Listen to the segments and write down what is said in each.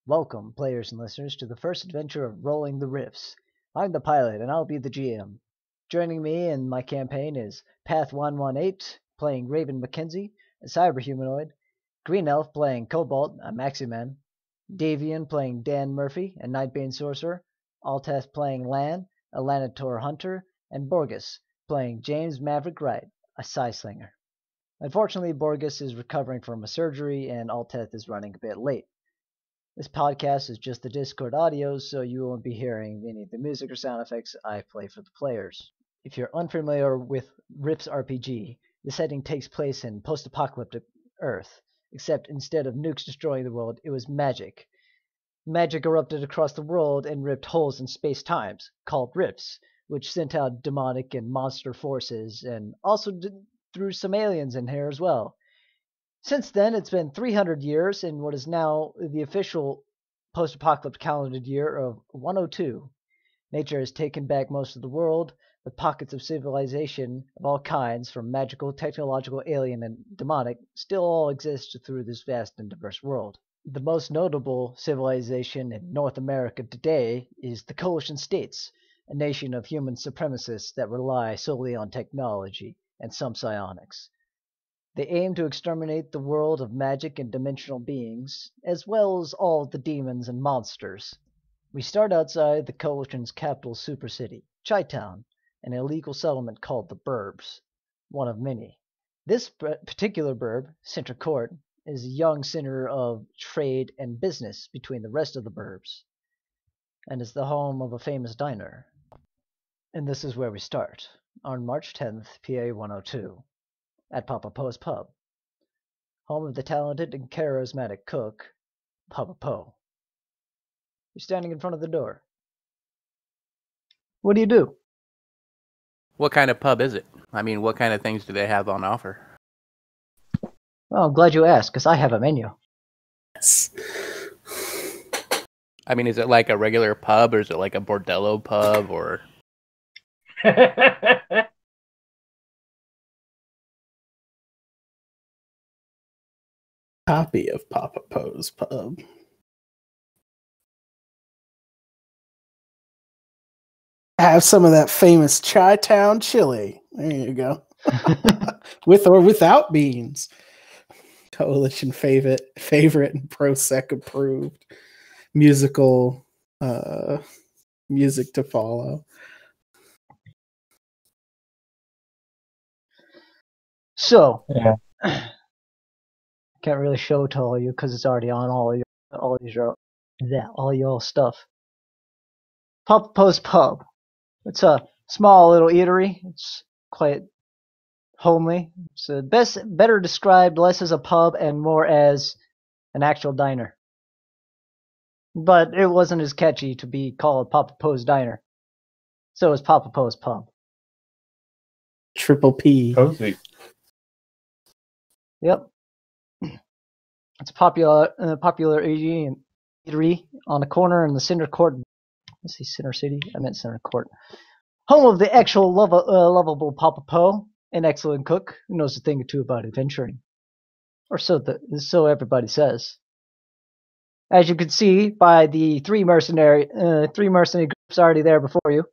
Welcome, players and listeners, to the first adventure of Rolling the Rifts. I'm the pilot, and I'll be the GM. Joining me in my campaign is Path 118, playing Raven McKenzie, a cyber humanoid, Green Elf playing Cobalt, a Maximan, Davian playing Dan Murphy, a Nightbane sorcerer, Alteth playing Lan, a Lanitor hunter, and Borgus playing James Maverick Wright, a Psy-Slinger. Unfortunately, Borgus is recovering from a surgery, and Alteth is running a bit late. This podcast is just the Discord audio, so you won't be hearing any of the music or sound effects I play for the players. If you're unfamiliar with Rifts RPG, the setting takes place in post-apocalyptic Earth, except instead of nukes destroying the world, it was magic. Magic erupted across the world and ripped holes in space-times, called rifts, which sent out demonic and monster forces, and also threw some aliens in here as well. Since then, it's been 300 years in what is now the official post-apocalyptic calendar year of 102. Nature has taken back most of the world, but pockets of civilization of all kinds, from magical, technological, alien, and demonic, still all exist through this vast and diverse world. The most notable civilization in North America today is the Coalition States, a nation of human supremacists that rely solely on technology and some psionics. They aim to exterminate the world of magic and dimensional beings, as well as all the demons and monsters. We start outside the Coalition's capital supercity, Chi-Town, an illegal settlement called the Burbs, one of many. This particular burb, Center Court, is a young center of trade and business between the rest of the burbs, and is the home of a famous diner. And this is where we start, on March 10th, PA 102. At Papa Po's Pub, home of the talented and charismatic cook, Papa Po. You're standing in front of the door. What do you do? What kind of pub is it? I mean, what kind of things do they have on offer? Well, I'm glad you asked, because I have a menu. Yes. I mean, is it like a regular pub, or is it like a bordello pub, or... Copy of Papa Po's Pub. Have some of that famous Chi-Town chili. There you go. With or without beans. Coalition favorite and ProSec approved. Musical music to follow. So, yeah. Can't really show it to all of you because it's already on all your stuff. Papa Po's Pub. It's a small little eatery. It's quite homely. It's better described less as a pub and more as an actual diner. But it wasn't as catchy to be called Papa Po's Diner. So it's Papa Po's Pub. Triple P. Cozy. Yep. It's a popular eatery on the corner in the Center Court. Let's see, Center City? I meant Center Court. Home of the actual lovable Papa Po, an excellent cook who knows a thing or two about adventuring. Or so everybody says. As you can see by the three mercenary groups already there before you,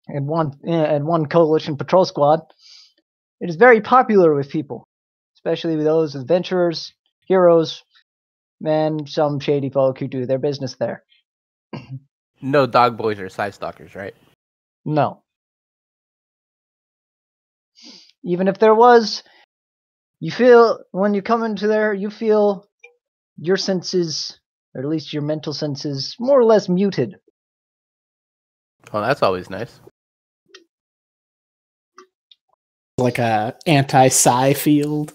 and one coalition patrol squad, it is very popular with people, especially with those adventurers, heroes, and some shady folk who do their business there. No dog boys or side stalkers, right? No. Even if there was, you feel, when you come into there, you feel your senses, or at least your mental senses, more or less muted. Oh, that's always nice. Like a anti-psi field.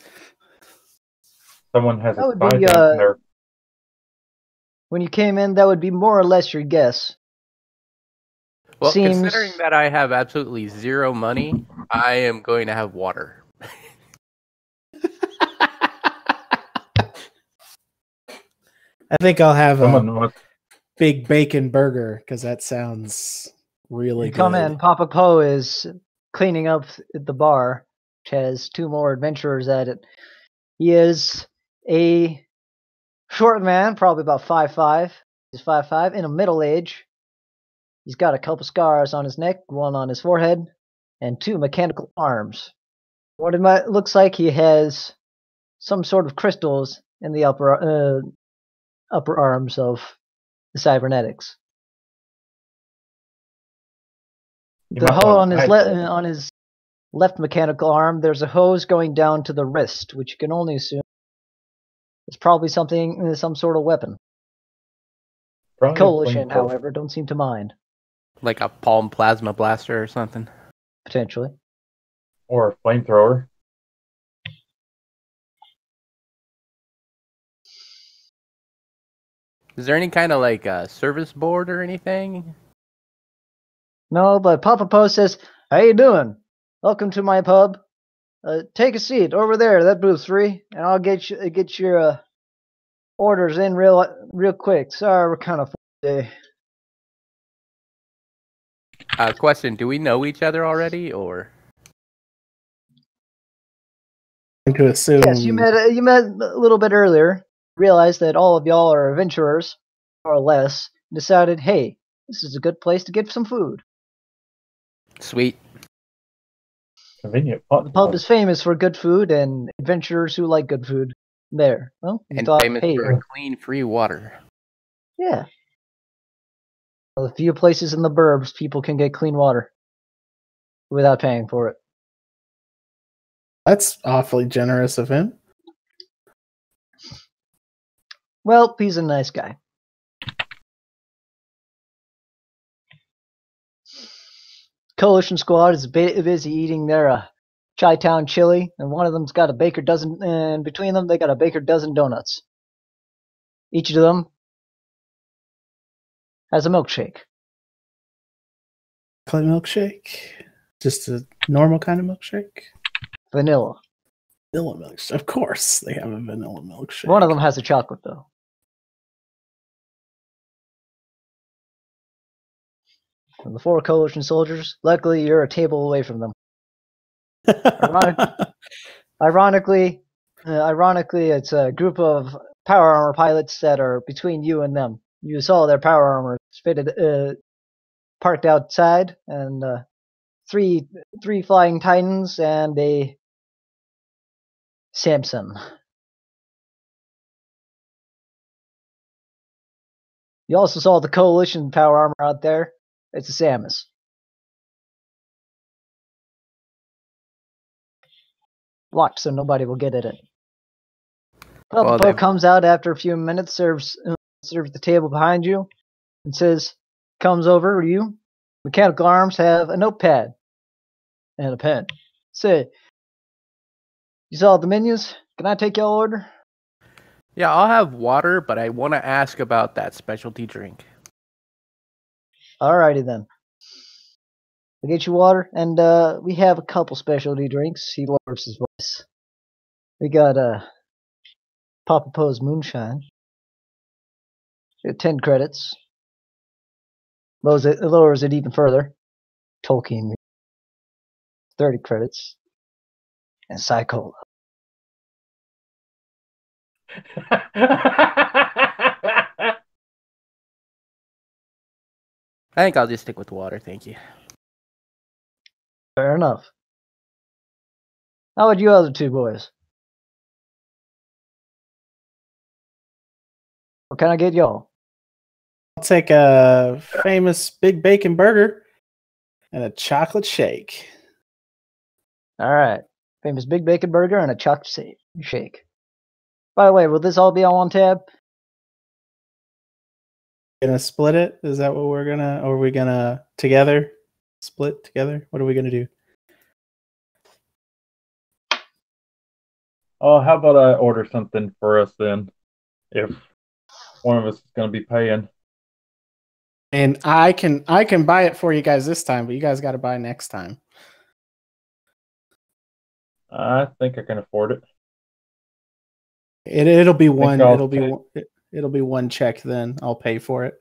Someone has That a would spy be, down there. When you came in, that would be more or less your guess. Well, Seems- considering that I have absolutely zero money, I am going to have water. I think I'll have Someone a must. big bacon burger because that sounds really You good. come in, Papa Po is cleaning up at the bar, which has two more adventurers at it. He is a short man, probably about 5'5". He's 5'5", in a middle age. He's got a couple scars on his neck, one on his forehead, and 2 mechanical arms. What it looks like he has some sort of crystals in the upper arms of the cybernetics. The hose on his left mechanical arm, there's a hose going down to the wrist, which you can only assume is probably some sort of weapon. The Coalition, however, don't seem to mind. Like a palm plasma blaster or something? Potentially. Or a flamethrower. Is there any kind of like service board or anything? No, but Papa Poe says, "How you doing? Welcome to my pub. Take a seat over there. That booth's free, and I'll get your orders in real quick. Sorry, we're kind of full today." Question: do we know each other already, or? To assume. Yes, you met a little bit earlier. Realized that all of y'all are adventurers, more or less. Decided, hey, this is a good place to get some food. Sweet. Convenient. The pub is famous for good food and adventurers who like good food. There. Well, and famous for clean, free water. Yeah. Well, a few places in the burbs people can get clean water without paying for it. That's awfully generous of him. Well, he's a nice guy. Coalition squad is busy eating their Chi-Town chili, and one of them's got a baker dozen, and between them they got a baker dozen donuts. Each of them has a milkshake. Chocolate milkshake? Just a normal kind of milkshake? Vanilla. Vanilla milkshake. Of course they have a vanilla milkshake. One of them has a chocolate, though. And the 4 Coalition soldiers, luckily you're a table away from them. Ironically, it's a group of power armor pilots that are between you and them. You saw their power armor parked outside, and 3 flying Titans and a Samson. You also saw the Coalition power armor out there. It's a Samus. Locked so nobody will get at it. Papa Poe comes out after a few minutes, serves the table behind you, and comes over to you. Mechanical arms have a notepad and a pen. Say, you saw the menus? Can I take your order? Yeah, I'll have water, but I want to ask about that specialty drink. Alrighty then. I'll get you water, and we have a couple specialty drinks. He lowers his voice. We got Papa Poe's Moonshine. 10 credits. Lowers it even further. Tolkien. 30 credits. And Psychola. I think I'll just stick with water, thank you. Fair enough. How about you other 2 boys? What can I get y'all? I'll take a famous big bacon burger and a chocolate shake. Alright. Famous big bacon burger and a chocolate shake. By the way, will this all be on one tab? Gonna split it? Is that what we're gonna, or are we gonna together? Split together? What are we gonna do? Oh, how about I order something for us then? If one of us is gonna be paying. And I can buy it for you guys this time, but you guys gotta buy next time. I think I can afford it. It'll be one. It'll be one check. Then I'll pay for it.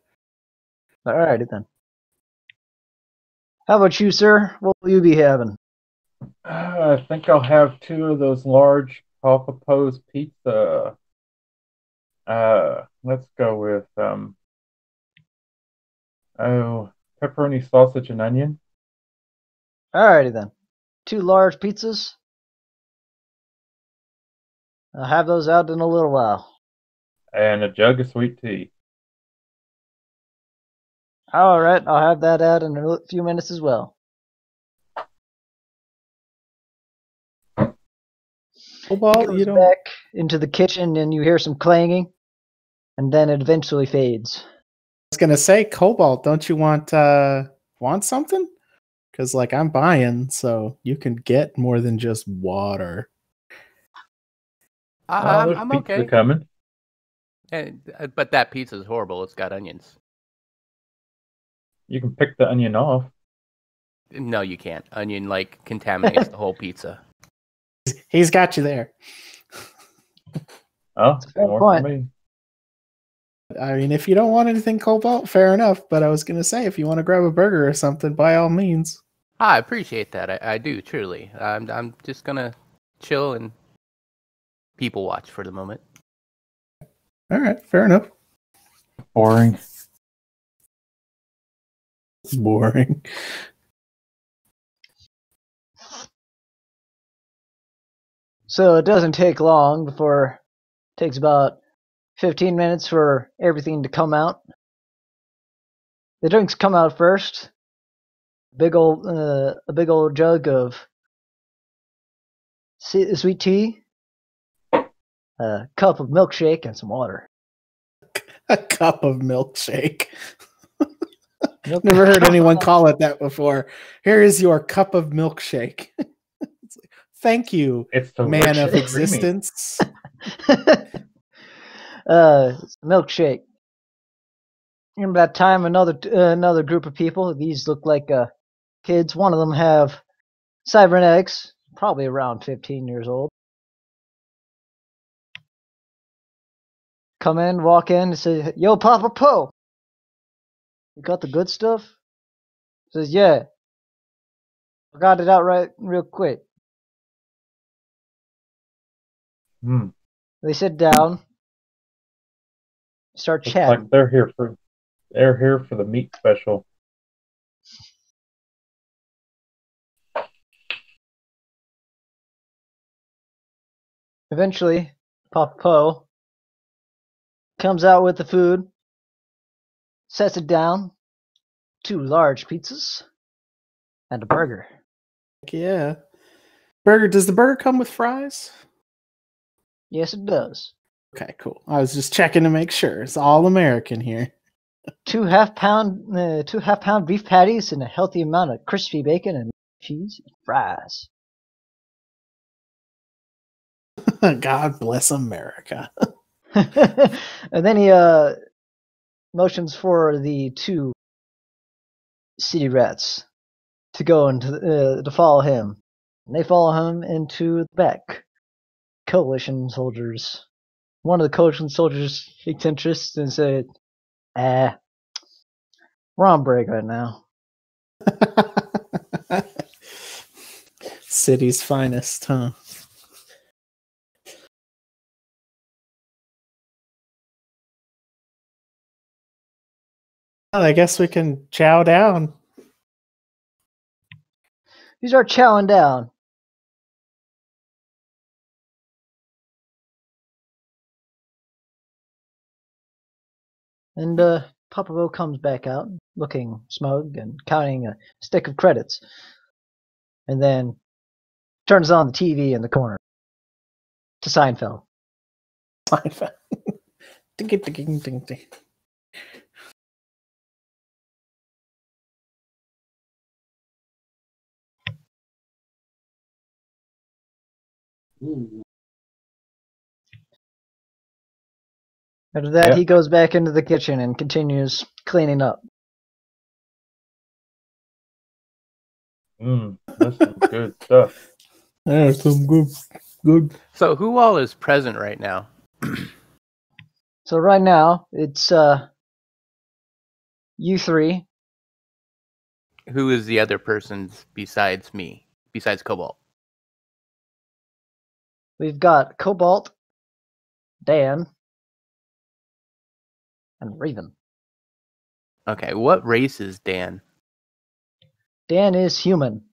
Alrighty then. How about you, sir? What will you be having? I think I'll have 2 of those large Papa Poe's pizza. Let's go with pepperoni, sausage, and onion, Alrighty then. 2 large pizzas. I'll have those out in a little while. and a jug of sweet tea. Alright, I'll have that out in a few minutes as well. Cobalt, He you goes don't. back into the kitchen and you hear some clanging, and then it eventually fades. I was gonna say, Cobalt, don't you want something? Because like I'm buying, so you can get more than just water. There's I'm pizza okay. coming. But that pizza's horrible. It's got onions. You can pick the onion off. No, you can't. Onion contaminates the whole pizza. He's got you there. Oh, a fair more point. for me. I mean, if you don't want anything Cobalt, fair enough. But I was gonna say, if you want to grab a burger or something, by all means. I appreciate that. I do truly. I'm just gonna chill and people watch for the moment. All right, fair enough. Boring. It's boring. So it doesn't take long before it takes about 15 minutes for everything to come out. The drinks come out first. A big old jug of sweet tea, a cup of milkshake, and some water. A cup of milkshake. Never heard anyone call it that before. Here is your cup of milkshake. Thank you, It's the man of creamy. existence. Milkshake. In that time, another group of people. These look like kids. One of them have cybernetics, probably around 15 years old. Come in, walk in, and say, "Yo, Papa Po, you got the good stuff?" Says, "Yeah, I got it out right real quick." Hmm. They sit down, start Looks chatting. like they're here for the meat special. Eventually, Papa Po comes out with the food, sets it down, 2 large pizzas, and a burger. Yeah. Burger. Does the burger come with fries? Yes, it does. Okay, cool. I was just checking to make sure. It's all American here. 2 half-pound beef patties and a healthy amount of crispy bacon and cheese and fries. God bless America. And then he motions for the 2 city rats to go into to follow him. And they follow him into the back. Coalition soldiers. One of the coalition soldiers takes interest and said, we're on break right now. City's finest, huh? Well, I guess we can chow down. You start chowing down. And Papa Bo comes back out, looking smug and counting a stick of credits. And then turns on the TV in the corner to Seinfeld. Ding, ding, ding, ding, ding. After that, Yep. he goes back into the kitchen and continues cleaning up. That's some good stuff. There's some good. So who all is present right now? So right now, it's you 3. Who is the other persons besides me? Besides Cobalt? We've got Cobalt, Dan, and Raven. Okay, what race is Dan? Dan is human.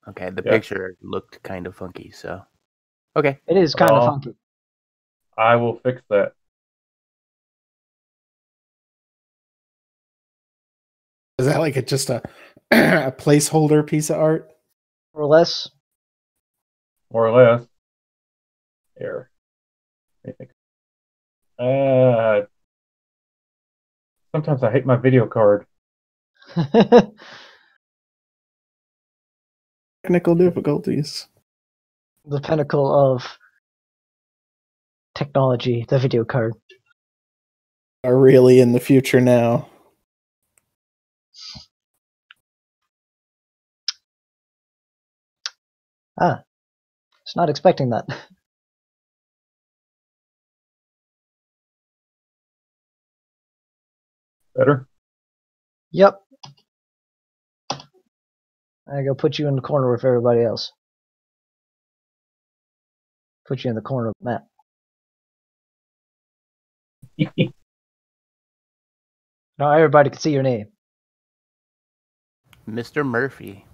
Okay, the Yeah. picture looked kind of funky, so. Okay. It is kind of Oh. funky. I will fix that. Is that like just a a placeholder piece of art? More or less. More or less. Here. Let me think. Sometimes I hate my video card. Technical difficulties. The pinnacle of technology, the video card. Are really in the future now. Ah. Was not expecting that. Better? Yep. I go put you in the corner with everybody else. Put you in the corner of the map. Now everybody can see your name. Mr. Murphy.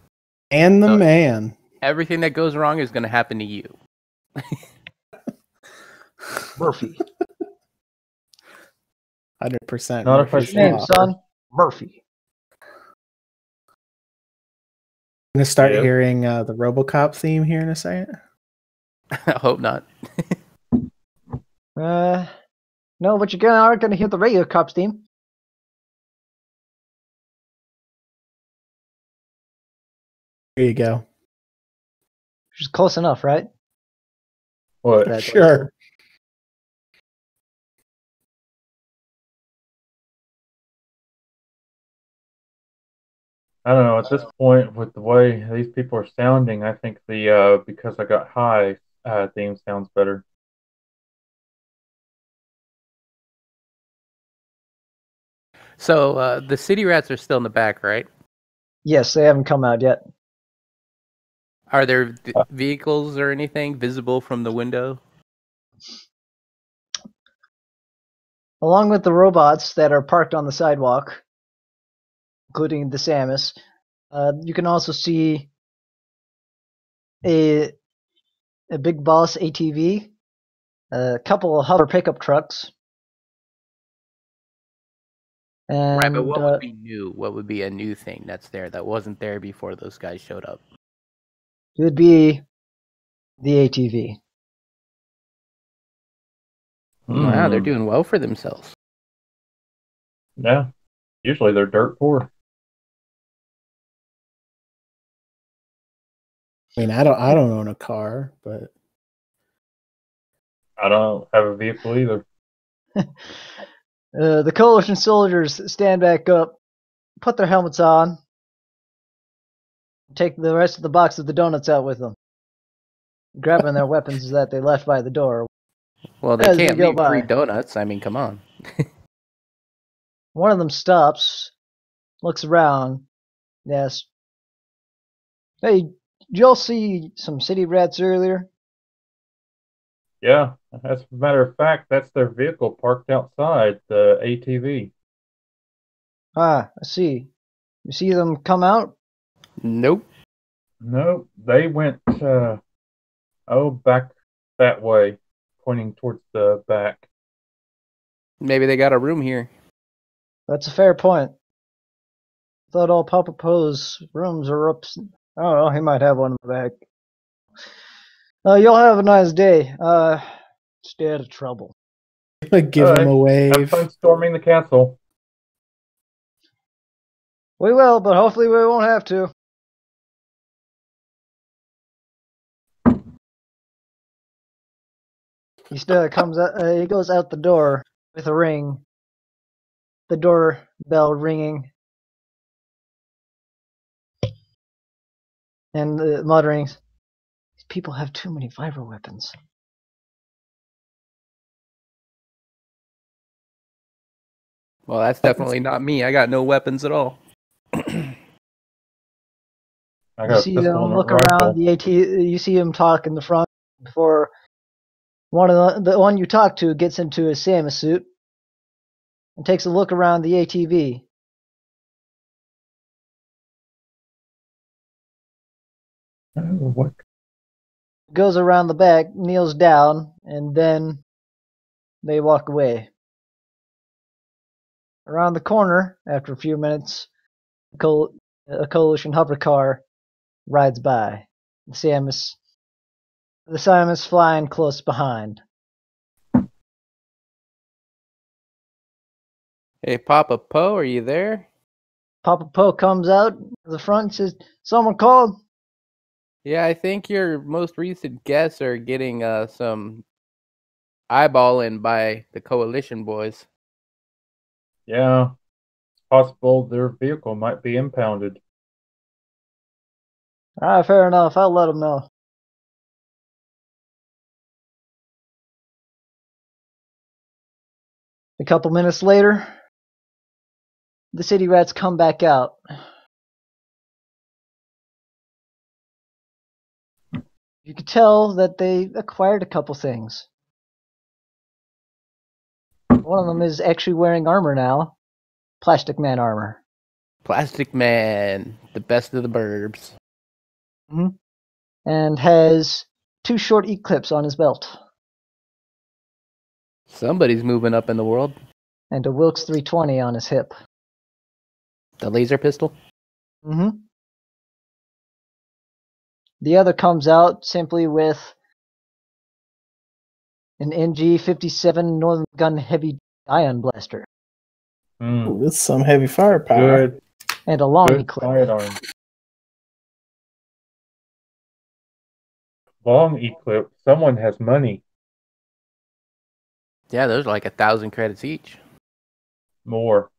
And the So- man. Everything that goes wrong is going to happen to you. Murphy. 100%. Not if I What's your name, Wow. son? Murphy. I'm gonna start Yeah. hearing the RoboCop theme here in a second. I hope not. No, but you are gonna hear the radio cops theme. Here you go. Which is close enough, right? What? That's Sure. I don't know. At this point, with the way these people are sounding, I think the Because I Got High theme sounds better. So the city rats are still in the back, right? Yes, they haven't come out yet. Are there vehicles or anything visible from the window? Along with the robots that are parked on the sidewalk, including the Samus, you can also see a big boss ATV, a couple of hover pickup trucks, and Right, but what would be new? What would be a new thing that's there that wasn't there before those guys showed up? it would be the ATV. Wow, they're Hmm. doing well for themselves. Yeah. Usually they're dirt poor. I mean, I don't own a car, but I don't have a vehicle either. The Coalition soldiers stand back up, put their helmets on, take the rest of the box of the donuts out with them, grabbing their weapons that they left by the door. Well, they As they can't go leave free by. donuts. I mean, come on. One of them stops, looks around, and asks, "Hey, did y'all see some city rats earlier?" Yeah. As a matter of fact, that's their vehicle parked outside, the ATV. Ah, I see. You see them come out? Nope. No, they went back that way, pointing towards the back. Maybe they got a room here. That's a fair point. Thought all Papa Poe's rooms are up. I don't know, he might have one in the back. Y'all have a nice day. Stay out of trouble. give him a Have wave. fun storming the castle. We will, but hopefully we won't have to. He still comes out. He goes out the door with a ring. The doorbell ringing, and muttering, "These people have too many vibro weapons." Well, that's definitely not me. I got no weapons at all. I You got a see pistol them and a look rifle. around the AT. You see him talk in the front before one of the one you talk to gets into his Samus suit. and takes a look around the ATV. Oh, what? Goes around the back, kneels down, and then they walk away. Around the corner, after a few minutes, a Coalition hover car rides by. The Sam is flying close behind. Hey, Papa Poe, are you there? Papa Poe comes out the front and says, "Someone called." Yeah, I think your most recent guests are getting some eyeballing by the Coalition boys. Yeah, it's possible their vehicle might be impounded. Alright, fair enough. I'll let them know. A couple minutes later, the city rats come back out. You could tell that they acquired a couple things. One of them is actually wearing armor now. Plastic Man armor. Plastic Man, the best of the burbs. And has 2 short E-clips on his belt. Somebody's moving up in the world. And a Wilkes 320 on his hip. The laser pistol? The other comes out simply with an NG-57 Northern Gun heavy ion blaster. With some heavy firepower. Good. And a long Good E-clip. sidearm. Long E-clip. Someone has money. Yeah, those are like 1,000 credits each. More.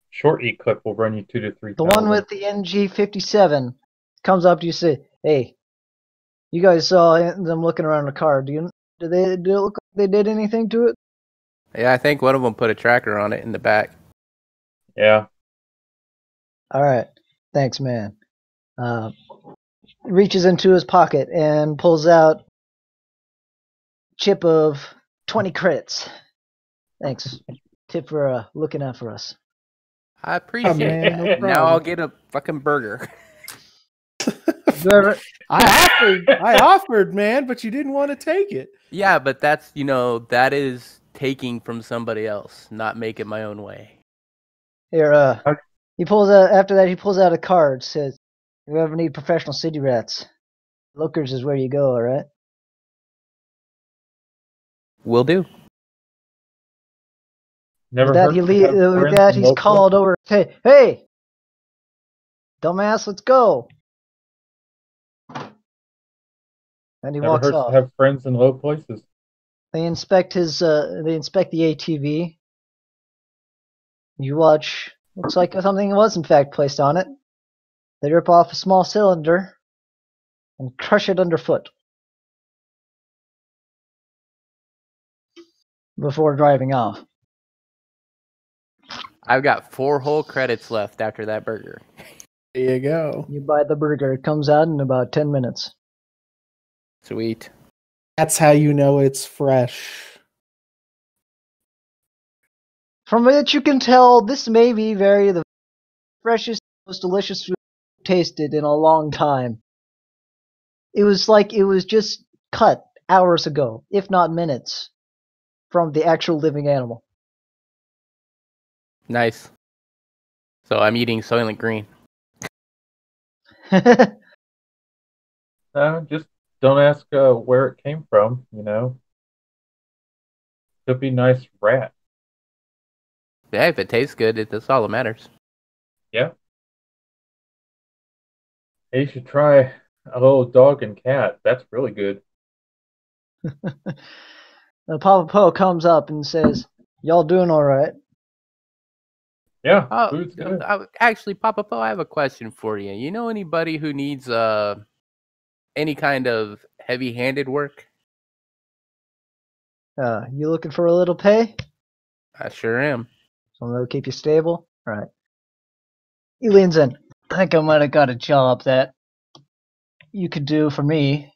Short E-clip will run you 2,000 to 3,000. The one with the NG-57 comes up to you and say, "Hey, you guys saw them looking around the car. Did it look like they did anything to it?" Yeah, I think one of them put a tracker on it in the back. Yeah. Alright, thanks, man. Reaches into his pocket and pulls out a chip of 20 credits. Thanks. Tip for looking out for us. I appreciate man, that. no And now problem. I'll get a fucking burger. I offered, man, but you didn't want to take it. Yeah, but that's, that is taking from somebody else, not making my own way. Here, he pulls out, after that, he pulls out a card, says, "If you ever need professional city rats, Lookers is where you go, alright?" Will do. Never With that, hurt to have friends in he's local- called over. Hey, dumbass, let's go. And he Never walks hurts off. to have friends in low places. They inspect the ATV. You watch. Looks like something was in fact placed on it. They rip off a small cylinder and crush it underfoot before driving off. I've got 4 whole credits left after that burger. There you go. You buy the burger. It comes out in about 10 minutes. Sweet. That's how you know it's fresh. From it, you can tell this may be the freshest, most delicious food I've tasted in a long time. It was like it was just cut hours ago, if not minutes, from the actual living animal. Nice. So I'm eating Soylent Green. Just don't ask where it came from, Could be nice rat. Yeah, if it tastes good, that's all that matters. Yeah. Hey, you should try a little dog and cat. That's really good. Papa Poe comes up and says, "Y'all doing all right?" Yeah, Oh, food's good. actually, Papa Poe, I have a question for you. You know anybody who needs any kind of heavy-handed work? You looking for a little pay? I sure am. Something that'll keep you stable? Right. He leans in. "I think I might have got a job that you could do for me,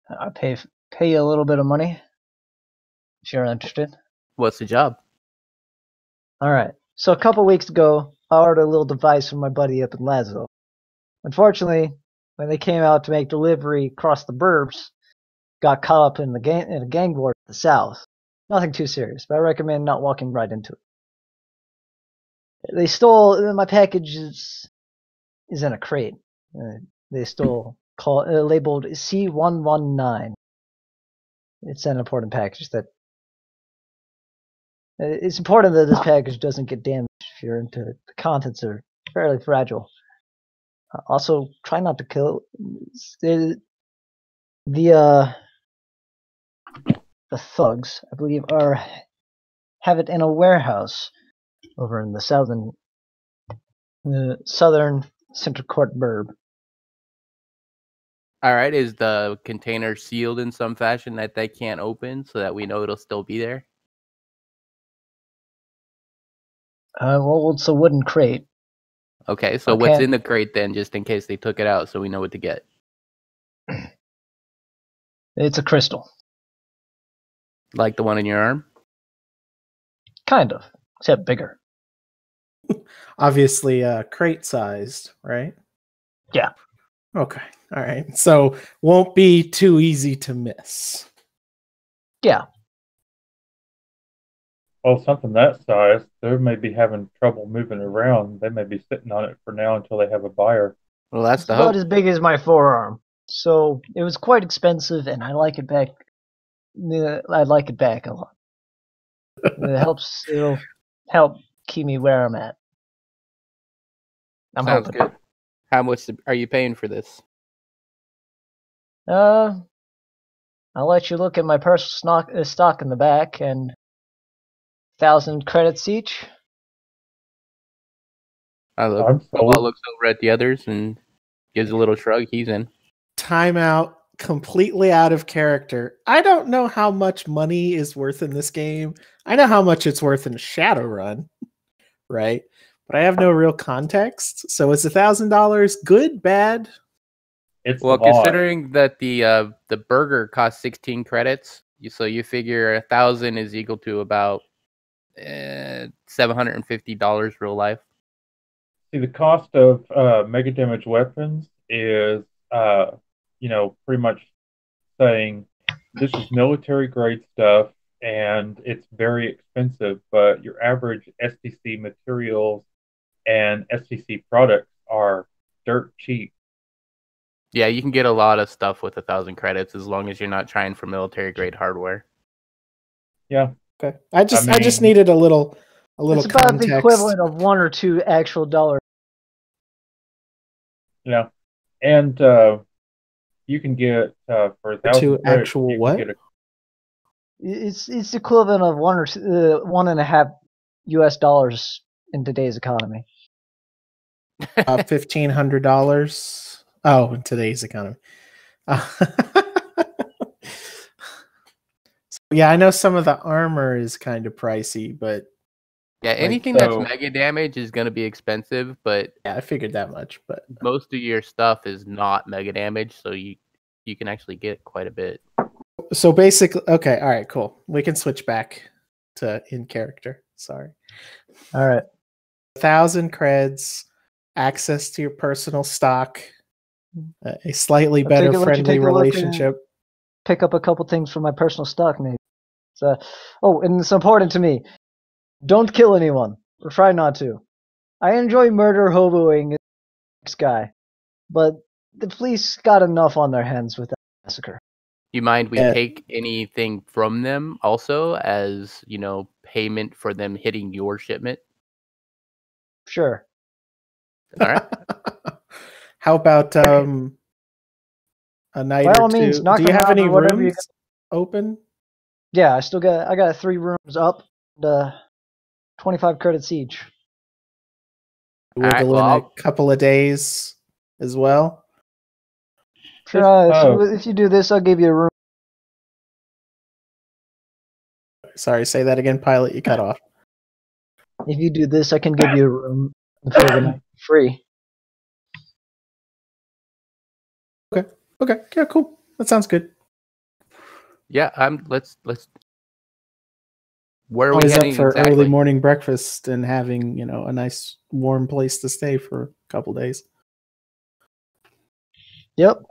I pay you a little bit of money if you're interested. What's the job? All right. So a couple weeks ago, I ordered a little device from my buddy up in Lazo. Unfortunately, when they came out to make delivery across the burbs, got caught up in a gang war to the south. Nothing too serious, but I recommend not walking right into it. They stole my package is in a crate. They stole labeled C119. It's an important package that. It's important that this package doesn't get damaged if you're into it. The contents are fairly fragile. Also, try not to kill the thugs. I believe have it in a warehouse over in the southern Central Court burb. All right, is the container sealed in some fashion that they can't open so that we know it'll still be there? Well, it's a wooden crate. Okay, so what's in the crate then, just in case they took it out so we know what to get? It's a crystal. Like the one in your arm? Kind of, except bigger. Obviously, crate sized, right? Yeah. Okay. All right. So won't be too easy to miss. Yeah. Well, something that size, they may be having trouble moving around. They may be sitting on it for now until they have a buyer. Well, that's It's the about hope. as big as my forearm, so it was quite expensive, and I like it back. I like it back a lot. It'll help keep me where I'm at. I'm Sounds hoping. good. How much are you paying for this? I'll let you look at my personal stock in the back, and 1,000 credits each. I'm sold. Cobalt looks over at the others and gives a little shrug. He's in. Timeout, completely out of character. I don't know how much money is worth in this game. I know how much it's worth in Shadowrun, right? But I have no real context. So is $1,000 good, bad? It's Well, a lot. considering that the burger costs 16 credits, so you figure 1,000 is equal to about $750 real life. See, the cost of mega damage weapons is, pretty much saying this is military grade stuff and it's very expensive, but your average STC materials and STC products are dirt cheap. Yeah, you can get a lot of stuff with 1,000 credits as long as you're not trying for military grade hardware. Yeah. Okay. I just needed a little It's about context. the equivalent of $1 or $2 actual dollars. Yeah. And you can get for 1,000 to credits, actual you can what? get a It's the equivalent of $1.5 US in today's economy. $1,500. Oh, in today's economy. Yeah, I know some of the armor is kind of pricey, but Yeah, anything so- that's mega damage is going to be expensive, but yeah, I figured that much. But most of your stuff is not mega damage, so you can actually get quite a bit. so basically, okay, all right, cool. We can switch back to in character. Sorry. All right. 1,000 creds, access to your personal stock, a slightly I'll better let you friendly take a look relationship. Pick up a couple things from my personal stock, maybe. And it's important to me. Don't kill anyone, or try not to. I enjoy murder hoboing this guy, but the police got enough on their hands with that massacre. You mind we Yeah. take anything from them also as, payment for them hitting your shipment? Sure. All right. How about a night By or all two? means, knock Do you them have out any or whatever you rooms open? Yeah, I got 3 rooms up, and 25 credits each. Wiggle well, in I'll- a couple of days as well. Sure, if you do this, I'll give you a room. Sorry, say that again, Pilot. You cut off. If you do this, I can give you a room for the night free. Okay, yeah, cool. That sounds good. Yeah, let's. Where are we Always up heading for exactly? early morning breakfast and having, a nice warm place to stay for a couple days. Yep.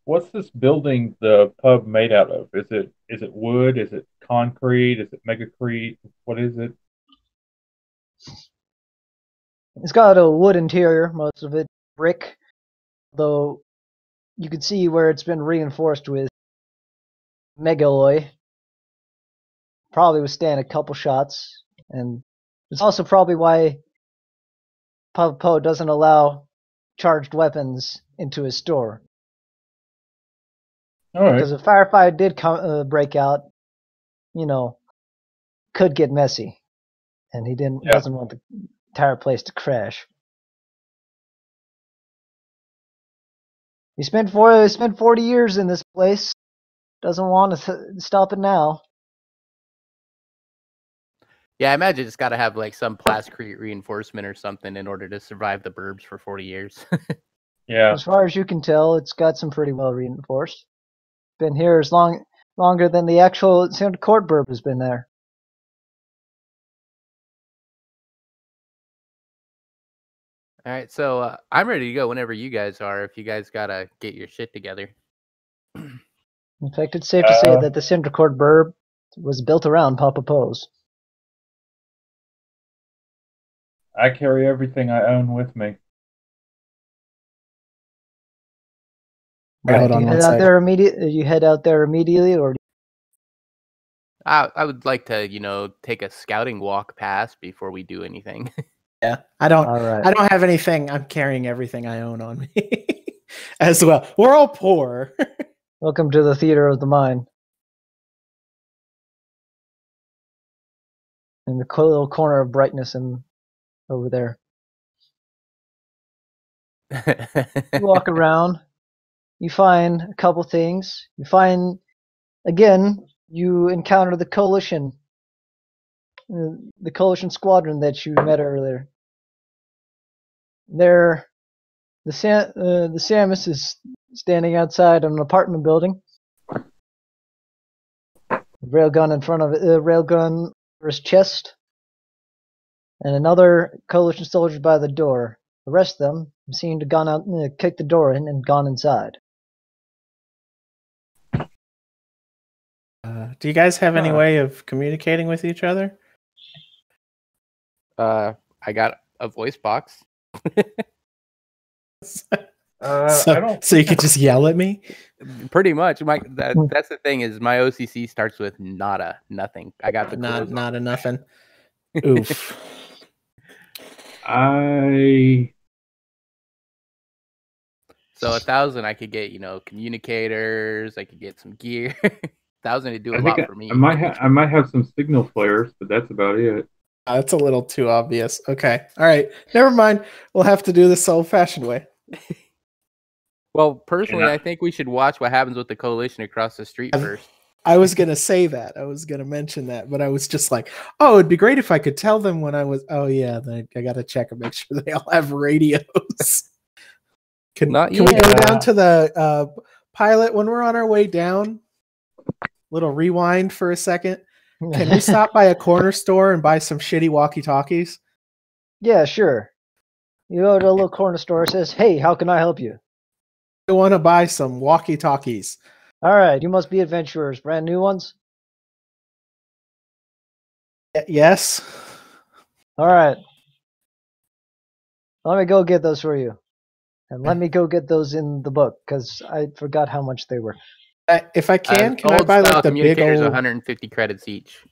What's this building the pub made out of? Is it wood? Is it concrete? Is it megacrete? What is it? It's got a wood interior, most of it brick, though you can see where it's been reinforced with megaloy. Probably withstand a couple shots, and it's also probably why Papa Po doesn't allow charged weapons into his store. All right. Because if firefight did break out, could get messy, and he doesn't want the entire place to crash. He spent 40 years in this place. Doesn't want to stop it now. Yeah, I imagine it's got to have like some plasticrete reinforcement or something in order to survive the burbs for 40 years. Yeah. As far as you can tell, it's got some pretty well reinforced. Been here longer than the actual court burb has been there. All right, so I'm ready to go whenever you guys are. If you guys gotta get your shit together. In fact, it's safe to say that the Cinder Court burb was built around Papa Po's. I carry everything I own with me. Right, hold on you one head out sec. there immediately. You head out there immediately, or I would like to, take a scouting walk past before we do anything. Yeah, I don't. all right. I don't have anything. I'm carrying everything I own on me as well. We're all poor. Welcome to the theater of the mind. In the little corner of brightness and over there. You walk around. You find a couple things. You find, again, you encounter the Coalition. The Coalition squadron that you met earlier. The Samus is standing outside an apartment building. Railgun in front of it, railgun over his chest, and another Coalition soldier by the door. The rest of them seem to gone out, kicked the door in, and gone inside. Do you guys have any way of communicating with each other? I got a voice box. So you could just yell at me? Pretty much. That's the thing is my OCC starts with nada, nothing. I got the Not a nothing. Oof. So 1,000 I could get, communicators, I could get some gear. 1,000 would do a lot for me. I might have some signal flares, but that's about it. That's a little too obvious. Okay. All right. Never mind. We'll have to do this old-fashioned way. Well, personally, I think we should watch what happens with the Coalition across the street first. I was going to say that. I was going to mention that, but I was just like, oh, it'd be great if I could tell them when I was, oh, yeah, then I got to check and make sure they all have radios. Can we go down to the pilot when we're on our way down? Little rewind for a second. Can we stop by a corner store and buy some shitty walkie-talkies? Yeah, sure. You go to a little corner store, says, hey, how can I help you? I want to buy some walkie-talkies. All right, you must be adventurers. Brand new ones? Yes. All right. Let me go get those for you. And let me go get those in the book, because I forgot how much they were. If I can I buy like the big old... 150 credits each.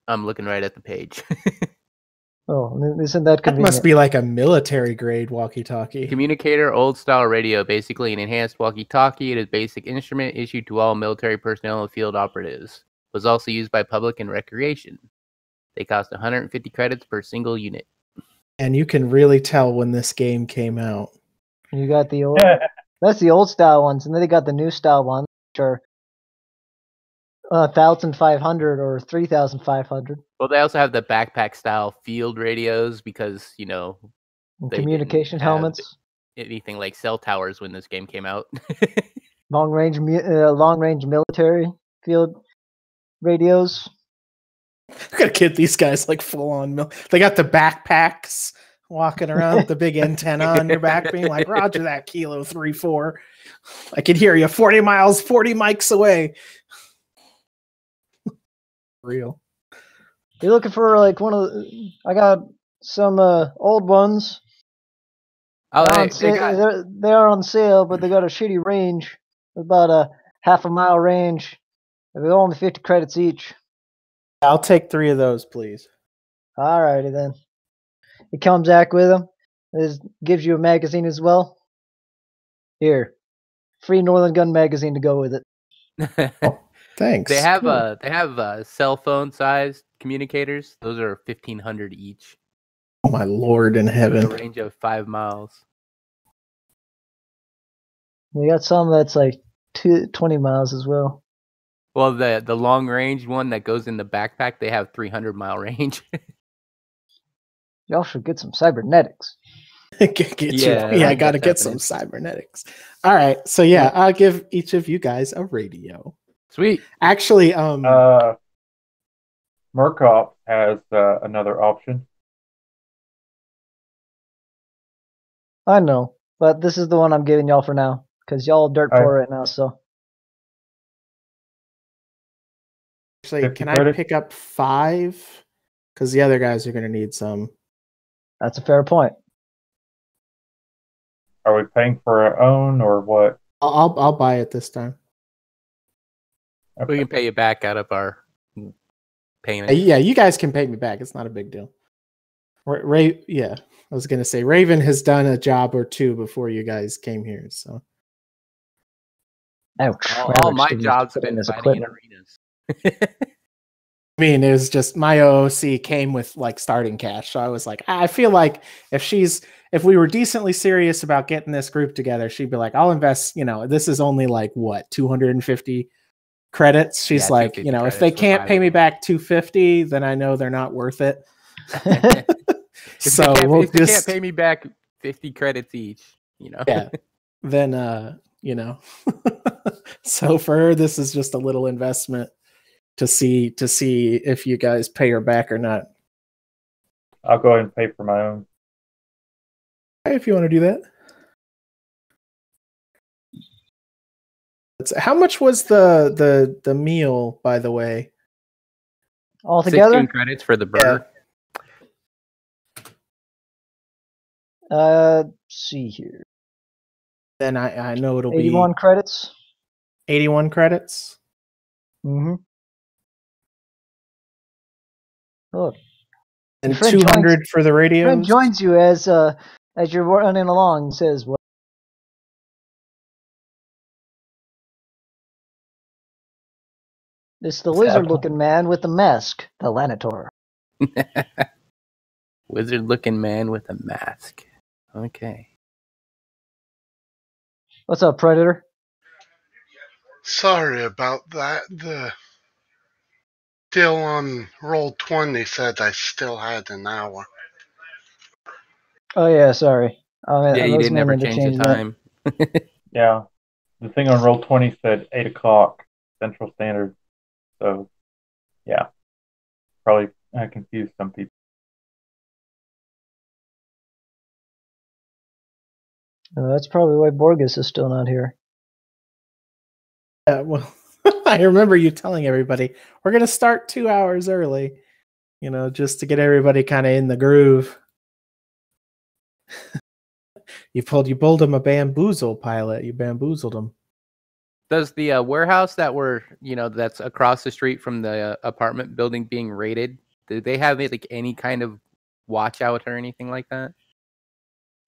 I'm looking right at the page. Oh, isn't that convenient? That must be like a military grade walkie-talkie. Communicator, old style radio, basically an enhanced walkie-talkie. It is a basic instrument issued to all military personnel and field operatives. Was also used by public and recreation. They cost 150 credits per single unit. And you can really tell when this game came out. You got the old... That's the old style ones, and then they got the new style ones, which are 1,500 or 3,500. Well, they also have the backpack style field radios because, communication helmets. anything like cell towers when this game came out. Long range military field radios. I'm gonna get these guys like full on. They got the backpacks walking around with the big antenna on your back, being like, "Roger that, Kilo 3-4. I can hear you 40 miles, 40 mics away." Real. You're looking for like one of the, I got some old ones. Oh, They are on sale, but they got a shitty range, about a half a mile range. They're only 50 credits each. I'll take 3 of those, please. Alrighty then. It comes back with them. It gives you a magazine as well. Here, free Northern Gun magazine to go with it. Thanks. They have Cool. cell phone sized communicators. Those are 1,500 each. Oh my Lord in heaven! A range of 5 miles. We got some that's like 20 miles as well. Well, the long range one that goes in the backpack, they have 300-mile range. Y'all should get some cybernetics. I got to get some cybernetics. All right, so yeah, I'll give each of you guys a radio. Sweet. Actually, Murkoff has another option. I know, but this is the one I'm giving y'all for now, because y'all dirt poor right now, so. Actually, can I pick up 5? Because the other guys are going to need some. That's a fair point. Are we paying for our own or what? I'll buy it this time. Okay. We can pay you back out of our payment. Yeah, you guys can pay me back. It's not a big deal. Yeah, I was going to say Raven has done a job or 2 before you guys came here, so. Ouch. All my jobs have been fighting in arenas. I mean, it was just my OOC came with like starting cash. So I was like, I feel like if we were decently serious about getting this group together, she'd be like, I'll invest, this is only like what, 250 credits. She's like, if they can't pay me back 250, then I know they're not worth it. So if they can't pay me back 50 credits each, Yeah. Then so for her, this is just a little investment to see if you guys pay her back or not. I'll go ahead and pay for my own. If you want to do that. How much was the meal, by the way? Altogether? 16 credits for the burger. Yeah. Let's see here. Then I know it'll 81 be credits. 81 credits. Mm-hmm. Look. And 200 for the radio. Friend joins you as you're running along and says, "What?" It's the lizard-looking man with the mask, the Lanitor. Wizard-looking man with a mask. Okay. What's up, Predator? Sorry about that. The deal on Roll20 said I still had an hour. Oh yeah, sorry. Yeah, you didn't ever change the time. Yeah, the thing on Roll20 said 8 o'clock Central Standard. So, yeah, probably confused some people. That's probably why Borges is still not here. Yeah, well, I remember you telling everybody we're going to start 2 hours early, just to get everybody kind of in the groove. You pulled him a bamboozle, pilot. You bamboozled him. Does the warehouse that's across the street from the apartment building being raided, do they have like any kind of watch out or anything like that?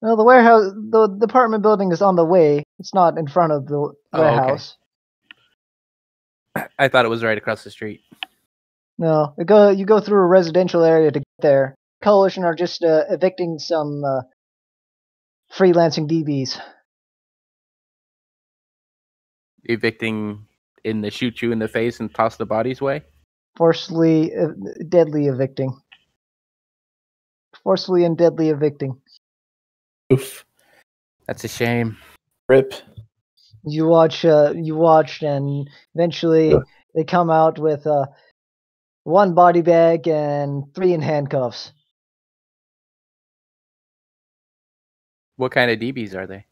No, the warehouse, the apartment building is on the way. It's not in front of the warehouse. Okay. I thought it was right across the street. No, you go through a residential area to get there. Coalition are just evicting some freelancing DBs. Evicting in the shoot you in the face and toss the bodies away? Forcefully, deadly evicting. Forcefully and deadly evicting. Oof. That's a shame. Rip. You watched, and eventually they come out with 1 body bag and 3 in handcuffs. What kind of DBs are they?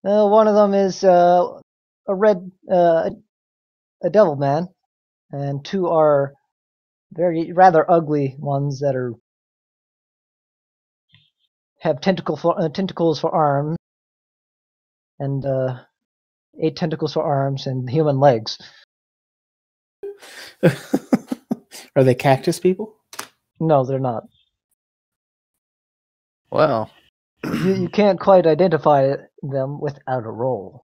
One of them is a devil man, and 2 are rather ugly ones that have tentacles for arms, and 8 tentacles for arms and human legs. Are they cactus people? No, they're not. Well, You can't quite identify them without a roll.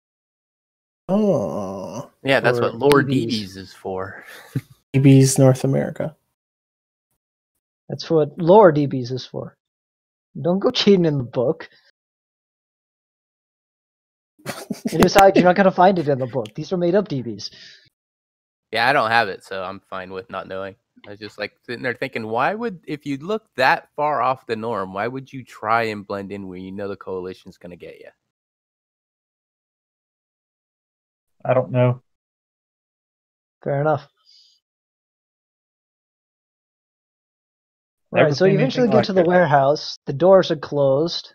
Oh. yeah, that's Or what lore DBs. DBs is for. DB's North America. That's what lore DBs is for. Don't go cheating in the book. And besides, you're not going to find it in the book. These are made up DBs. Yeah, I don't have it, so I'm fine with not knowing. I was just like sitting there thinking, if you look that far off the norm, why would you try and blend in where you know the coalition's going to get you? I don't know. Fair enough. Never Right, so you seen eventually anything get to like the it. warehouse. The doors are closed.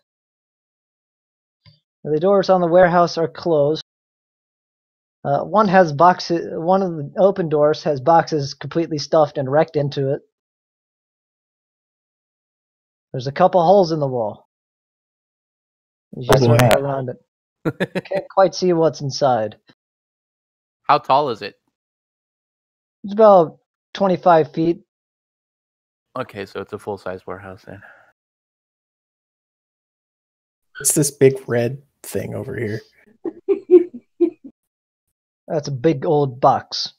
The doors on the warehouse are closed. One has boxes. One of the open doors has boxes completely stuffed and wrecked into it. There's a couple holes in the wall. You just boy. go around it. Can't quite see what's inside. How tall is it? It's about 25 feet. Okay, so it's a full-size warehouse then. What's this big red thing over here? That's a big old box.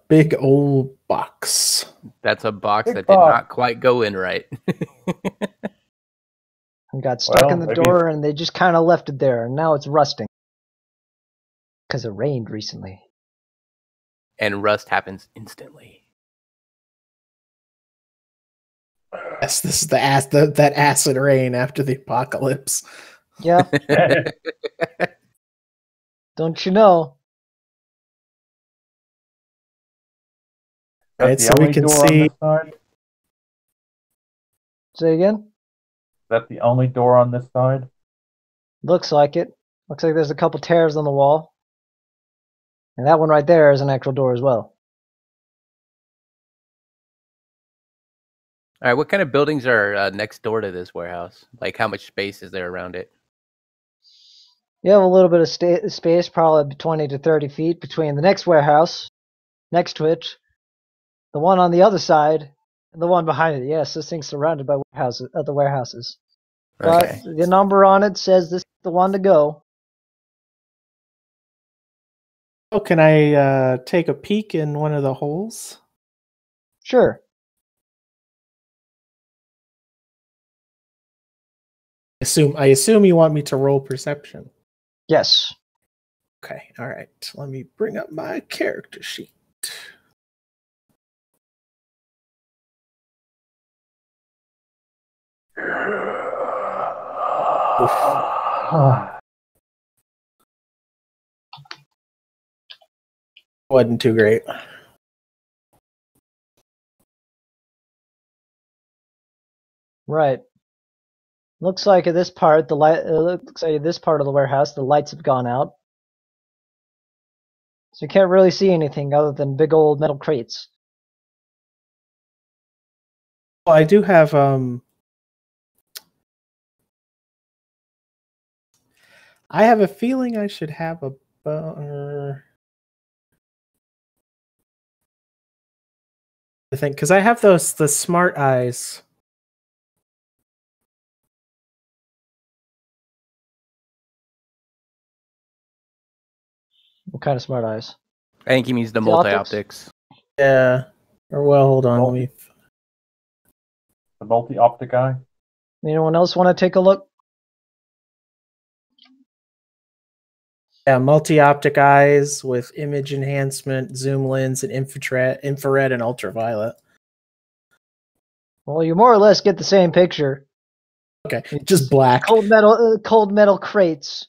Big old box. That's a box Big that box. did not quite go in right. And got stuck Well, in the maybe door, and they just kind of left it there, and now it's rusting. Because it rained recently. And rust happens instantly. Yes, this is that acid rain after the apocalypse. Yeah, don't you know? Right, That's so the we only can door on see- this side? Say again? Is that the only door on this side? Looks like it. Looks like there's a couple tears on the wall. And that one right there is an actual door as well. All right, what kind of buildings are next door to this warehouse? Like, how much space is there around it? You have a little bit of space, probably 20 to 30 feet, between the next warehouse, next to it, the one on the other side, and the one behind it. Yes, this thing's surrounded by other warehouses. Okay. But the number on it says this is the one to go. Oh, can I take a peek in one of the holes? Sure. I assume you want me to roll perception. Yes. Okay, all right. Let me bring up my character sheet. Wasn't too great. Right. Looks like at this part, looks like at this part of the warehouse, the lights have gone out. So you can't really see anything other than big old metal crates. Well, I do have I have a feeling I should have a I think because I have the smart eyes. What kind of smart eyes? I think he means the The optics? multi-optics. Yeah. Or well, hold on. Let me. The multi-optic eye? Anyone else want to take a look? Yeah, multi-optic eyes with image enhancement, zoom lens, and infrared and ultraviolet. Well, you more or less get the same picture. Okay, just black. Cold metal crates.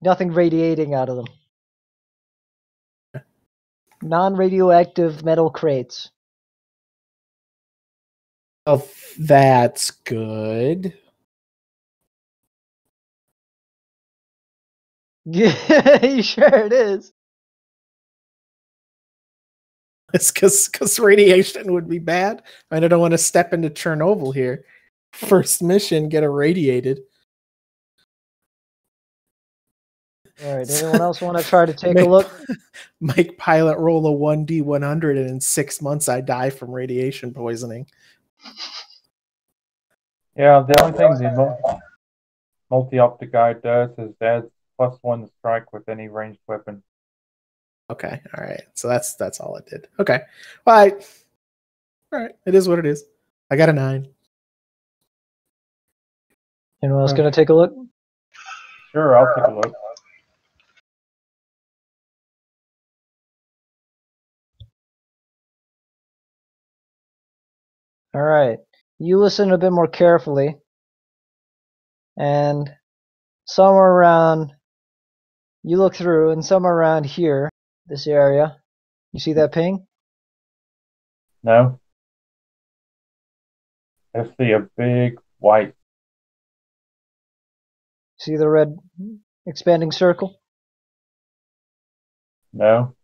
Nothing radiating out of them. Non-radioactive metal crates. Oh, that's good. Yeah, you sure it is? It's because radiation would be bad. I don't want to step into Chernobyl here. First mission, get irradiated. All right. Anyone else want to try to take a look? Mike Pilot roll a 1D100, and in 6 months I die from radiation poisoning. Yeah, the only thing the multi-optic guide does is adds +1 to strike with any ranged weapon. Okay, all right. So that's all it did. Okay, all right. It is what it is. I got a 9. Anyone else going to take a look? Sure, I'll take a look. All right. You listen a bit more carefully, and somewhere around, you look through, and somewhere around here, this area, you see that ping? No. I see a big white. See the red expanding circle? No.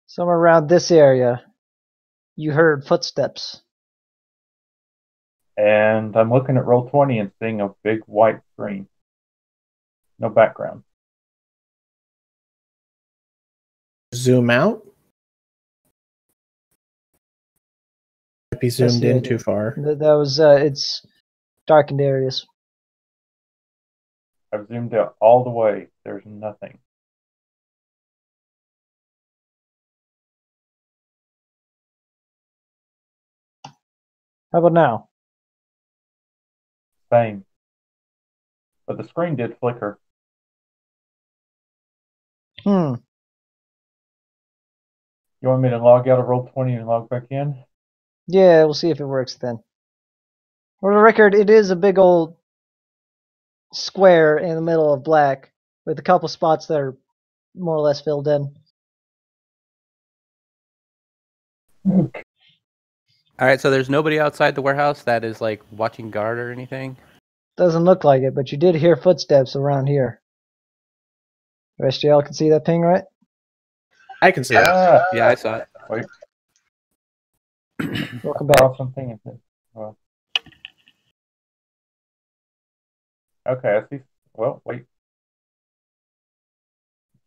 Somewhere around this area, you heard footsteps. And I'm looking at Roll20 and seeing a big white screen. No background. Zoom out. Might be zoomed in too far. That was, it's darkened areas. I've zoomed out all the way. There's nothing. How about now? Same. But the screen did flicker. Hmm. You want me to log out of Roll20 and log back in? Yeah, we'll see if it works then. For the record, it is a big old square in the middle of black with a couple spots that are more or less filled in. Okay. All right, so there's nobody outside the warehouse that is like watching guard or anything. Doesn't look like it, but you did hear footsteps around here. The rest of y'all can see that ping, right? I can see Yeah. it. Yeah, I saw it. Wait. Welcome I back. saw something. Well. Okay, I see. Well, wait.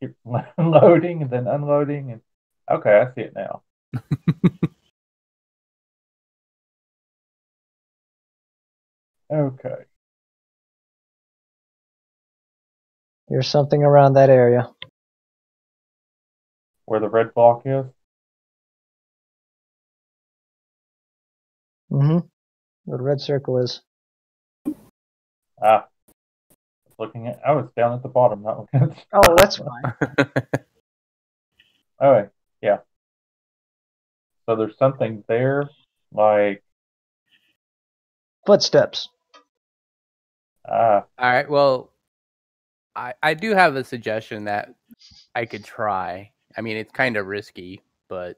Keep loading and then unloading. And okay, I see it now. Okay. There's something around that area. Where the red block is? Mm-hmm. Where the red circle is. Ah. I was down at the bottom, not looking at the Oh, that's fine. Okay, yeah. So there's something there, like, Footsteps. ah, All right, well, I do have a suggestion that I could try. I mean, it's kind of risky, but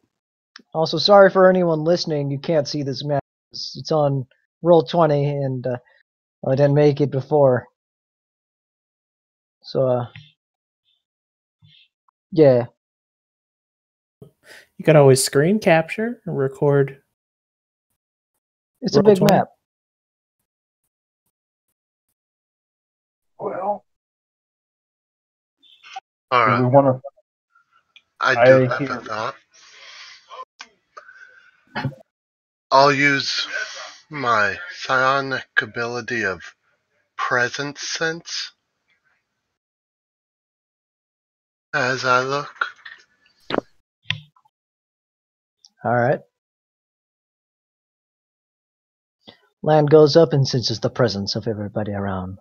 Also, sorry for anyone listening. You can't see this map. It's on Roll20, and I didn't make it before. So, yeah. You could always screen capture and record. It's a big Roll20. map. well, All do we right. want to, I do I have hear- a thought. I'll use my psionic ability of presence sense as I look. All right. Land goes up and senses the presence of everybody around.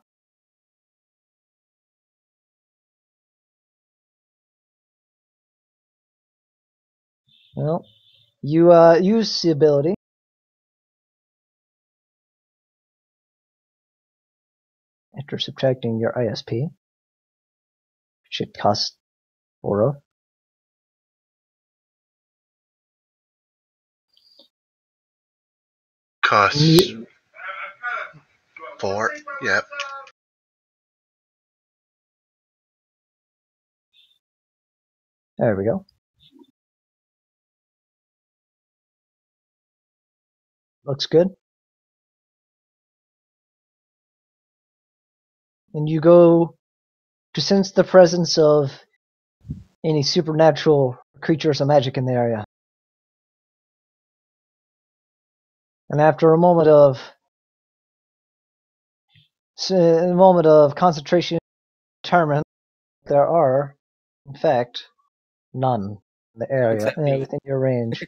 Well, you use the ability, after subtracting your ISP. Should cost 4. Costs 4. Yep. There we go. Looks good. And you go to sense the presence of any supernatural creatures or magic in the area. And after a moment of concentration, determine there are, in fact, none in the area Except me. within your range.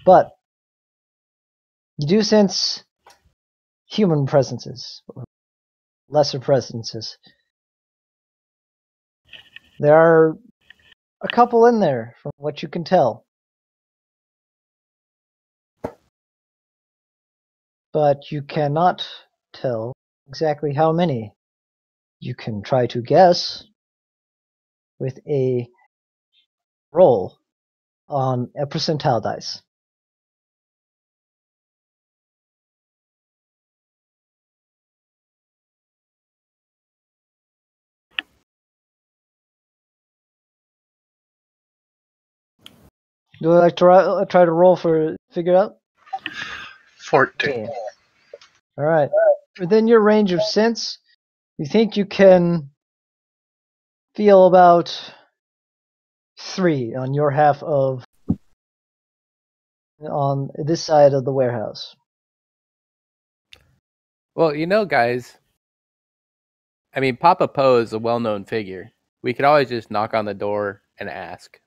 But you do sense human presences, lesser presences. There are a couple in there, from what you can tell. But you cannot tell exactly how many. You can try to guess with a roll on a percentile dice. Do I like to try to roll for figure out? 14. Yeah. All right. Within your range of sense, you think you can feel about 3 on your half of on this side of the warehouse. Well, guys, I mean, Papa Poe is a well-known figure. We could always just knock on the door and ask.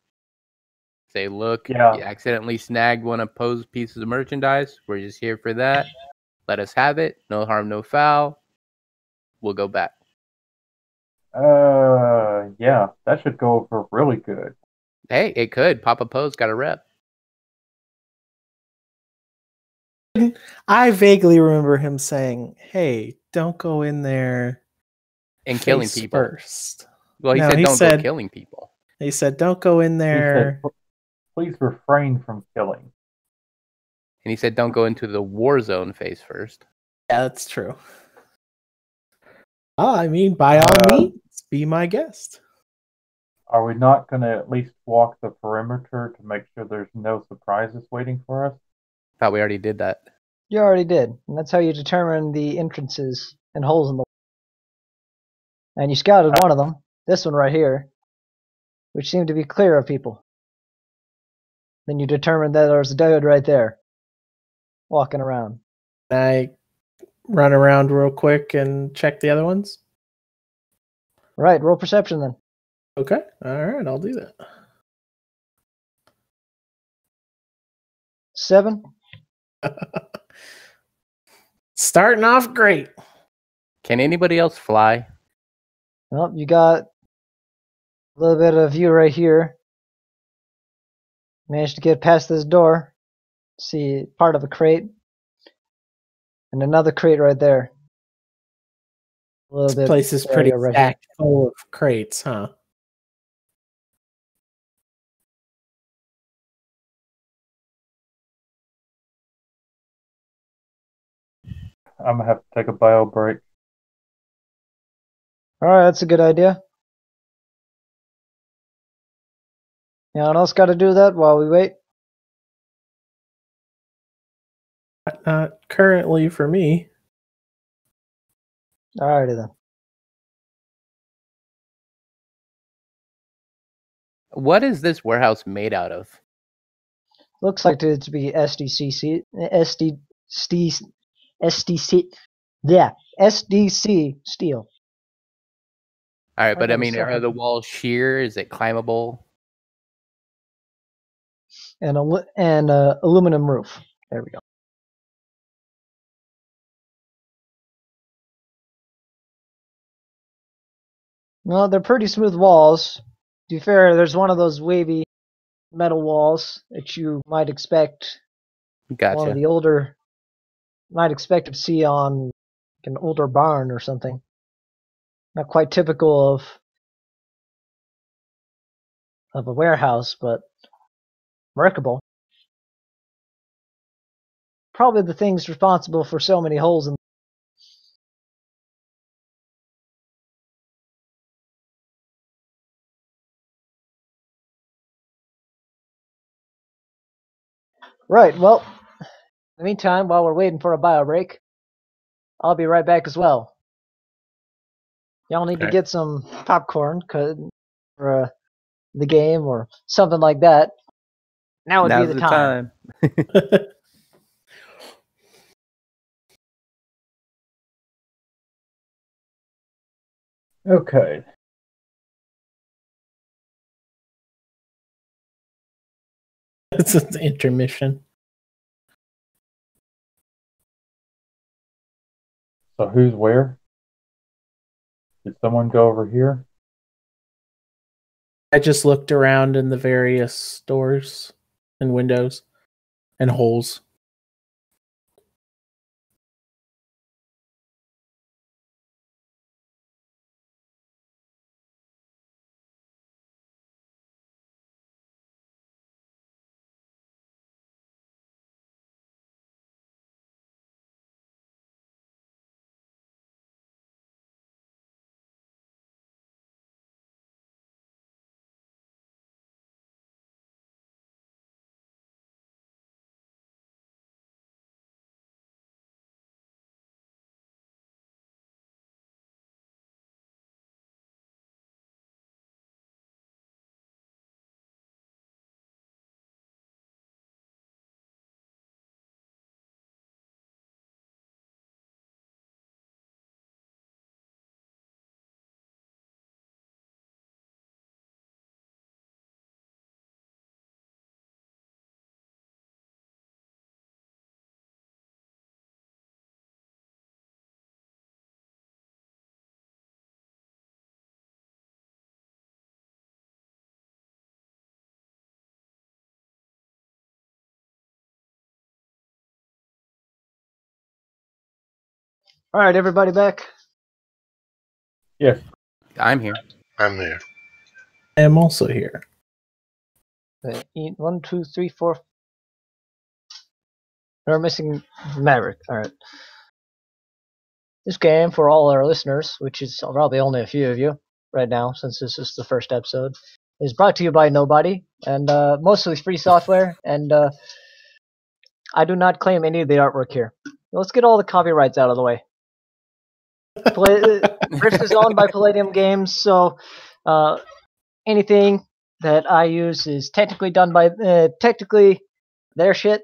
Say, look, Yeah. you accidentally snagged one of Poe's pieces of merchandise. We're just here for that. Let us have it. No harm, no foul. We'll go back. Yeah, that should go over really good. Hey, it could. Papa Poe's got a rep. I vaguely remember him saying, "Hey, don't go in there And killing face people. first." Well, he No, said he don't said- go killing people. He said, "Don't go in He there." said, please refrain from killing. And he said don't go into the war zone face first. Yeah, that's true. I mean, by all means, be my guest. Are we not going to at least walk the perimeter to make sure there's no surprises waiting for us? Thought we already did that. You already did, and that's how you determine the entrances and holes in the wall. And you scouted one of them, this one right here, which seemed to be clear of people. Then you determined that there's a dude right there, walking around. I run around real quick and check the other ones. Right, roll perception then. Okay, all right, I'll do that. 7. Starting off great. Can anybody else fly? Well, you got a little bit of view right here. Managed to get past this door. See part of a crate. And another crate right there. A little This bit place is area pretty right stacked full of crates, huh? I'm going to have to take a bio break. Alright, that's a good idea. Anyone else got to do that while we wait? Not currently for me. Alrighty then. What is this warehouse made out of? Looks like it to be SDCC steel. All right, but I never mean, saw are it. the walls sheer? Is it climbable? And aluminum roof. There we go. Well, they're pretty smooth walls. To be fair, there's one of those wavy metal walls that you might expect one of Gotcha. the older might expect to see on an older barn or something. Not quite typical of a warehouse, but workable. Probably the thing's responsible for so many holes in. Right, well, in the meantime, while we're waiting for a bio break, I'll be right back as well. Y'all need to Okay. get some popcorn for the game or something like that. Now would be Now's the time. Okay. It's an intermission. So who's where? Did someone go over here? I just looked around in the various doors and windows and holes. All right, everybody back? Yes. I'm here. I'm there. I am also here. 1, 2, 3, 4. We're missing Maverick. All right. This game, for all our listeners, which is probably only a few of you right now, since this is the first episode, is brought to you by nobody and mostly free software. And I do not claim any of the artwork here. Let's get all the copyrights out of the way. Rift is owned by Palladium Games, so anything that I use is technically done by technically their shit.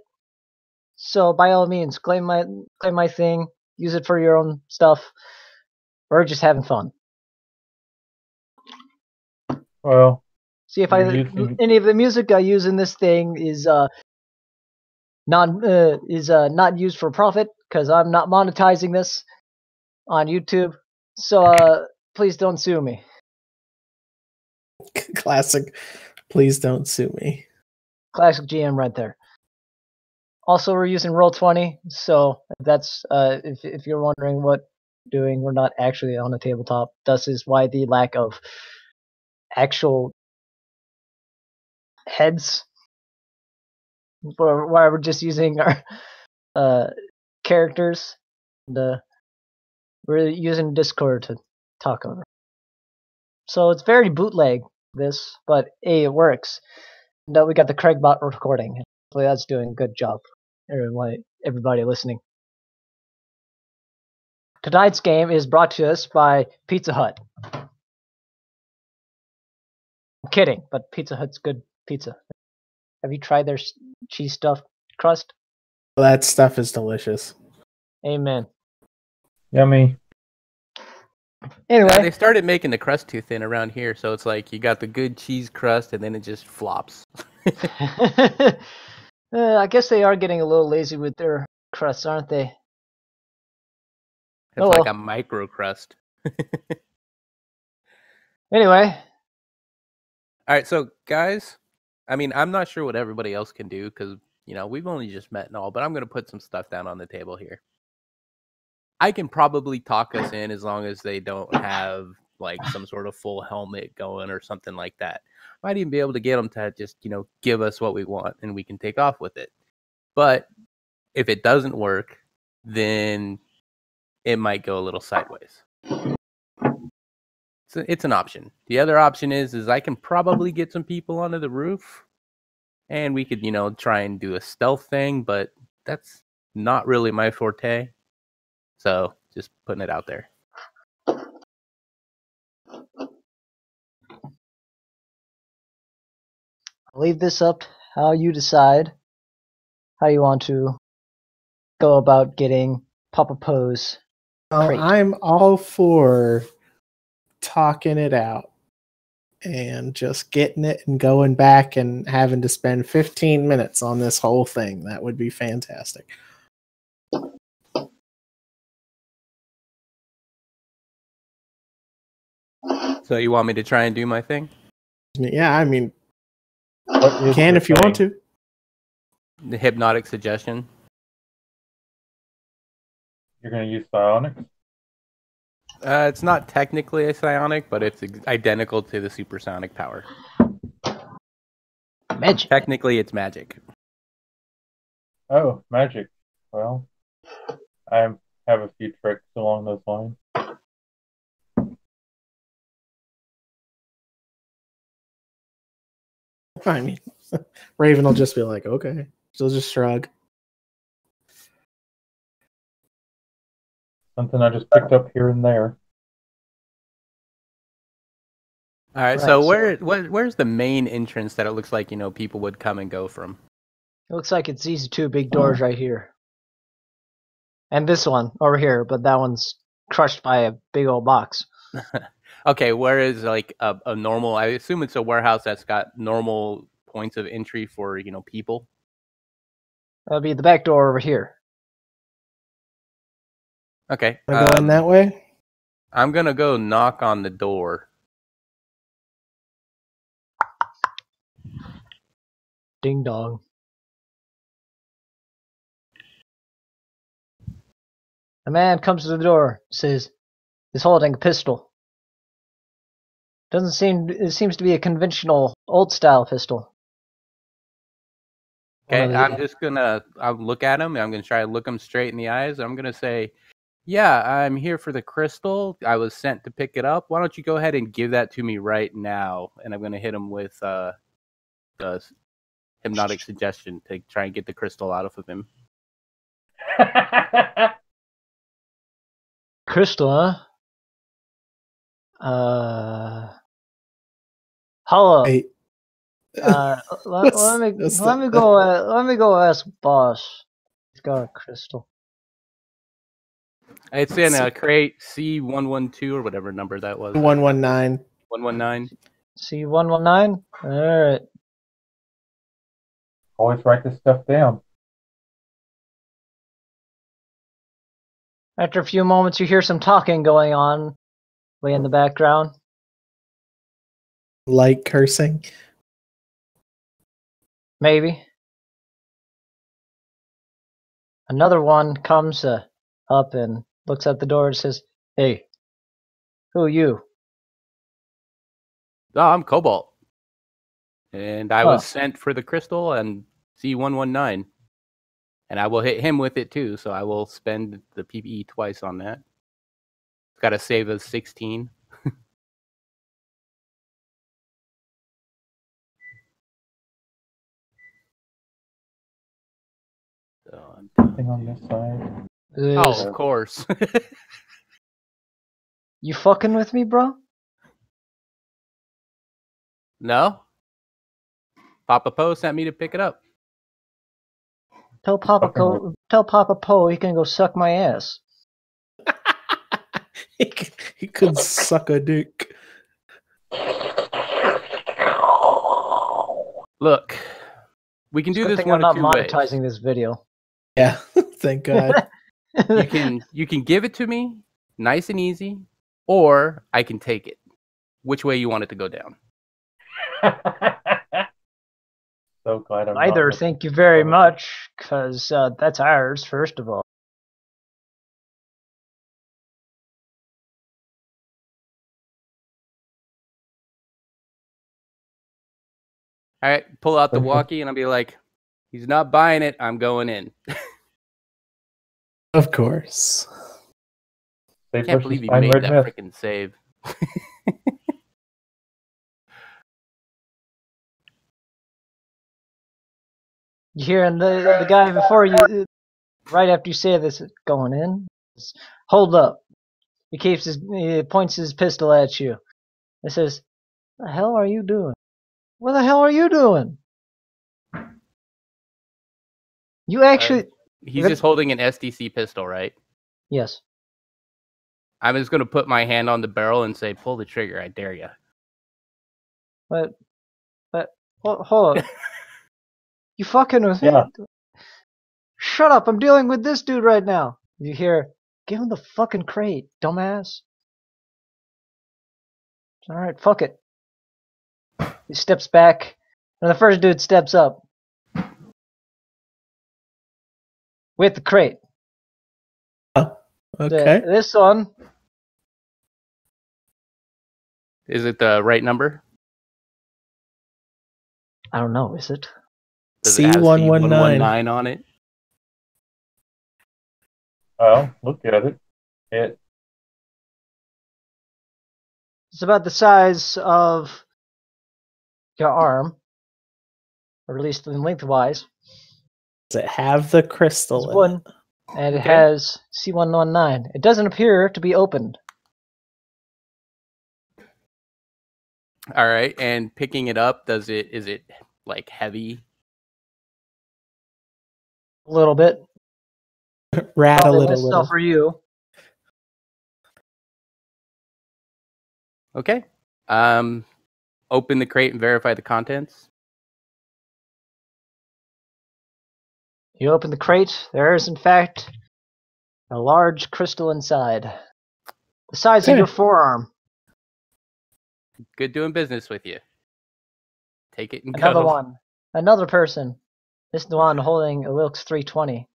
So by all means, claim my thing, use it for your own stuff. We're just having fun. Well, See if you're using- any of the music I use in this thing is not used for profit because I'm not monetizing this on YouTube. So please don't sue me. Classic. Please don't sue me. Classic GM right there. Also, we're using Roll20, so that's if you're wondering what we're doing, we're not actually on a tabletop. Thus is why the lack of actual heads. Why we're just using our characters. And, we're using Discord to talk over. So it's very bootleg, this, but it works. And we got the Craigbot recording. Hopefully that's doing a good job. Everybody listening. Tonight's game is brought to us by Pizza Hut. I'm kidding, but Pizza Hut's good pizza. Have you tried their cheese stuffed crust? That stuff is delicious. Amen. Yummy. Anyway, They started making the crust too thin around here, so it's like you got the good cheese crust and then it just flops. I guess they are getting a little lazy with their crusts, aren't they? It's like a micro crust. Anyway. All right, so guys, I mean, I'm not sure what everybody else can do because, we've only just met and all, but I'm going to put some stuff down on the table here. I can probably talk us in as long as they don't have like some sort of full helmet going or something like that. Might even be able to get them to just, give us what we want and we can take off with it. But if it doesn't work, then it might go a little sideways. So it's an option. The other option is I can probably get some people onto the roof and we could, try and do a stealth thing, but that's not really my forte. So just putting it out there. I'll leave this up how you decide how you want to go about getting Papa Poe's crate. I'm all for talking it out and just getting it and going back and having to spend 15 minutes on this whole thing. That would be fantastic. So you want me to try and do my thing? Yeah, I mean, What you is can your if you want thing? to. The hypnotic suggestion. You're going to use psionics? It's not technically a psionic, but it's identical to the supersonic power. Magic. Technically, it's magic. Oh, magic. Well, I have a few tricks along those lines. I mean, Raven will just be like, okay. She'll just shrug. Something I just picked up here and there. All right. Right, So so- where's the main entrance that it looks like people would come and go from? It looks like it's these two big doors right here. And this one over here, but that one's crushed by a big old box. Okay. Where is like a normal? I assume it's a warehouse that's got normal points of entry for people. That'll be the back door over here. Okay. Wanna go in that way? I'm gonna go knock on the door. Ding dong. A man comes to the door, says he's holding a pistol. It seems to be a conventional old style pistol. Okay, One of the- I'll look at him and I'm gonna try to look him straight in the eyes. I'm gonna say, yeah, I'm here for the crystal. I was sent to pick it up. Why don't you go ahead and give that to me right now? And I'm gonna hit him with the hypnotic suggestion to try and get the crystal out of him. Crystal, hello. Wait. Let me go ask boss. He's got a crystal. It's in a crate C112 or whatever number that was. 119. 119. C119. All right. Always write this stuff down. After a few moments, you hear some talking going on way in the background. Like cursing. Maybe. Another one comes up and looks at the door and says, "Hey, who are you?" Oh, I'm Cobalt. And I was sent for the crystal and C119. And I will hit him with it too, so I will spend the PPE twice on that. It's got to save us 16. So Nothing on this side. oh, of course. You fucking with me, bro? No? Papa Poe sent me to pick it up. Tell Papa Poe he can go suck my ass. He could suck a dick. Look, we can do Good this thing one I'm of not two ways. monetizing this video. Yeah, thank God. You can give it to me, nice and easy, or I can take it. Which way you want it to go down? So glad I'm Neither, not thank you very much, because that's ours, first of all. All right, pull out the walkie, and I'll be like, he's not buying it. I'm going in. Of course. I can't believe you made that freaking save. You hear the guy before you, right after you say this, going in. Hold up. He points his pistol at you. He says, "The hell are you doing? What the hell are you doing? You actually." He's just holding an STC pistol, right? Yes. I'm just going to put my hand on the barrel and say, pull the trigger. I dare you. But, hold on. You fucking with me? Shut up. I'm dealing with this dude right now. You hear, give him the fucking crate, dumbass. All right, fuck it. He steps back, and the first dude steps up. With the crate. Oh, okay. This one. Is it the right number? I don't know, is it? Does it have C119 on it? Oh, look at it. It's about the size of your arm, or at least lengthwise. Does it have the crystal in one, and it has C119. It doesn't appear to be opened. All right, and picking it up, is it like heavy? A little bit. Rattle it a little. Stuff for you. Okay. Open the crate and verify the contents. You open the crate. There is, in fact, a large crystal inside, the size of your forearm. Good doing business with you. Take it and Another go. one. Another person. This is the one holding a Wilkes 320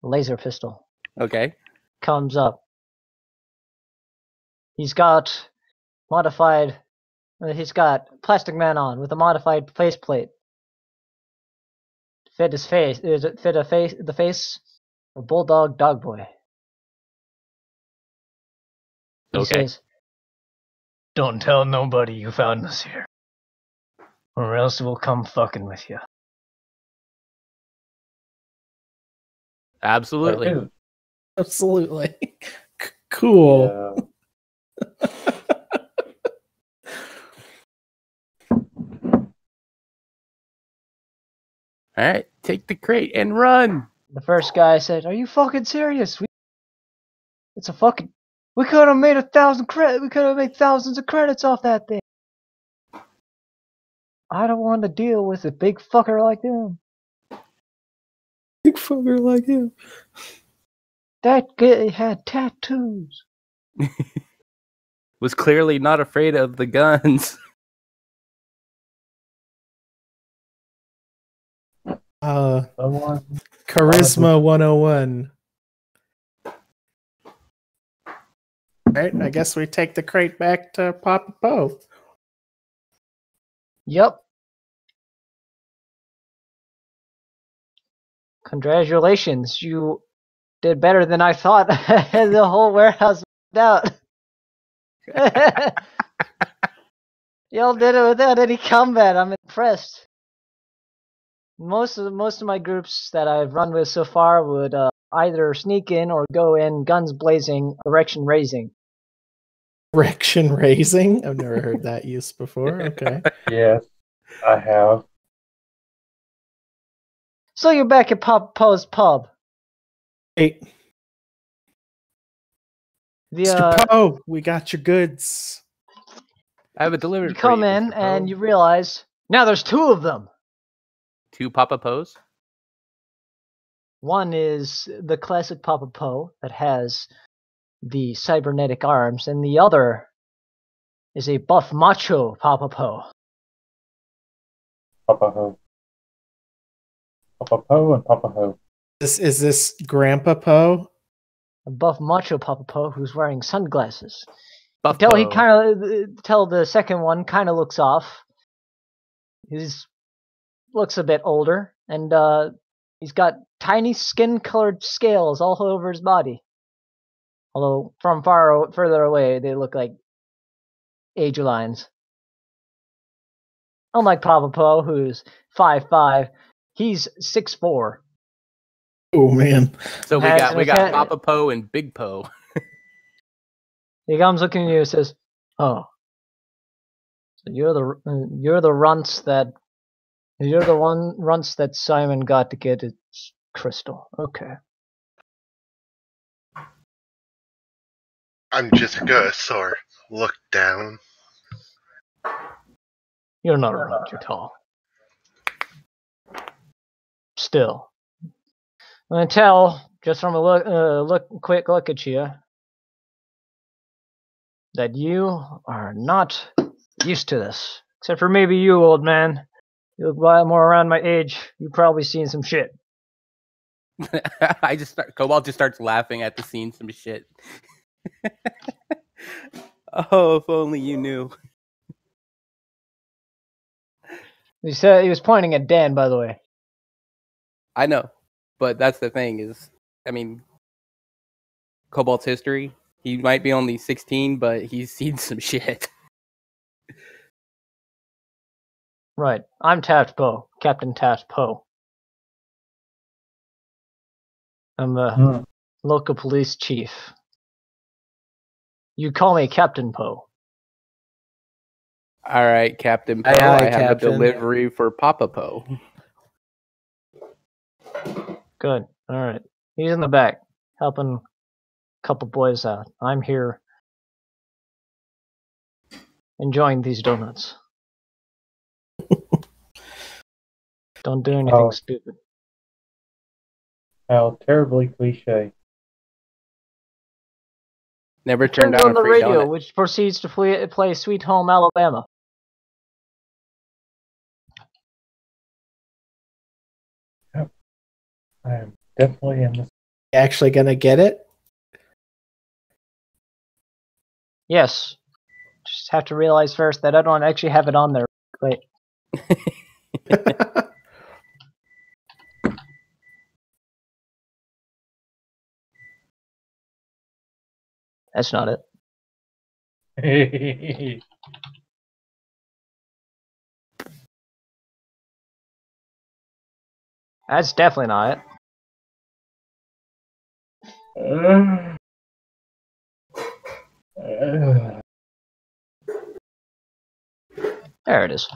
laser pistol. Okay. Comes up. He's got Plastic Man on with a modified faceplate. Fit the face of Bulldog Dogboy. He says, "Don't tell nobody you found us here, or else we'll come fucking with you." Absolutely. Absolutely. Cool. Yeah. All right, take the crate and run. The first guy said, "Are you fucking serious? We could have made 1,000 credits. We could have made thousands of credits off that thing. I don't want to deal with a big fucker like him. Big fucker like him. That guy had tattoos." Was clearly not afraid of the guns. Charisma 101. Alright, I guess we take the crate back to Papa Poe. Yep. Congratulations, you did better than I thought. The whole warehouse out. Y'all did it without any combat. I'm impressed. Most of my groups that I've run with so far would either sneak in or go in guns blazing, erection raising. Erection raising? I've never heard that used before. Okay. Yes, I have. So you're back at Papa Poe's pub. Hey. Mr. Poe, we got your goods. I have a delivery. You come in and you realize now there's two of them. 2 Papa Poes? One is the classic Papa Poe that has the cybernetic arms, and the other is a buff macho Papa Poe. Papa Ho. Papa Poe and Papa Ho. Is this Grandpa Poe? A buff macho Papa Poe who's wearing sunglasses. Buff Tell the second one kind of looks off. He's looks a bit older, and he's got tiny skin-colored scales all over his body. Although from further away, they look like age lines. Unlike Papa Poe, who's 5'5", he's 6'4". Oh man. So we Has got an we got atta- Papa Poe and Big Poe. He comes looking at you and says, "Oh, so you're the runts that runts that Simon got to get its crystal. Okay." I'm just gonna sort of look down. You're not a runt, you're tall. Still, I can tell just from a quick look at you that you are not used to this. Except for maybe you, old man. You look more around my age. You've probably seen some shit. Cobalt just starts laughing at the scene, some shit. Oh, if only you knew. He said he was pointing at Dan, by the way. I know, but that's the thing is, I mean, Cobalt's history. He might be only 16, but he's seen some shit. Right. I'm Taft Poe, Captain Taft Poe. I'm the local police chief. You call me Captain Poe. All right, Captain Poe. Aye, I have Captain. a delivery for Papa Poe. Good. All right. He's in the back, helping a couple boys out. I'm here enjoying these donuts. Don't do anything Oh. stupid. How terribly cliche. Never turned Turns down on a the free radio, donut. which proceeds to play Sweet Home Alabama. I am definitely in this. Actually gonna get it? Yes. Just have to realize first that I don't actually have it on there. Wait. That's not it. That's definitely not it. There it is.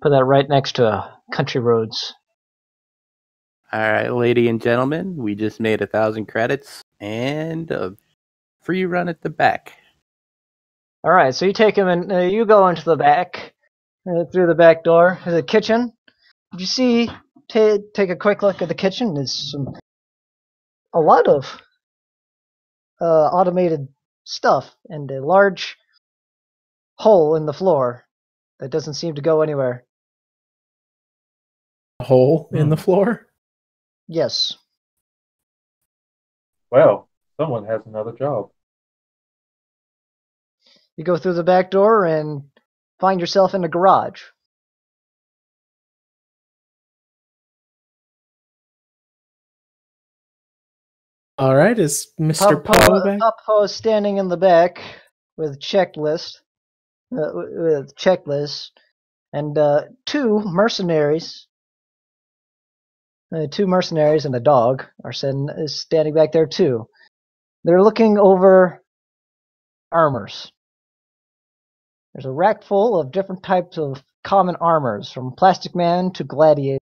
Put that right next to Country Roads. All right, ladies and gentlemen, we just made 1,000 credits and a free run at the back. All right, so you take him and you go into the back, through the back door to the kitchen. You see, take a quick look at the kitchen. There's a lot of automated stuff and a large hole in the floor that doesn't seem to go anywhere. A hole in the floor? Yes. Well, someone has another job. You go through the back door and find yourself in a garage. All right, is Mr. Poe back? Poe is standing in the back with checklist, and two mercenaries and a dog are standing back there too. They're looking over armors. There's a rack full of different types of common armors, from Plastic Man to Gladiator.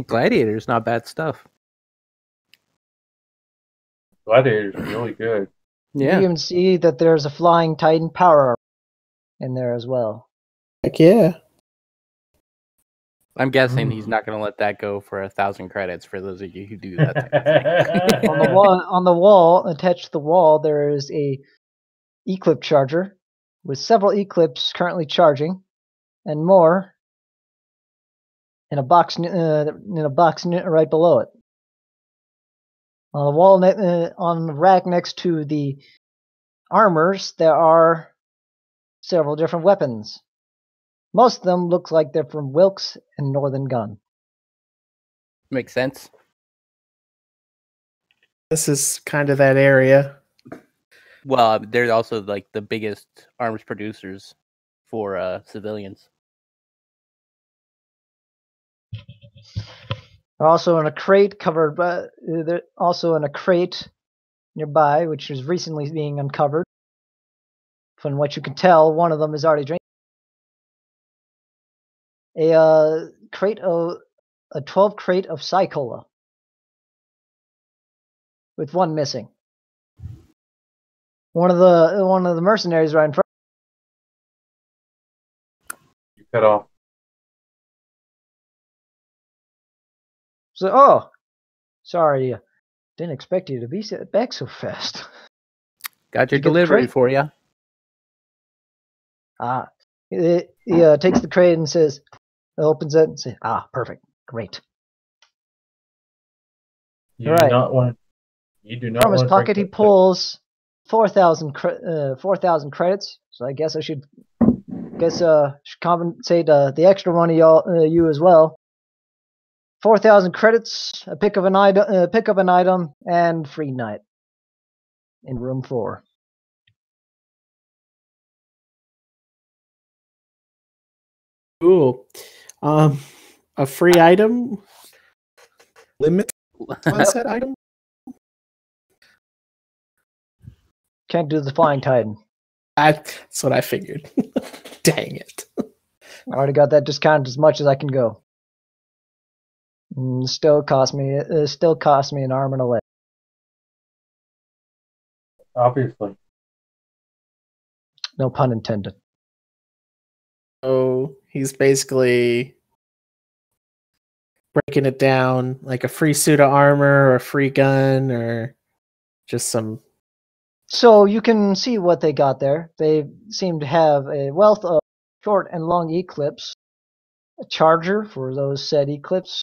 Gladiator's not bad stuff. Gladiator's really good. You Yeah. even see that there's a Flying Titan power in there as well. Heck yeah. I'm guessing he's not going to let that go for 1,000 credits for those of you who do that type of thing. On the wall, attached to the wall, there is a Eclipse charger with several Eclipse currently charging, and more in a box right below it. On the wall, on the rack next to the armors, there are several different weapons. Most of them look like they're from Wilkes and Northern Gun. Makes sense. This is kind of that area. Well, they're also like the biggest arms producers for civilians. They're also in a crate covered by. They're also in a crate nearby, which is recently being uncovered. From what you can tell, one of them is already drinking. A 12 crate of Psy-Cola, with one missing. One of the mercenaries right in front. You cut off. So, oh, sorry, didn't expect you to be back so fast. Got your You get the delivery crate? for you. He takes the crate and says, opens it and says, perfect, great. You Right. do not want. You do not From his want to pocket, he drink that pulls 4,000 credits. So I guess I should compensate the extra one of you as well. 4,000 credits, a pick of an item, and free night in room 4. Cool. A free item limit on said item. Can't do the Flying Titan. That's what I figured. Dang it. I already got that discounted as much as I can go. Still cost me an arm and a leg. Obviously. No pun intended. So he's basically breaking it down like a free suit of armor or a free gun or just some. So you can see what they got there. They seem to have a wealth of short and long Eclipse, a charger for those said Eclipse,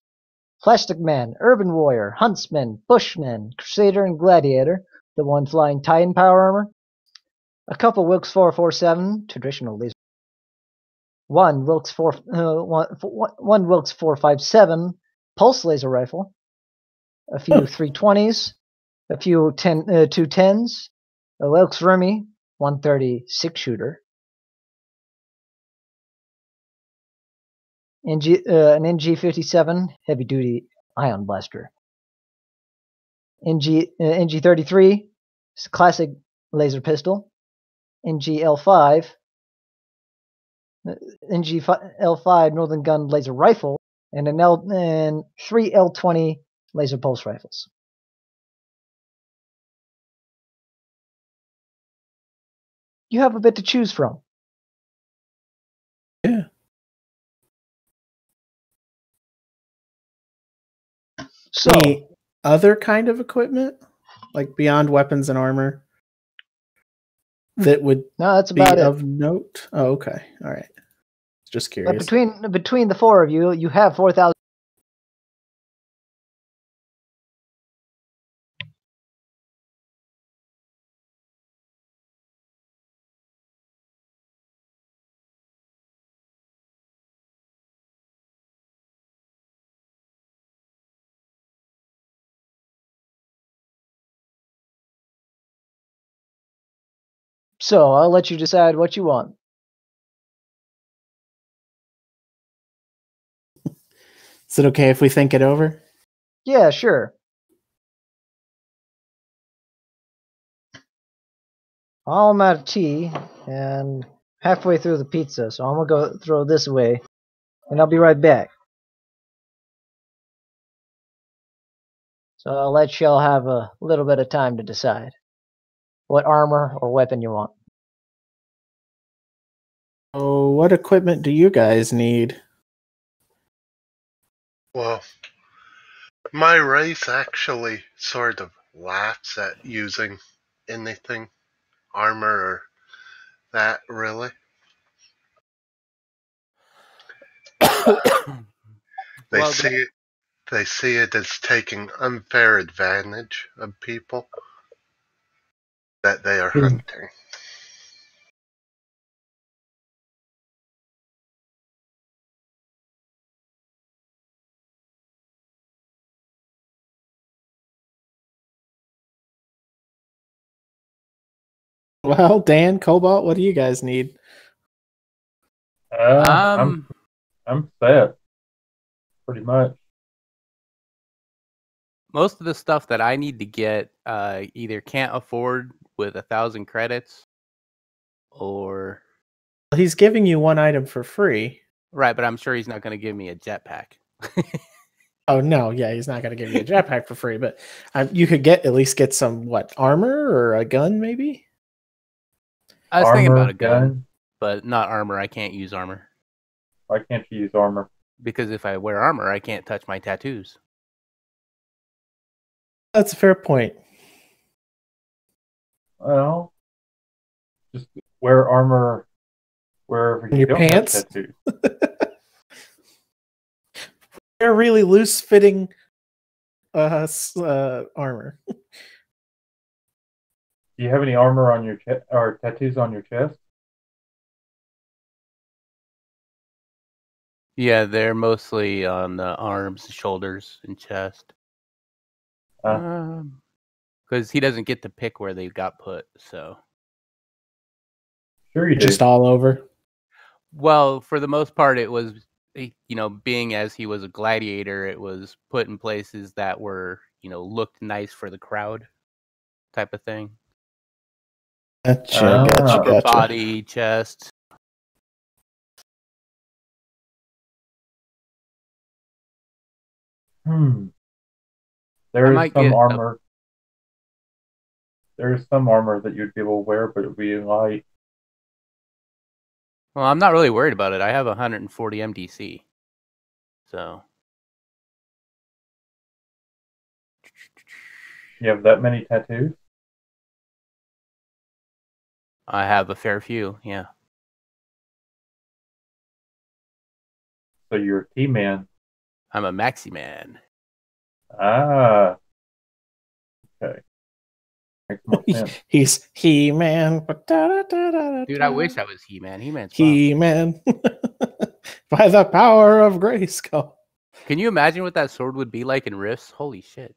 Plastic Man, Urban Warrior, Huntsman, Bushman, Crusader, and Gladiator, the one flying Titan power armor, a couple Wilkes 447 traditional laser, one Wilkes 457 pulse laser rifle, a few 320s, a few 210s, a Wilkes Remy 130 6-shooter, an NG57 heavy-duty ion blaster, NG33 classic laser pistol, NG-L5 Northern Gun laser rifle, and three L20 laser pulse rifles. You have a bit to choose from. Yeah. So, Any other kind of equipment, like beyond weapons and armor, that would no, that's be about it. of note? Oh, okay. All right. Just But curious. between the four of you, you have 4,000. So I'll let you decide what you want. Is it okay if we think it over? Yeah, sure. I'm out of tea and halfway through the pizza, so I'm gonna go throw this away, and I'll be right back. So I'll let y'all have a little bit of time to decide what armor or weapon you want. Oh, what equipment do you guys need? Well, my race actually sort of laughs at using anything, armor or that, really. see it as taking unfair advantage of people that they are hunting. Well, Dan, Cobalt, what do you guys need? I'm set, pretty much. Most of the stuff that I need to get either can't afford with 1,000 credits, or He's giving you one item for free. right, but I'm sure he's not going to give me a jetpack. Oh no, yeah, he's not going to give you a jetpack for free, but you could at least get some armor or a gun, maybe. I was thinking about a gun, but not armor. I can't use armor. Why can't you use armor? Because if I wear armor, I can't touch my tattoos. That's a fair point. Well, just wear armor wherever you don't have tattoos. They're really loose-fitting armor. Do you have any armor on your chest or tattoos on your chest? Yeah, they're mostly on the arms, shoulders, and chest. Because he doesn't get to pick where they got put, so. Sure you do. Just all over. Well, for the most part, it was, being as he was a gladiator, it was put in places that were, looked nice for the crowd, type of thing. Gotcha. Body, chest. There is some armor. There is some armor that you'd be able to wear, but it would be light. Well, I'm not really worried about it. I have 140 MDC. So. You have that many tattoos? I have a fair few, yeah. So you're a He-Man. I'm a Maxi Man. Ah. Okay. Makes more sense. He's He-Man. Dude, I wish I was He-Man. He-Man's fun. He-Man. By the power of Grayskull. Can you imagine what that sword would be like in Rifts? Holy shit.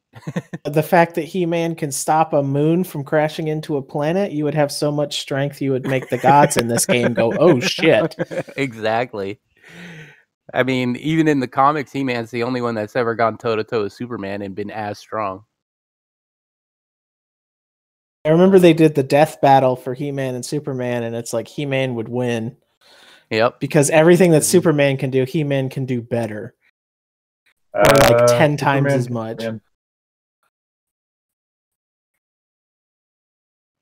The fact that He-Man can stop a moon from crashing into a planet, you would have so much strength you would make the gods in this game go, oh shit. Exactly. I mean, even in the comics, He-Man's the only one that's ever gone toe-to-toe with Superman and been as strong. I remember they did the death battle for He-Man and Superman, and it's like He-Man would win. Yep. Because everything that Superman can do, He-Man can do better. Or like 10 times as much.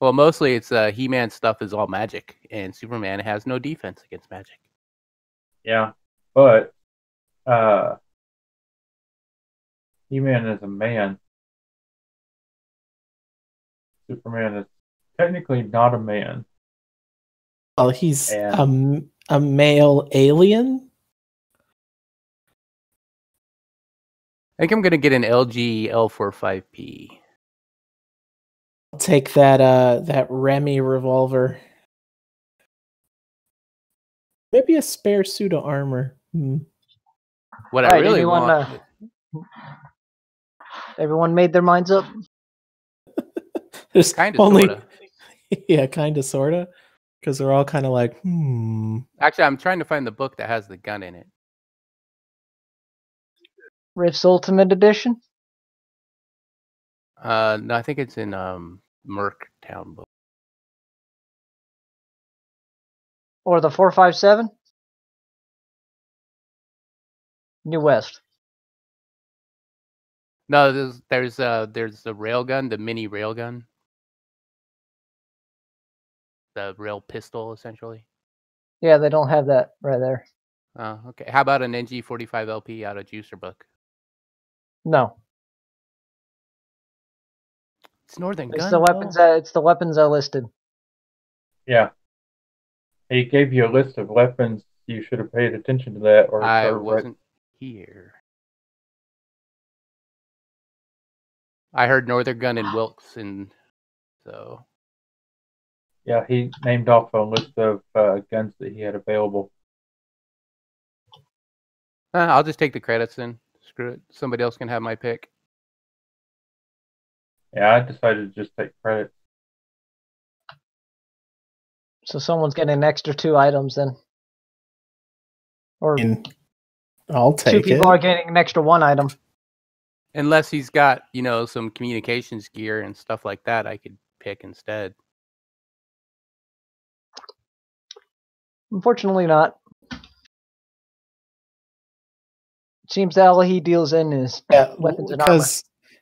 Well, mostly it's He-Man stuff is all magic, and Superman has no defense against magic. Yeah, but He-Man is a man. Superman is technically not a man. Well, he's a male alien? I think I'm going to get an LG L45P. I'll take that Remy revolver. Maybe a spare suit of armor. What I really want... everyone made their minds up? There's kind of, sorta. Yeah, kind of, sorta. Because they're all kind of like, Actually, I'm trying to find the book that has the gun in it. Rift's Ultimate Edition? No, I think it's in Merctown book. Or the 457? New West. No, there's the railgun, the mini railgun. The rail pistol, essentially. Yeah, they don't have that right there. Oh, okay. How about an NG45 LP out of Juicer book? No. It's Northern Gun. It's the weapons I listed. Yeah. He gave you a list of weapons. You should have paid attention to that. Or I wasn't here. I heard Northern Gun and Wilkes, and so Yeah, he named off a list of guns that he had available. I'll just take the credits then. Screw it. Somebody else can have my pick. Yeah, I decided to just take credit. So someone's getting an extra 2 items then. Or And I'll 2 take people it. are getting an extra 1 item. Unless he's got, some communications gear and stuff like that, I could pick instead. Unfortunately not. Seems that all he deals in is Yeah, weapons and armor.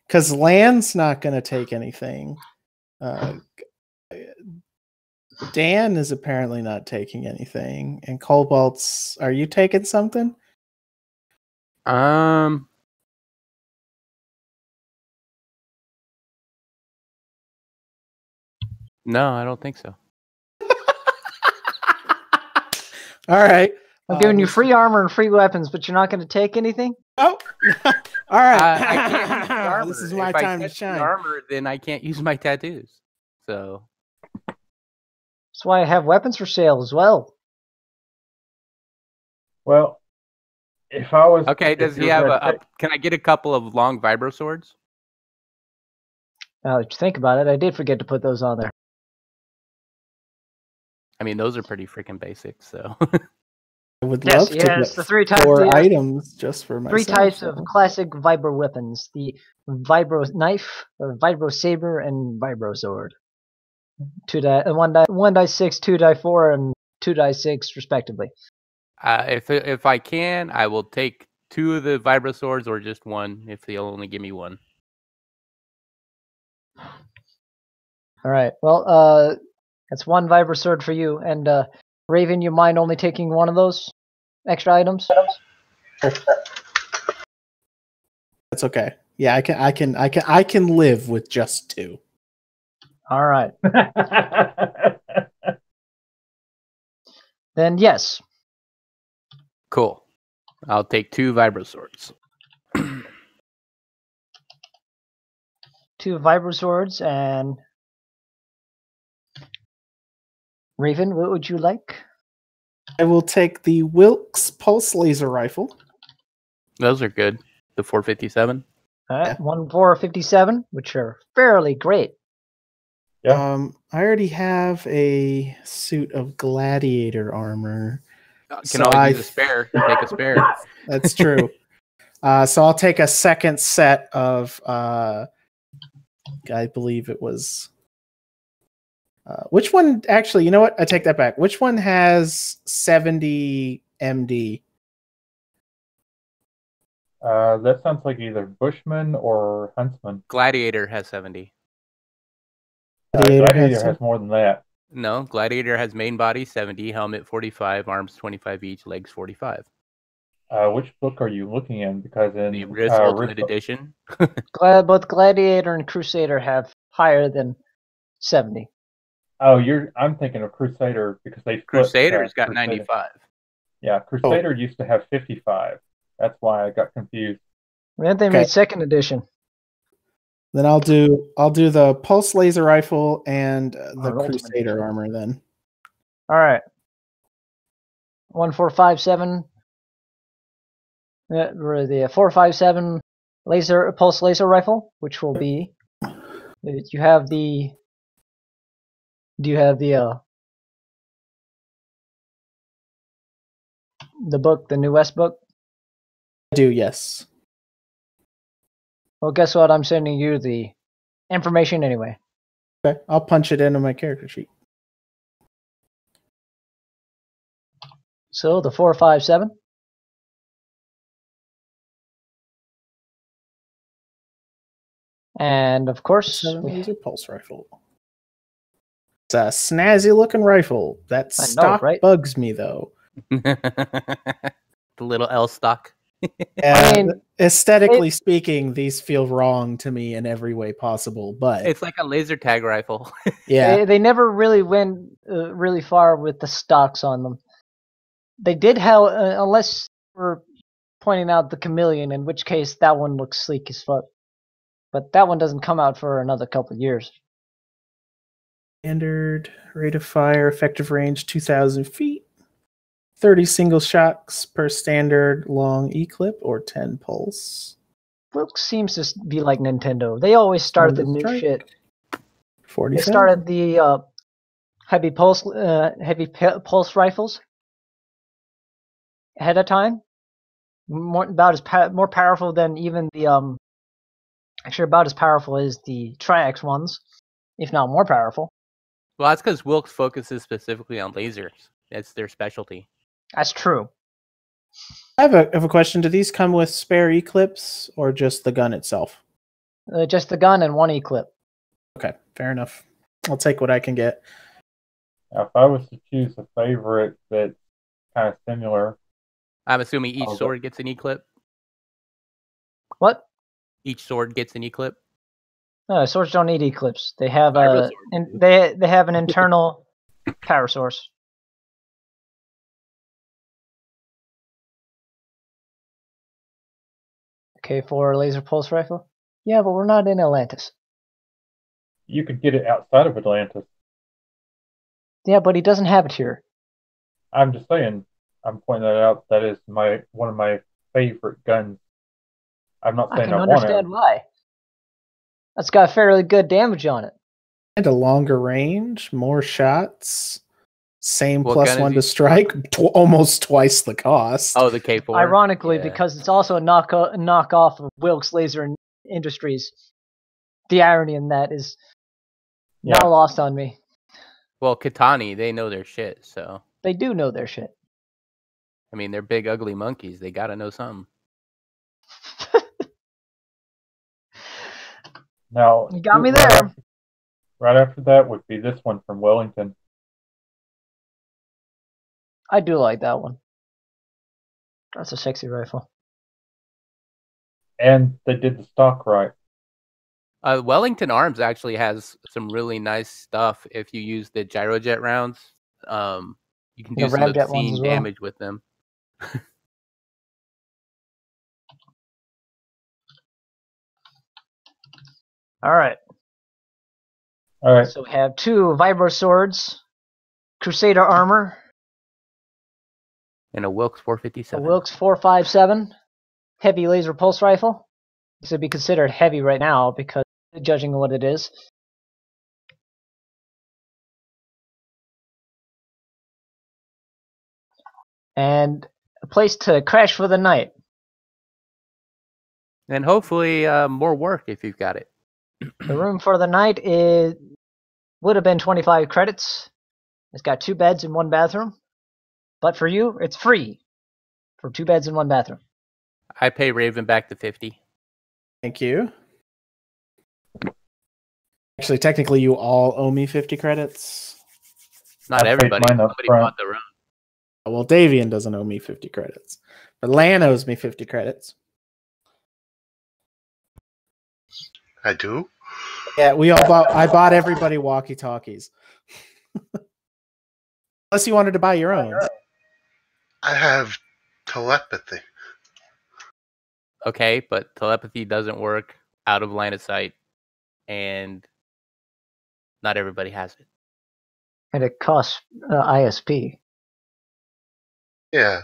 because Land's not going to take anything. Dan is apparently not taking anything, and Cobalt's. Are you taking something? No, I don't think so. All right. I'm giving you free armor and free weapons, but you're not going to take anything? Oh, all right. I can't use the armor. This is my If I time to can't use shine. armor, then I can't use my tattoos. So That's why I have weapons for sale as well. Well, if I was okay, if does you he were have gonna take- can I get a couple of long vibro swords? Now that you think about it, I did forget to put those on there. I mean, those are pretty freaking basic. So I would Yes, love to yes, get the 3 types. 4 The, items just for myself. 3 types of classic vibro weapons: the vibro knife, the vibro saber, and vibro sword. 1d6, 2d4, and 2d6 respectively. if I can, I will take 2 of the vibro swords or just 1 if they'll only give me 1. All right. Well, that's 1 vibro sword for you. And Raven, you mind only taking 1 of those extra items? That's okay. Yeah, I can live with just 2. All right. Then yes. Cool. I'll take 2 vibro swords. 2 vibro swords, and Raven, what would you like? I will take the Wilkes pulse laser rifle. Those are good. The 457. All right, 1 457, which are fairly great. Yeah. I already have a suit of gladiator armor. Can So always use a spare. Take a spare. That's true. So I'll take a second set of. I believe it was. Which one? Actually, you know what? I take that back. Which one has 70 MD? That sounds like either Bushman or Huntsman. Gladiator has 70. Gladiator has more than that. No, Gladiator has main body 70, helmet 45, arms 25 each, legs 45. Which book are you looking in? Because in The Risk Ultimate Edition. Both Gladiator and Crusader have higher than 70. Oh, I'm thinking of Crusader because they Crusader's got 95. Yeah, Crusader used to have 55. That's why I got confused. Then they made 2nd edition. Then I'll do the pulse laser rifle and the Crusader armor then. All right. 1457. The 457 pulse laser rifle, which will be. Do you have the book, the New West book? I do, yes. Well, guess what? I'm sending you the information anyway. Okay, I'll punch it into my character sheet. So the 457. And of course, laser pulse rifle. It's a snazzy looking rifle. That stock bugs me though. The little L stock. I mean, aesthetically speaking, these feel wrong to me in every way possible. But it's like a laser tag rifle. Yeah, they never really went really far with the stocks on them. They did have, unless we're pointing out the Chameleon, in which case that one looks sleek as fuck. but that one doesn't come out for another couple of years. Standard rate of fire, effective range 2,000 feet. 30 single shots per standard long E-clip or 10 pulse. Wilkes seems to be like Nintendo. They always start the new Strike. shit. 47. They started the heavy pulse rifles ahead of time. More powerful than even the actually about as powerful as the Triax ones, if not more powerful. Well, that's because Wilkes focuses specifically on lasers. That's their specialty. That's true. I have a question. Do these come with spare E-clips or just the gun itself? Just the gun and one E-clip. Okay, fair enough. I'll take what I can get. Now, if I was to choose a favorite that's kind of similar, I'm assuming each sword gets an E-clip. What? Each sword gets an E-clip. No, swords don't need E-clips. They have real they have an internal power source. K4 laser pulse rifle? Yeah, but we're not in Atlantis. you could get it outside of Atlantis. Yeah, but he doesn't have it here. I'm just saying, I'm pointing that out. That is one of my favorite guns. I'm not I saying can I want it. understand why. That's got fairly good damage on it. And a longer range, more shots, same What plus gun is one he- to strike, almost twice the cost. Oh, the K4. Ironically, Yeah. because it's also a knockoff of Wilkes Laser Industries. The irony in that is Yeah. not lost on me. Well, Katani, they know their shit, so. They do know their shit. I mean, they're big, ugly monkeys. They gotta know something. Now, You got me right there. right after that would be this one from Wellington. I do like that one. That's a sexy rifle. And they did the stock right. Wellington Arms actually has some really nice stuff if you use the gyrojet rounds. You can do The some ramjet ones obscene as well. damage with them. All right. All right. So we have two Vibro swords, Crusader armor, And a Wilkes a 457. Wilkes 457, heavy laser pulse rifle. This would be considered heavy right now because judging what it is. And a place to crash for the night. And hopefully more work if you've got it. The room for the night would have been 25 credits. It's got 2 beds and 1 bathroom. But for you, it's free for 2 beds and 1 bathroom. I pay Raven back to 50. Thank you. Actually, technically, you all owe me 50 credits. Not I paid everybody. mine up Somebody front. bought their own. Well, Davian doesn't owe me 50 credits. But Lan owes me 50 credits. I do. Yeah, I bought everybody walkie-talkies. Unless you wanted to buy your own. I have telepathy. Okay, but telepathy doesn't work out of line of sight. And not everybody has it. And it costs ISP. Yeah.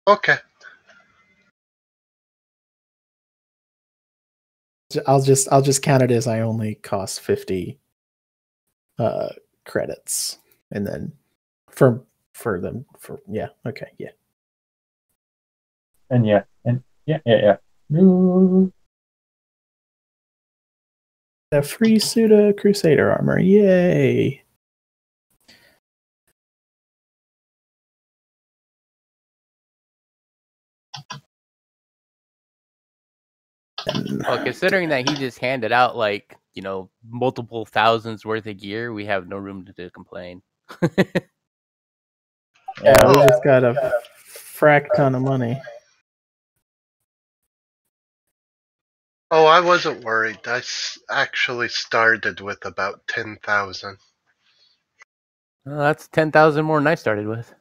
Okay. I'll just count it as I only cost 50 credits, and then for them yeah, okay, yeah. And yeah. Ooh. A free suit of Crusader armor, yay! Well, considering that he just handed out multiple thousands worth of gear, we have no room to complain. Yeah, we just got a frack ton of money. Oh, I wasn't worried. I actually started with about 10,000. Well, that's 10,000 more than I started with.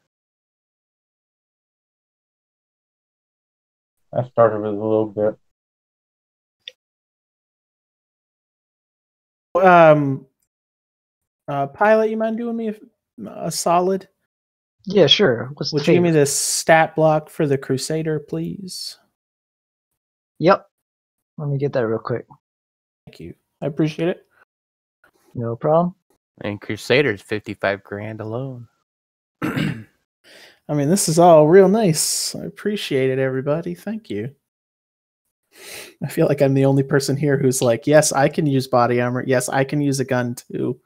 I started with a little bit. Pilot, you mind doing me a solid? Yeah, sure. What's the Would you give me favor? the stat block for the Crusader, please? Yep. Let me get that real quick. Thank you. I appreciate it. No problem. And Crusader's 55 grand alone. I mean, this is all real nice. I appreciate it, everybody. Thank you. I feel like I'm the only person here who's like, yes, I can use body armor. Yes, I can use a gun too.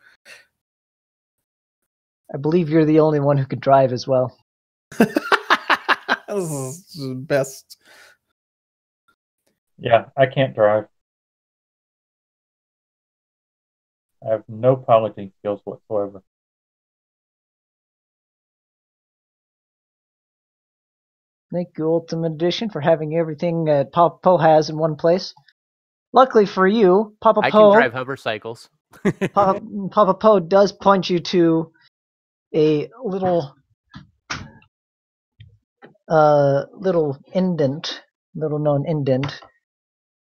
I believe you're the only one who can drive as well. This is the best. Yeah, I can't drive. I have no piloting skills whatsoever. Thank you, Ultimate Edition, for having everything that Papa Poe has in one place. Luckily for you, Papa I can Poe, drive hover cycles. Papa Poe does point you to a little known indent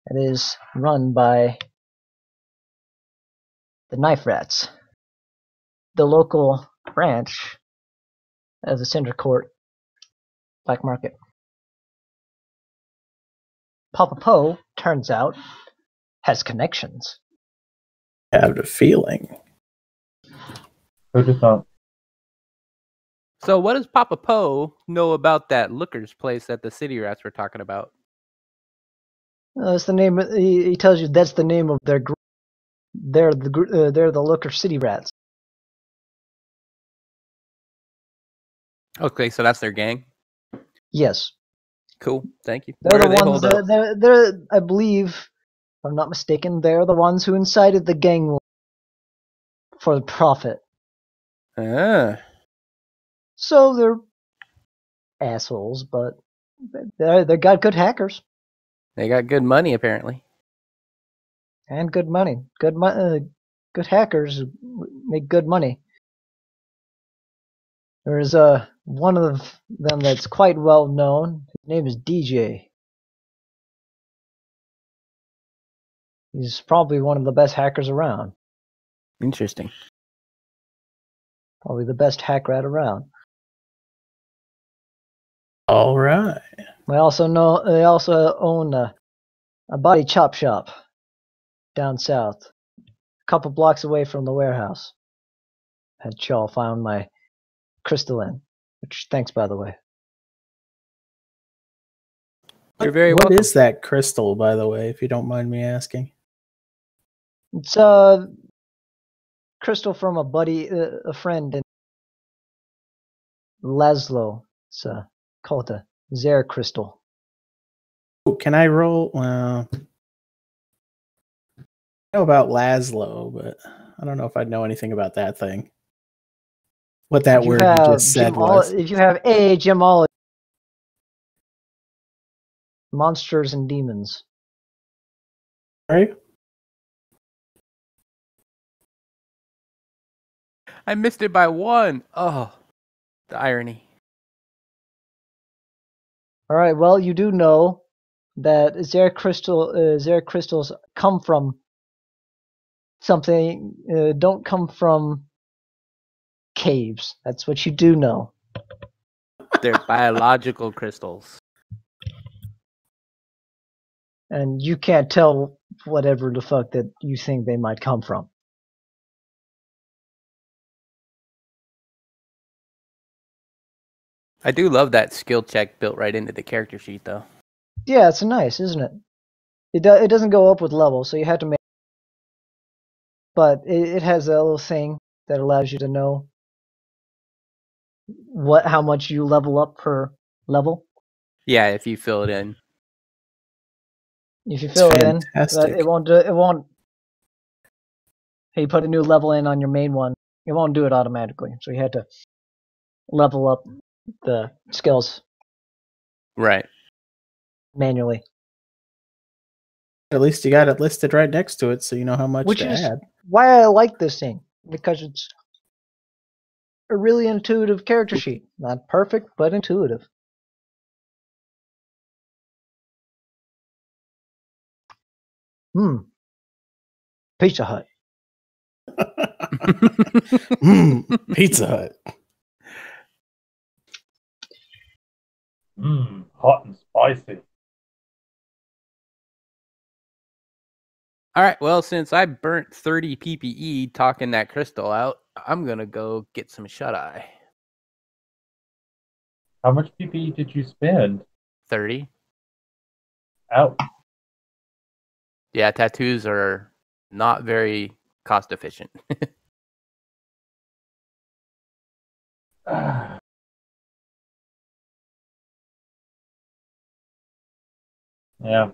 that is run by the Knife Rats, the local branch of the Cinder Court Black Market. Papa Poe, turns out, has connections. I have a feeling. Who does not? So what does Papa Poe know about that Looker's place that the city rats were talking about? That's the name. He tells you that's the name of their group. They're the Looker City Rats. Okay, so that's their gang. Yes, Cool, thank you. they're Where the do they ones. hold up? They're I believe, if I'm not mistaken, they're the ones who incited the gang war for the profit. Ah, So they're assholes, but they got good hackers they got good money apparently. and good money. Good hackers make good money. There's one of them that's quite well known. His name is DJ. He's probably one of the best hackers around. Interesting. Probably the best hack rat around. All right. They also own a body chop shop down south, a couple blocks away from the warehouse. Had Chaw found my crystalline, which thanks by the way. You're very What welcome. is that crystal, by the way, if you don't mind me asking? It's a crystal from a friend in Laszlo. It's call it a Zer crystal. Oh, can I roll? Well, I know about Laszlo, but I don't know if I'd know anything about that thing. What that word you just said was. If you have a gemology, monsters and demons. Right? I missed it by one. Oh, the irony. All right. Well, you do know that Zer crystals come from something. Don't come from caves. That's what you do know. They're biological crystals. And you can't tell whatever the fuck that you think they might come from. I do love that skill check built right into the character sheet, though. Yeah, it's nice, isn't it? It doesn't go up with level, so you have to make. But it has a little thing that allows you to know how much you level up per level. Yeah, if you fill it in. If you fill it in, fantastic. it won't. Hey, you put a new level in on your main one, it won't do it automatically. So you had to level up the skills Right. manually. At least you got it listed right next to it, so you know how much Which to is add. why I like this thing, because it's a really intuitive character sheet. Not perfect, but intuitive. Pizza Hut. Pizza Hut. Hot and spicy. All right, well, since I burnt 30 PPE talking that crystal out, I'm going to go get some shut-eye. How much PPE did you spend? 30? Ouch. Yeah, tattoos are not very cost efficient. Yeah.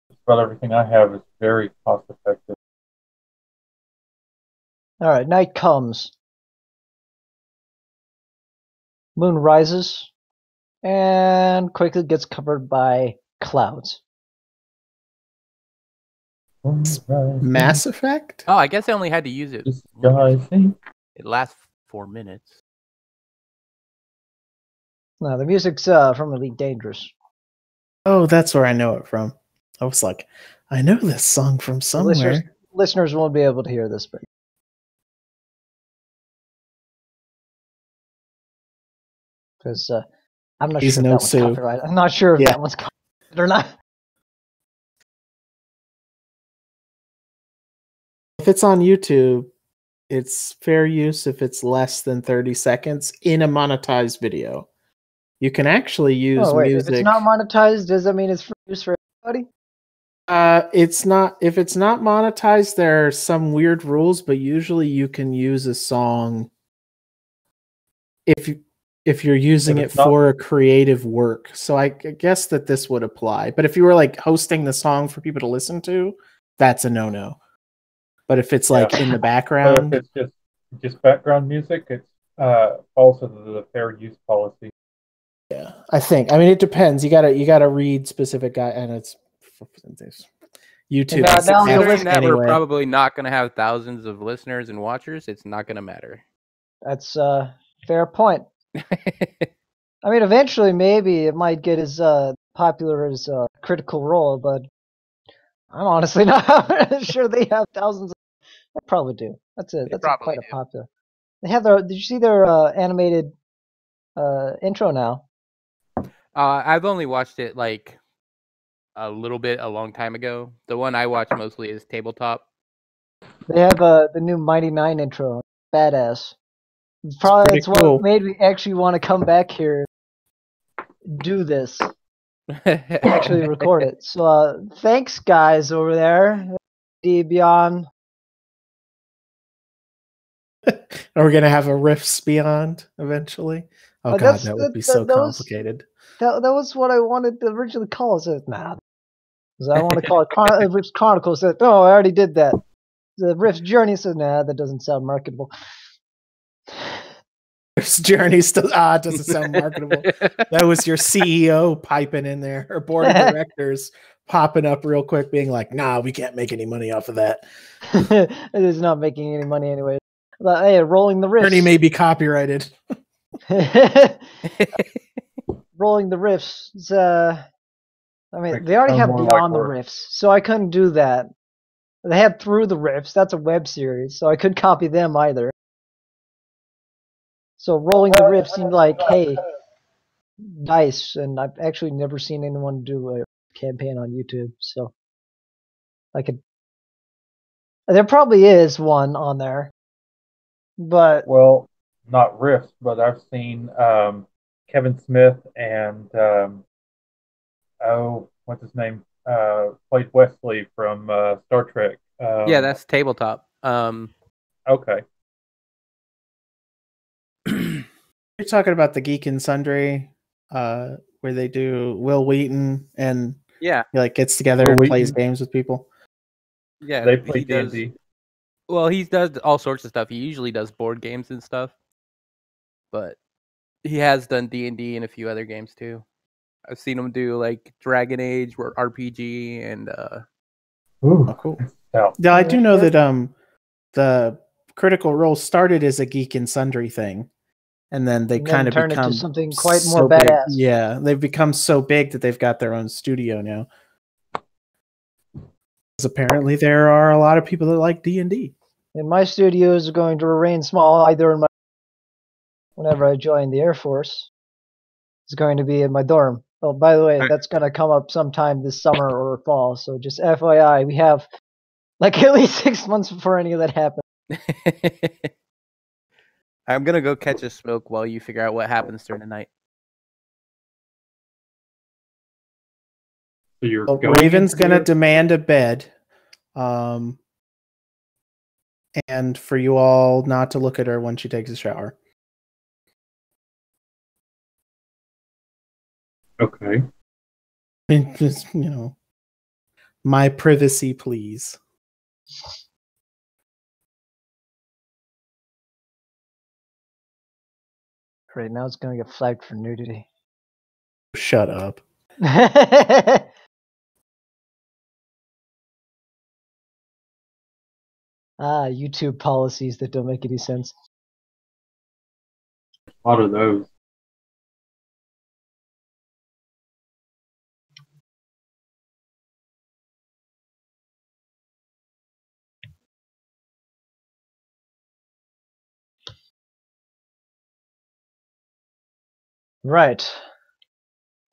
Just about everything I have is very cost effective. All right, night comes. Moon rises and quickly gets covered by clouds. Mass Effect? Oh, I guess I only had to use it. Disguising. It lasts 4 minutes. No, the music's from Elite Dangerous. Oh, that's where I know it from. I was like, I know this song from somewhere. Listeners won't be able to hear this, but because I'm not He's sure if no that one's Sue. copyrighted. I'm not sure if Yeah. that one's copyrighted or not. If it's on YouTube, it's fair use if it's less than 30 seconds in a monetized video. You can actually use Oh wait, music. if it's not monetized, does that mean it's free use for everybody? It's not. If it's not monetized, there are some weird rules, but usually you can use a song if you're using If it it's not- for a creative work. So I guess that this would apply. But if you were like hosting the song for people to listen to, that's a no-no. But if it's like in the But background, if it's just background music, it's falls under the fair use policy. yeah, I think. I mean, it depends. You gotta read specific guy, and it's YouTube. Now is the Considering list- that we're anyway. probably not going to have thousands of listeners and watchers, it's not going to matter. That's a fair point. I mean, eventually maybe it might get as popular as Critical Role, but I'm honestly not sure they have thousands. They probably do. That's probably quite a do. popular. They have their. Did you see their animated intro now? I've only watched it like a little bit a long time ago. The one I watch mostly is Tabletop. They have the new Mighty Nine intro. Badass. Probably pretty it's what cool. made me actually want to come back here, do this, actually record it. So thanks guys over there, D Beyond. Are we gonna have a Rifts Beyond eventually? Oh god, That's- that would be that- so that was- complicated. That was what I wanted to originally call it. Nah, 'cause I want to call it Rift's Chronicles. Said, no, I already did that. The Rift's Journey said, nah, that doesn't sound marketable. Rifts Journey still it doesn't sound marketable. That was your CEO piping in there, or board of directors popping up real quick, being like, "Nah, we can't make any money off of that. It is not making any money anyway. But, hey, rolling the Rifts. Journey may be copyrighted." Rolling the Rifts. I mean, Makes they it already sound have more like Beyond the work. Rifts, so I couldn't do that. They had Through the Rifts. That's a web series, so I couldn't copy them either. So Rolling the Rifts seemed like, hey, nice, and I've actually never seen anyone do a campaign on YouTube, so I could. There probably is one on there, but Well, not riffs, but I've seen Kevin Smith and what's his name? Played Wesley from Star Trek. Yeah, that's Tabletop. Okay. You're talking about the Geek and Sundry, where they do Will Wheaton and Yeah, he like gets together Will and plays Wheaton? games with people. yeah. They he play does- D&D. Well, he does all sorts of stuff. He usually does board games and stuff, but he has done D&D and a few other games too. I've seen him do like Dragon Age or RPG and Ooh, Oh, cool. yeah. Yeah, I do know that the Critical Role started as a Geek and Sundry thing, and then they And then kind of turned into become something quite so more big. badass. Yeah, they've become so big that they've got their own studio now. Because apparently there are a lot of people that like D&D. And my studio is going to remain small either in my whenever I join the Air Force. It's going to be in my dorm. Oh, by the way, that's going to come up sometime this summer or fall. So just FYI, we have like at least 6 months before any of that happens. I'm gonna go catch a smoke while you figure out what happens during the night. So you're Well, going Raven's into gonna the- demand a bed, and for you all not to look at her when she takes a shower. Okay. I mean, just, my privacy, please. Right now, it's going to get flagged for nudity. Shut up. YouTube policies that don't make any sense. A lot of those. Right.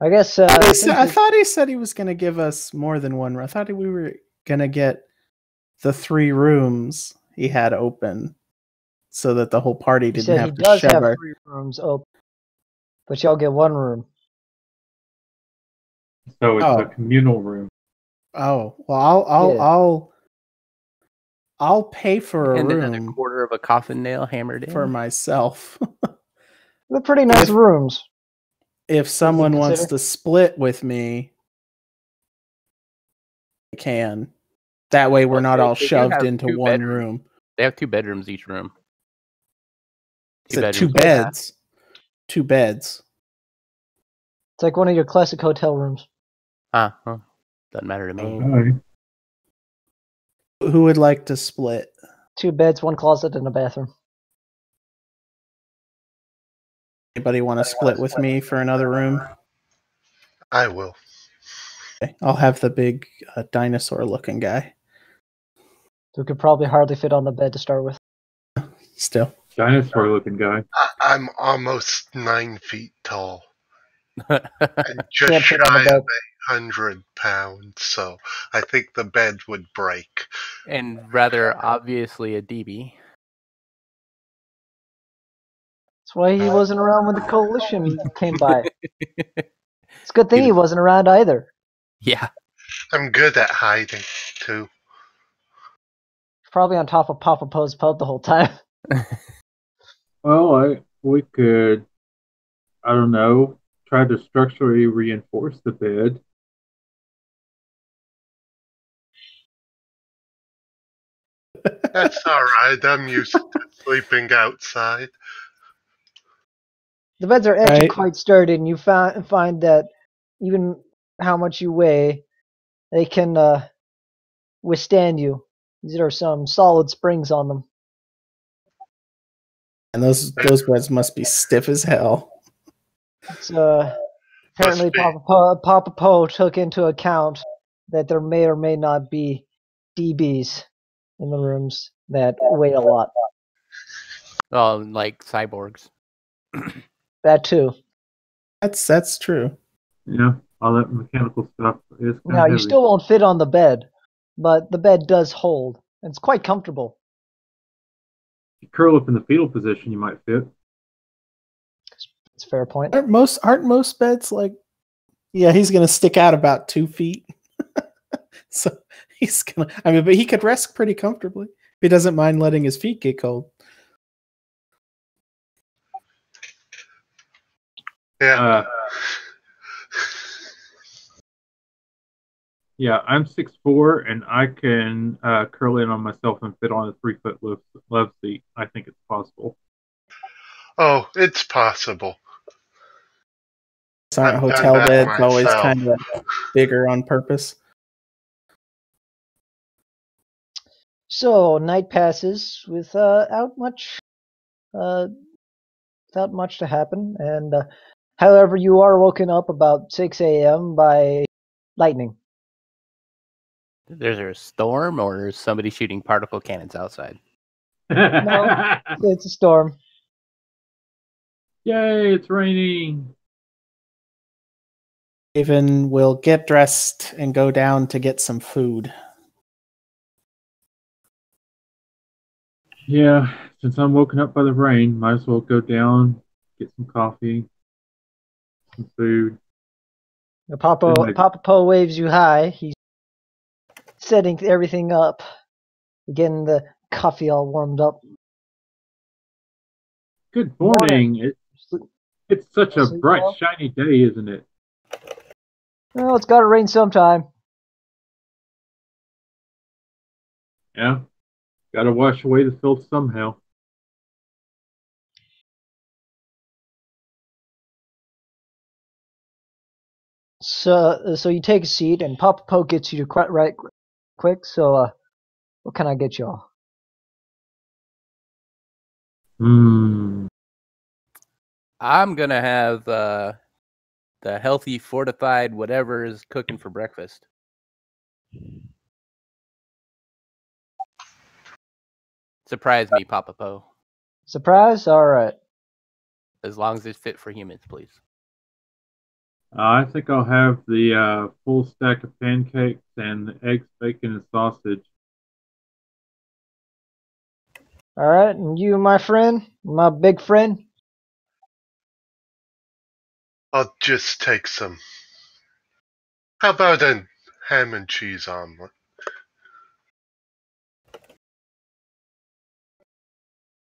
I guess. I since thought he said he was going to give us more than one. I thought we were going to get the 3 rooms he had open, so that the whole party he didn't said he have to does shove have her. 3 rooms open, but y'all get 1 room. So it's Oh. a communal room. Oh well, I'll pay for a And then a room quarter of a coffin nail hammered in. for myself. They're pretty nice rooms. If someone wants consider? to split with me, they can. That way, we're Well, not they all do shoved have into 2 one bedrooms. room. They have 2 bedrooms each room. It's 2 bedrooms. beds. 2 beds. It's like one of your classic hotel rooms. Well, doesn't matter to me. Okay. Who would like to split? 2 beds, 1 closet, and a bathroom. Anybody want to split with me for another room? I will. Okay, I'll have the big dinosaur-looking guy. Who could probably hardly fit on the bed to start with. Still, Dinosaur looking guy. I'm almost 9 feet tall and Can't just fit on the shy bed. of 100 pounds, so I think the bed would break. And rather obviously a DB. That's why he wasn't around when the coalition came by. It's a good thing he wasn't around either. Yeah. I'm good at hiding, too. Probably on top of Papa Poe's pub the whole time. Well, we could, I don't know, try to structurally reinforce the bed. That's alright, I'm used to sleeping outside. The beds are actually Right. quite sturdy, and you find that even how much you weigh, they can withstand you. These are some solid springs on them. and those beds must be stiff as hell. It's, apparently, be. Papa Poe took into account that there may or may not be DBs in the rooms that weigh a lot. Oh, like cyborgs. That too. That's true. Yeah, all that mechanical stuff is kind Now, of you heavy. still won't fit on the bed, but the bed does hold. And it's quite comfortable. If you curl up in the fetal position, you might fit. It's a fair point. Aren't most beds like? Yeah, he's gonna stick out about 2 feet. So he's gonna. I mean, but he could rest pretty comfortably if he doesn't mind letting his feet get cold. Yeah. Yeah, I'm 6'4", and I can curl in on myself and fit on a 3-foot love seat. I think it's possible. Oh, it's possible. Aren't I've done hotel that beds always myself. kind of bigger on purpose? So night passes without much to happen, and however, you are woken up about 6 a.m. by lightning. There's a storm or is somebody shooting particle cannons outside? It's a storm. Yay, it's raining. Raven will get dressed and go down to get some food. Yeah, since I'm woken up by the rain, might as well go down, get some coffee, some food. Papa Po waves you hi. He's setting everything up, getting the coffee all warmed up. Good morning. It's such a Sleep bright, well? shiny day, isn't it? Well, it's got to rain sometime. Yeah. Gotta wash away the filth somehow. So you take a seat, and Papa Po gets you to right quick. So, what can I get y'all? I'm gonna have the healthy, fortified whatever is cooking for breakfast. Surprise me, Papa Po. Surprise? All right. As long as it's fit for humans, please. I think I'll have the full stack of pancakes and the eggs, bacon, and sausage. All right, and you, my friend, my big friend. I'll just take some. How about a ham and cheese omelet?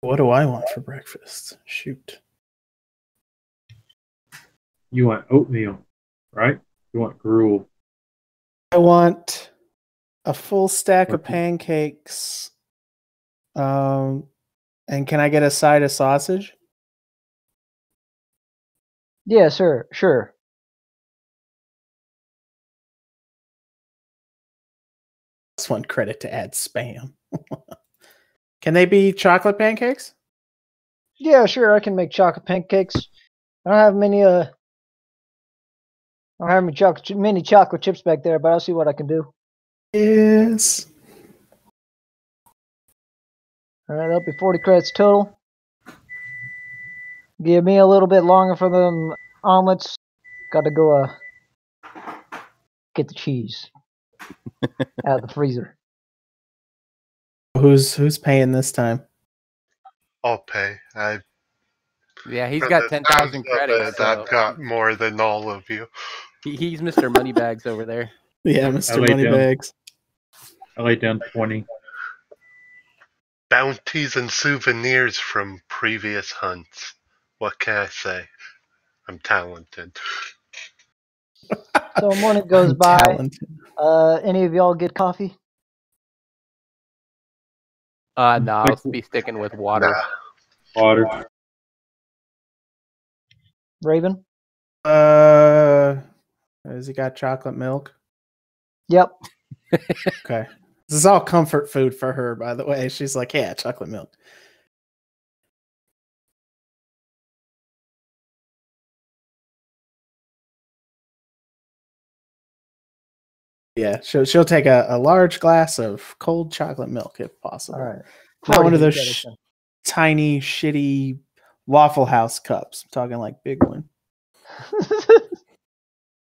What do I want for breakfast? Shoot. You want oatmeal, right? You want gruel. I want a full stack of pancakes. And can I get a side of sausage? Yeah, sure. This one credit to add spam. Can they be chocolate pancakes? Yeah, sure. I can make chocolate pancakes. I don't have many. I don't have many chocolate chips back there, but I'll see what I can do. Yes. All right, that'll be 40 credits total. Give me a little bit longer for them omelets. Got to go get the cheese out of the freezer. Who's paying this time? I'll pay. Yeah, he's For got the 10,000 sounds of credits. it, So I've got more than all of you. he's Mr. Moneybags over there. Yeah, Mr. Moneybags. I laid down 20. Bounties and souvenirs from previous hunts. What can I say? I'm talented. So a morning goes I'm by. talented. Any of y'all get coffee? No, I'll be sticking with water. Nah. Water. Raven? Has he got chocolate milk? Yep. Okay. This is all comfort food for her, by the way. She's like, yeah, chocolate milk. Yeah, she'll take a large glass of cold chocolate milk if possible. All right. Not one of 40 those credits then. tiny, shitty Waffle House cups. I'm talking like big one.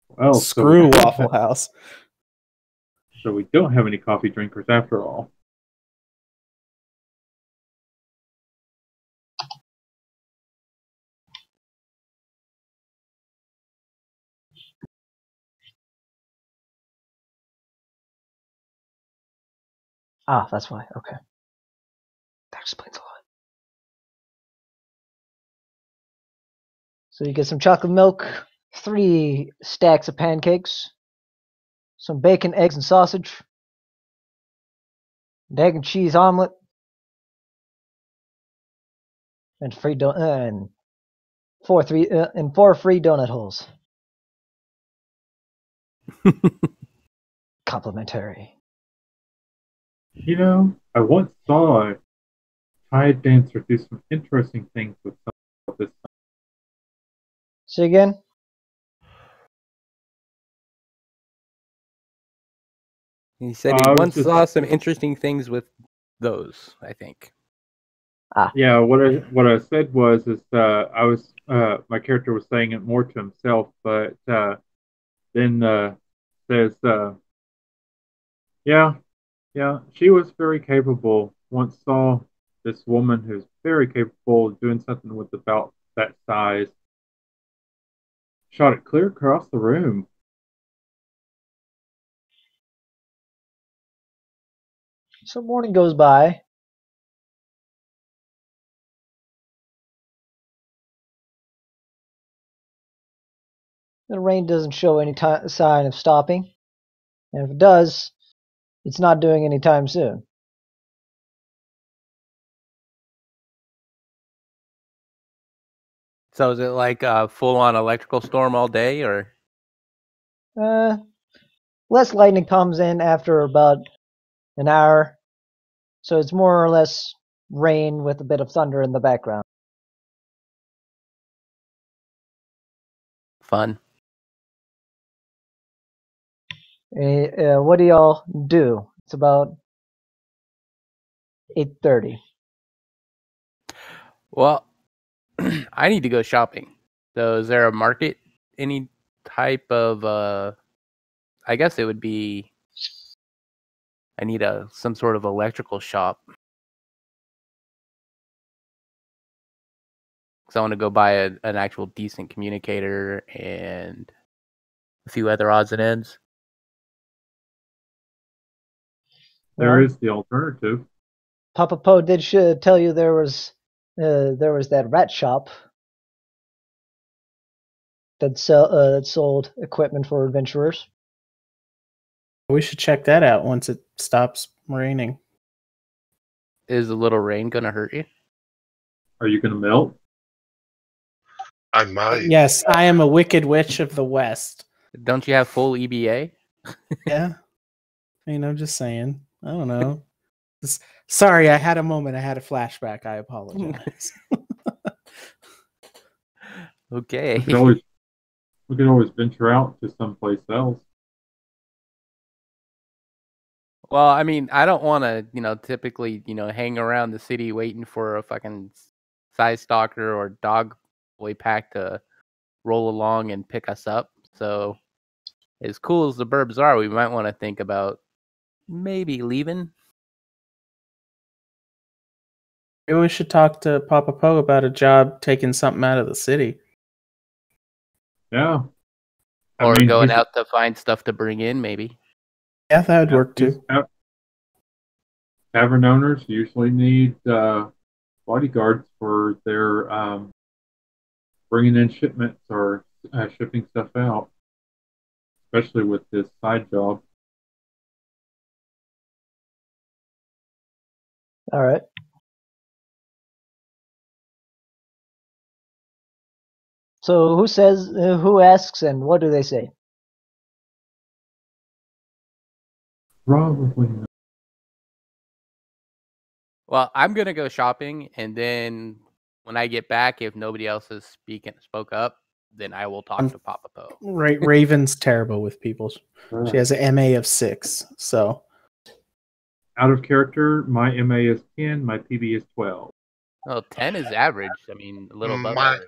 Well, Screw Waffle House. So we don't have any coffee drinkers after all. Ah, that's why. Okay. That explains a lot. So you get some chocolate milk, 3 stacks of pancakes, some bacon, eggs, and sausage, an egg and cheese omelet, and and 4 free donut holes. Complimentary. You know, I once saw a Tide dancer do some interesting things with some of this. Say again? He said he once saw some interesting things with those, I think. Yeah, what I said was I was my character was saying it more to himself, but then says yeah, she was very capable. Once saw this woman who's very capable of doing something with about that size. Shot it clear across the room. So morning goes by. The rain doesn't show any sign of stopping. And if it does, it's not doing any time soon. So is it like a full-on electrical storm all day, or? Less lightning comes in after about an hour. So it's more or less rain with a bit of thunder in the background. Fun. What do y'all do? It's about 8:30. Well, I need to go shopping. So is there a market? Any type of I guess it would be I need some sort of electrical shop. Because I want to go buy an actual decent communicator and a few other odds and ends. There is the alternative. Papa Poe did tell you there was that rat shop that sold equipment for adventurers. We should check that out once it stops raining. Is a little rain gonna hurt you? Are you going to melt? I might. Yes, I am a wicked witch of the West. Don't you have full EBA? Yeah. I mean, I'm just saying. I don't know. Sorry, I had a moment. I had a flashback. I apologize. Okay. We could always venture out to someplace else. Well, I mean, I don't want to, typically, hang around the city waiting for a fucking size stalker or dog boy pack to roll along and pick us up. So, as cool as the burbs are, we might want to think about maybe leaving. Maybe we should talk to Papa Poe about a job taking something out of the city. Yeah. Or going out to find stuff to bring in, maybe. Yeah, that would work too. Tavern owners usually need bodyguards for their bringing in shipments or shipping stuff out, especially with this side job. All right. So who asks, and what do they say? Probably not. Well, I'm gonna go shopping, and then when I get back, if nobody else has spoke up, then I will talk to Papa Poe. Right, Raven's terrible with people. She has an MA of 6, so. Out of character, my MA is 10, my PB is 12. Well, 10 is average. I mean, a little above My- average.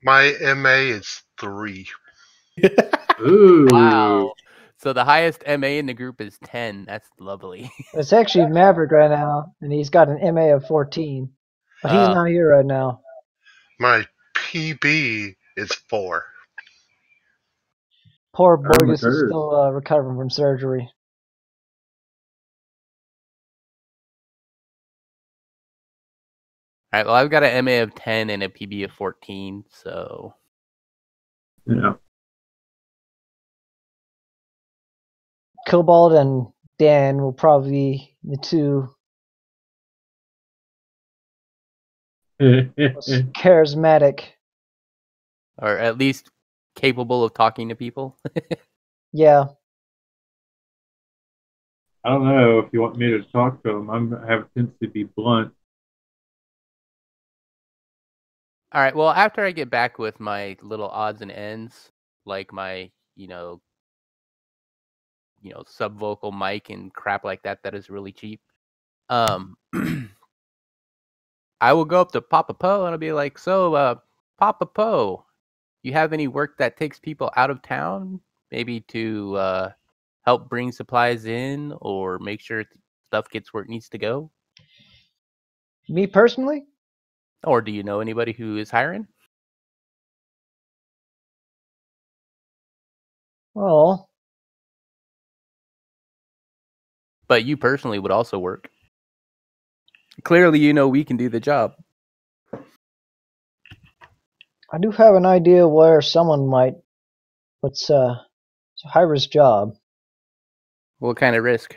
My MA is 3. Ooh. Wow. So the highest MA in the group is 10. That's lovely. It's actually Maverick right now, and he's got an MA of 14. But he's not here right now. My PB is 4. Poor Borges is still recovering from surgery. All right, well, I've got an MA of 10 and a PB of 14, so... Yeah. Cobalt and Dan will probably be the two most charismatic. Or at least capable of talking to people. Yeah. I don't know if you want me to talk to them. I have a tendency to be blunt. All right, well, after I get back with my little odds and ends, like my, subvocal mic and crap like that is really cheap. I I will go up to Papa Poe and I'll be like, so, Papa Poe, you have any work that takes people out of town? Maybe to help bring supplies in or make sure stuff gets where it needs to go? Me personally? Or do you know anybody who is hiring? Well, But you personally would also work. Clearly, you know we can do the job. I do have an idea where someone might. It's a high-risk job. What kind of risk?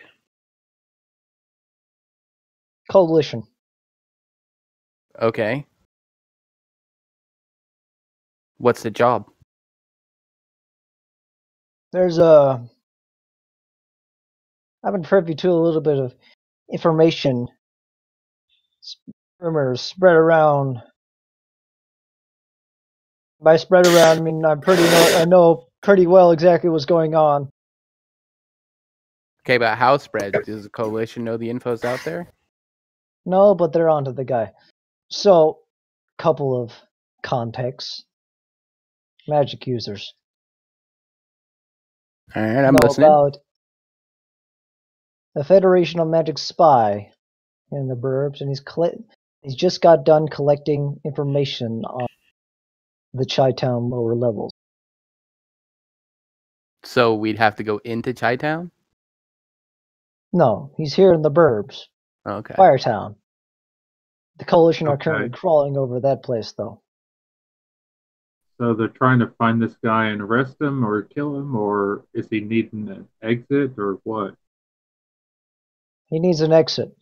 Coalition. Okay. What's the job? There's I've been privy to a little bit of information, rumors spread around. By spread around, I mean I know pretty well exactly what's going on. Okay, but how spread? Does the coalition know the info's out there? No, but they're onto the guy. So, couple of contexts. Magic users All right, I'm know listening. about a Federation of Magic spy in the burbs, and he's just got done collecting information on the Chi-Town lower levels. So we'd have to go into Chi-Town? No, he's here in the burbs, Okay. Firetown. The Coalition are Okay. currently crawling over that place, though. So they're trying to find this guy and arrest him or kill him, or is he needing an exit or what? He needs an exit.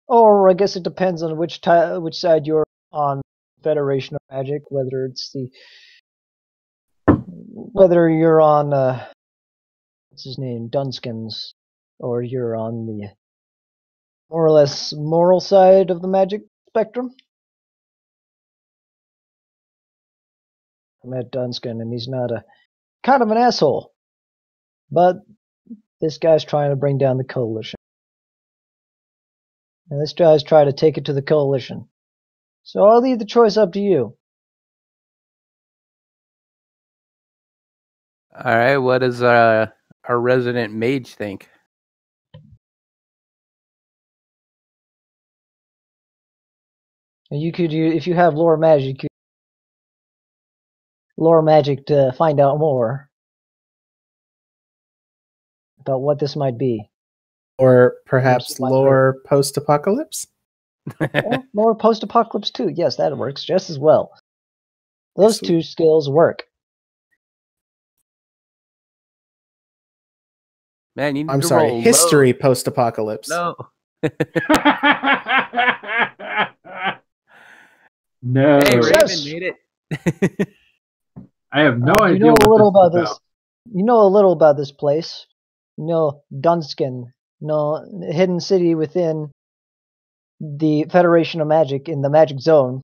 Or I guess it depends on which side you're on, Federation of Magic, whether you're on what's his name, Dunskins, or you're on the more or less moral side of the magic spectrum. I met Dunskin, and he's not kind of an asshole, but this guy's trying to bring down the Coalition. And this guy's trying to take it to the Coalition. So I'll leave the choice up to you. All right, what does our resident mage think? And if you have lore magic, to find out more about what this might be. Or perhaps Yes, my lore post-apocalypse? Or lore post-apocalypse too. Yes, that works just as well. Those Sweet. two skills work. Man, you need I'm to sorry, roll history low. post-apocalypse. No. No, Hey, Raven Yes. made it. I have no idea. You know what a little this is about this. You know a little about this place. You know Dunskin. You know, a hidden city within the Federation of Magic in the Magic Zone,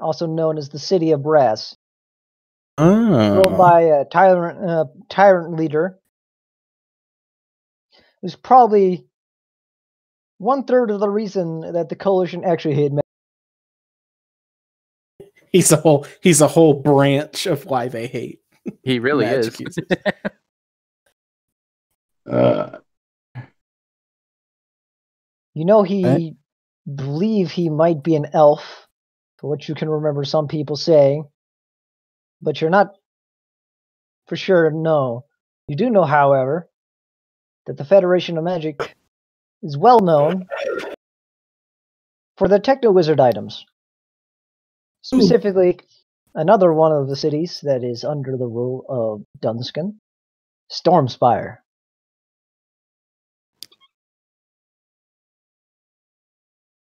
also known as the City of Brass, ruled Oh. by a tyrant leader who's probably 1/3 of the reason that the Coalition actually hate magic. He's a whole branch of why they hate. He really magic is. users. You know, believe he might be an elf, for what you can remember some people saying, but you're not for sure know. You do know, however, that the Federation of Magic is well known for their techno-wizard items. Specifically, another one of the cities that is under the rule of Dunskin, Stormspire.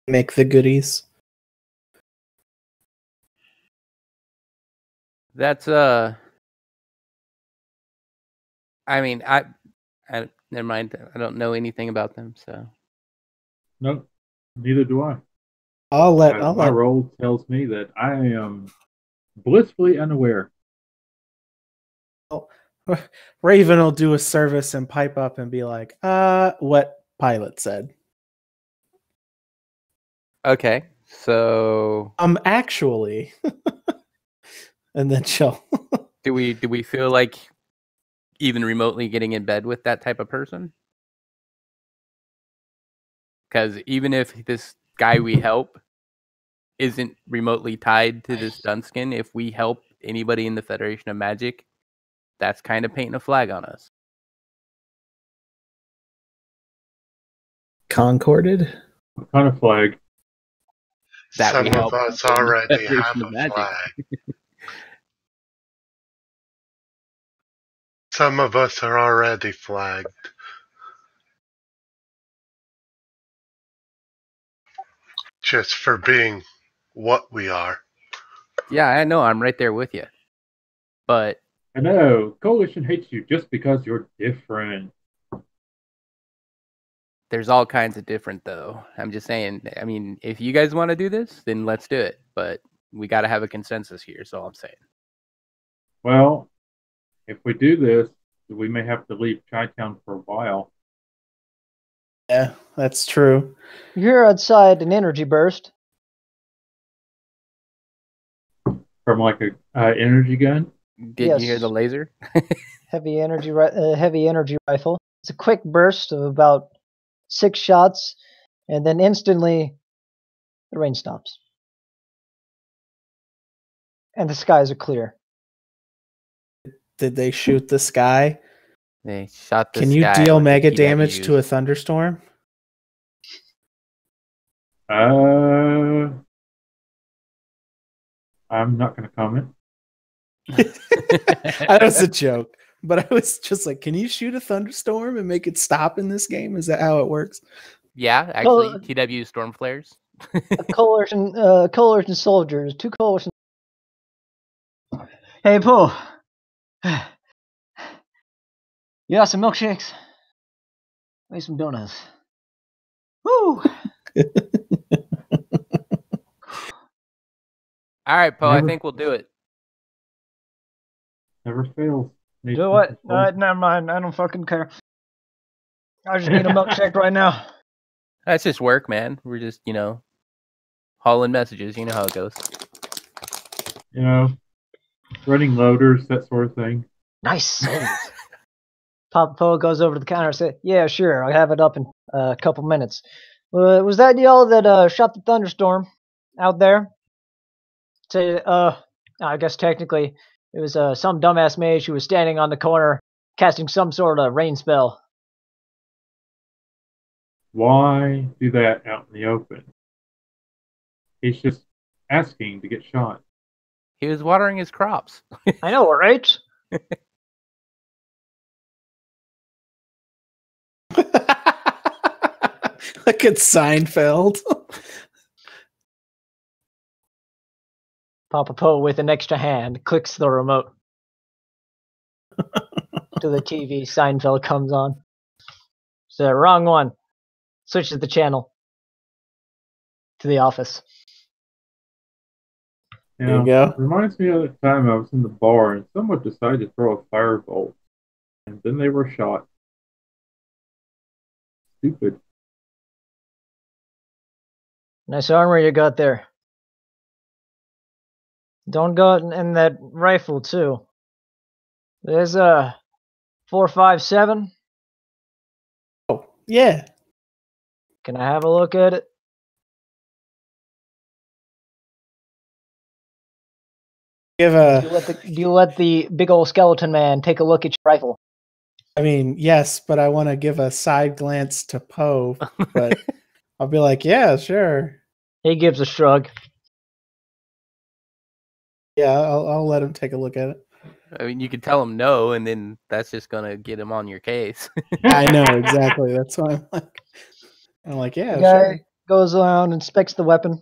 Make the goodies. That's I mean, I never mind. I don't know anything about them, so. No, neither do I. My I'll role tells me that I am blissfully unaware. Raven will do a service and pipe up and be like, what Pilot said. Okay, so Actually, and then she'll. do we feel like even remotely getting in bed with that type of person? Because even if this guy we help isn't remotely tied to this Dunskin, if we help anybody in the Federation of Magic, that's kind of painting a flag on us. Concorded? What kind of flag? That Some we of help us in the already Federation have of a Magic. flag. Some of us are already flagged. Just for being what we are. Yeah, I know. I'm right there with you. But I know. Coalition hates you just because you're different. there's all kinds of different, though. I'm just saying, I mean, if you guys want to do this, then let's do it. But we got to have a consensus here, is all I'm saying. Well, if we do this, we may have to leave Chi-Town for a while. Yeah, that's true. You hear outside an energy burst. From like a energy gun? Did you hear Yes. the laser? Heavy energy rifle. It's a quick burst of about 6 shots, and then instantly the rain stops. And the skies are clear. Did they shoot the sky? They shot the Can you sky deal with the mega damage to a TWs. thunderstorm? I'm not going to comment. That was a joke. But I was just like, can you shoot a thunderstorm and make it stop in this game? Is that how it works? Yeah, actually, Well, TW storm flares. coalition soldiers. 2 coalition. Hey, Pooh. You got some milkshakes? Make some donuts. Woo! All right, Poe, I Never- think we'll do it. Never fails. Need Do it. something Alright, never mind. I don't fucking care. I just need a milkshake right now. That's just work, man. We're just, hauling messages. You know how it goes. You know, running loaders, that sort of thing. Nice. Papa Poe goes over to the counter and says, "Yeah, sure. I'll have it up in a couple minutes." Was that y'all that shot the thunderstorm out there? Say, I guess technically it was some dumbass mage who was standing on the corner casting some sort of rain spell. Why do that out in the open? He's just asking to get shot. He was watering his crops. I know, right? Look at Seinfeld. Papa Poe, with an extra hand, clicks the remote to the TV. Seinfeld comes on. It's the wrong one. Switches the channel to The Office. You There you know, go. reminds me of the time I was in the bar and someone decided to throw a firebolt, and then they were shot. Stupid. Nice armor you got there. Don't go in that rifle too. There's a 4.57. Oh, yeah. Can I have a look at it? Give Do you let the big old skeleton man take a look at your rifle? I mean, yes, but I want to give a side glance to Poe, but I'll be like, yeah, sure. He gives a shrug. Yeah, I'll let him take a look at it. I mean, you could tell him no, and then that's just gonna get him on your case. I know, exactly. That's why I'm like, yeah, The guy sure. goes around, inspects the weapon.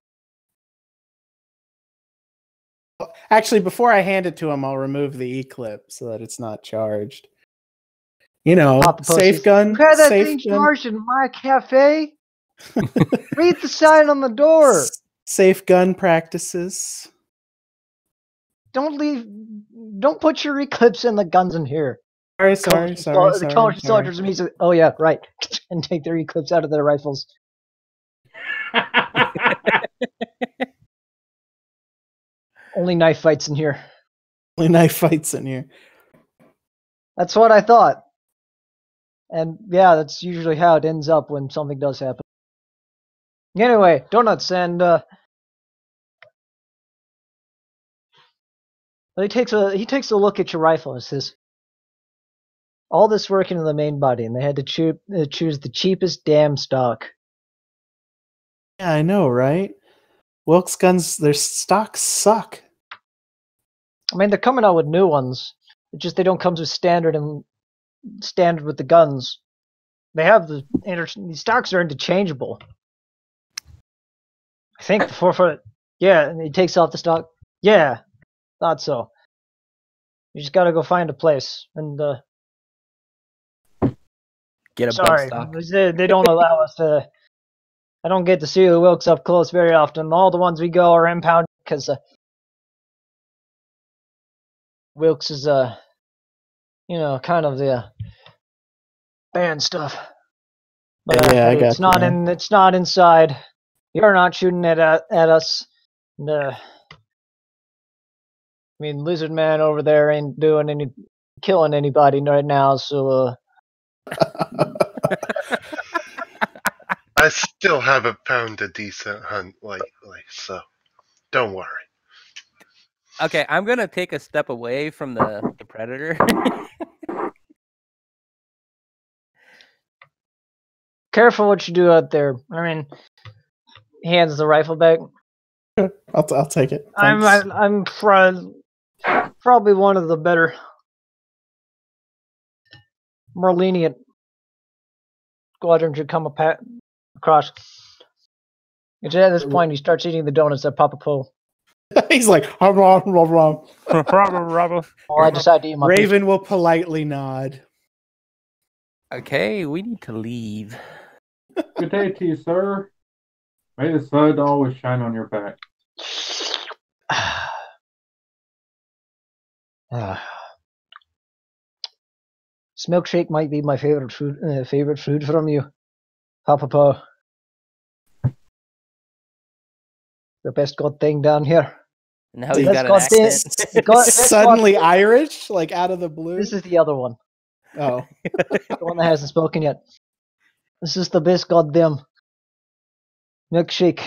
Actually, before I hand it to him, I'll remove the E-clip so that it's not charged. You know, Papa Poe safe says, gun, "You had that safe thing gun, charged in my cafe? Read the sign on the door. safe gun practices. Don't put your eclipse and the guns in here." Sorry. The coalition soldiers immediately, "Oh yeah, right," and take their eclipse out of their rifles. Only knife fights in here. Only knife fights in here. That's what I thought. And yeah, that's usually how it ends up when something does happen. Anyway, donuts, and he takes a look at your rifle and says, all this work into the main body, and they had to choose the cheapest damn stock. Yeah, I know, right? Wilkes guns, their stocks suck. I mean, they're coming out with new ones. It's just they don't come with standard with the guns. They have these stocks are interchangeable. I think for yeah, and he takes off the stock. Yeah, thought so. You just gotta go find a place, and Get a sorry, bump stock. they don't allow us to. I don't get to see the Wilkes up close very often. All the ones we go are impounded because Wilkes is kind of the band stuff. But Yeah, I got it's you, not man. it's not inside. You're not shooting at us. And, I mean, Lizard Man over there ain't killing anybody right now. So I still haven't found a decent hunt lately, so don't worry. Okay, I'm gonna take a step away from the predator. careful what you do out there. I mean, he hands the rifle back. I'll take it. I'm probably one of the better, more lenient squadrons you come across. It's at this point he starts eating the donuts that Papa Poe. He's like, hum, hum, hum, hum. Well, I decide to eat my Raven will politely nod. Okay, we need to leave. Good day to you, sir. May the sun always shine on your back. This milkshake might be my favorite food from you, Papa Poe. The best good thing down here. Now he's got an accent. Suddenly Irish, like out of the blue. This is the other one. Oh, The one that hasn't spoken yet. This is the best goddamn milkshake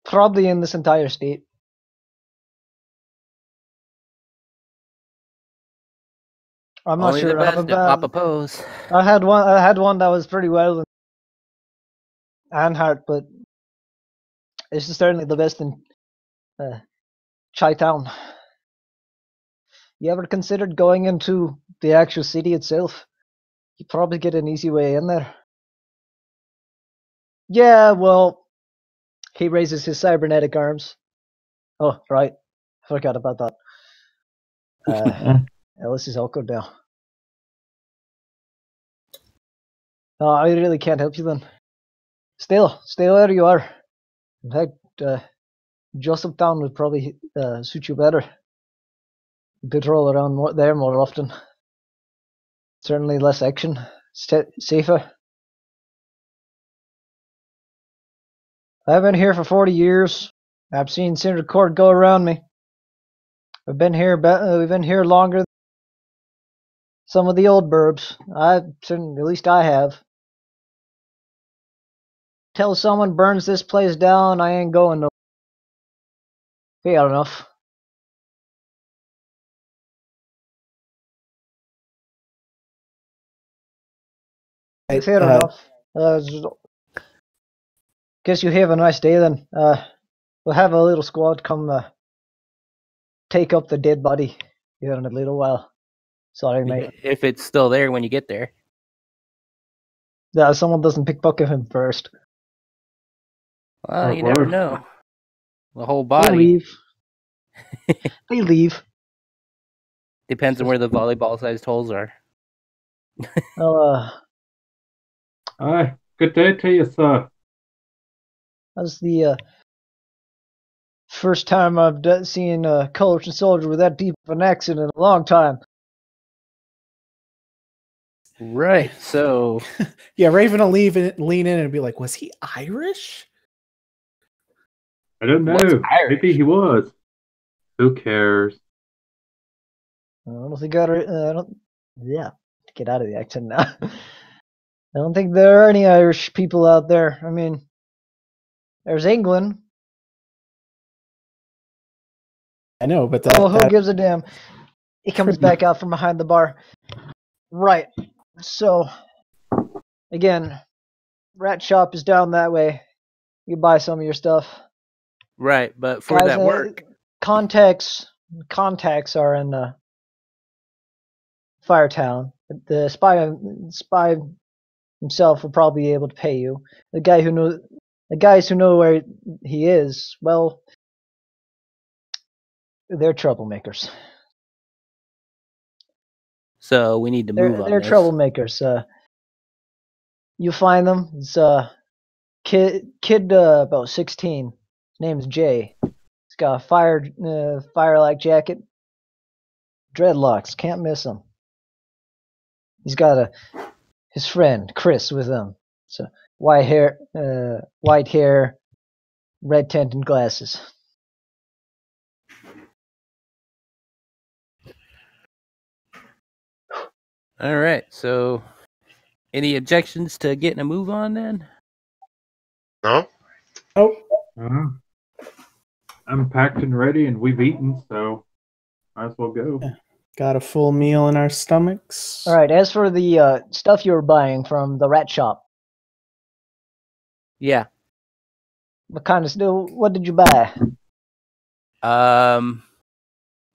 probably in this entire state. I'm not Only sure. the best at Papa Poe's. I had one that was pretty well in Anhart, but this is certainly the best in Chi-Town. You ever considered going into the actual city itself? You probably get an easy way in there. Yeah, well, he raises his cybernetic arms. Oh, right. I forgot about that. This is awkward now. Oh, I really can't help you then. Stay where you are. In fact, Josephtown would probably suit you better. You could roll around there more often. Certainly less action. Safer. I've been here for 40 years. I've seen Cinder Court go around me. We've been here longer than some of the old burbs. At least I have. Till someone burns this place down, I ain't going no. Fair enough. Fair enough. Guess you have a nice day then. We'll have a little squad come take up the dead body here in a little while. Sorry, mate. If it's still there when you get there. Yeah, someone doesn't pickpocket him first. Well, you never know. The whole body. They leave. They leave. Depends on where the volleyball-sized holes are. Well, Hi, good day to you, sir. that's the first time I've seen a Cullerton soldier with that deep of an accent in a long time. Right, so... yeah, Raven will lean in and be like, was he Irish? I don't What's know. Irish? Maybe he was. Who cares? I don't think I don't. Yeah, get out of the accent now. I don't think there are any Irish people out there. I mean, there's England. I know, but Oh, who that gives a damn? He comes back out from behind the bar. Right. So, again, Rat Shop is down that way. You buy some of your stuff. Right, but for Guys, that work. contacts are in Firetown. The spy himself will probably be able to pay you. The guys who know where he is, well, they're troublemakers. So we need to move on They're this. troublemakers. You find them. It's kid about 16. His name's Jay. He's got a fire-like jacket, dreadlocks. Can't miss him. He's got his friend Chris with him. So white hair, red tint, and glasses. All right. So, any objections to getting a move on then? No? oh, Uh, I'm packed and ready, and we've eaten, so might as well go. Yeah. Got a full meal in our stomachs. All right. As for the stuff you were buying from the Rat Shop, Yeah. what kind of stuff? What did you buy?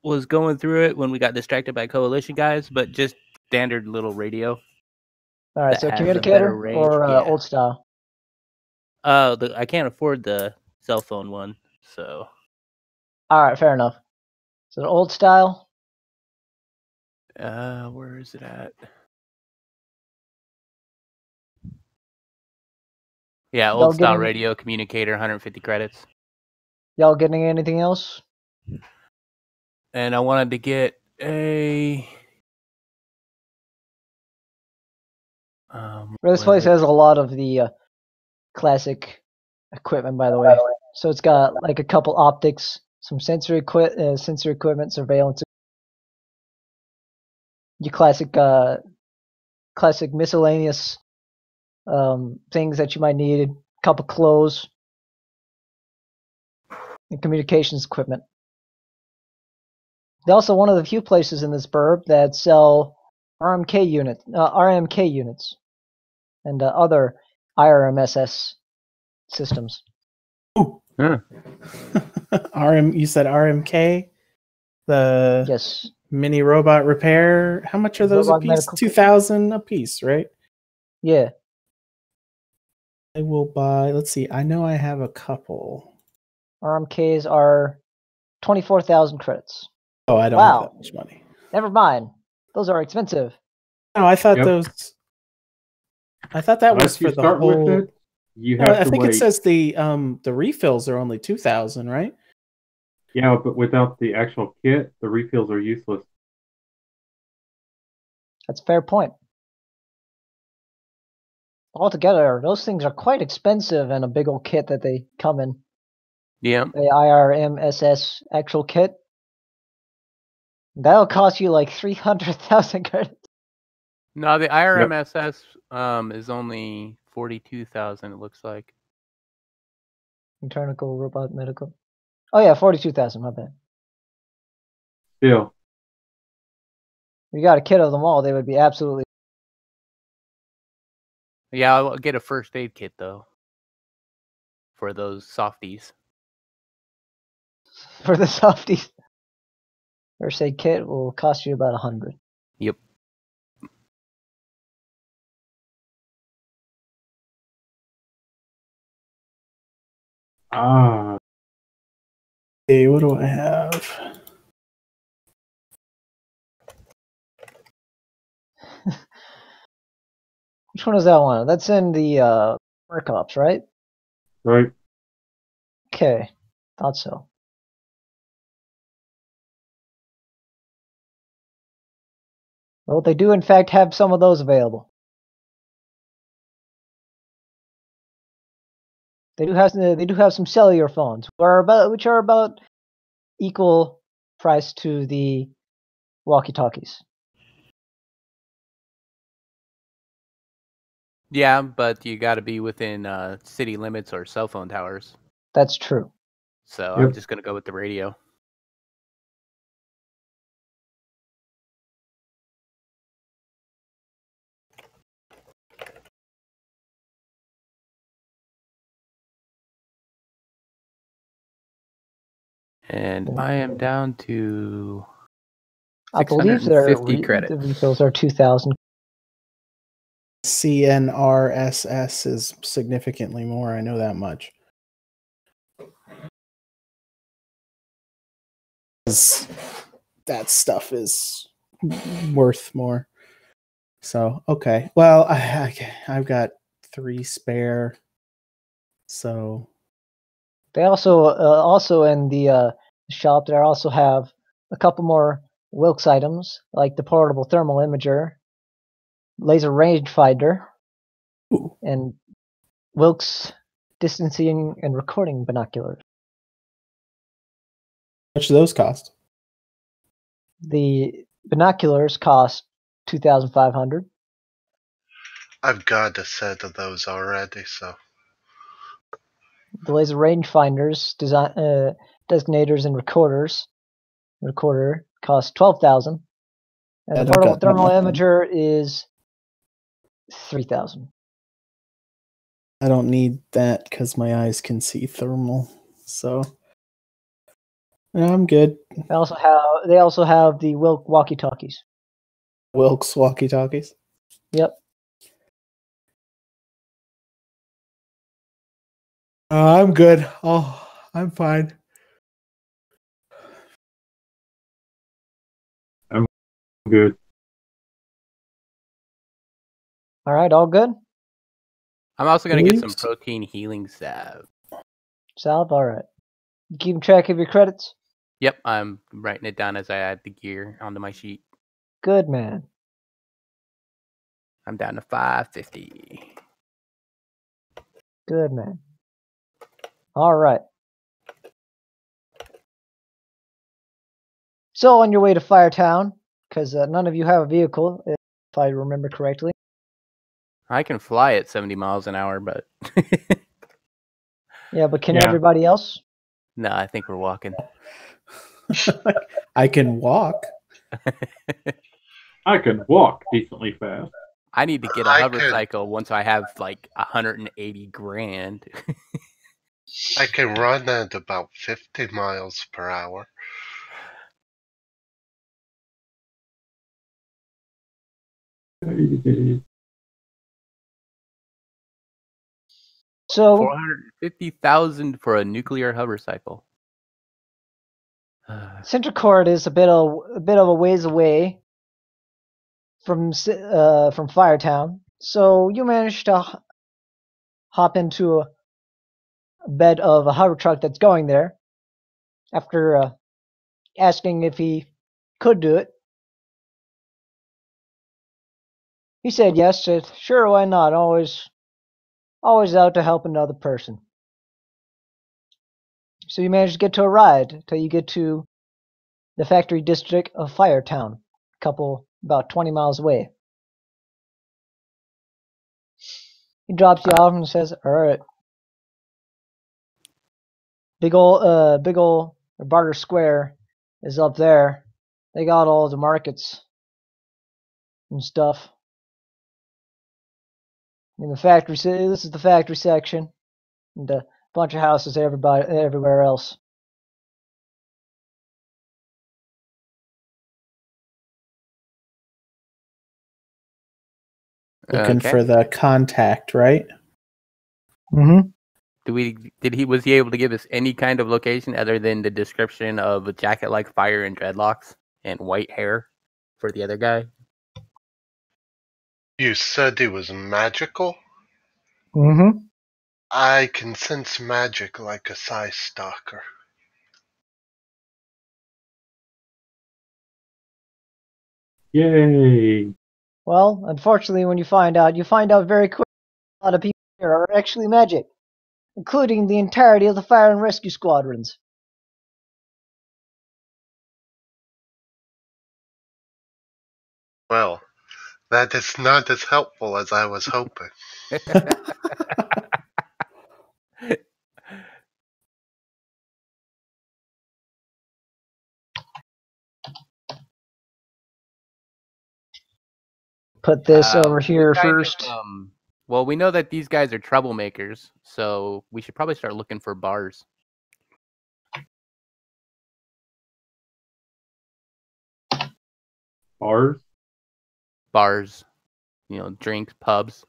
Was going through it when we got distracted by coalition guys, but just standard little radio. All right. That So has a communicator better range, or yeah. old style? I can't afford the cell phone one, so All right. Fair enough. So the old style. where is it at? Yeah, Y'all old style getting- radio communicator, 150 credits. Y'all getting anything else? And I wanted to get a This place has a lot of the classic equipment, by the way. So it's got like a couple optics, some sensory equipment, surveillance. Your classic miscellaneous things that you might need. A couple clothes, and communications equipment. They're also one of the few places in this burb that sell RMK units, and other IRMSS systems. Huh. You said RMK, the Yes. mini robot repair. How much are those a Robot piece? medical- 2,000 a piece, right? Yeah. I will buy. Let's see. I know I have a couple. RMKs are 24,000 credits. Oh, I don't Wow. have that much money. Never mind. Those are expensive. No, I thought Yep. those. I thought that was Unless for you the start whole. with it, you No, have I to think wait. it says the refills are only 2,000, right? Yeah, but without the actual kit, the refills are useless. That's a fair point. Altogether, those things are quite expensive in a big old kit that they come in. Yeah. The IRMSS actual kit. That'll cost you like 300,000 credits. No, the IRMSS is only 42,000. It looks like. Internal robot medical. Oh yeah, 42,000. My bad. Still, If you got a kit of them all, they would be absolutely. Yeah, I'll get a first aid kit though. For those softies. For the softies. First aid kit will cost you about 100. Yep. Hey, what do I have? Which one is that one? That's in the Merc Ops, right? right? Okay. Thought so. Well, they do in fact have some of those available. They do have some cellular phones, which are about equal price to the walkie-talkies. Yeah, but you got to be within city limits or cell phone towers. That's true. So Yep. I'm just gonna go with the radio. And I am down to I believe the 650 credits. refills are 2,000. CNRSS is significantly more. I know that much. 'Cause that stuff is worth more. So okay, well I've got 3 spare. So They also in the shop they also have a couple more Wilkes items like the portable thermal imager, laser rangefinder, ooh, and Wilkes distancing and recording binoculars. how much do those cost? The binoculars cost 2,500. I've got a set of those already, so The laser rangefinders, designators, and recorder cost 12,000, and I the don't portable got that thermal much. imager is 3,000. I don't need that because my eyes can see thermal. So yeah, I'm good. They also have the Wilk walkie-talkies. Wilkes walkie-talkies. Yep. I'm good. Oh, I'm fine. Good. All right, all good. I'm also gonna get some Please. protein healing salve. Salve, all right. You keeping track of your credits? Yep, I'm writing it down as I add the gear onto my sheet. Good man. I'm down to 550. Good man. All right. So on your way to Firetown, because none of you have a vehicle, if I remember correctly. I can fly at 70 miles an hour, but Yeah, but can Yeah. everybody else? no, I think we're walking. I can walk. I can walk decently fast. I need to get a I hover could- cycle once I have like 180 grand. I can run at about 50 miles per hour. So 450,000 for a nuclear hover cycle. Centricord is a bit of a ways away from Firetown. So you managed to hop into a bed of a hover truck that's going there. After asking if he could do it, he said yes. Said sure, why not? Always out to help another person. So you managed to get to a ride till you get to the factory district of Firetown, about 20 miles away. He drops you off and says, "All right." Big ol' Barter Square is up there. They got all the markets and stuff. In the factory, this is the factory section, and a bunch of houses everywhere else. Looking Okay. for the contact, right? Mm-hmm. Was he able to give us any kind of location other than the description of a jacket like fire and dreadlocks and white hair for the other guy? You said he was magical? Mm-hmm. I can sense magic like a Psy Stalker. Yay! Well, unfortunately, when you find out very quick. A lot of people here are actually magic. including the entirety of the fire and rescue squadrons. Well, that is not as helpful as I was hoping. Put this over We're here kind of, first. well, we know that these guys are troublemakers, so we should probably start looking for bars. Bars? Bars, drinks, pubs.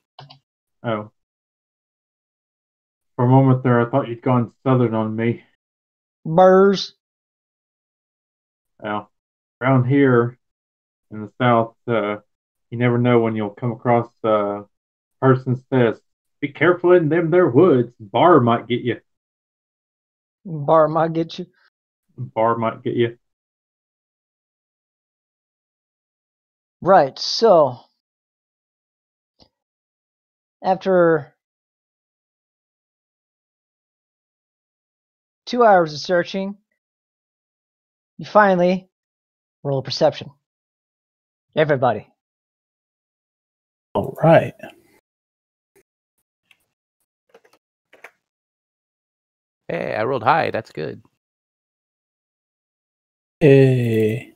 Oh. For a moment there, I thought you'd gone southern on me. Bars. Well, around here in the south, you never know when you'll come across a person says, "Be careful in them there woods. Bar might get you." Bar might get you. Bar might get you. Right, so after 2 hours of searching, you finally roll a perception. Everybody. All right. Hey, I rolled high. That's good. Hey.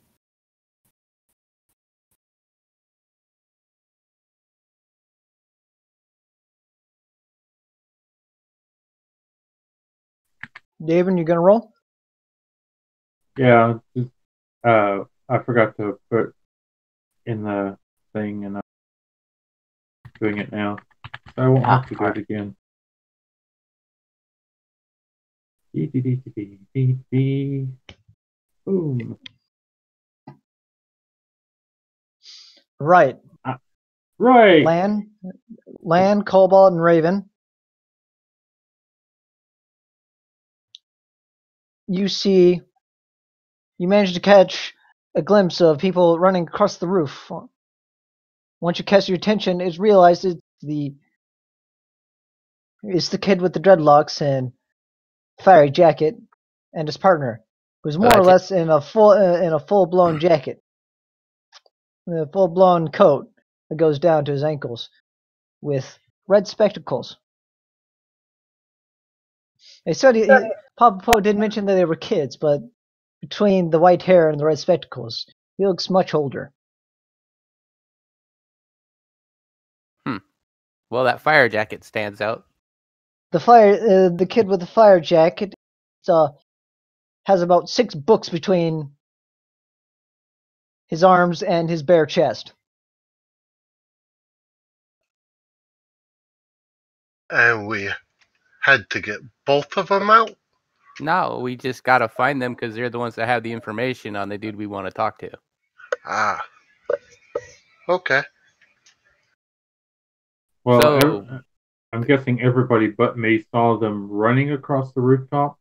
David, you gonna roll? Yeah, just, I forgot to put in the thing, and I'm doing it now. So I won't have to do it again. Boom. Right. Right. Land, Cobalt, and Raven. You manage to catch a glimpse of people running across the roof. Once you catch your attention, it's realized it's the kid with the dreadlocks and fiery jacket and his partner, who's more or less in a full-blown jacket, a full-blown coat that goes down to his ankles, with red spectacles. They said Papa Poe did mention that they were kids, but between the white hair and the red spectacles, he looks much older. Well, that fire jacket stands out. The kid with the fire jacket has about 6 books between his arms and his bare chest. And we had to get both of them out? No, we just gotta find them because they're the ones that have the information on the dude we want to talk to. Ah. Okay. Well, So, I'm guessing everybody but me saw them running across the rooftop.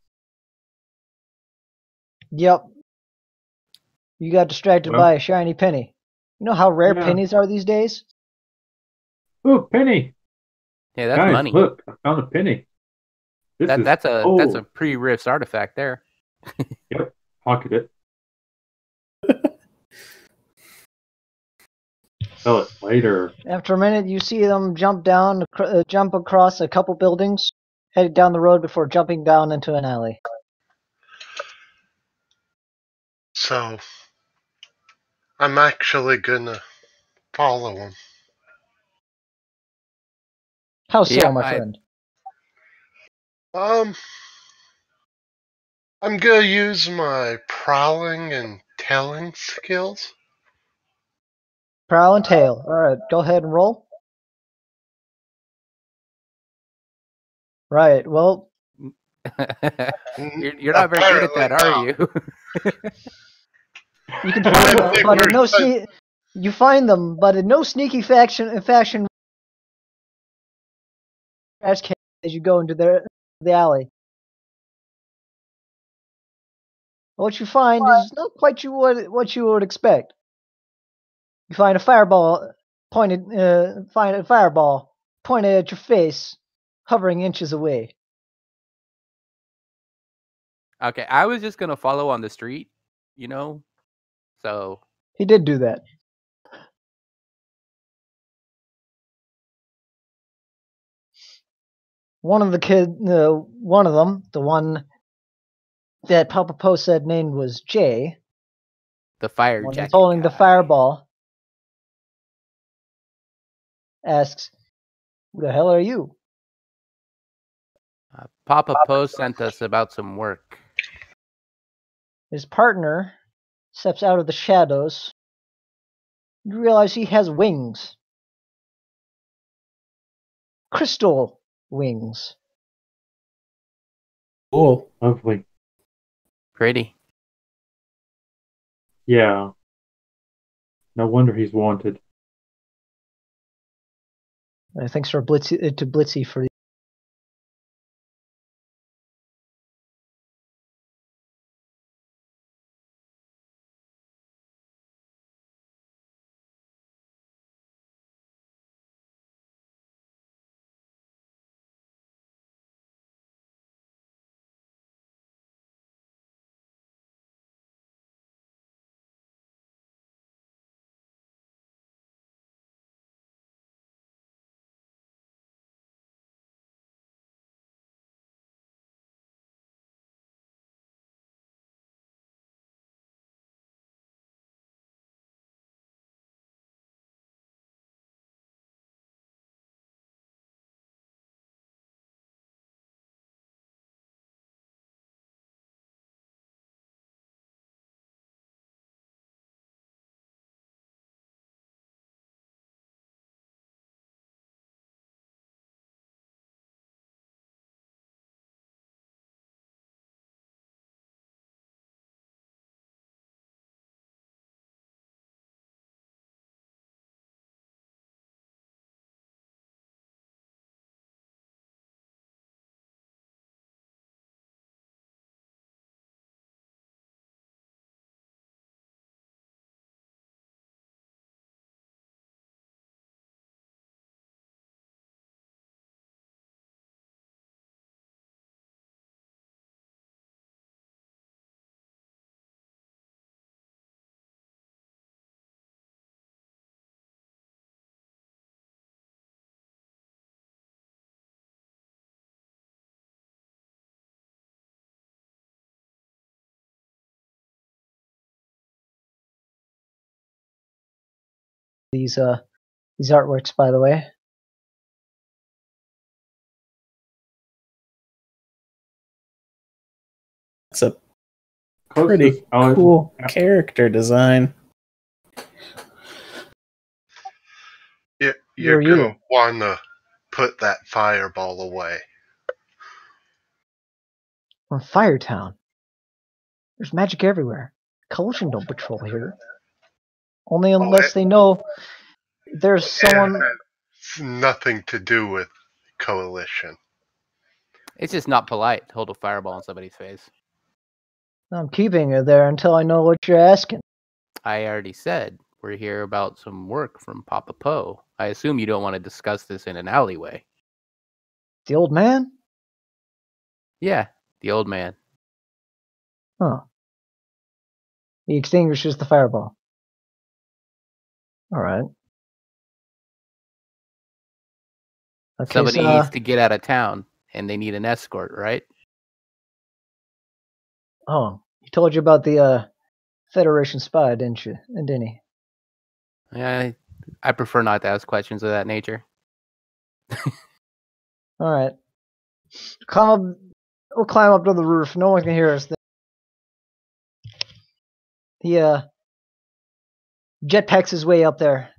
Yep. You got distracted by a shiny penny. You know how rare pennies are these days? Oh, penny! Yeah, that's Guys, money. Look, I found a penny. That's a pre-Rifts artifact there. Yep, pocket it. Sell it later. After a minute, you see them jump across a couple buildings, headed down the road before jumping down into an alley. So, I'm actually gonna follow them. How so, my friend? I'm gonna use my prowling and tailing skills. Prowl and tail. Alright, go ahead and roll. Right, well... You're not very good at that, are you? You can find them, but in no you find them, but in no sneaky fashion as you go into the alley. What you find is not quite what you would expect. You find a fireball pointed at your face, hovering inches away. Okay, I was just gonna follow on the street, you know. So He did do that. One of them, the one that Papa Poe said named was Jay, the fire one jacket who's holding the guy. fireball, asks, "Who the hell are you?" Papa Poe sent us about some work. His partner steps out of the shadows. You realize he has wings. Crystal wings. Cool. Lovely. Pretty. Yeah. No wonder he's wanted. Thanks for Blitzy for these artworks, by the way. It's a pretty cool character design. You're going to want to put that fireball away. From Firetown. There's magic everywhere. Coalition don't patrol here. Only unless they know there's someone. It's nothing to do with Coalition. It's just not polite to hold a fireball in somebody's face. I'm keeping it there until I know what you're asking. I already said we're here about some work from Papa Poe. I assume you don't want to discuss this in an alleyway. The old man? Yeah, the old man. Huh. He extinguishes the fireball. Alright. Okay, Somebody needs to get out of town, and they need an escort, right? Oh, he told you about the Federation spy, didn't he? Yeah, I prefer not to ask questions of that nature. Alright. We'll climb up to the roof. No one can hear us. He jetpacks his way up there,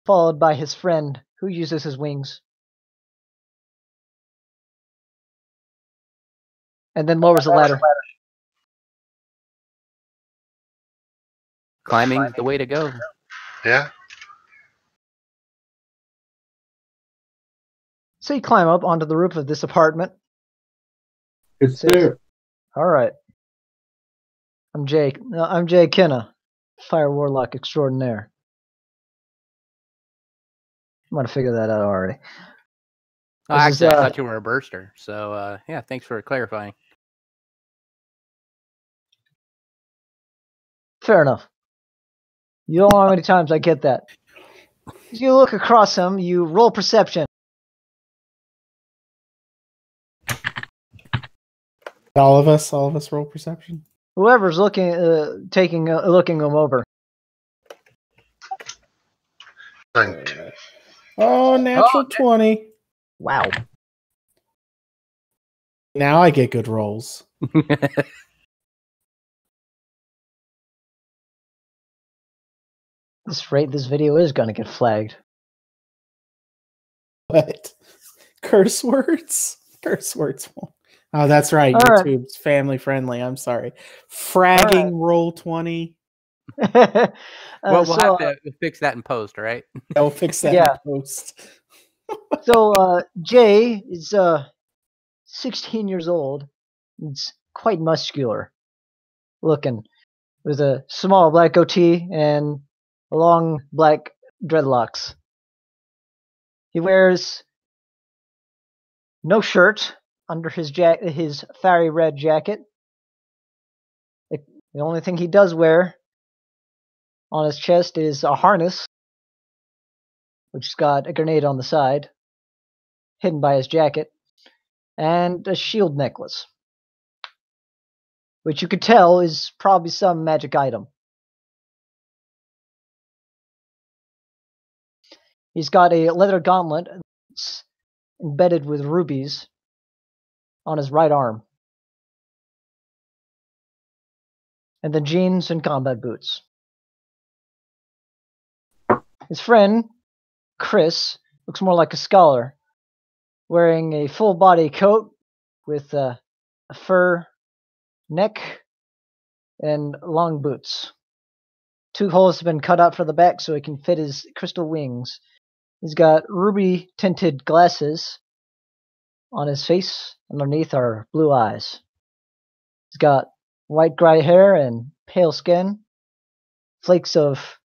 followed by his friend, who uses his wings. And then lowers the ladder. Climbing's the way to go. Yeah? So you climb up onto the roof of this apartment. It's there. Alright. I'm Jay Kenna, Fire Warlock Extraordinaire. I'm gonna figure that out already. Oh, actually, I thought you were a burster. So, yeah, thanks for clarifying. Fair enough. You don't know how many times I get that. As you look across him, you roll perception. All of us roll perception. Whoever's looking, looking him over. 19. Oh, natural 20. Wow. Now I get good rolls. This rate, this video is gonna get flagged. What? Curse words? Curse words. Oh, that's right. All right. YouTube's family friendly. I'm sorry. Fragging roll 20. Well, we'll have to fix that in post, right? I'll fix that Yeah. in post. So Jay is 16 years old. He's quite muscular looking, with a small black goatee and long black dreadlocks. He wears no shirt under his his fiery red jacket. The only thing he does wear on his chest is a harness, which has got a grenade on the side, hidden by his jacket, and a shield necklace, which you could tell is probably some magic item. He's got a leather gauntlet that's embedded with rubies on his right arm, and then jeans and combat boots. His friend, Chris, looks more like a scholar, wearing a full body coat with a fur neck and long boots. 2 holes have been cut out for the back so he can fit his crystal wings. He's got ruby tinted glasses on his face. Underneath are blue eyes. He's got white gray hair and pale skin. Flakes of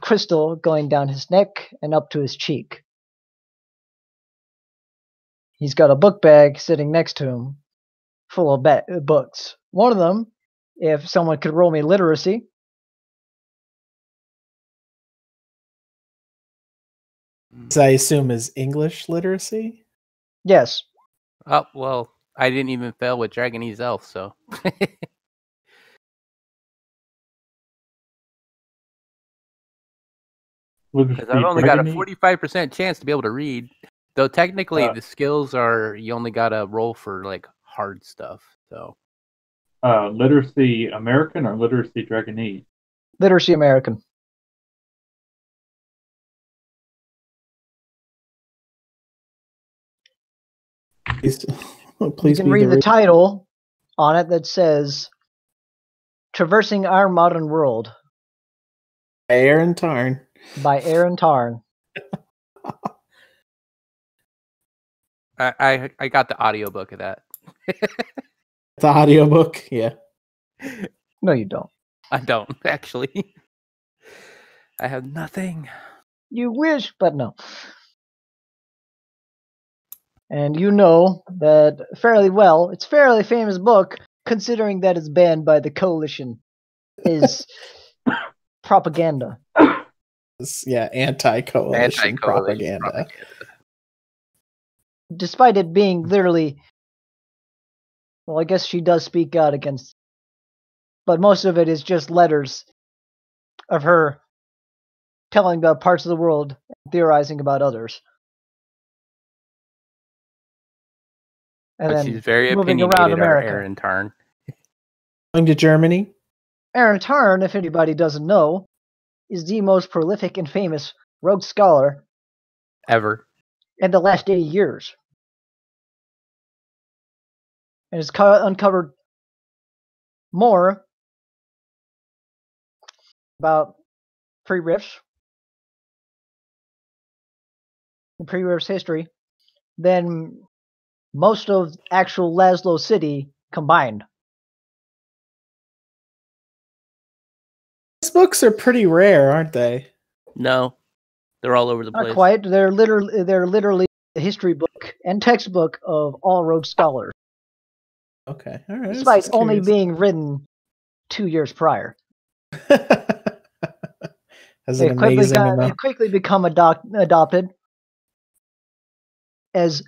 crystal going down his neck and up to his cheek. He's got a book bag sitting next to him full of books. One of them, if someone could roll me literacy. So I assume is English literacy? Yes. Oh, well, I didn't even fail with Dragonese Elf, so. Because I've only got a 45% chance to be able to read. Though technically the skills are, you only got to roll for like hard stuff. So. Literacy American or literacy Dragonese? Literacy American. Please you can read the title on it that says Traversing Our Modern World. Aaron Tarn. By Aaron Tarn. I got the audiobook of that. The audiobook, yeah. No, you don't. I don't, actually. I have nothing. You wish, but no. And you know that fairly well. It's a fairly famous book, considering that it's banned by the Coalition. Is propaganda. Yeah, anti-coalition propaganda. Despite it being literally, well, I guess she does speak out against, but most of it is just letters of her telling about parts of the world, theorizing about others. And but then she's very moving opinionated, around America. Aaron Tarn. Going to Germany? Aaron Tarn, if anybody doesn't know, is the most prolific and famous rogue scholar ever in the last 80 years. And has uncovered more about pre-Rifts and pre-Rifts history than most of actual Laszlo City combined. These books are pretty rare, aren't they? No, they're all over the place. Not quite. They're literally a history book and textbook of all rogue scholars. Okay, all right. despite only being written 2 years prior. Has an amazing They amount. quickly become adopted as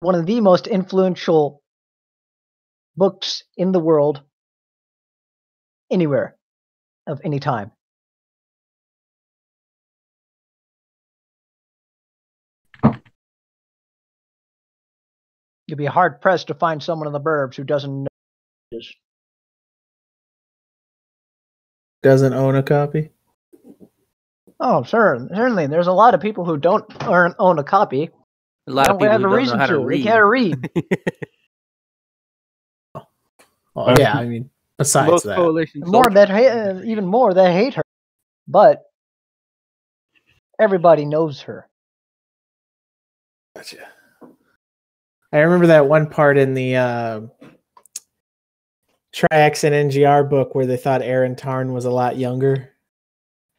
one of the most influential books in the world, anywhere, of any time. You'd be hard pressed to find someone in the burbs who doesn't know this. Doesn't own a copy. Oh, certainly. There's a lot of people who don't own a copy. A lot of They people have who a don't reason know how to to. They read. can't read. Well, yeah, I mean, besides Most that, coalition More soldiers- that even more that hate her, but everybody knows her. Gotcha. I remember that one part in the Triax and NGR book where they thought Erin Tarn was a lot younger,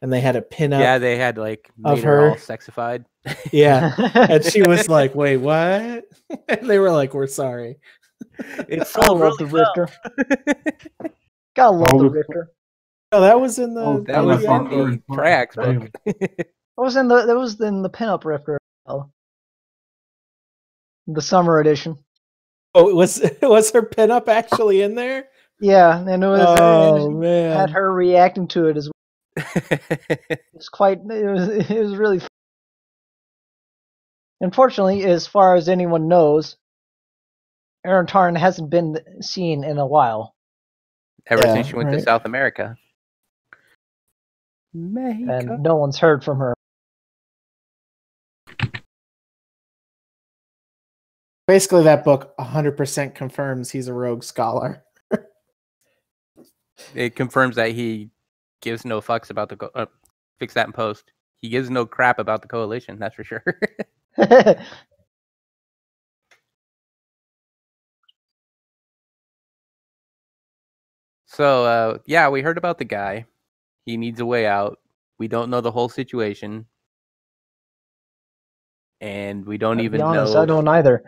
and they had a pin up. Yeah, they had like of made her all her. sexified. Yeah, and she was like, "Wait, what?" And they were like, "We're sorry." It's I love the Rifter. Gotta love the Rifter. Oh, that was in the. Oh, That was in NGR the Triax book. That was in the pinup Rifter. The summer edition. Oh, was her pinup actually in there? Yeah, and it was Oh it man, had her reacting to it as well. It was really fun. Unfortunately, as far as anyone knows, Erin Tarn hasn't been seen in a while. Ever Yeah, since she went to right. South America. Mexico. And no one's heard from her. basically that book 100% confirms he's a rogue scholar. It confirms that he gives no fucks about the fix that in post. He gives no crap about the coalition, that's for sure. So, yeah, we heard about the guy. He needs a way out. We don't know the whole situation. And we don't To even be honest, know. I don't either.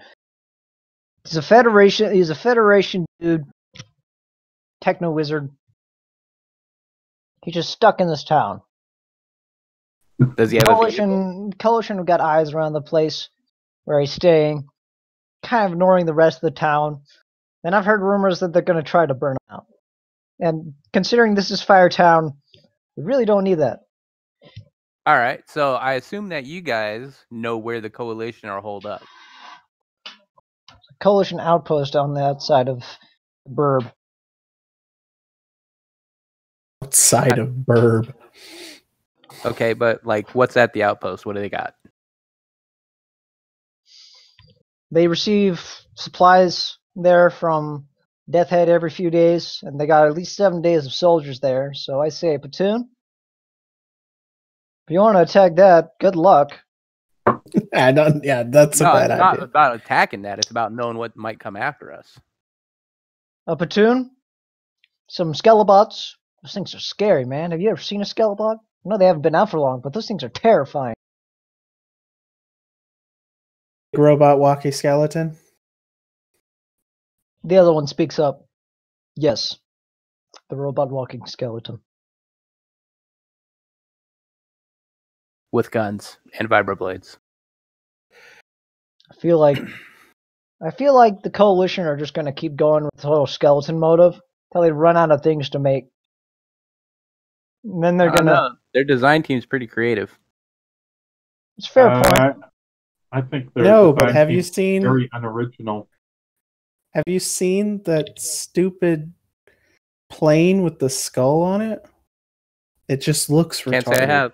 He's a Federation dude, techno wizard. He's just stuck in this town. Does he have a vehicle? Coalition have got eyes around the place where he's staying, kind of ignoring the rest of the town. And I've heard rumors that they're going to try to burn him out. And considering this is Firetown, we really don't need that. All right, so I assume that you guys know where the coalition are holed up. Coalition outpost on the outside of the burb. Outside of Burb. Okay, but like, what's at the outpost? What do they got? They receive supplies there from Death Head every few days, and they got at least 7 days of soldiers there. So I say, platoon, if you want to attack that, good luck. Yeah, that's a No, bad it's not idea. about attacking that. It's about knowing what might come after us. A platoon, some Skelelots. Those things are scary, man. Have you ever seen a Skelebot? I know they haven't been out for long, but those things are terrifying. Robot walkie skeleton. The other one speaks up. Yes, the robot walking skeleton. With guns and vibroblades. I feel like the coalition are just going to keep going with the whole skeleton motive until they run out of things to make. And then they're going to... Their design team's pretty creative. It's a fair point. I think they're No, but have you seen? very unoriginal. Have you seen that stupid plane with the skull on it? It just looks retarded. Can't say I have.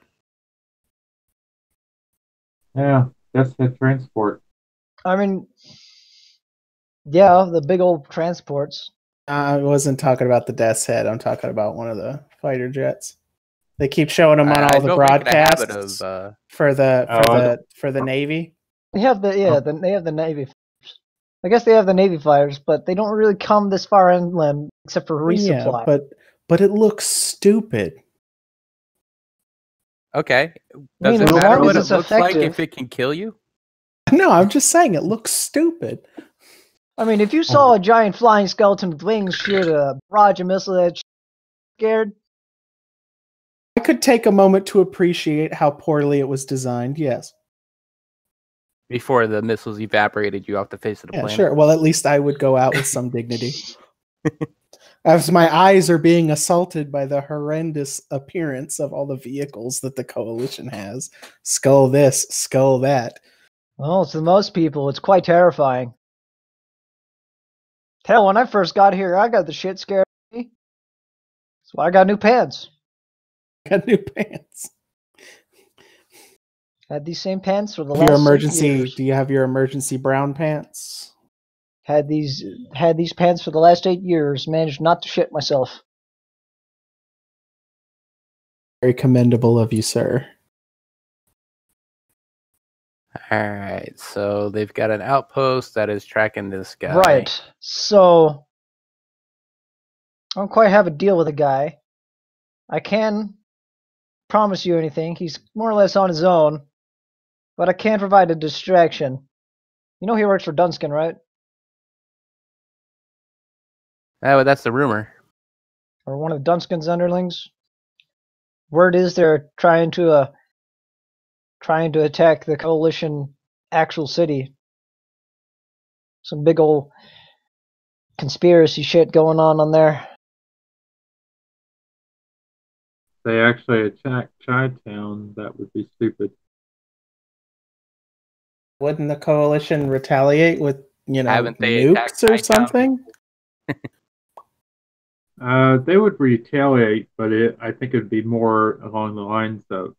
Yeah, that's the transport. I mean, yeah, the big old transports. I wasn't talking about the Death's Head. I'm talking about one of the fighter jets. They keep showing them on all the broadcasts for the Navy. They have they have the Navy fighters. I guess they have the Navy fighters, but they don't really come this far inland except for resupply. Yeah, but it looks stupid. Okay. I mean, Does it as matter long what as it it's looks like effective. if it can kill you? No, I'm just saying it looks stupid. I mean, if you saw a giant flying skeleton with wings shoot a barrage of missiles at you, scared? I could take a moment to appreciate how poorly it was designed. Yes. Before the missiles evaporated you off the face of the Yeah, planet. sure. Well, at least I would go out with some dignity. As my eyes are being assaulted by the horrendous appearance of all the vehicles that the Coalition has. Skull this, skull that. Well, to most people, it's quite terrifying. Hell, when I first got here, I got the shit scared of me. That's why I got new pants. Got new pants. Had these same pants for the Your last 6 emergency, years. do you have your emergency brown pants? Had these pants for the last 8 years. Managed not to shit myself. Very commendable of you, sir. Alright, so they've got an outpost that is tracking this guy. Right. So I don't quite have a deal with the guy. I can promise you anything. He's more or less on his own. But I can provide a distraction. You know he works for Dunskin, right? Oh, but that's the rumor. Or one of Dunskin's underlings. Word is they're trying to attack the Coalition actual city. Some big old conspiracy shit going on there. They actually attacked Chi-Town. That would be stupid. Wouldn't the Coalition retaliate with, Haven't they nukes attacked or Chi-Town? something? They would retaliate, but I think it would be more along the lines of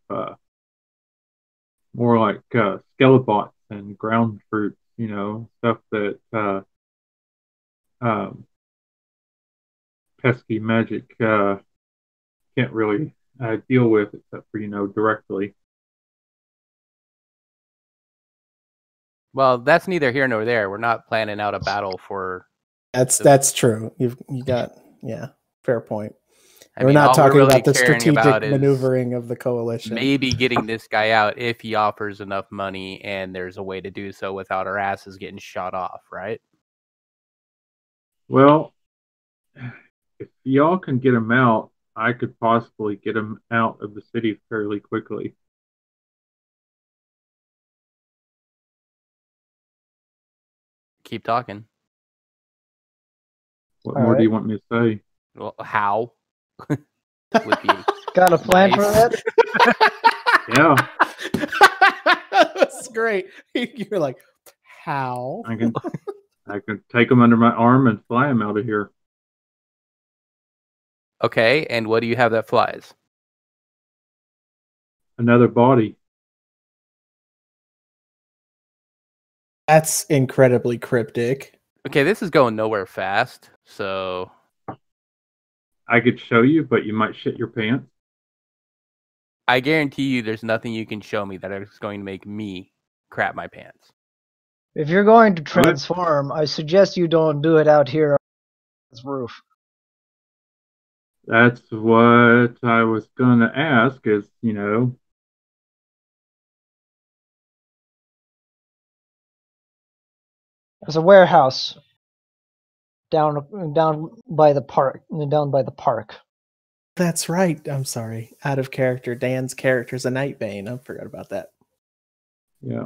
more like Skelebots and ground fruits, stuff that pesky magic can't really deal with except for, directly. Well, that's neither here nor there. We're not planning out a battle for... That's true. You got, fair point. I We're mean, not all talking we're really about the caring strategic about is maneuvering of the Coalition. maybe getting this guy out if he offers enough money and there's a way to do so without our asses getting shot off, right? Well, if y'all can get him out, I could possibly get him out of the city fairly quickly. Keep talking. What All more do right. you want me to say? Well, how? Would be Got a plan for nice. that? Yeah, That's great. You're like, how? I can take him under my arm and fly him out of here. Okay, and what do you have that flies? Another body. That's incredibly cryptic. Okay, this is going nowhere fast, so... I could show you, but you might shit your pants. I guarantee you there's nothing you can show me that is going to make me crap my pants. If you're going to transform, I suggest you don't do it out here on this roof. That's what I was gonna ask is, There's a warehouse down by the park. Down by the park. That's right. I'm sorry. Out of character. Dan's character is a Nightbane. I forgot about that. yeah.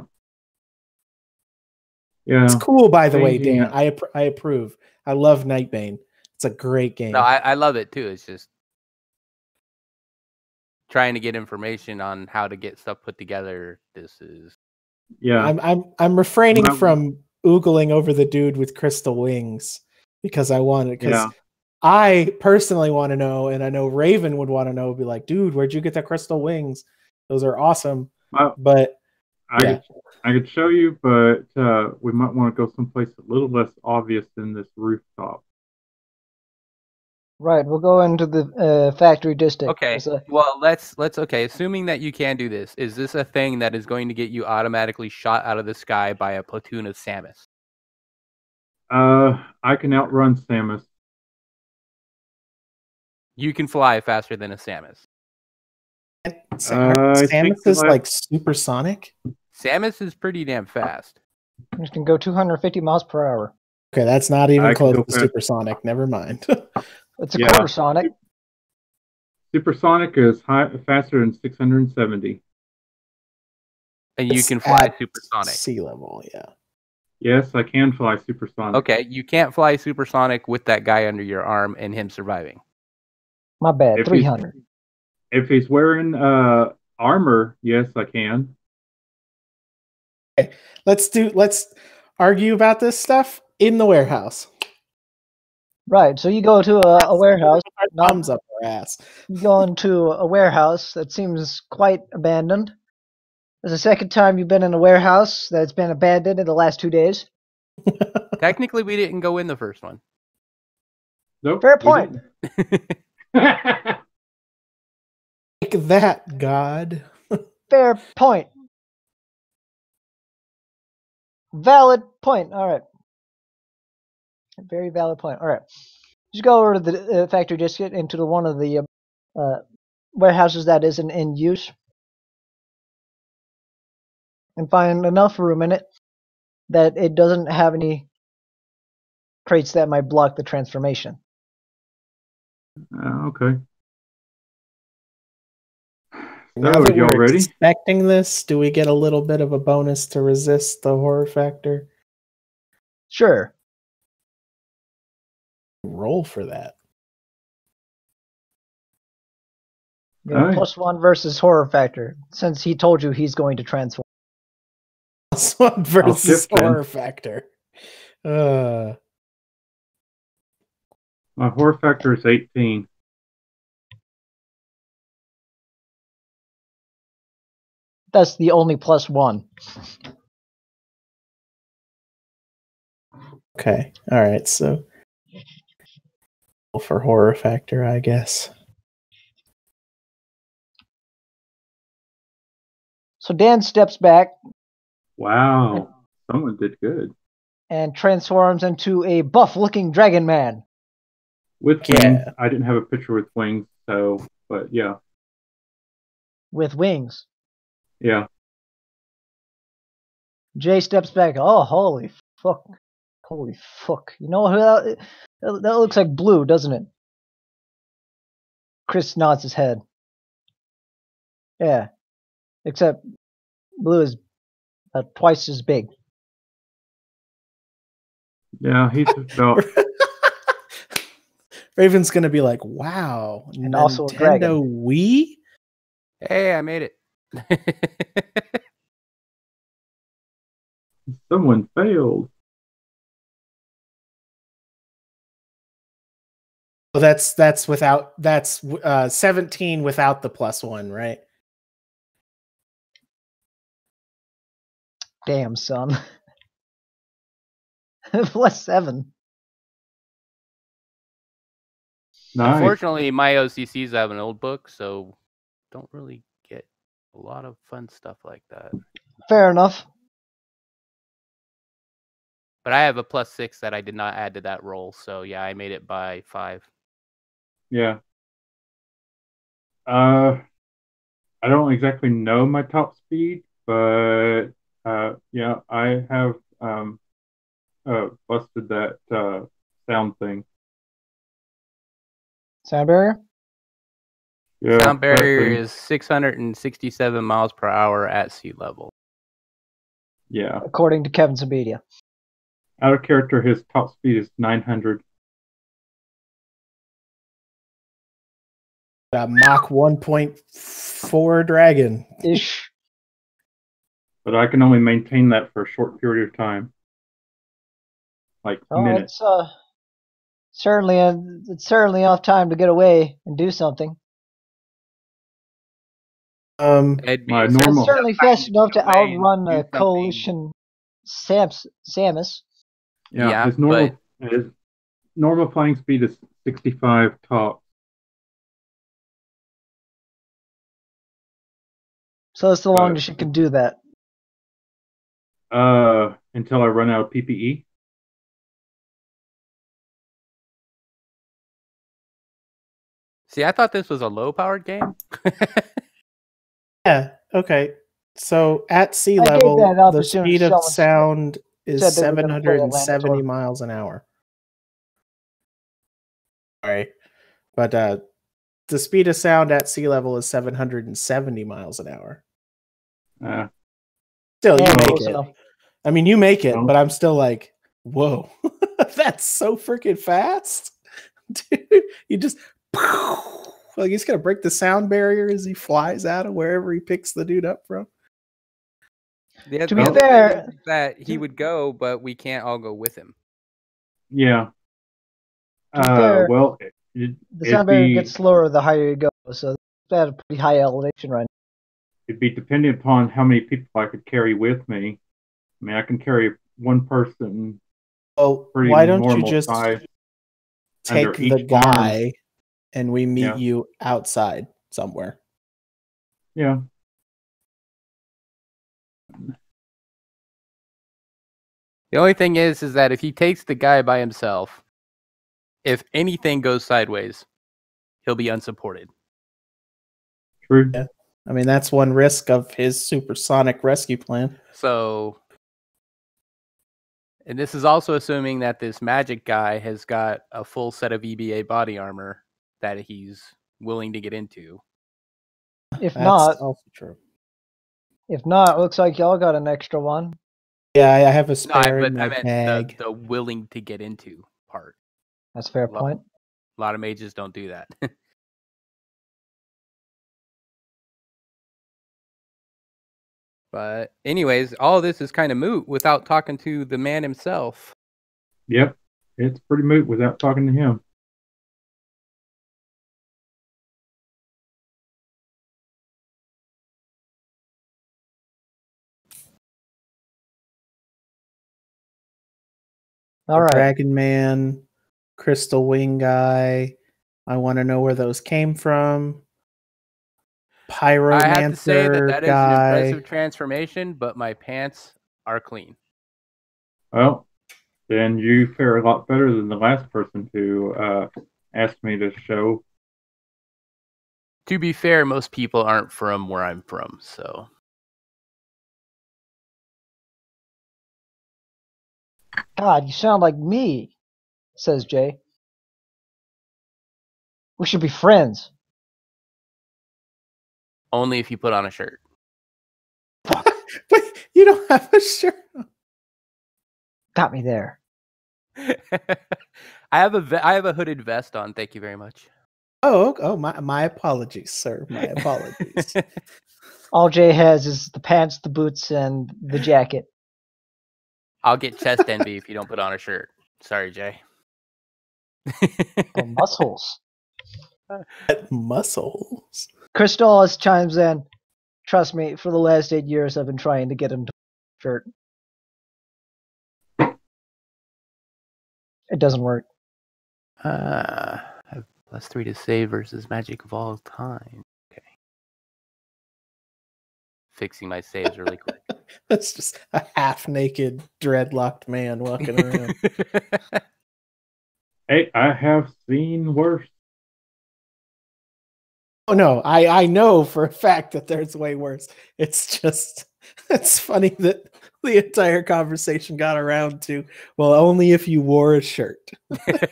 Yeah. It's cool, by the way, Changing Dan. I approve. I love Nightbane. It's a great game. No, I love it too. It's just trying to get information on how to get stuff put together. This is... Yeah. I'm refraining Well- from oogling over the dude with crystal wings because I want it. Because Yeah. I personally want to know, and I know Raven would want to know. Be like, dude, where'd you get the crystal wings? Those are awesome. Well, But I could show you, but we might want to go someplace a little less obvious than this rooftop. Right, we'll go into the factory district. Okay, There's a- well, let's okay. Assuming that you can do this, is this a thing that is going to get you automatically shot out of the sky by a platoon of Samus? I can outrun Samus. You can fly faster than a Samus. I think Samus is like- like supersonic. Samus is pretty damn fast. You can go 250 miles per hour. Okay, that's not even I can close go to fast. supersonic. Never mind. It's a Yeah. quarter sonic. Supersonic is faster than 670. And you It's can fly at supersonic. sea level, yeah. Yes, I can fly supersonic. Okay, you can't fly supersonic with that guy under your arm and him surviving. My bad. If 300. If he's wearing armor, yes, I can. Let's argue about this stuff in the warehouse. Right. So you go to a warehouse. Not Thumbs up our ass. you go into a warehouse that seems quite abandoned. It's the second time you've been in a warehouse that's been abandoned in the last 2 days. Technically, we didn't go in the first one. Nope. Fair we point. didn't. Like that, God. Fair point. Valid point. All right. Very valid point. All right. Just go over to the factory district into one of the warehouses that isn't in use and find enough room in it that it doesn't have any crates that might block the transformation. Okay. Now So, that y'all we're ready? expecting this, do we get a little bit of a bonus to resist the horror factor? Sure. Roll for that. You know, All right. +1 versus horror factor, since he told you he's going to transform. +1 versus shift then. horror factor. My horror factor is 18. That's the only +1. Okay. All right. So roll for horror factor, I guess. So Dan steps back Wow. Someone did good. and transforms into a buff-looking dragon man. With Yeah. wings. I didn't have a picture with wings, so, but yeah. With wings. Yeah. Jay steps back. Oh, holy fuck. Holy fuck. You know who that looks like Blue, doesn't it? Chris nods his head. Yeah. Except Blue is twice as big. Yeah, he's about. Raven's gonna be like, "Wow, And also a dragon. Nintendo Wii." Hey, I made it. Someone failed. Well, that's 17 without the +1, right? Damn, son. +7. Nice. Unfortunately, my OCCs have an old book, so don't really get a lot of fun stuff like that. Fair enough. But I have a +6 that I did not add to that roll, so yeah, I made it by 5. Yeah. I don't exactly know my top speed, but yeah, I have busted that sound thing. Sound barrier? Yeah, Sound barrier that thing. is 667 miles per hour at sea level. Yeah. According to Kevin Sabedia. Out of character, his top speed is 900. Mach 1.4 dragon. Ish. But I can only maintain that for a short period of time. Like Oh, minutes. it's certainly enough time to get away and do something. It'd be My a It's normal- certainly fast enough to away and outrun do a something. coalition Samus. Yeah, his normal flying speed is 65 top. So that's the longest you can do that. Until I run out of PPE. See, I thought this was a low-powered game. Yeah. Okay. So at sea I gave level, that the opportunity speed to of someone. sound is Said they were gonna play Atlanta 770 Storm. miles an hour. Sorry. But the speed of sound at sea level is 770 miles an hour. Still, you Yeah, make close it. enough. I mean, you make it, Well- but I'm still like, whoa, that's so freaking fast. Dude, you just, like, he's going to break the sound barrier as he flies out of wherever he picks the dude up from. Yeah, To the be other thing fair- is that he would go, but we can't all go with him. Yeah. To be fair, Well, The it'd sound barrier be gets slower the higher you go, so it's at a pretty high elevation right it'd be dependent upon how many people I could carry with me. I mean, I can carry one person Oh, pretty why don't you normal just size take under the each arm. guy and we meet Yeah. you outside somewhere? Yeah. The only thing is that if he takes the guy by himself, if anything goes sideways, he'll be unsupported. True. Yeah. I mean, that's one risk of his supersonic rescue plan. So, and this is also assuming that this magic guy has got a full set of EBA body armor that he's willing to get into. now. If That's not, also true. it looks like y'all got an extra one. Yeah, I have a No, spare in but my I meant bag. the willing to get into part. That's a fair Well, point. A lot of mages don't do that. But anyways, all of this is kind of moot without talking to the man himself. Yep. It's pretty moot without talking to him. All right. Dragon Man, Crystal Wing guy. I want to know where those came from. Pyromancer I have to say that is guy. an impressive transformation, but my pants are clean. Well, then you fare a lot better than the last person who asked me to show. To be fair, most people aren't from where I'm from, so. God, you sound like me, says Jay. We should be friends. Only if you put on a shirt. Wait, you don't have a shirt. Got me there. I have a hooded vest on. Thank you very much. Oh, my apologies, sir. My apologies. All Jay has is the pants, the boots, and the jacket. I'll get chest envy if you don't put on a shirt. Sorry, Jay. The muscles. Muscles. Crystal chimes in. Trust me, for the last 8 years, I've been trying to get him to shirt. It doesn't work. I have +3 to save versus magic of all time. Okay. Fixing my saves really quick. That's just a half-naked, dreadlocked man walking around. Hey, I have seen worse. Oh no, I know for a fact that there's way worse. It's just, it's funny that the entire conversation got around to, well, only if you wore a shirt. I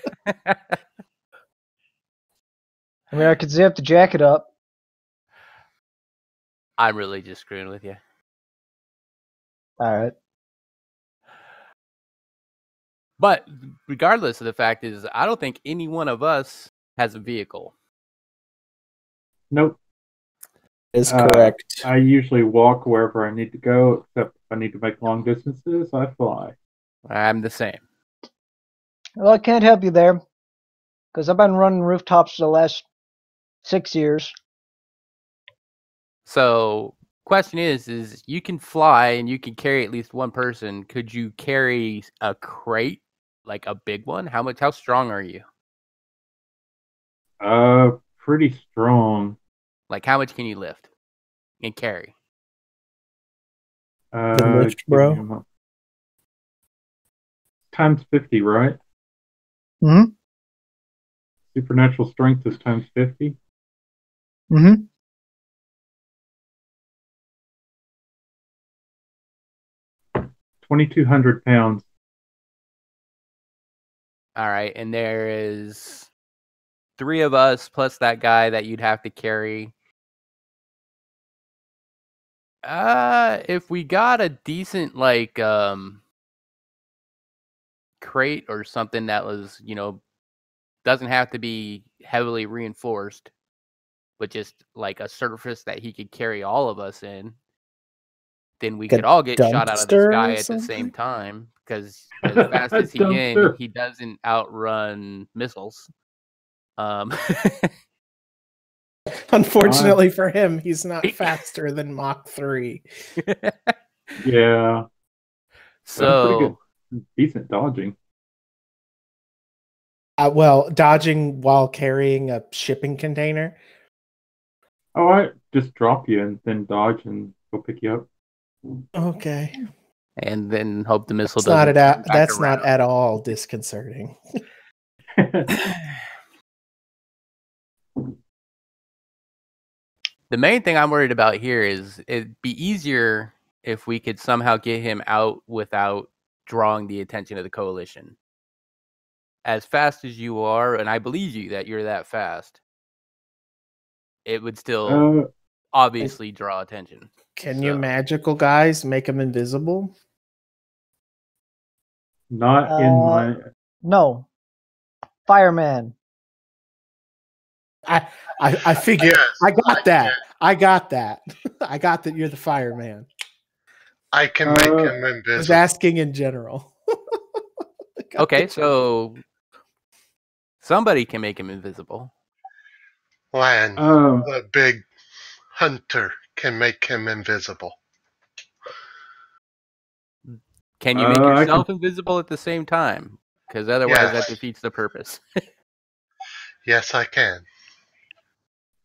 mean, I could zip the jacket up. I'm really just screwing with you. All right. But regardless of the fact is, I don't think any one of us has a vehicle. Nope. Is correct. I usually walk wherever I need to go, except if I need to make long distances, I fly. I'm the same. Well, I can't help you there, because I've been running rooftops for the last 6 years. So, question is you can fly and you can carry at least one person. Could you carry a crate, like a big one? How strong are you? Pretty strong. Like, how much can you lift and carry? The lift, give me bro. a moment. Times 50, right? Mm-hmm. Supernatural strength is times 50. Mm-hmm. 2,200 pounds. All right, and there is 3 of us plus that guy that you'd have to carry. If we got a decent crate or something that was, doesn't have to be heavily reinforced, but just like a surface that he could carry all of us in, then we Like a could all get shot out of the dumpster sky or at the same something? time. Because as fast as Dumpster. he doesn't outrun missiles. Unfortunately for him, he's not faster than Mach 3. Yeah. So Pretty good, decent dodging. Well, dodging while carrying a shipping container. Oh, I just drop you and then dodge and go pick you up. Okay. and then hope the missile That's not doesn't turn back that's around. not at all disconcerting. The main thing I'm worried about here is it'd be easier if we could somehow get him out without drawing the attention of the coalition. As fast as you are, and I believe you that you're that fast, it would still obviously draw attention. Can you magical guys make him invisible? Not in my. No. Fireman. I figured. Yes, I got that. can. I got that. I got that you're the fireman. I can make him I was invisible. asking in general. Okay, so somebody can make him invisible. Lan, the big hunter, can make him invisible. Can you make yourself invisible at the same time? Because otherwise that defeats the purpose. Yes, I can.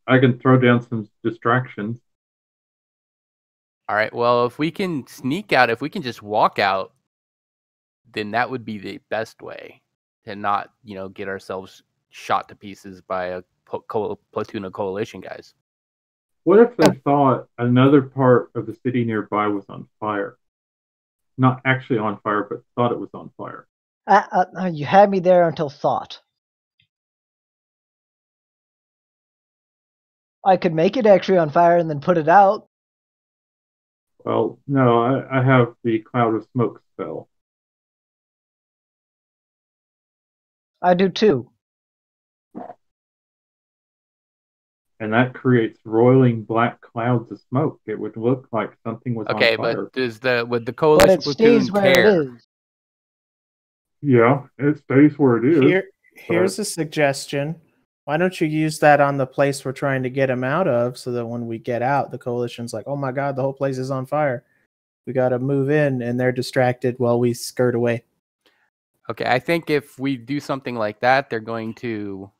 I can throw down some distractions. All right, well, if we can sneak out, if we can just walk out, then that would be the best way to not, get ourselves shot to pieces by a platoon of coalition guys. What if they thought another part of the city nearby was on fire? Not actually on fire, but thought it was on fire. You had me there until thought. I could make it actually on fire and then put it out. Well, no, I have the cloud of smoke spell. I do too. And that creates roiling black clouds of smoke. It would look like something was on fire. Okay, but would the coalition platoon where care? It is. Yeah, it stays where it is. Here's a suggestion. Why don't you use that on the place we're trying to get him out of, so that when we get out, the coalition's like, oh my god, the whole place is on fire. We got to move in, and they're distracted while we skirt away. Okay, I think if we do something like that, they're going to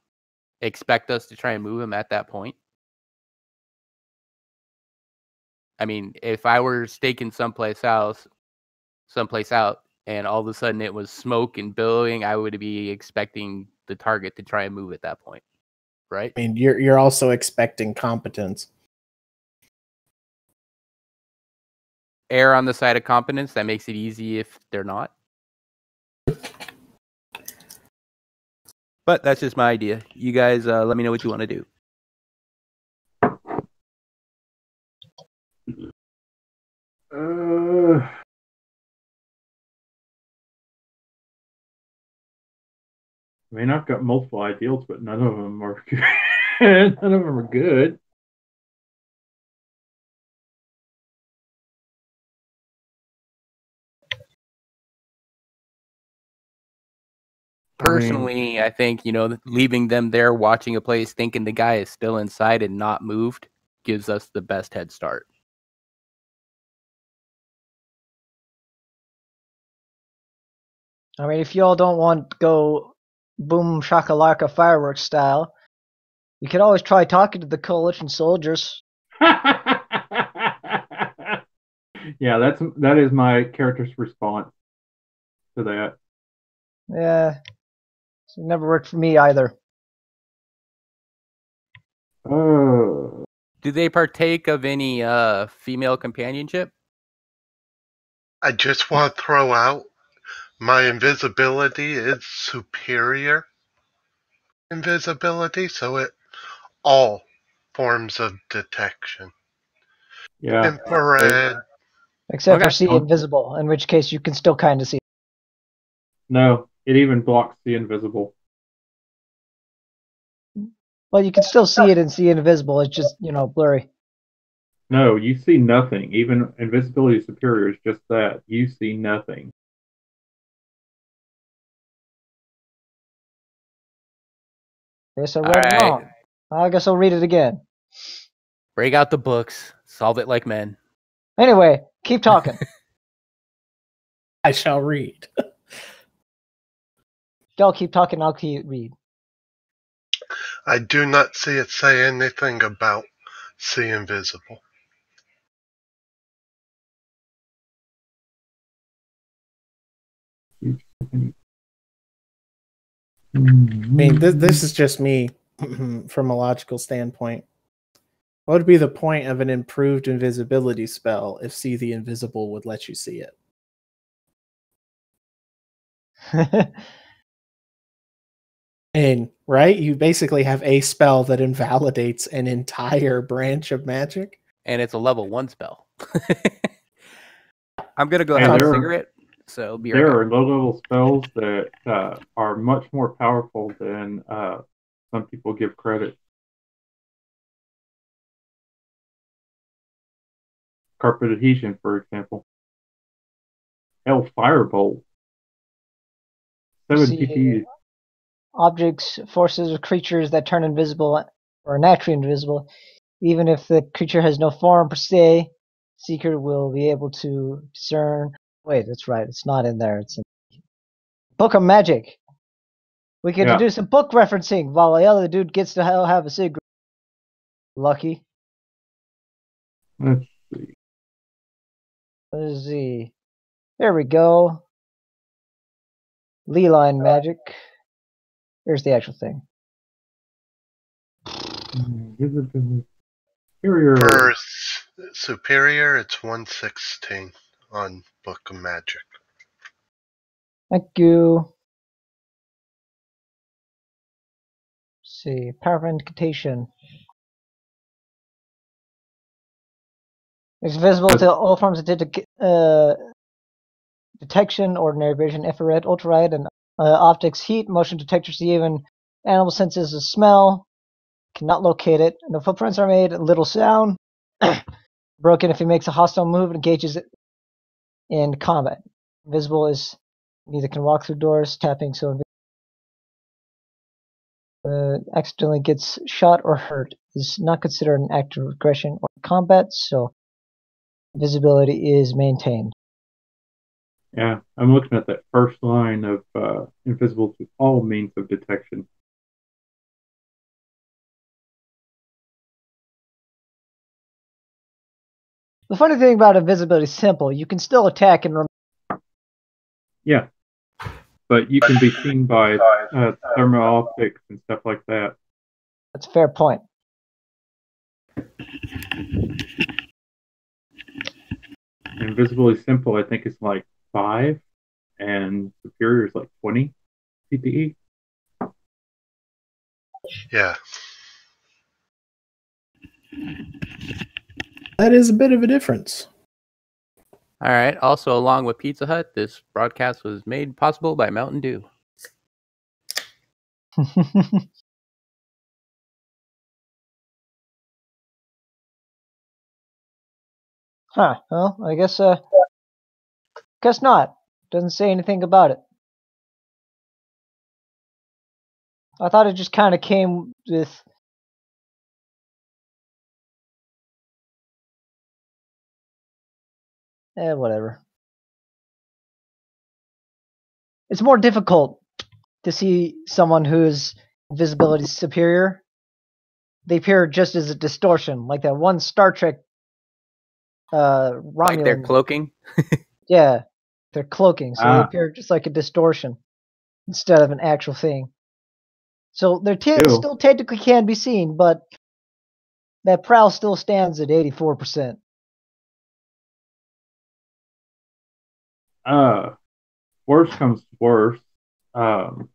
expect us to try and move him at that point. I mean, if I were staking someplace out, and all of a sudden it was smoke and billowing, I would be expecting the target to try and move at that point, right? I mean, you're also expecting competence. Err on the side of competence. That makes it easy if they're not. But that's just my idea. You guys, let me know what you want to do. I mean, I've got multiple ideals, but none of them are good. None of them are good. Personally, I think, leaving them there watching a place thinking the guy is still inside and not moved gives us the best head start. I mean, if y'all don't want to go boom shakalaka fireworks style, you could always try talking to the coalition soldiers. Yeah, that is my character's response to that. Yeah, it never worked for me either. Do they partake of any female companionship? I just want to throw out my invisibility is superior invisibility, so it all forms of detection. Yeah. Infrared. Except for Okay. see invisible, in which case you can still kind of see. No, it even blocks the invisible. Well, you can still see it and see invisible. It's just, blurry. No, you see nothing. Even invisibility superior is just that. You see nothing. I guess I read it wrong. I guess I'll read it again. Break out the books. Solve it like men. Anyway, keep talking. I shall read. Y'all keep talking, I'll keep read. I do not see it say anything about see invisible. I mean, this is just me from a logical standpoint. What would be the point of an improved invisibility spell if See the Invisible would let you see it? And, right? You basically have a spell that invalidates an entire branch of magic. And it's a level 1 spell. I'm going to go And have a there- cigarette. So be right There back. are low-level spells that are much more powerful than some people give credit. Carpet adhesion, for example. Hell, Firebolt. 7 See, PP. Objects, forces, or creatures that turn invisible or naturally invisible, even if the creature has no form per se, Seeker will be able to discern. Wait, that's right. It's not in there. It's in Book of Magic. We get Yeah. to do some book referencing while the other dude gets to have a cigarette. Lucky. Let's see. Let's see. There we go. Leeline magic. Here's the actual thing. Invisibility. Superior. For superior, it's 116 on Book of Magic. Thank you. Let's see. Power of incantation. It's visible to all forms of detection, ordinary vision, infrared, ultraviolet, and optics, heat, motion detectors, even animal senses of smell. Cannot locate it. No footprints are made. Little sound. Broken if he makes a hostile move and engages it in combat. Invisible is neither can walk through doors, tapping, so accidentally gets shot or hurt. Is not considered an act of aggression or combat, so visibility is maintained. Yeah, I'm looking at that first line of invisible to all means of detection. The funny thing about invisibility is simple. You can still attack and Yeah, but you can be seen by thermal optics and stuff like that. that's a fair point. Invisibility simple, I think, is like 5, and superior is like 20 PPE. Yeah. That is a bit of a difference. All right. Also, along with Pizza Hut, this broadcast was made possible by Mountain Dew. Huh. Well, I guess not. Doesn't say anything about it. I thought it just kind of came with whatever. It's more difficult to see someone whose visibility is superior. They appear just as a distortion, like that one Star Trek Romulan. Like they're cloaking. Yeah, they're cloaking, so they Ah. appear just like a distortion instead of an actual thing. So they're Ew. still technically can be seen, but that prowl still stands at 84%. Worst comes to worst. I've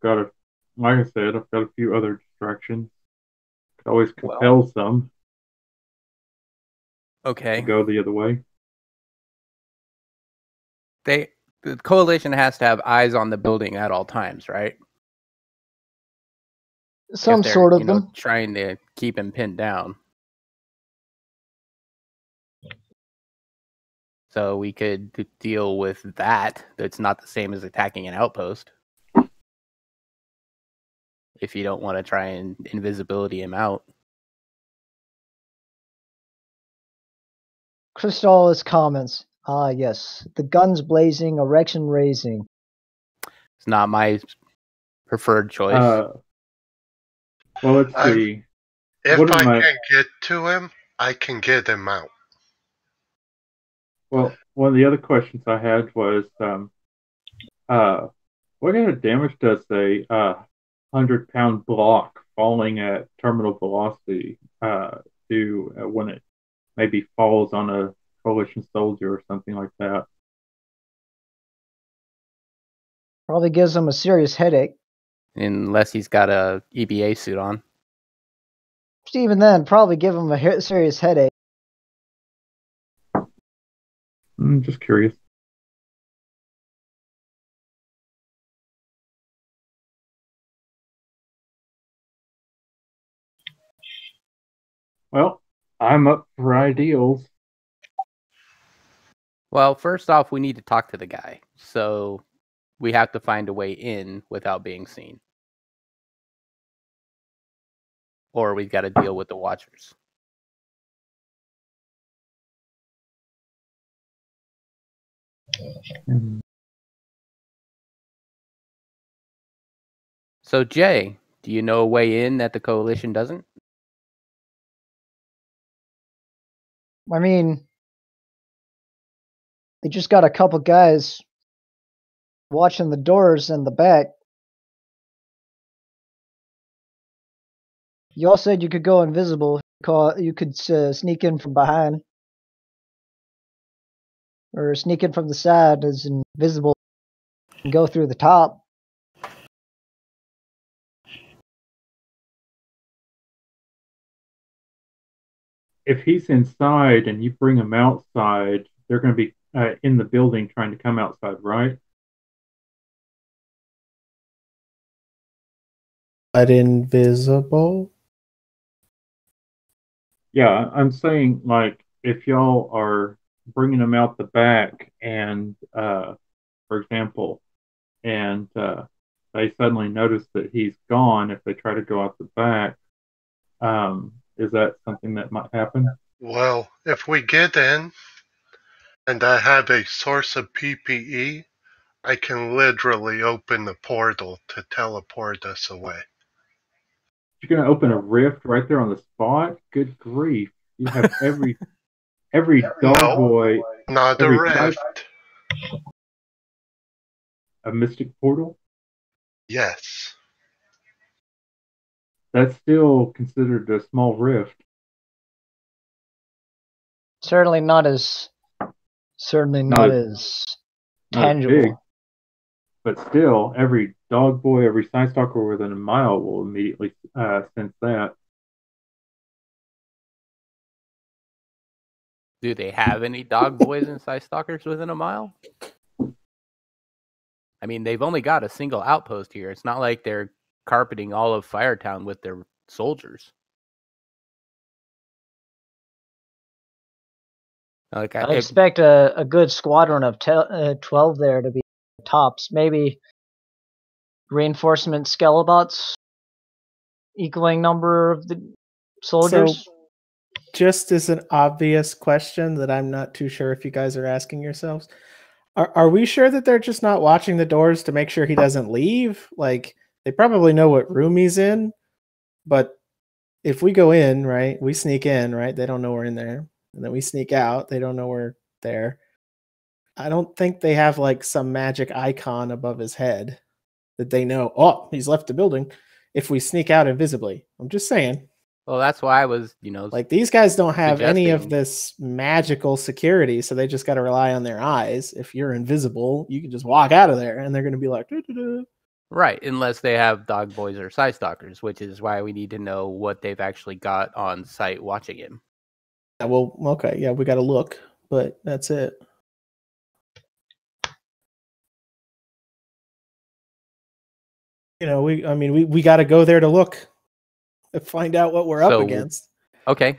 got like I said, I've got a few other distractions. Could always compel some to Okay. go the other way. The coalition has to have eyes on the building at all times, right? Some If they're, sort of them. trying to keep him pinned down. So we could deal with that. That's not the same as attacking an outpost. If you don't want to try and invisibility him out. Crystallis comments. Ah, yes. The guns blazing, erection raising. It's not my preferred choice. Well, let's see. If What I am I- can get to him, I can get him out. Well, one of the other questions I had was, what kind of damage does a 100-pound block falling at terminal velocity do when it maybe falls on a coalition soldier or something like that? Probably gives him a serious headache. Unless he's got a EBA suit on. Even then, probably give him a serious headache. I'm just curious. Well, I'm up for ideals. Well, first off, we need to talk to the guy. So we have to find a way in without being seen. Or we've got to deal with the Watchers. So, Jay, do you know a way in that the Coalition doesn't? I mean, they just got a couple guys watching the doors in the back. You all said you could go invisible. You could sneak in from behind. Or sneak in from the side as invisible and go through the top. If he's inside and you bring him outside, they're going to be in the building trying to come outside, right? But invisible? Yeah, I'm saying, like, if y'all are bringing him out the back and, for example, and they suddenly notice that he's gone if they try to go out the back, is that something that might happen? Well, if we get in and I have a source of PPE, I can literally open the portal to teleport us away. You're going to open a rift right there on the spot? Good grief. You have every dog No, boy, not a every rift. a mystic portal? Yes. That's still considered a small rift. Certainly not as Not tangible. big, but still, every dog boy, every side stalker within a mile will immediately sense that. Do they have any dog boys and Side Stalkers within a mile? I mean, they've only got a single outpost here. It's not like they're carpeting all of Firetown with their soldiers. Like, I expect a good squadron of 12 there to be tops. Maybe reinforcement Skelelots equaling number of the soldiers. So, just as an obvious question that I'm not too sure if you guys are asking yourselves, are we sure that they're just not watching the doors to make sure he doesn't leave? Like, they probably know what room he's in, but if we go in, right, we sneak in, right, they don't know we're in there. And then we sneak out, they don't know we're there. I don't think they have like some magic icon above his head that they know, oh, he's left the building if we sneak out invisibly. I'm just saying. Well, that's why I was, Like these guys don't have any of suggesting- this magical security, so they just got to rely on their eyes. If you're invisible, you can just walk out of there, and they're going to be like, "Doo-doo-doo." right, unless they have dog boys or side stalkers, which is why we need to know what they've actually got on site watching him. Yeah, well, okay, yeah, we got to look, but that's it. We got to go there to look and find out what we're up So- against. Okay.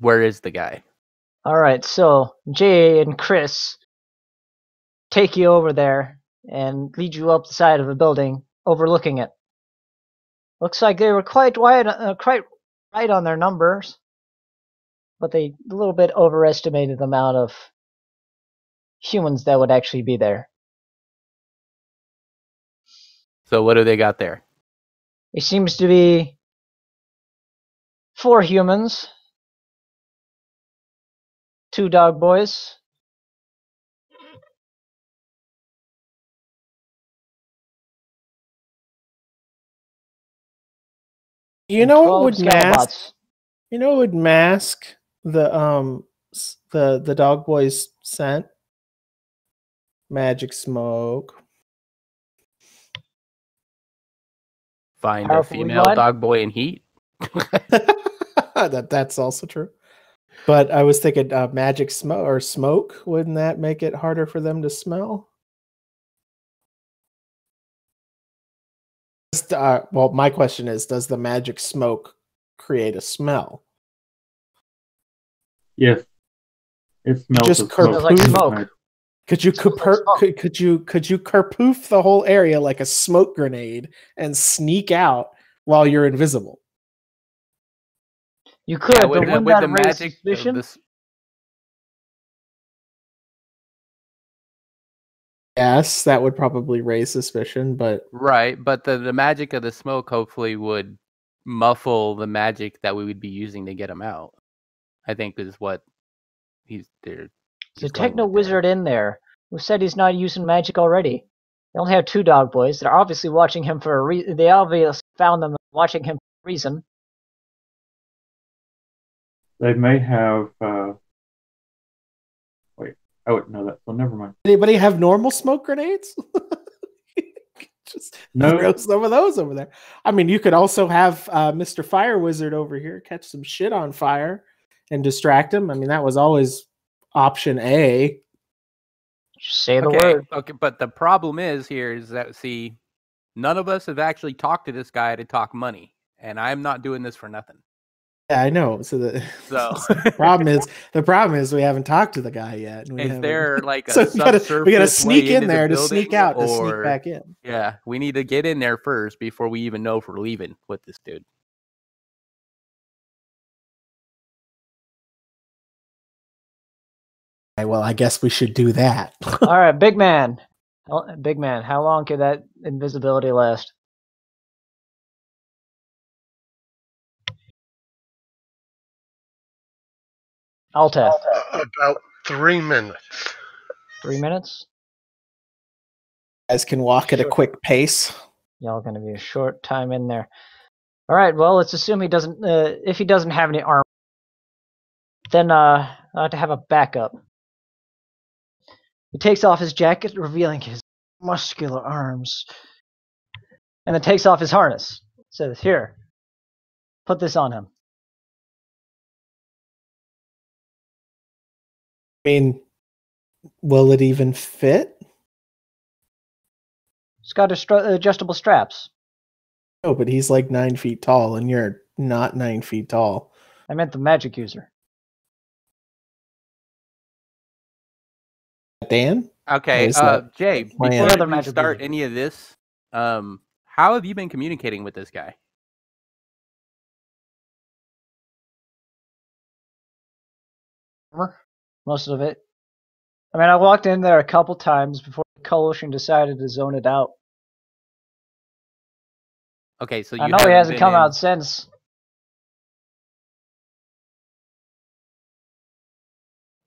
Where is the guy? All right, so Jay and Chris take you over there and lead you up the side of a building overlooking it. Looks like they were quite right on their numbers, but they a little bit overestimated the amount of humans that would actually be there. So what do they got there? It seems to be 4 humans, 2 dog boys, You and know what 12 would mask? Scalabots. You know what would mask the dog boys scent? Magic smoke. Find a Powerful female line? dog boy in heat? That's also true. But I was thinking magic smoke or smoke. Wouldn't that make it harder for them to smell? Well, my question is, does the magic smoke create a smell? Yes. It smells Just of Smells like smoke. smoke. Could you Smells like smoke. could you kerpoof the whole area like a smoke grenade and sneak out while you're invisible? You could, but wouldn't with that the raise magic of suspicion? this. Yes, that would probably raise suspicion, but Right, but the magic of the smoke hopefully would muffle the magic that we would be using to get him out. I think is what he's there. There's a techno wizard in there who said he's not using magic already. They only have 2 dog boys. They're obviously watching him for a reason. They obviously found them watching him for a reason. They may have. Wait, I wouldn't know that, so never mind. anybody have normal smoke grenades? Just No. throw some of those over there. I mean, you could also have Mr. Fire Wizard over here catch some shit on fire and distract him. I mean, that was always option A. Just say the Okay, word. okay, but the problem is that none of us have actually talked to this guy to talk money, and I'm not doing this for nothing. Yeah, I know. So the the problem is we haven't talked to the guy yet. And we Is haven't- there like a so we gotta subsurface sneak way in into there the to sneak building, out to sneak or- back in. Yeah, we need to get in there first before we even know if we're leaving with this dude. Okay, well, I guess we should do that. All right, big man. Big man, how long could that invisibility last? Altaf, About 3 minutes. 3 minutes? Guys can walk at a Sure. quick pace. Y'all gonna be a short time in there. All right, well, let's assume he doesn't. If he doesn't have any armor, then I have to have a backup. He takes off his jacket, revealing his muscular arms, and then takes off his harness. Says, "Here, put this on him." I mean, will it even fit? It's got adjustable straps. Oh, but he's like 9 feet tall, and you're not 9 feet tall. I meant the magic user. Dan? Okay, Is that Jay, plan? before What other we magic start user? any of this, how have you been communicating with this guy? Most of it. I mean, I walked in there a couple times before the Coalition decided to zone it out. Okay, so you I know he haven't hasn't been come in- out since.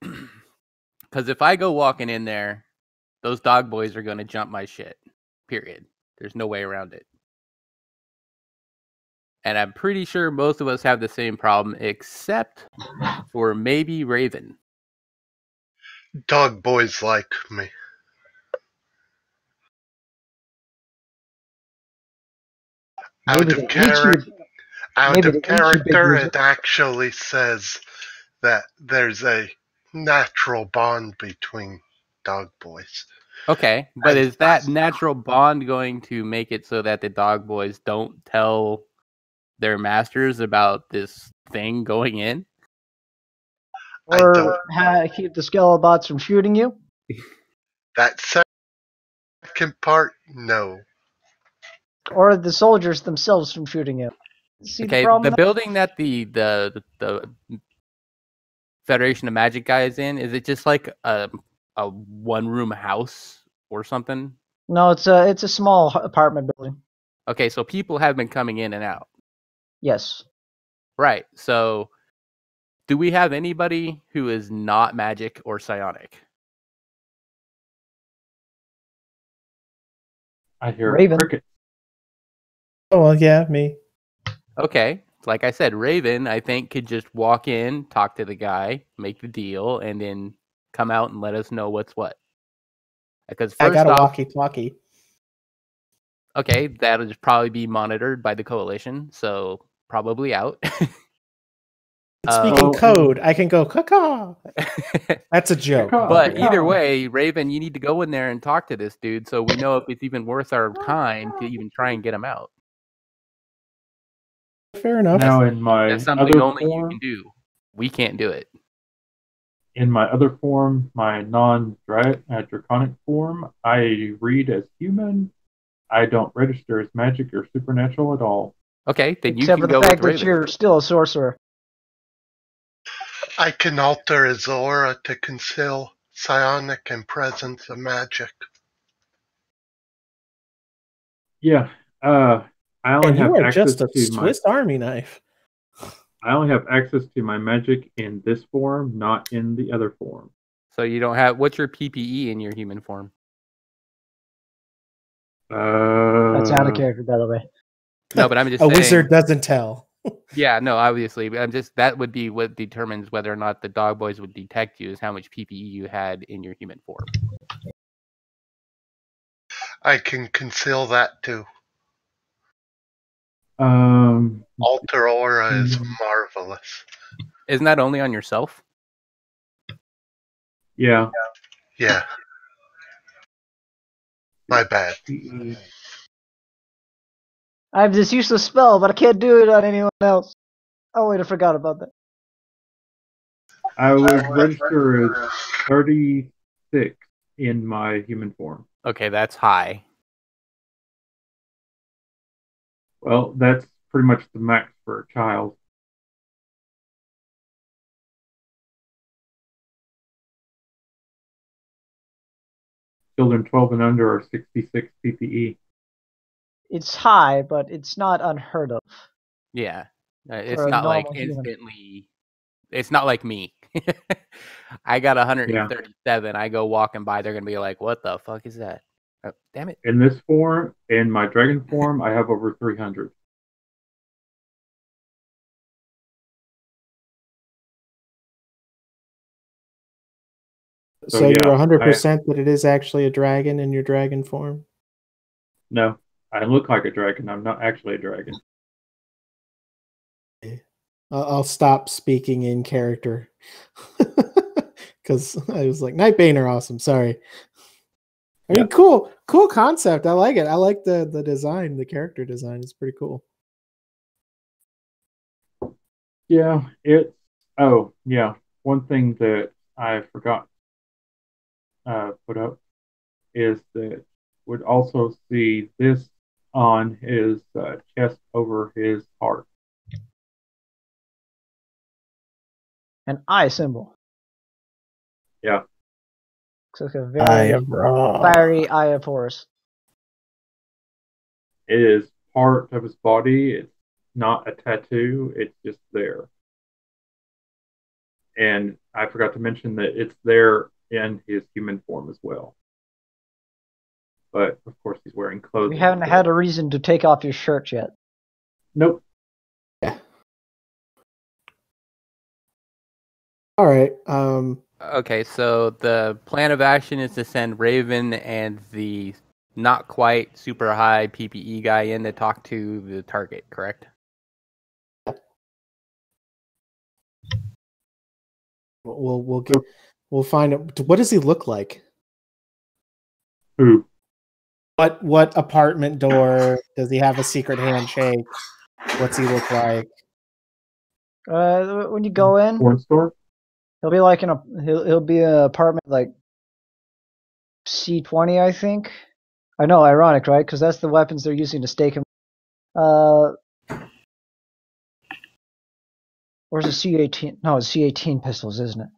Because if I go walking in there, those dog boys are going to jump my shit. Period. There's no way around it. And I'm pretty sure most of us have the same problem, except for maybe Raven. Dog boys like me. Maybe they eat you. Out Maybe of they eat you, big character, loser. it actually says that there's a natural bond between dog boys. Okay, but is that natural bond going to make it so that the dog boys don't tell their masters about this thing going in? Or keep the Skelelobots from shooting you? That second part, no. Or the soldiers themselves from shooting you? See Okay, the problem? the building that the Federation of Magic guy is in, is it just like a one-room house or something? No, it's a small apartment building. Okay, so people have been coming in and out. Yes. Right, so do we have anybody who is not magic or psionic? I hear Raven. cricket. Oh well, yeah, me. Okay, like I said, Raven, I think, could just walk in, talk to the guy, make the deal, and then come out and let us know what's what. Because I first got a off, walkie-talkie. okay, that'll just probably be monitored by the coalition, so probably out. Speaking code, I can go caw. That's a joke. But either way, Raven, you need to go in there and talk to this dude so we know if it's even worth our time to even try and get him out. Fair enough. Now, in my That's something other only you form, can do. We can't do it. in my other form, my non-draconic form, I read as human. I don't register as magic or supernatural at all. Okay, then you Except can for go the fact with that Raven. you're still a sorcerer. I can alter his aura to conceal psionic and presence of magic. Yeah, I only And have you are access just a to my. Swiss Army knife. I only have access to my magic in this form, not in the other form. So you don't have... What's your PPE in your human form? That's out of character, by the way. No, but I'm just A saying... wizard doesn't tell. Yeah, no, obviously. But I'm just... That would be what determines whether or not the dog boys would detect you, is how much PPE you had in your human form. I can conceal that too. Alter aura is marvelous. Isn't that only on yourself? Yeah. Yeah. My bad. I have this useless spell, but I can't do it on anyone else. Oh wait, I forgot about that. I would register as 36 in my human form. Okay, that's high. Well, that's pretty much the max for a child. Children 12 and under are 66 PPE. It's high, but it's not unheard of. Yeah. It's For a not like normal human. instantly... It's not like me. I got 137. I go walking by, they're going to be like, what the fuck is that? Oh, damn it. In this form, in my dragon form, I have over 300. So yeah, you're 100% that it is actually a dragon in your dragon form? No, I look like a dragon. I'm not actually a dragon. I'll stop speaking in character. Because I was like, Nightbane are awesome. Sorry. I mean, cool concept. I like it. I like the design, the character design. It's pretty cool. Yeah, one thing that I forgot put up is that would also see this on his chest over his heart. An eye symbol. Yeah. Looks like a very fiery eye of Horus. It is part of his body. It's not a tattoo. It's just there. And I forgot to mention that it's there in his human form as well. But, of course, he's wearing clothing. We haven't had a reason to take off your shirt yet. Nope. All right. Okay, so the plan of action is to send Raven and the not quite super high PPE guy in to talk to the target, correct? We'll find out. What does he look like? Who? What apartment door does he have? A secret handshake? What's he look like? When you go in, Porn store? he'll be like he'll be in an apartment like C20, I think. I know, ironic, right? Because that's the weapons they're using to stake him. Or is it C18? No, it's C18 pistols, isn't it?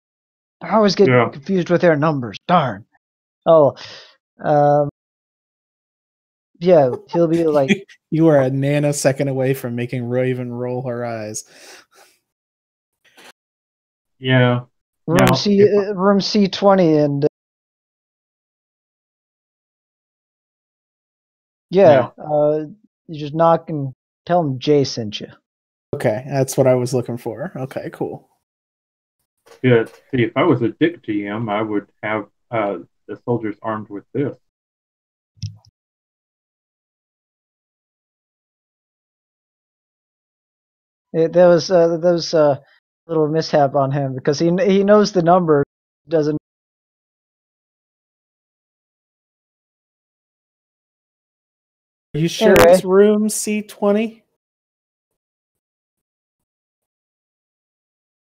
I always get confused with their numbers. Darn. Oh, yeah, he'll be like. You are a nanosecond away from making Raven roll her eyes. Yeah. Room C20 and. You just knock and tell him Jay sent you. Okay, that's what I was looking for. Okay, cool. Yeah, see, if I was a dick GM, I would have the soldiers armed with this. There was a little mishap on him because he knows the number, doesn't. Are you sure it's room C20?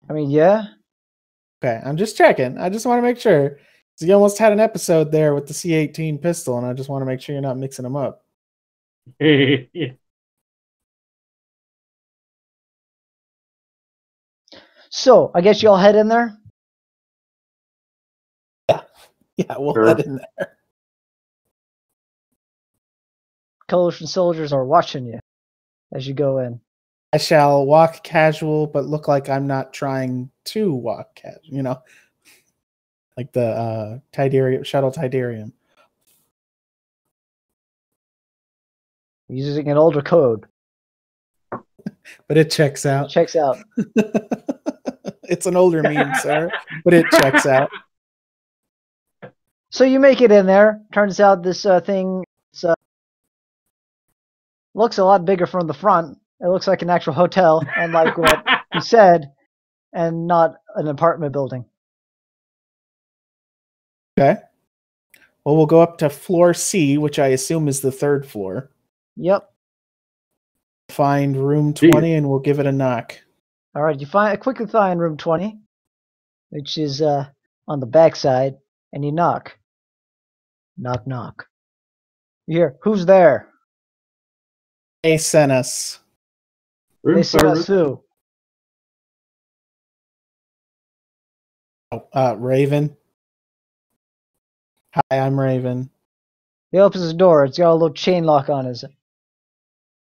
I mean, yeah. Okay, I'm just checking. I just want to make sure. You almost had an episode there with the C18 pistol, and I just want to make sure you're not mixing them up. So, I guess y'all head in there? Yeah, we'll head in there. Coalition soldiers are watching you as you go in. I shall walk casual, but look like I'm not trying to walk casual, you know? Like the shuttle Tidarium. Using an older code. But it checks out. It checks out. It's an older meme, sir, but it checks out. So you make it in there. Turns out this thing looks a lot bigger from the front. It looks like an actual hotel, unlike what you said, and not an apartment building. Okay. Well, we'll go up to floor C, which I assume is the third floor. Yep. Find room 20, and we'll give it a knock. All right, you quickly find room 20, which is on the back side, and you knock. Knock, knock. You hear, who's there? They sent us. They sent us who? Raven. Hi, I'm Raven. He opens the door. It's got a little chain lock on it.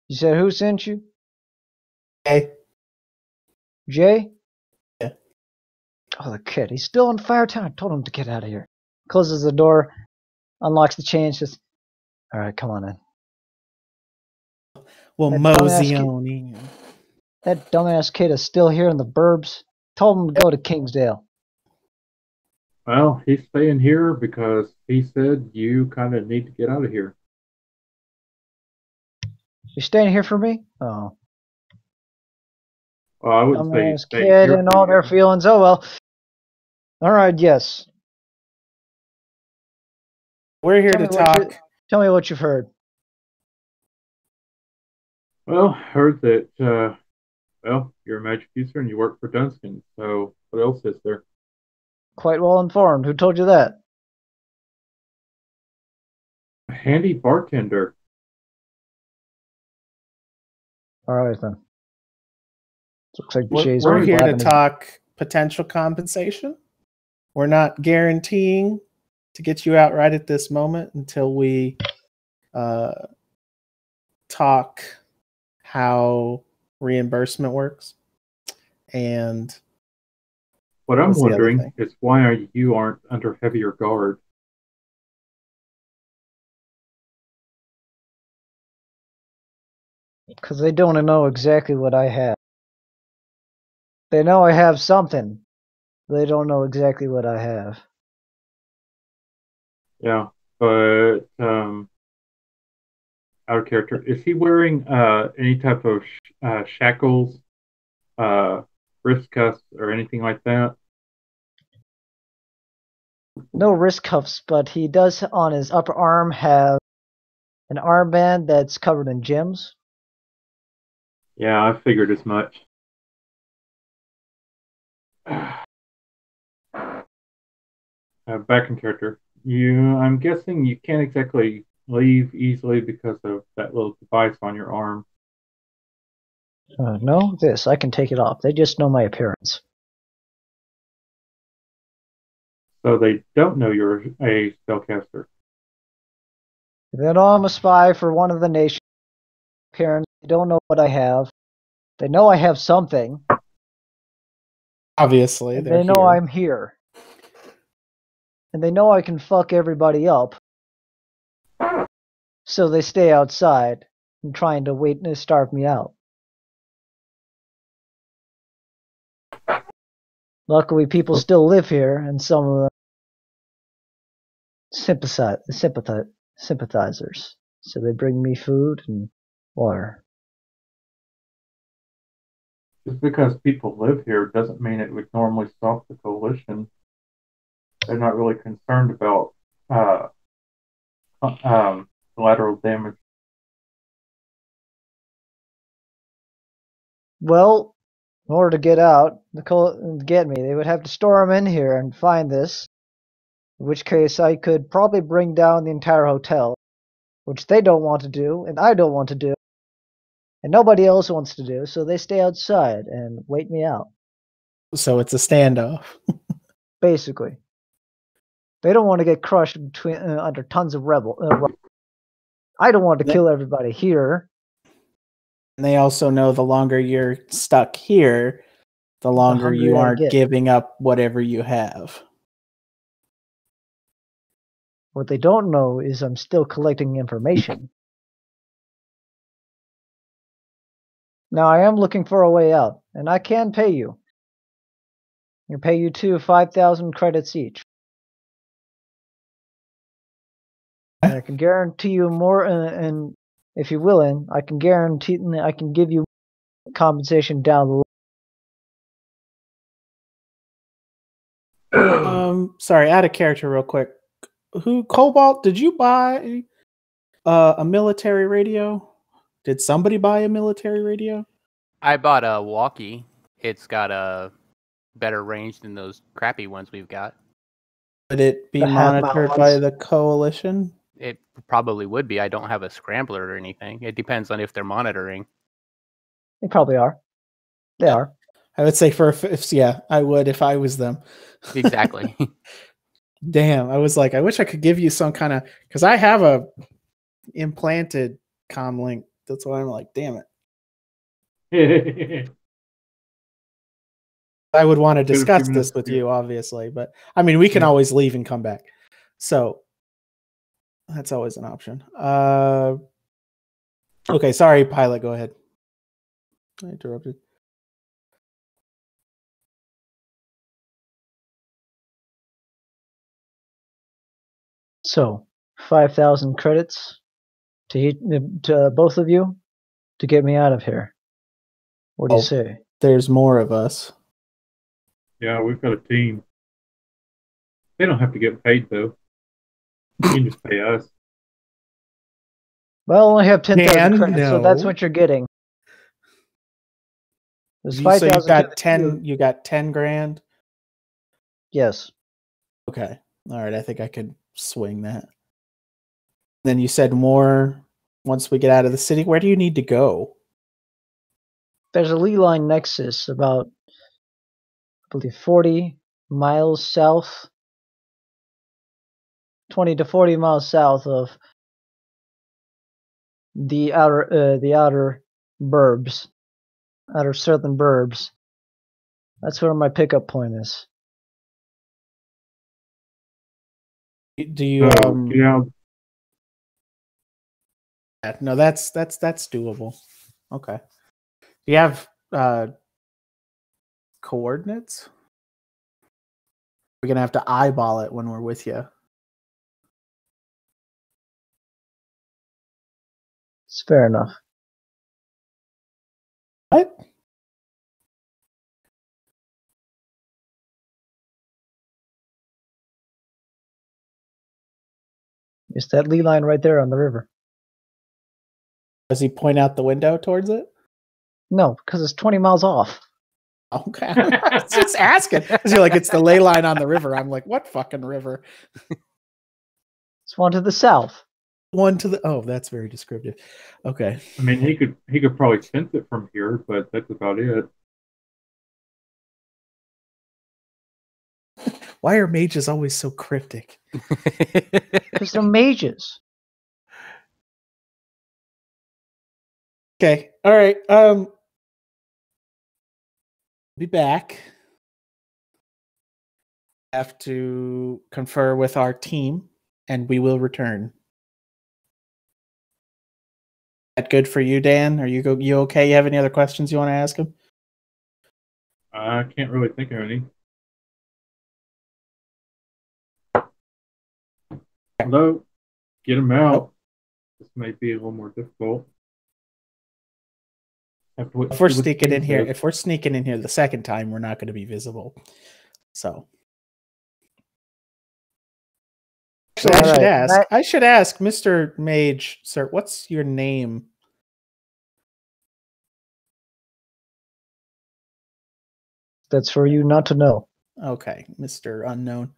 You said, who sent you? Hey. Jay? Yeah. Oh, the kid. He's still in Firetown. I told him to get out of here. Closes the door, unlocks the chain, says, all right, come on in. Well, mosey on in. That dumbass kid is still here in the burbs. Told him to go to Kingsdale. Well, he's staying here because he said you kind of need to get out of here. You staying here for me? Oh. Well, I wouldn't dumbass say kid and all their feelings. Oh, well. All right, yes. We're here to talk. Tell me what you've heard. Well, heard that, you're a magic user and you work for Dunstan, so what else is there? Quite well informed. Who told you that? A handy bartender. All right, then. Looks like we're here to talk potential compensation. We're not guaranteeing to get you out right at this moment until we talk how reimbursement works. And what I'm wondering is why you aren't under heavier guard. Because they don't know exactly what I have. They know I have something, They don't know exactly what I have. Yeah, but out of character, is he wearing any type of shackles, wrist cuffs, or anything like that? No wrist cuffs, but he does on his upper arm have an armband that's covered in gems. Yeah, I figured as much. Back in character. I'm guessing you can't exactly leave easily because of that little device on your arm. No, this. I can take it off. They just know my appearance. So they don't know you're a spellcaster. They know I'm a spy for one of the nations. Appearance. They don't know what I have. They know I have something. Obviously, And they're they know here. I'm here. And they know I can fuck everybody up. So they stay outside and trying to wait and starve me out. Luckily, people still live here, and some of them sympathizers. So they bring me food and water. Just because people live here doesn't mean it would normally stop the coalition. They're not really concerned about collateral damage. Well, in order to get out, get me, they would have to storm in here and find this. In which case, I could probably bring down the entire hotel, which they don't want to do, and I don't want to do, and nobody else wants to do. So they stay outside and wait me out. So it's a standoff. Basically, they don't want to get crushed between under tons of rebel. I don't want to kill everybody here. And they also know the longer you're stuck here, the longer you hungrier I aren't get. giving up whatever you have. What they don't know is I'm still collecting information. Now I am looking for a way out, and I can pay you. I can pay you 5,000 credits each. And I can guarantee you more, and if you're willing, I can guarantee I can give you compensation down the line. Sorry, out of character real quick. Cobalt, did you buy a military radio? Did somebody buy a military radio? I bought a walkie. It's got a better range than those crappy ones we've got. Would it be The monitored half-mile by ones? the coalition? It probably would be. I don't have a scrambler or anything. It depends on if they're monitoring. They probably are. They are. I would say yeah, I would if I was them. Exactly. Damn, I was like, I wish I could give you some kind of, because I have a implanted comm link. That's why I'm like, damn it. I would want to discuss this with you, obviously, but I mean, we can always leave and come back. So that's always an option. Okay, sorry, Pilot, go ahead. I interrupted. So 5,000 credits to both of you to get me out of here. What do you say? There's more of us. Yeah, we've got a team. They don't have to get paid, though. You can just pay us. Well, I only have 10,000 credits, no. so that's what you're getting. There's So 5,000. you got 10. You got 10 grand. Yes. Okay. All right. I think I could swing that. Then you said more once we get out of the city. Where do you need to go? There's a Lee Line Nexus about, I believe, 40 miles south, 20 to 40 miles south of the outer burbs, outer southern burbs. That's where my pickup point is. Do you? Yeah. No, that's doable. Okay. Do you have coordinates? We're gonna have to eyeball it when we're with you. It's fair enough. What? It's that lee line right there on the river. Does he point out the window towards it? No, because it's 20 miles off. Okay. I was just asking. Because you're like, it's the ley line on the river. I'm like, what fucking river? It's one to the south. One to the that's very descriptive. Okay. I mean, he could probably sense it from here, but that's about it. Why are mages always so cryptic? Because they're mages. Okay. All right. Be back. Have to confer with our team, and we will return. That good for you, Dan? Are you okay? You have any other questions you want to ask him? I can't really think of any. Hello, get him out. Nope. This may be a little more difficult. If we're sneaking in here, the second time, we're not going to be visible. So, actually, I should ask, Mr. Mage, sir, what's your name? That's for you not to know. Okay, Mr. Unknown.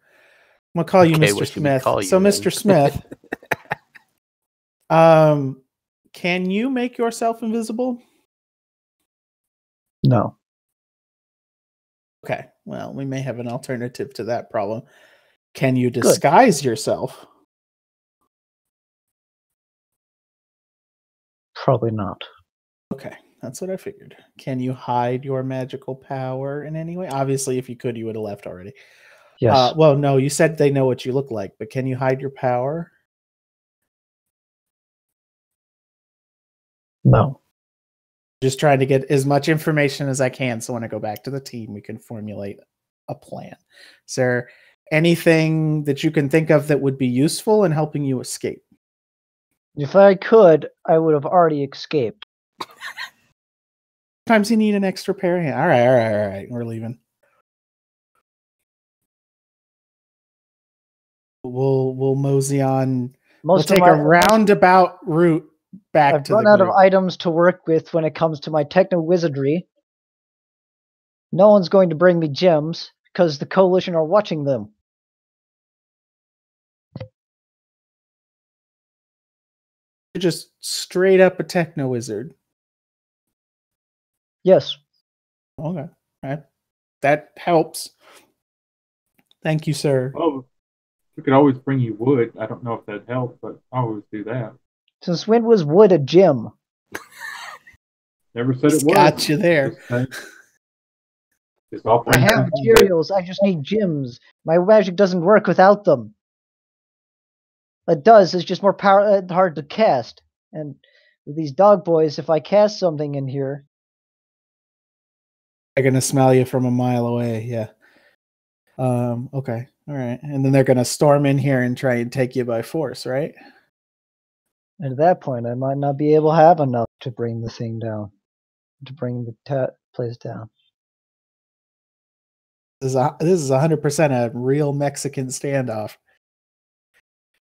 I'm gonna call you Mr. Smith. Mr. Smith, can you make yourself invisible? No. Okay, well, we may have an alternative to that problem. Can you disguise yourself? Probably not. Okay, that's what I figured. Can you hide your magical power in any way? Obviously, if you could, you would have left already. Yes. Well, no, you said they know what you look like, but can you hide your power? No. Just trying to get as much information as I can, so when I go back to the team, we can formulate a plan. Is there anything that you can think of that would be useful in helping you escape? If I could, I would have already escaped. Sometimes you need an extra pair of hands. All right. We're leaving. We'll mosey on. We'll take a roundabout route back to the group. I've run out of items to work with when it comes to my techno wizardry. No one's going to bring me gems because the Coalition are watching them. You're just straight up a techno wizard. Yes. Okay. All right. That helps. Thank you, sir. Oh, we could always bring you wood. I don't know if that helps, but I always do that. Since when was wood a gem? Never said it was. Got you there. I have materials. I just need gems. My magic doesn't work without them. It does. It's just more hard to cast. And with these dog boys, if I cast something in here, they're gonna smell you from a mile away. Yeah. Okay. All right. And then they're gonna storm in here and try and take you by force, right? And at that point, I might not be able to have enough to bring the thing down, to bring the place down. This is 100% a real Mexican standoff.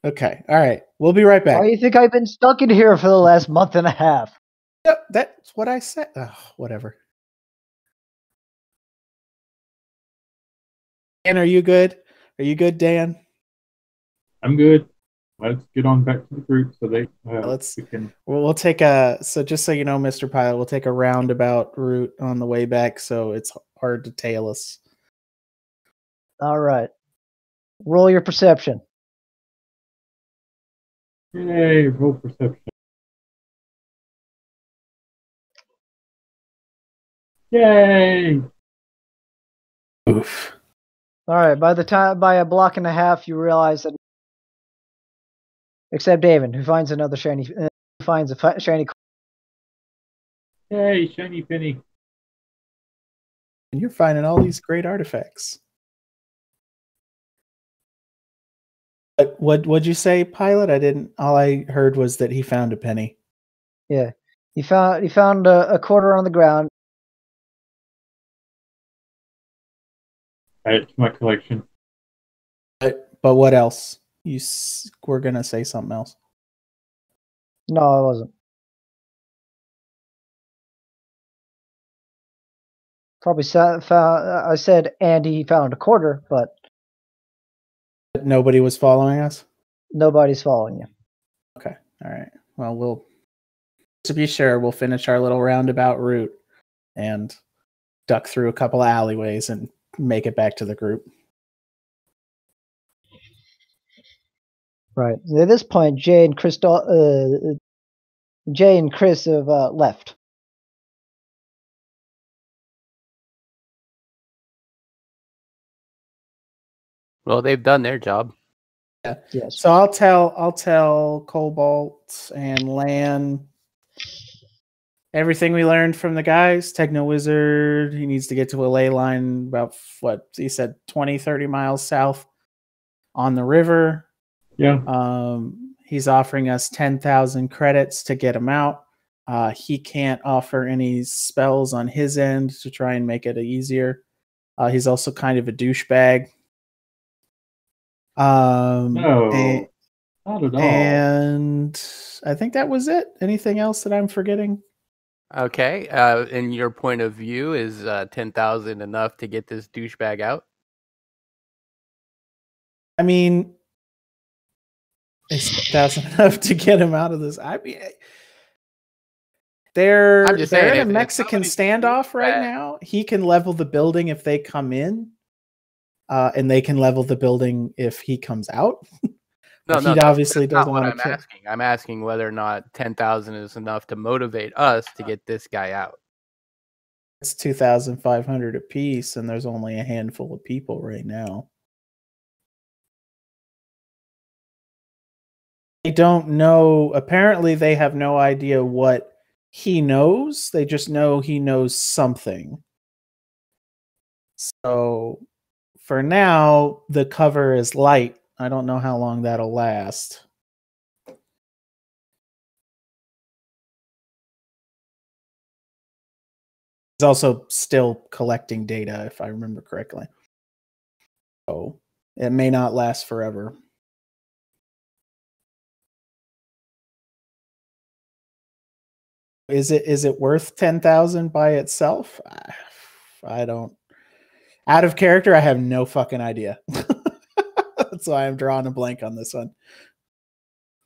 Okay. All right. We'll be right back. Why do you think I've been stuck in here for the last month and a half? Yep, that's what I said. Oh, whatever. Dan, are you good? Are you good, Dan? I'm good. Let's get on back to the group so they we'll take a just so you know, Mr. Pilot, we'll take a roundabout route on the way back, so it's hard to tail us. All right. Roll your perception. Yay, roll perception. Yay! Oof. All right. By a block and a half, you realize that, except David, who finds another shiny, finds a shiny. Yay, shiny penny! And you're finding all these great artifacts. But what'd you say, Pilot? I didn't. All I heard was that he found a penny. Yeah, he found a quarter on the ground. Add it to my collection. But what else? We're gonna say something else. No, I wasn't. Probably found. I said, and he found a quarter, but Nobody was following us. nobody's following you. Okay. All right. Well, to be sure, we'll finish our little roundabout route and duck through a couple of alleyways and make it back to the group. Right. At this point, Jay and Chris have left. Well, they've done their job. Yes. So I'll tell Cobalt and Lan everything we learned from the guys. Techno Wizard, he needs to get to a ley line about what he said 20, 30 miles south on the river. Yeah. He's offering us 10,000 credits to get him out. He can't offer any spells on his end to try and make it easier. He's also kind of a douchebag. No, not at all. And I think that was it. Anything else that I'm forgetting? Okay. In your point of view, is 10,000 enough to get this douchebag out? I mean, is 10,000 enough to get him out of this? I mean, they're in a Mexican standoff right now. He can level the building if they come in, and they can level the building if he comes out. No, he obviously doesn't want to. I'm asking whether or not 10,000 is enough to motivate us to get this guy out. It's 2,500 apiece, and there's only a handful of people right now. They don't know. Apparently, they have no idea what he knows. They just know he knows something. So, for now, the cover is light. I don't know how long that'll last. He's also still collecting data, if I remember correctly. So, it may not last forever. Is it worth 10,000 by itself? I don't. Out of character, I have no fucking idea. That's why I'm drawing a blank on this one.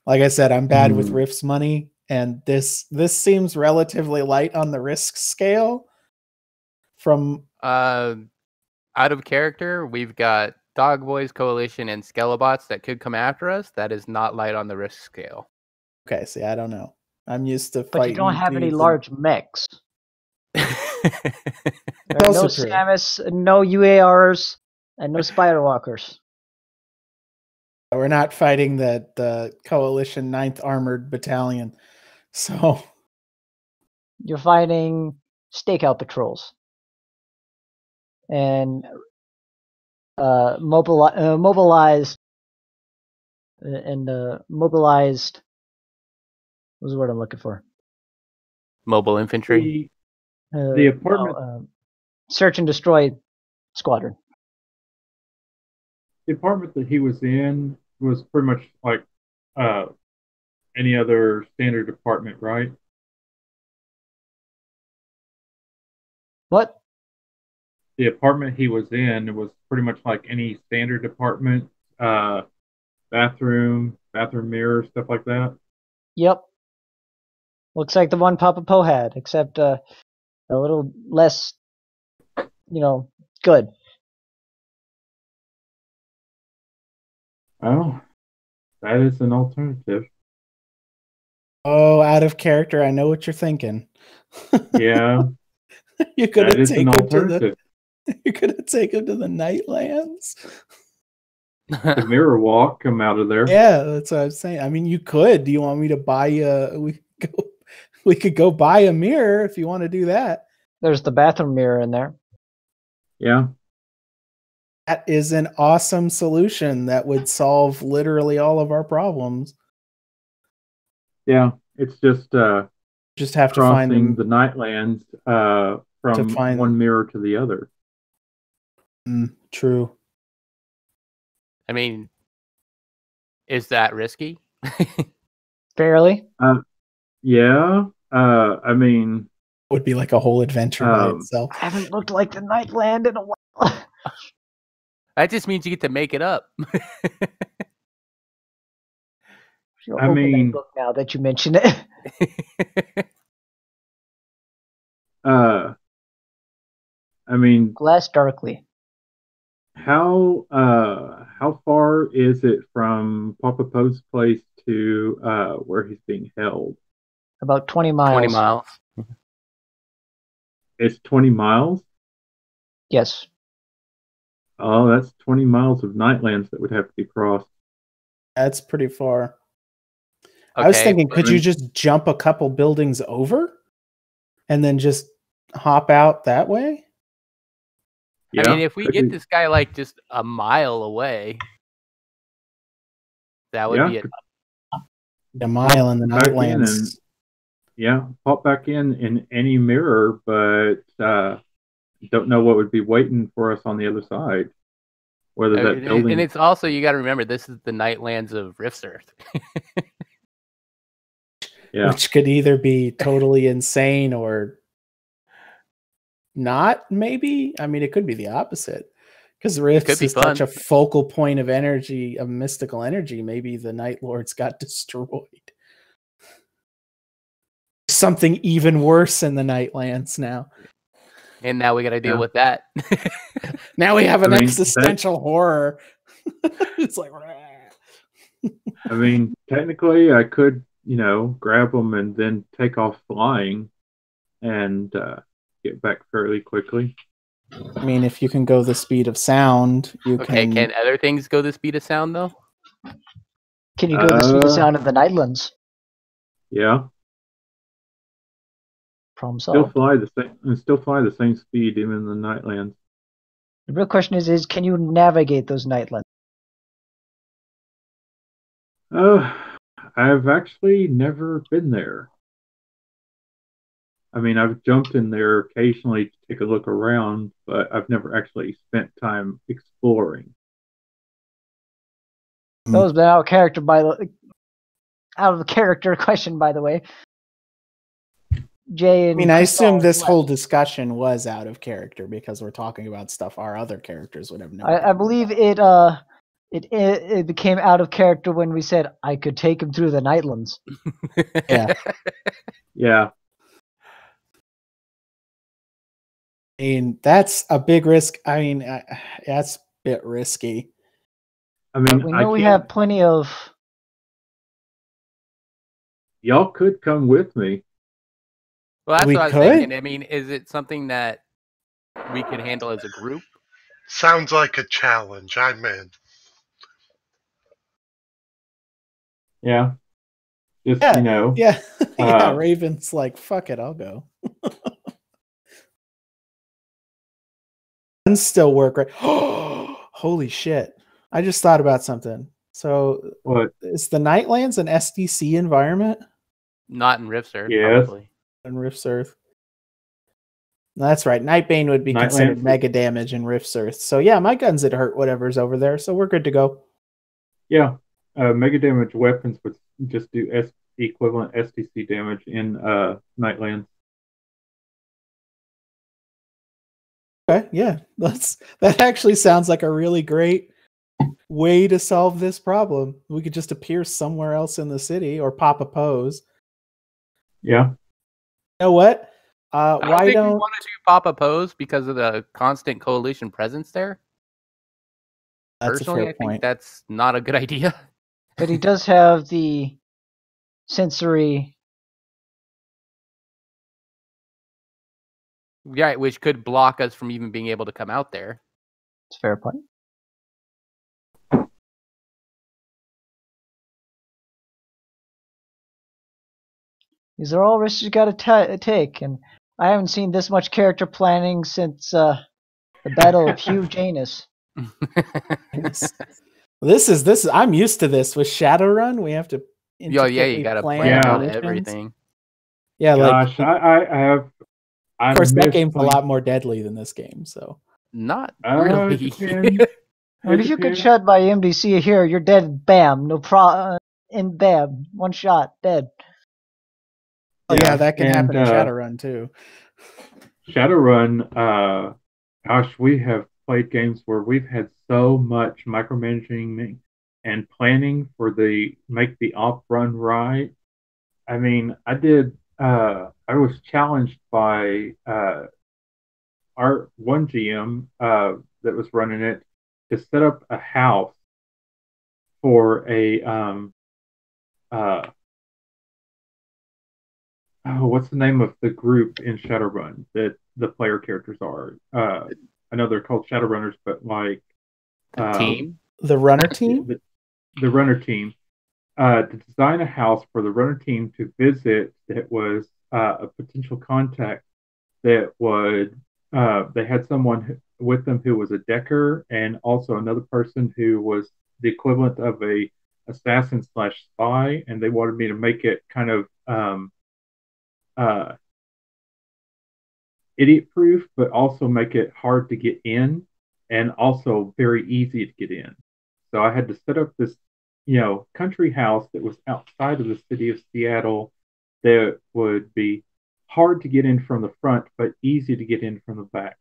Like I said, I'm bad with Rift's money, and this seems relatively light on the risk scale. From out of character, we've got Dog Boys Coalition and Skelelots that could come after us. That is not light on the risk scale. Okay, see, I don't know. I'm used to But fighting. you don't have any large mechs. There are also no true. Samus, no UARs, and no Spiderwalkers. We're not fighting the Coalition 9th Armored Battalion. So You're fighting stakeout patrols. And mobilized what's the word I'm looking for? Mobile infantry. The apartment search and destroy squadron. The apartment that he was in was pretty much like any other standard apartment, right? What? The apartment he was in was pretty much like any standard apartment, bathroom mirror, stuff like that. Yep. Looks like the one Papa Poe had, except a little less, good. Oh, that is an alternative. Oh, out of character, I know what you're thinking. Yeah. You could that have is an alternative. You could have taken him to the Nightlands. The mirror walk come out of there. Yeah, that's what I'm saying. I mean, you could. Do you want me to buy you? We could go buy a mirror if you want to do that. There's the bathroom mirror in there. Yeah. That is an awesome solution that would solve literally all of our problems. Yeah, it's just Just have to crossing find the Nightlands from find- one mirror to the other. True. I mean, is that risky? Fairly. Yeah. I mean, Would be like a whole adventure by itself. I haven't looked like the Nightland in a while. That just means you get to make it up. I mean- book now that you mention it. I mean, Glass darkly. how far is it from Papa Poe's place to where he's being held? About 20 miles. 20 miles. It's 20 miles. Yes. Oh, that's 20 miles of Nightlands that would have to be crossed. That's pretty far. I was thinking, could you just jump a couple buildings over and then just hop out that way? Yeah, I mean, if we could get be. this guy like just a mile away, that would be it. A mile in the Back in Nightlands. Yeah, pop back in any mirror, but don't know what would be waiting for us on the other side. Whether that building... And it's also, you got to remember, this is the Nightlands of Rift's Earth. Yeah. Which could either be totally insane or not, maybe. I mean, it could be the opposite. Because Rifts is such a focal point of energy, of mystical energy. Maybe the Night Lords got destroyed. Something even worse in the Nightlands now. And now we got to deal with that. Now we have an existential horror. It's like... I mean, technically, I could, grab them and then take off flying and get back fairly quickly. I mean, if you can go the speed of sound, you can... Okay, can other things go the speed of sound, though? Can you go the speed of sound of the Nightlands? Yeah. Problem solved. Still fly the same speed even in the Nightlands. The real question is can you navigate those Nightlands? I've actually never been there. I mean, I've jumped in there occasionally to take a look around, but I've never actually spent time exploring. That was out of character, out of character question, by the way. Jay and I assume this whole discussion was out of character because we're talking about stuff our other characters would have known. I believe it became out of character when we said I could take him through the Nightlands. Yeah. Yeah. I mean, that's a big risk. I mean, that's a bit risky. I mean, but we know we have plenty of... Y'all could come with me. Well, that's what I was thinking. I mean, is it something that we could handle as a group? Sounds like a challenge. I'm in. Yeah. Just, Yeah. Yeah, Raven's like, fuck it, I'll go. Guns still work, right? Holy shit. I just thought about something. So, what? Is the Nightlands an SDC environment? Not in Rift's Earth, yes. probably. In Rift's Earth. That's right. Nightbane would be considered mega damage in Rift's Earth. So yeah, my guns would hurt whatever's over there. So we're good to go. Yeah. Mega damage weapons would just do equivalent SDC damage in Nightlands. Okay, yeah. That actually sounds like a really great way to solve this problem. We could just appear somewhere else in the city or pop a pose. Yeah. You know what? I don't think we want to do Papa Pose because of the constant coalition presence there. That's Personally, a fair I point. think that's not a good idea. But he does have the sensory... Yeah, which could block us from even being able to come out there. It's a fair point. These are all risks you got to take, and I haven't seen this much character planning since the Battle of Hugh Janus. This is. I'm used to this with Shadowrun. We have to. Yeah, you intricately gotta plan plan our out missions. everything. Yeah, Gosh, like I have. of course that game's a lot more deadly than this game. So Not It really. depends. And if you get shot by MDC here, you're dead. Bam, no and bam, one shot, dead. oh yeah, that can happen in and, Shadowrun too. Shadowrun, gosh, we have played games where we've had so much micromanaging and planning for make the op run right. I mean, I was challenged by our one GM that was running it to set up a house for a what's the name of the group in Shadowrun that the player characters are? I know they're called Shadowrunners, but like Team. The runner team. The runner team. To design a house for the runner team to visit that was a potential contact that would they had someone with them who was a decker and also another person who was the equivalent of a assassin / spy, and they wanted me to make it kind of idiot proof, but also make it hard to get in and also very easy to get in. So I had to set up this, country house that was outside of the city of Seattle that would be hard to get in from the front, but easy to get in from the back.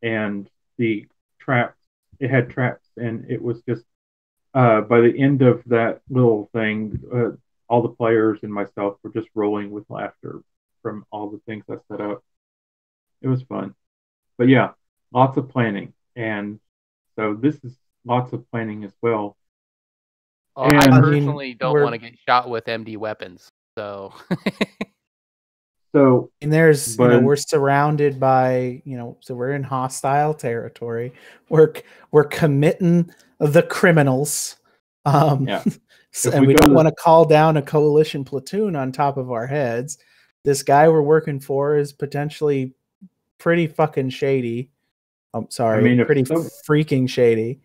And the traps, it had traps, and it was just, by the end of that little thing, all the players and myself were just rolling with laughter from all the things I set up. It was fun. But yeah, lots of planning. And so this is lots of planning as well. I personally don't want to get shot with MD weapons. So and there's we're surrounded by so we're in hostile territory. We're committing the criminals. And we don't want to call down a coalition platoon on top of our heads. This guy we're working for is potentially pretty fucking shady. I'm sorry, pretty freaking shady.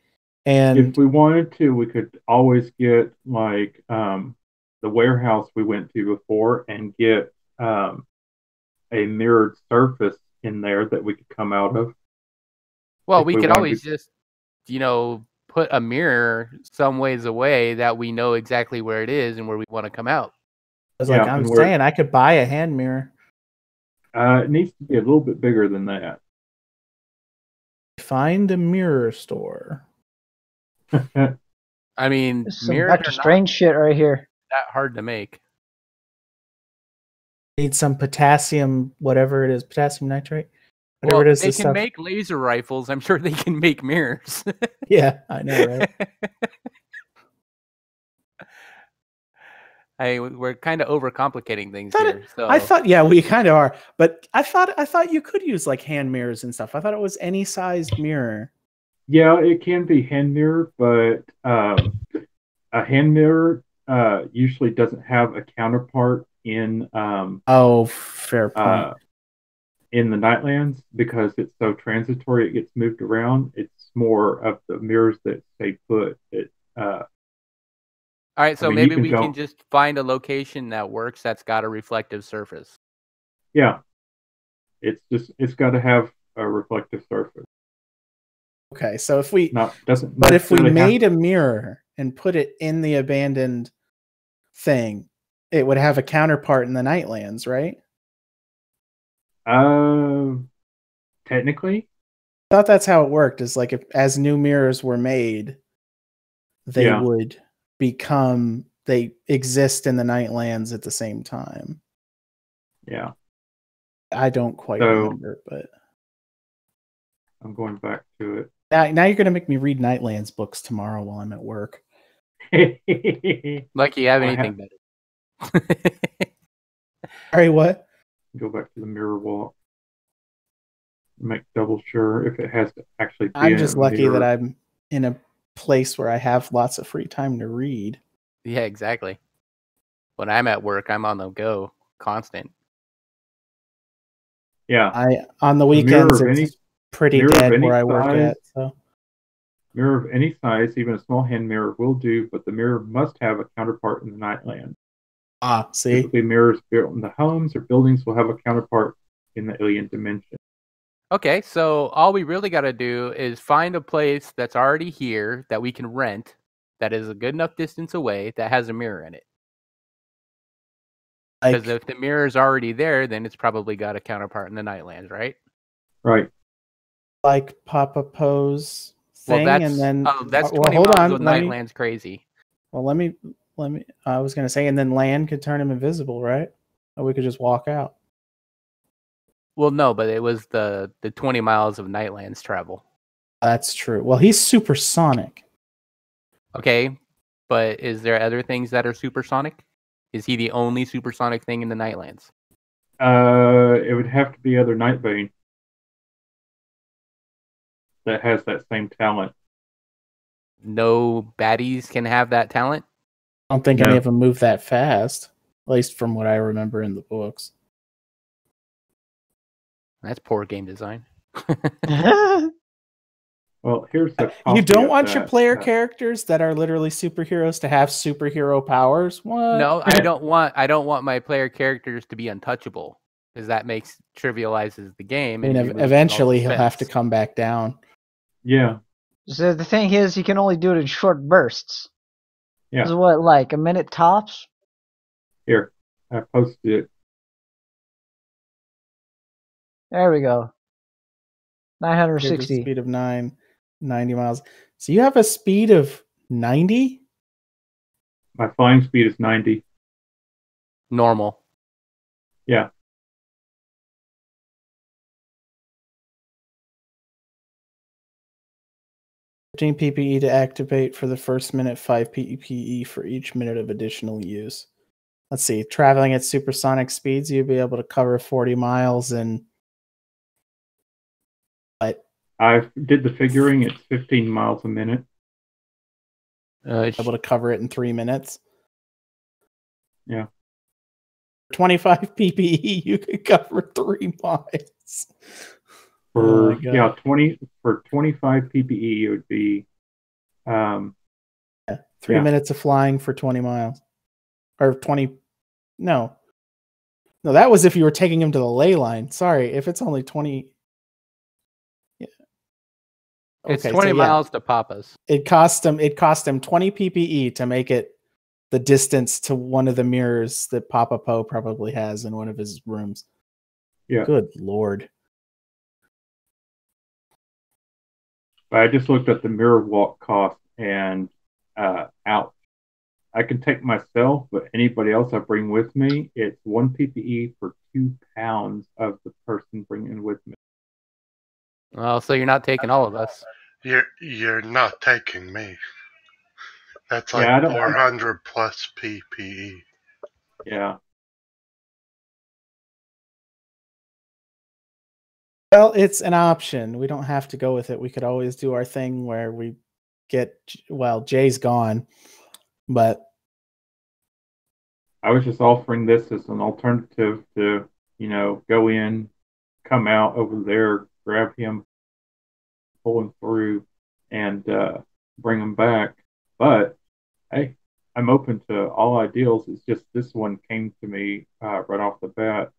And if we wanted to, we could always get like the warehouse we went to before and get a mirrored surface in there that we could come out of. Well, we could always just, put a mirror some ways away that we know exactly where it is and where we want to come out. I'm saying I could buy a hand mirror. It needs to be a little bit bigger than that. Find a mirror store. I mean, some Doctor Strange shit right here. That hard to make. Need some potassium, whatever it is, potassium nitrate. Whatever it is. They can make laser rifles. I'm sure they can make mirrors. Yeah, I know, right? We're kind of overcomplicating things here. I thought, we kind of are. But I thought you could use like hand mirrors and stuff. I thought it was any sized mirror. Yeah, it can be hand mirror, but a hand mirror usually doesn't have a counterpart in fair point. In the Nightlands, because it's so transitory, it gets moved around. It's more of the mirrors that stay put. All right, so maybe we can just find a location that works that's got a reflective surface. Yeah, it's got to have a reflective surface. Okay, so if we made a mirror and put it in the abandoned thing, it would have a counterpart in the Nightlands, right? Technically, I thought that's how it worked. Is like as new mirrors were made, they would they exist in the Nightlands at the same time. Yeah, I don't quite remember, but I'm going back to it. Now you're gonna make me read Nightlands books tomorrow while I'm at work. Like you have anything better. Sorry, what? Go back to the mirror walk. Make double sure if it has to actually be. I'm just lucky that I'm in a place where I have lots of free time to read. Yeah, exactly. When I'm at work, I'm on the go, constant. Yeah. On the weekends, pretty Mirror of dead any where I work size. at. So Mirror of any size, even a small hand mirror will do, but the mirror must have a counterpart in the Nightland. see, Typically, mirrors built in the homes or buildings will have a counterpart in the alien dimension. Okay, so all we really got to do is find a place that's already here that we can rent, that is a good enough distance away, that has a mirror in it. Because if the mirror is already there, then it's probably got a counterpart in the Nightlands, right? Right. Like Papa Poe's thing, that's 20 hold miles on, of Nightlands crazy. Well, let me. I was gonna say, and then land could turn him invisible, right? Or we could just walk out. Well, no, but it was the 20 miles of Nightlands travel. That's true. Well, he's supersonic. Okay, but is there other things that are supersonic? Is he the only supersonic thing in the Nightlands? It would have to be other Nightbane that has that same talent. No baddies can have that talent? I don't think any of them move that fast, at least from what I remember in the books. That's poor game design. Well, here's the. You don't want your player characters that are literally superheroes to have superhero powers? What? No, I don't want my player characters to be untouchable, because that trivializes the game. I mean, eventually he'll have to come back down. Yeah. So the thing is, he can only do it in short bursts. Yeah. This is what, like a minute tops? Here, I posted it. There we go. 960. Speed of 90 miles. So you have a speed of 90? My flying speed is 90. Normal. Yeah. PPE to activate for the first minute, 5 PPE for each minute of additional use. Let's see. Traveling at supersonic speeds, you'll be able to cover 40 miles in. I did the figuring. It's 15 miles a minute. Able to cover it in 3 minutes. Yeah. 25 PPE, you could cover 3 miles. For 25 PPE, it would be 3 minutes of flying for 20 miles, or 20. No, that was if you were taking him to the ley line. Sorry, if it's only 20. Yeah, it's 20 miles to Papa's. It cost him 20 PPE to make it the distance to one of the mirrors that Papa Poe probably has in one of his rooms. Yeah. Good Lord. I just looked at the mirror walk cost and out. I can take myself, but anybody else I bring with me, it's 1 PPE for 2 pounds of the person bringing with me. Well, so you're not taking all of us. You're not taking me. That's like 400 plus PPE. Yeah. Well, it's an option. We don't have to go with it. We could always do our thing where we Jay's gone, but I was just offering this as an alternative to, go in, come out over there, grab him, pull him through, and bring him back. But hey, I'm open to all ideals. It's just this one came to me right off the bat.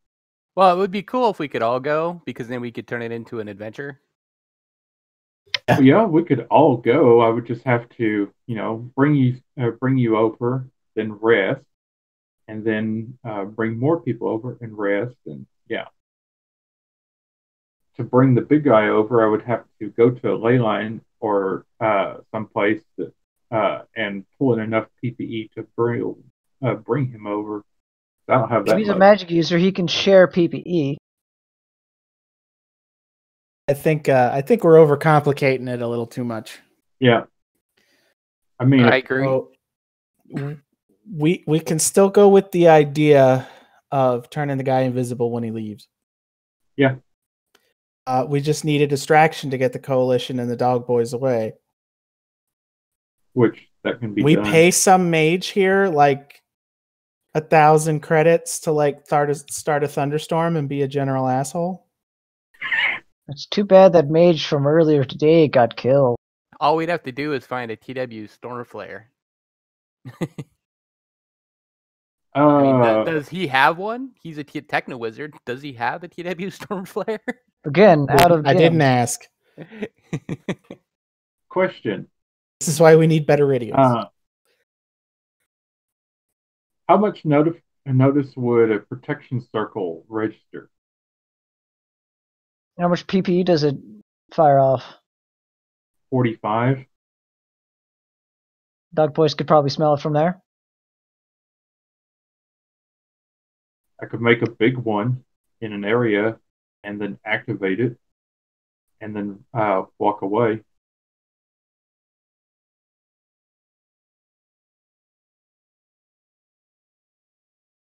Well, it would be cool if we could all go, because then we could turn it into an adventure. Yeah, we could all go. I would just have to, bring you over, then rest, and then bring more people over and rest, and yeah. To bring the big guy over, I would have to go to a ley line or someplace that and pull in enough PPE to bring him over. I don't have that. If he's a magic user, he can share PPE. I think we're overcomplicating it a little too much. Yeah. I mean, I agree. We can still go with the idea of turning the guy invisible when he leaves. Yeah. We just need a distraction to get the Coalition and the Dog Boys away. Which that can be done. We pay some mage here like 1,000 credits to like start a thunderstorm and be a general asshole. It's too bad that mage from earlier today got killed. All we'd have to do is find a TW Stormflare. I mean, does he have one? He's a Techno Wizard. Does he have a TW Stormflare? Again, out of I didn't gyms. ask. Question. This is why we need better radios. How much notice would a protection circle register? How much PPE does it fire off? 45. Dog Boys could probably smell it from there. I could make a big one in an area and then activate it and then walk away.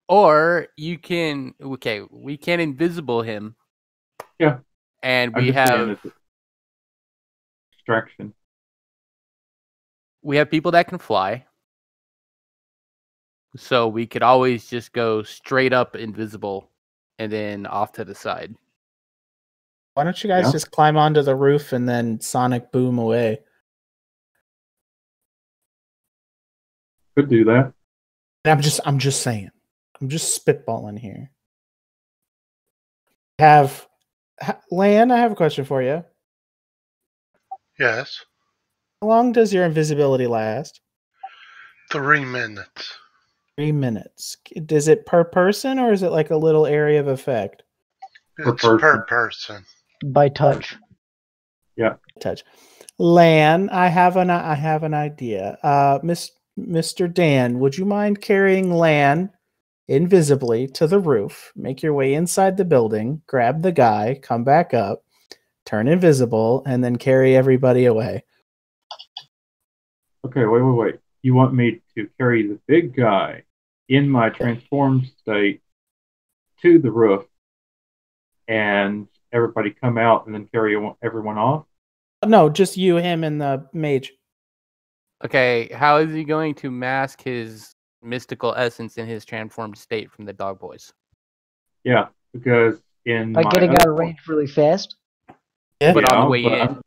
Or you can, we can invisible him. Yeah. And I'm we just saying have it's a distraction. we have people that can fly. So we could always just go straight up invisible and then off to the side. Why don't you guys just climb onto the roof and then sonic boom away? Could do that. I'm just saying. I'm just spitballing here. Lan, I have a question for you. Yes. How long does your invisibility last? 3 minutes. 3 minutes. Is it per person or is it like a little area of effect? It's per person. By touch. Yeah. Touch. Lan, I have an idea. Mr. Dan, would you mind carrying Lan invisibly to the roof, make your way inside the building, grab the guy, come back up, turn invisible, and then carry everybody away? Okay, wait. You want me to carry the big guy in my transformed state to the roof and everybody come out and then carry everyone off? No, just you, him, and the mage. Okay, how is he going to mask his mystical essence in his transformed state from the Dog Boys? Yeah, because by getting out of range really fast? Yeah, but on the way in.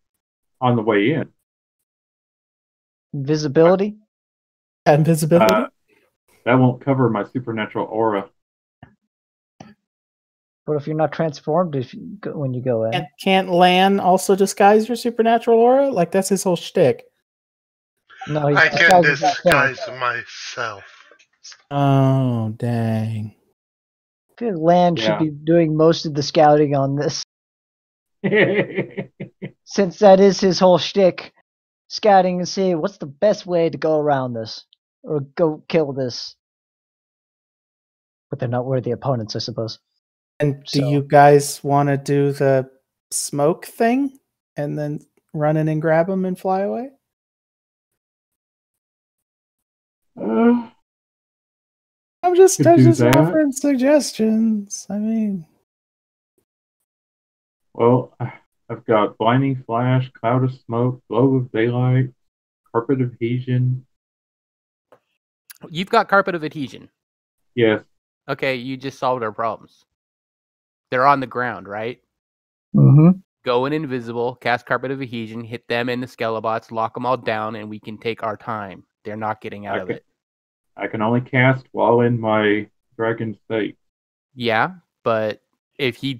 On the way in. Invisibility? Invisibility? That won't cover my supernatural aura. But if you're not transformed when you go in? Can't Lan also disguise your supernatural aura? Like, that's his whole shtick. No, I can disguise myself. Oh, dang. I feel Lan should be doing most of the scouting on this. Since that is his whole shtick. Scouting and see what's the best way to go around this. Or go kill this. But they're not worthy opponents, I suppose. And do you guys want to do the smoke thing? And then run in and grab them and fly away? I'm just offering suggestions. I mean, well, I've got blinding flash, cloud of smoke, glow of daylight, carpet of adhesion. You've got carpet of adhesion. Yes. Okay, you just solved our problems. They're on the ground, right? Mm-hmm. Go in invisible, cast carpet of adhesion, hit them and the Skelelots, lock them all down, and we can take our time. They're not getting out of it. I can only cast while in my dragon state. Yeah, but if you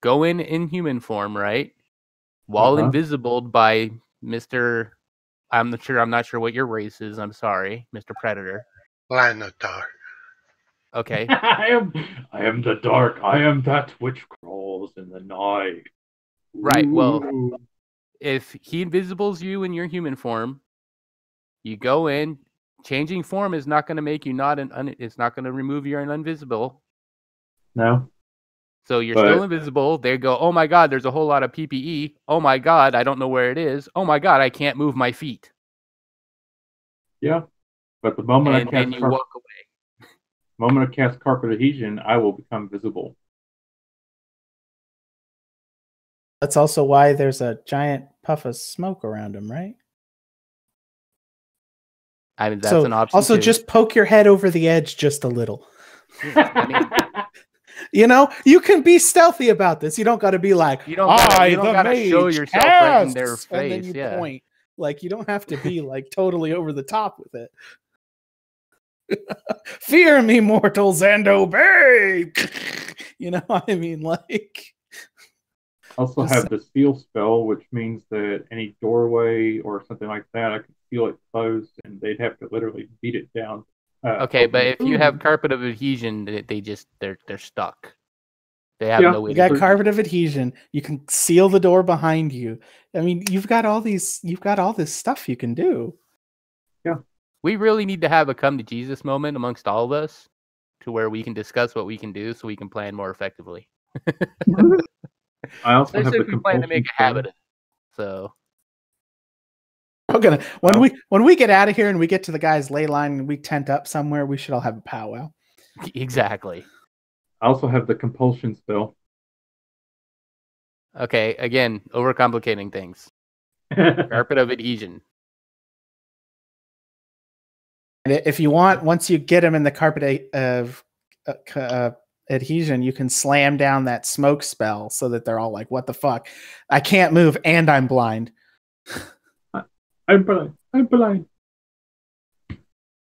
go in human form, right? While invisible by Mr. I'm not sure what your race is. I'm sorry, Mr. Predator. Lanatar. Okay. I am the dark. I am that which crawls in the night. Right. Well, if he invisibles you in your human form, you go in. Changing form is not going to make you it's not going to remove your invisible. No. So you're still invisible. They go, oh my god, there's a whole lot of PPE. Oh my god, I don't know where it is. Oh my god, I can't move my feet. Yeah, but the moment I cast carpet adhesion, I will become visible. That's also why there's a giant puff of smoke around him, right? I mean, that's an option. Also, just poke your head over the edge just a little. Yeah, I mean, You know, you can be stealthy about this. You don't got to be like, You don't gotta show mage yourself right in their casts," and then face. you Yeah. point. Like, you don't have to be like totally over the top with it. Fear me, mortals, and obey. You know what I mean? Like, Also have the seal spell, which means that any doorway or something like that, I could seal it closed, and they'd have to literally beat it down. Okay, but open if you it. have carpet of adhesion, they're stuck. They have Yeah, no way. you got to carpet of adhesion. You can seal the door behind you. I mean, you've got all this stuff you can do. We really need to have a come to Jesus moment amongst all of us, to where we can discuss what we can do, so we can plan more effectively. I also have Especially the if we plan to make compulsion a habit. spell. So I'm gonna when we get out of here and we get to the guy's ley line and we tent up somewhere, we should all have a powwow. exactly. I also have the compulsion spell. Okay, again, overcomplicating things. Carpet of adhesion. And if you want, once you get him in the carpet of adhesion, you can slam down that smoke spell so that they're all like, "What the fuck? I can't move and I'm blind." I'm blind. I'm blind.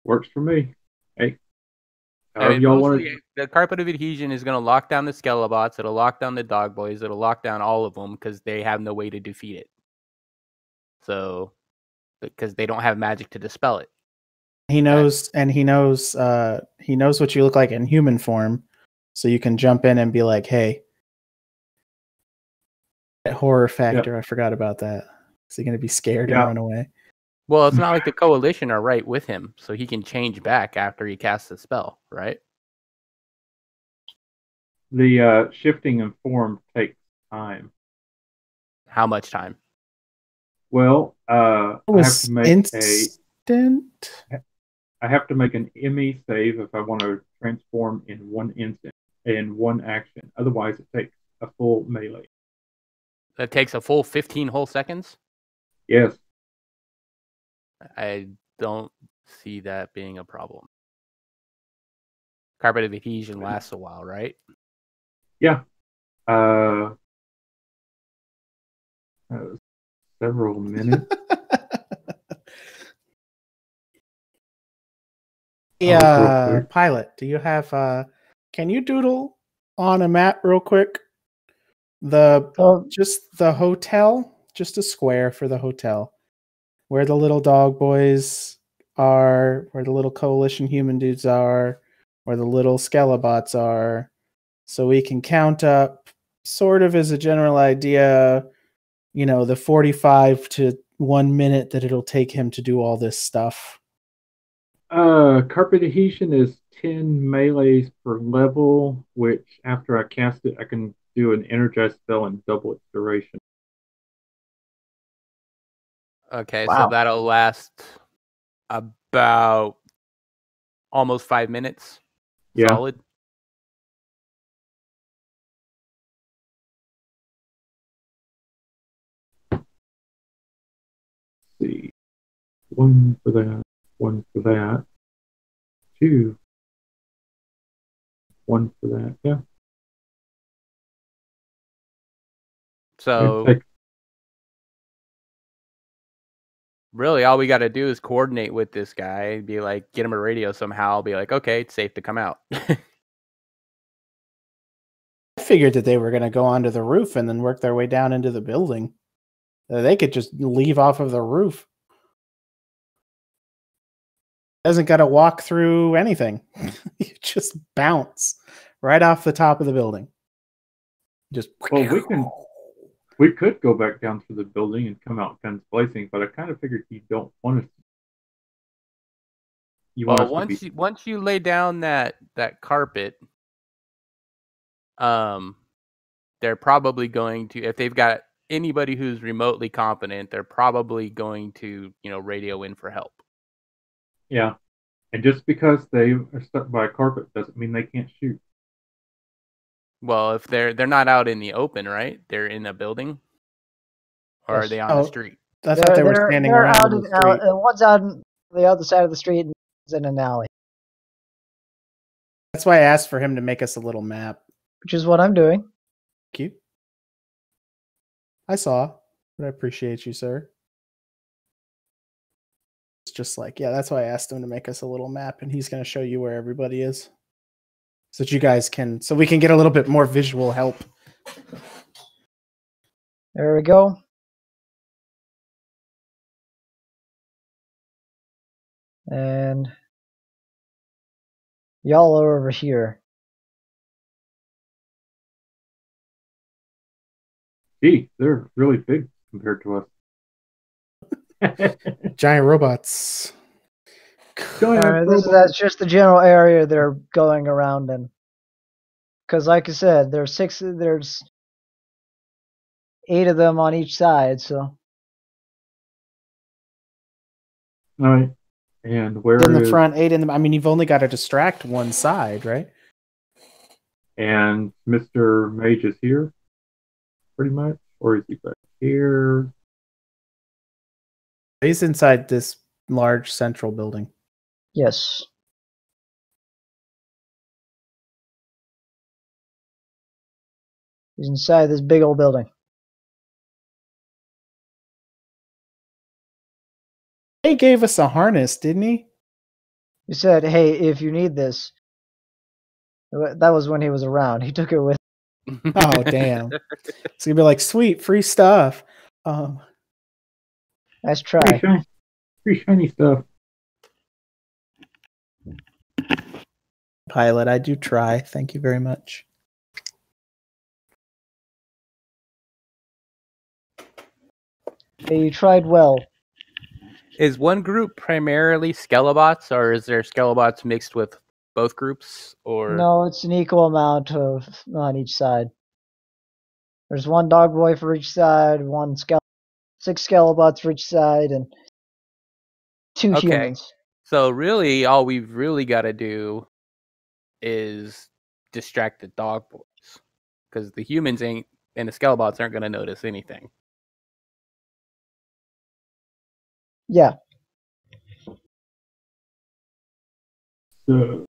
Works for me. Hey. I mean, Y'all mostly, want the carpet of adhesion is going to lock down the Skelelots. It'll lock down the Dog Boys. It'll lock down all of them because they have no way to defeat it. So, because they don't have magic to dispel it. He knows what you look like in human form, so you can jump in and be like, "Hey, that horror factor, I forgot about that." Is he going to be scared and run away? Well, it's not like the Coalition are right with him, so he can change back after he casts the spell, right? the shifting and form takes time. How much time? Well, I have to make instant. I have to make an ME save if I want to transform in one instant, in one action. Otherwise, it takes a full melee. That takes a full 15 whole seconds? Yes. I don't see that being a problem. Carpet of adhesion lasts a while, right? Yeah. Several minutes. Yeah, Pilot, do you have can you doodle on a map real quick? Just the hotel, just a square for the hotel. Where the little dog boys are, where the little coalition human dudes are, where the little Skelelots are, so we can count up sort of as a general idea, you know, the 45 to 1 minute that it'll take him to do all this stuff. Carpet adhesion is 10 melees per level, which after I cast it, I can do an energized spell and double its duration. Okay, Wow. so that'll last about almost 5 minutes. Yeah. Solid. Let's see. 1 for that, 1 for that, 2. 1 for that, yeah. So really all we got to do is coordinate with this guy, be like, get him a radio somehow, be like, okay, it's safe to come out. I figured that they were going to go onto the roof and then work their way down into the building. They could just leave off of the roof. Doesn't got to walk through anything. You just bounce right off the top of the building. Just well, we could go back down through the building and come out guns blazing, but I kind of figured you don't want us. Once you lay down that carpet, they're probably going to, if they've got anybody who's remotely competent, they're probably going to, radio in for help. Yeah. And just because they are stuck by a carpet doesn't mean they can't shoot. Well, if they're not out in the open, right? They're in a building, or are they on the street? I thought they were standing around in the street. One's out on the other side of the street and one's in an alley. That's why I asked for him to make us a little map. which is what I'm doing. Thank you. I saw, but I appreciate you, sir. It's just like, yeah, that's why I asked him to make us a little map, and he's going to show you where everybody is. So that you guys can, so we can get a little bit more visual help. There we go. And y'all are over here. Gee, they're really big compared to us. Giant robots. Giant That's just the general area they're going around in. Because, like I said, there's 8 of them on each side. So. All right. And where in the is, front, 8 in the. I mean, you've only got to distract one side, right? and Mr. Mage is here, pretty much, or is he back here? He's inside this large central building. Yes. He's inside this big old building. He gave us a harness, didn't he? He said, "Hey, if you need this." That was when he was around. He took it with. Oh, damn. It's going to be like, sweet, free stuff. Nice try. Free shiny stuff. Pilot, I do try. Thank you very much. Hey, you tried well. Is one group primarily Skelelots, or is there Skelelots mixed with both groups? Or No, it's an equal amount of on each side. There's one dog boy for each side, 6 Skelelots for each side, and 2 Okay. humans. So really, all we've really got to do is distract the dog boys, because the humans ain't and the Skelelots aren't going to notice anything. Yeah. So,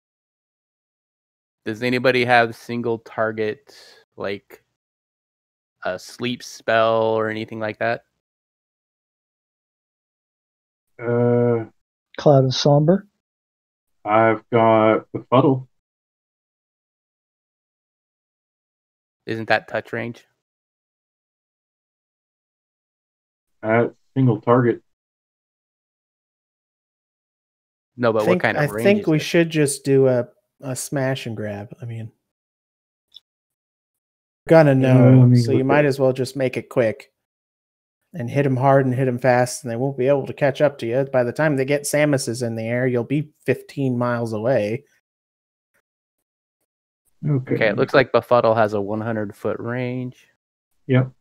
Does anybody have single target, like a sleep spell or anything like that? Cloud of Somber. I've got the Fuddle. Isn't that touch range? At single target. No, but what kind of range? I think is we it? should just do a smash and grab. I mean, we're gonna know, so you might as well just make it quick and hit them hard and hit them fast, and they won't be able to catch up to you. By the time they get Samuses in the air, you'll be 15 miles away. Okay, it looks like Befuddle has a 100-foot range. Yep.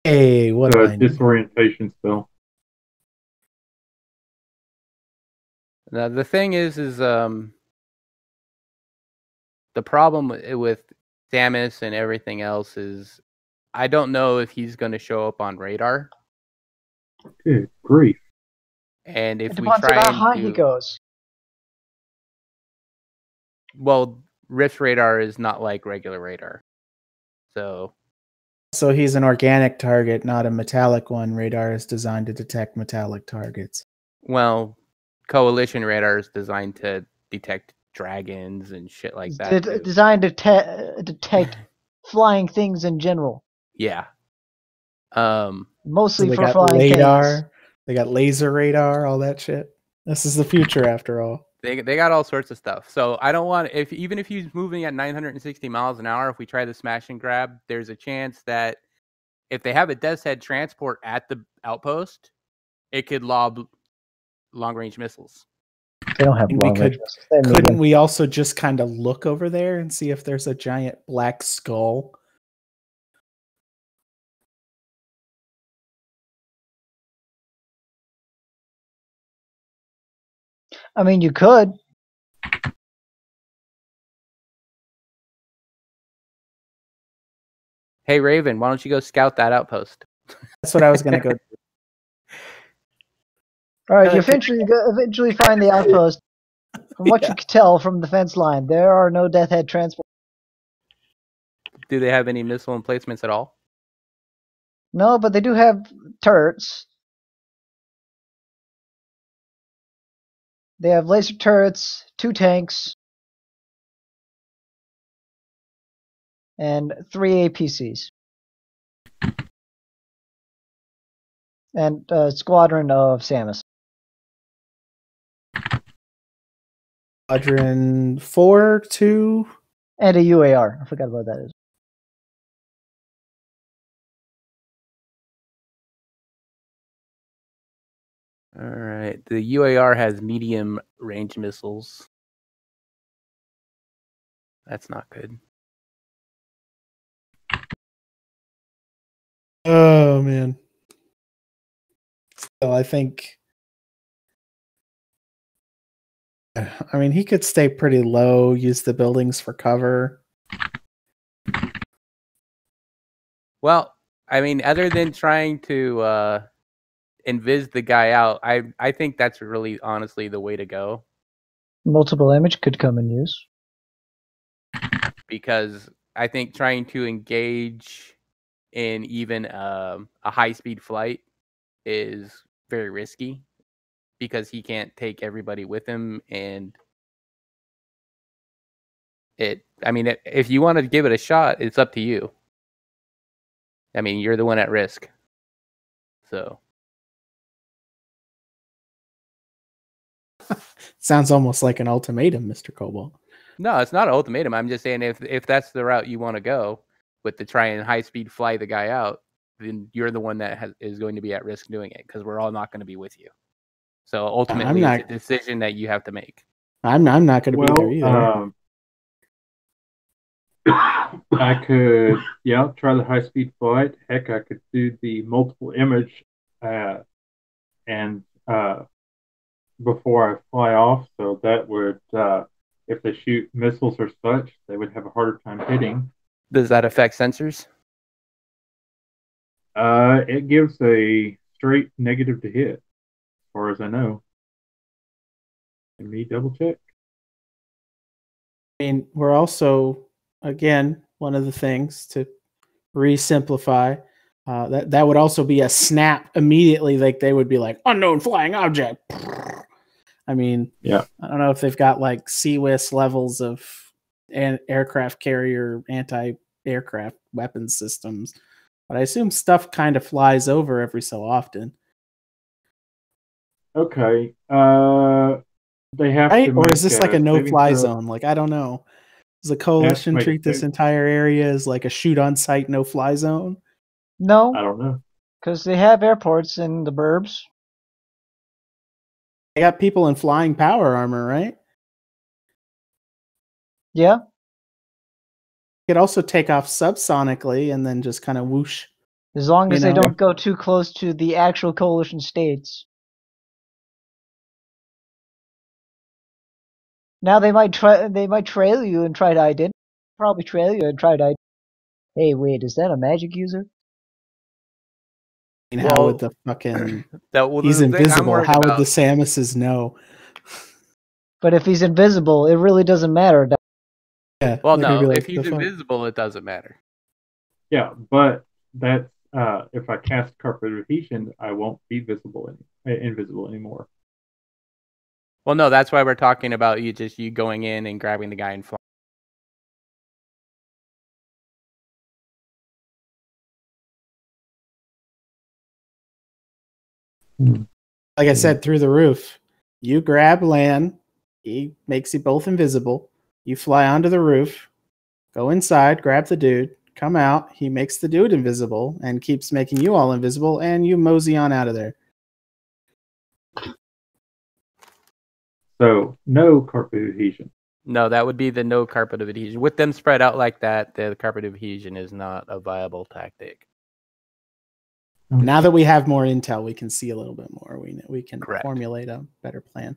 Hey, what do I need? Disorientation spell. Now the thing is the problem with Samus and everything else is I don't know if he's going to show up on radar. Good grief! And if It we depends on try how and high he goes. Well, Rift radar is not like regular radar, so he's an organic target, not a metallic one. Radar is designed to detect metallic targets. well, Coalition radar is designed to detect dragons and shit like that. Designed to detect flying things in general. Yeah. Mostly So they for got flying radar. things. They got laser radar, all that shit. This is the future, after all. They got all sorts of stuff. So I don't want even if he's moving at 960 miles an hour, if we try the smash and grab, there's a chance that if they have a Death's Head transport at the outpost, it could lob long range missiles. They don't have long range missiles. Couldn't we also just kind of look over there and see if there's a giant black skull? I mean, you could. Hey, Raven, why don't you go scout that outpost? That's what I was going to go do. All right, you eventually find the outpost. From what Yeah. you can tell from the fence line, there are no Death Head transport. Do they have any missile emplacements at all? No, but they do have turrets. They have laser turrets, 2 tanks, and 3 APCs. And a squadron of Samus. Squadron 4, 2. And a UAR. I forgot about that. All right. The UAR has medium range missiles. That's not good. Oh, man. So I think... I mean, he could stay pretty low, use the buildings for cover. Well, I mean, other than trying to invis the guy out, I think that's really honestly the way to go. Multiple image could come in use. Because I think trying to engage in even a high-speed flight is very risky because he can't take everybody with him, and if you want to give it a shot, it's up to you. I mean, you're the one at risk. So Sounds almost like an ultimatum, Mr. Cobalt. no, it's not an ultimatum. I'm just saying if that's the route you want to go with the try and high-speed fly the guy out, then you're the one that is going to be at risk doing it because we're all not going to be with you. So ultimately, it's a decision that you have to make. I'm not going to be there either. I could, try the high-speed flight. Heck, I could do the multiple image, and before I fly off, so that would, if they shoot missiles or such, they would have a harder time hitting. Does that affect sensors? It gives a straight negative to hit, as far as I know. Let me double check. I mean, we're also, again, one of the things to re-simplify, that would also be a snap immediately. Like they would be like, unknown flying object. I mean, yeah. I don't know if they've got like CWIS levels of aircraft carrier anti-aircraft weapons systems, but I assume stuff kind of flies over every so often. Okay. They have right? to Or is this like a no-fly zone? Like, I don't know. Does the coalition treat this entire area as like a shoot-on-sight no-fly zone? No. I don't know. Because they have airports in the burbs. They got people in flying power armor, right? Yeah. You could also take off subsonically and then just kind of whoosh. As long as they don't go too close to the actual coalition states. Now they might trail you and try to identify. Probably trail you and try to. Hey, wait, is that a magic user? And how would the fucking he's the invisible? How would the Samuses know? But if he's invisible, it really doesn't matter. Yeah. Well, no, like, if he's invisible, it doesn't matter. Yeah, but that's if I cast Carpet of Adhesion, I won't be invisible anymore. Well, no, that's why we're talking about you going in and grabbing the guy and flying. Like I said, through the roof. You grab Lan, he makes you both invisible. You fly onto the roof, go inside, grab the dude, come out, he makes the dude invisible and keeps making you all invisible, and you mosey on out of there. So, no Carpet of Adhesion. No, that would be the no Carpet of Adhesion. With them spread out like that, the Carpet of Adhesion is not a viable tactic. Now that we have more intel, we can see a little bit more. We can Correct. Formulate a better plan.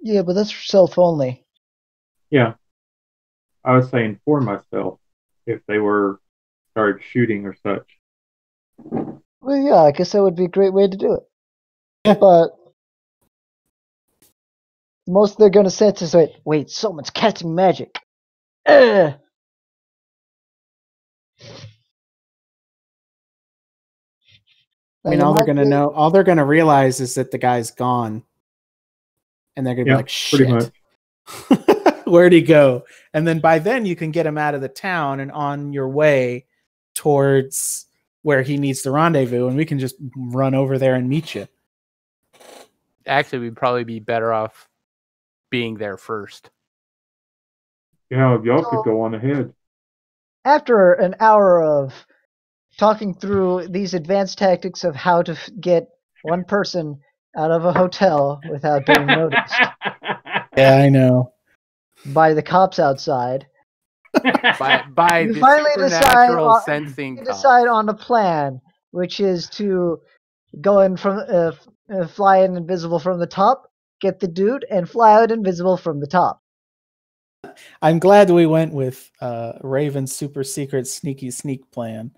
Yeah, but that's for self only. Yeah. I was saying for myself, if they started shooting or such. Well, yeah, I guess that would be a great way to do it. Yeah. But most they're going to sense is, wait, someone's casting magic. Ugh. I mean, all they're gonna realize is that the guy's gone, and they're gonna be Yeah, like, pretty "Shit, where'd he go?" And then by then, you can get him out of the town and on your way towards where he needs to rendezvous, and we can just run over there and meet you. Actually, we'd probably be better off being there first. Yeah, y'all could go on ahead. After an hour of talking through these advanced tactics of how to get one person out of a hotel without being noticed Yeah, I know. by the cops outside, by You the finally supernatural decide sensing you cops. decide on a plan, which is to go in from fly in invisible from the top, get the dude, and fly out invisible from the top. I'm glad we went with Raven's super secret sneaky sneak plan.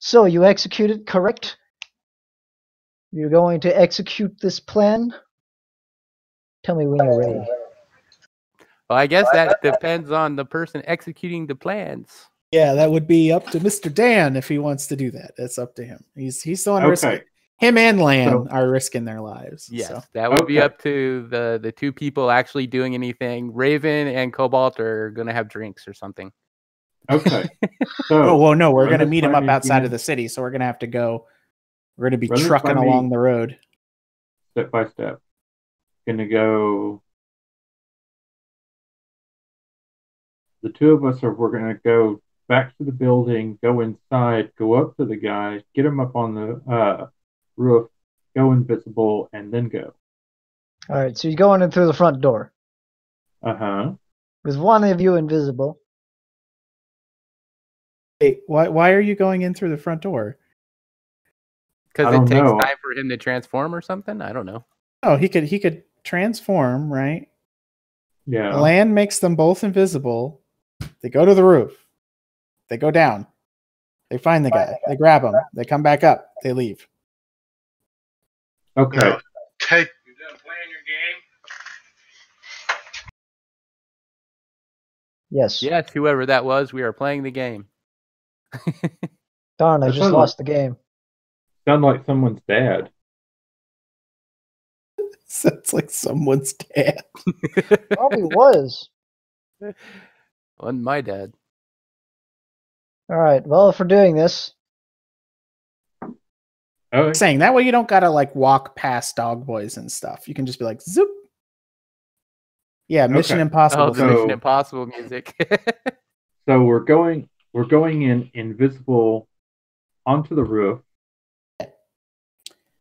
So you execute it, correct? You're going to execute this plan? Tell me when you're ready. Well, I guess that depends on the person executing the plans. Yeah, that would be up to Mr. Dan if he wants to do that. That's up to him. He's the one risking. Okay. Him and Lan are risking their lives. Yes, so. that would be Okay. up to the two people actually doing anything. Raven and Cobalt are going to have drinks or something. Okay. So, Oh, well, no, we're run going to this meet him by up me outside again, of the city, so we're going to have to go. We're going to be Run this trucking by me. along the road. step by step. Gonna go. The two of us we're gonna go back to the building, go inside, go up to the guy, get him up on the roof, go invisible, and then go. All right, so you're going in through the front door. Uh-huh. With one of you invisible. Hey, why are you going in through the front door? Because I it don't takes know. time for him to transform or something? I don't know. Oh, he could transform, right? Yeah. Lan makes them both invisible. They go to the roof. They go down. They find the guy. They grab him. They come back up. They leave. Okay. No, take You done playing your game? Yes. Yes, whoever that was, we are playing the game. Darn, I That just sounds lost the game. Sound like someone's dad. Sounds like someone's dad. Probably was. Wasn't my dad. All right, well, if we're doing this, Okay. Saying that way you don't gotta like walk past dog boys and stuff. You can just be like zoop. Yeah, Mission Okay. Impossible. Oh, the So- Mission Impossible music. So we're going in invisible onto the roof.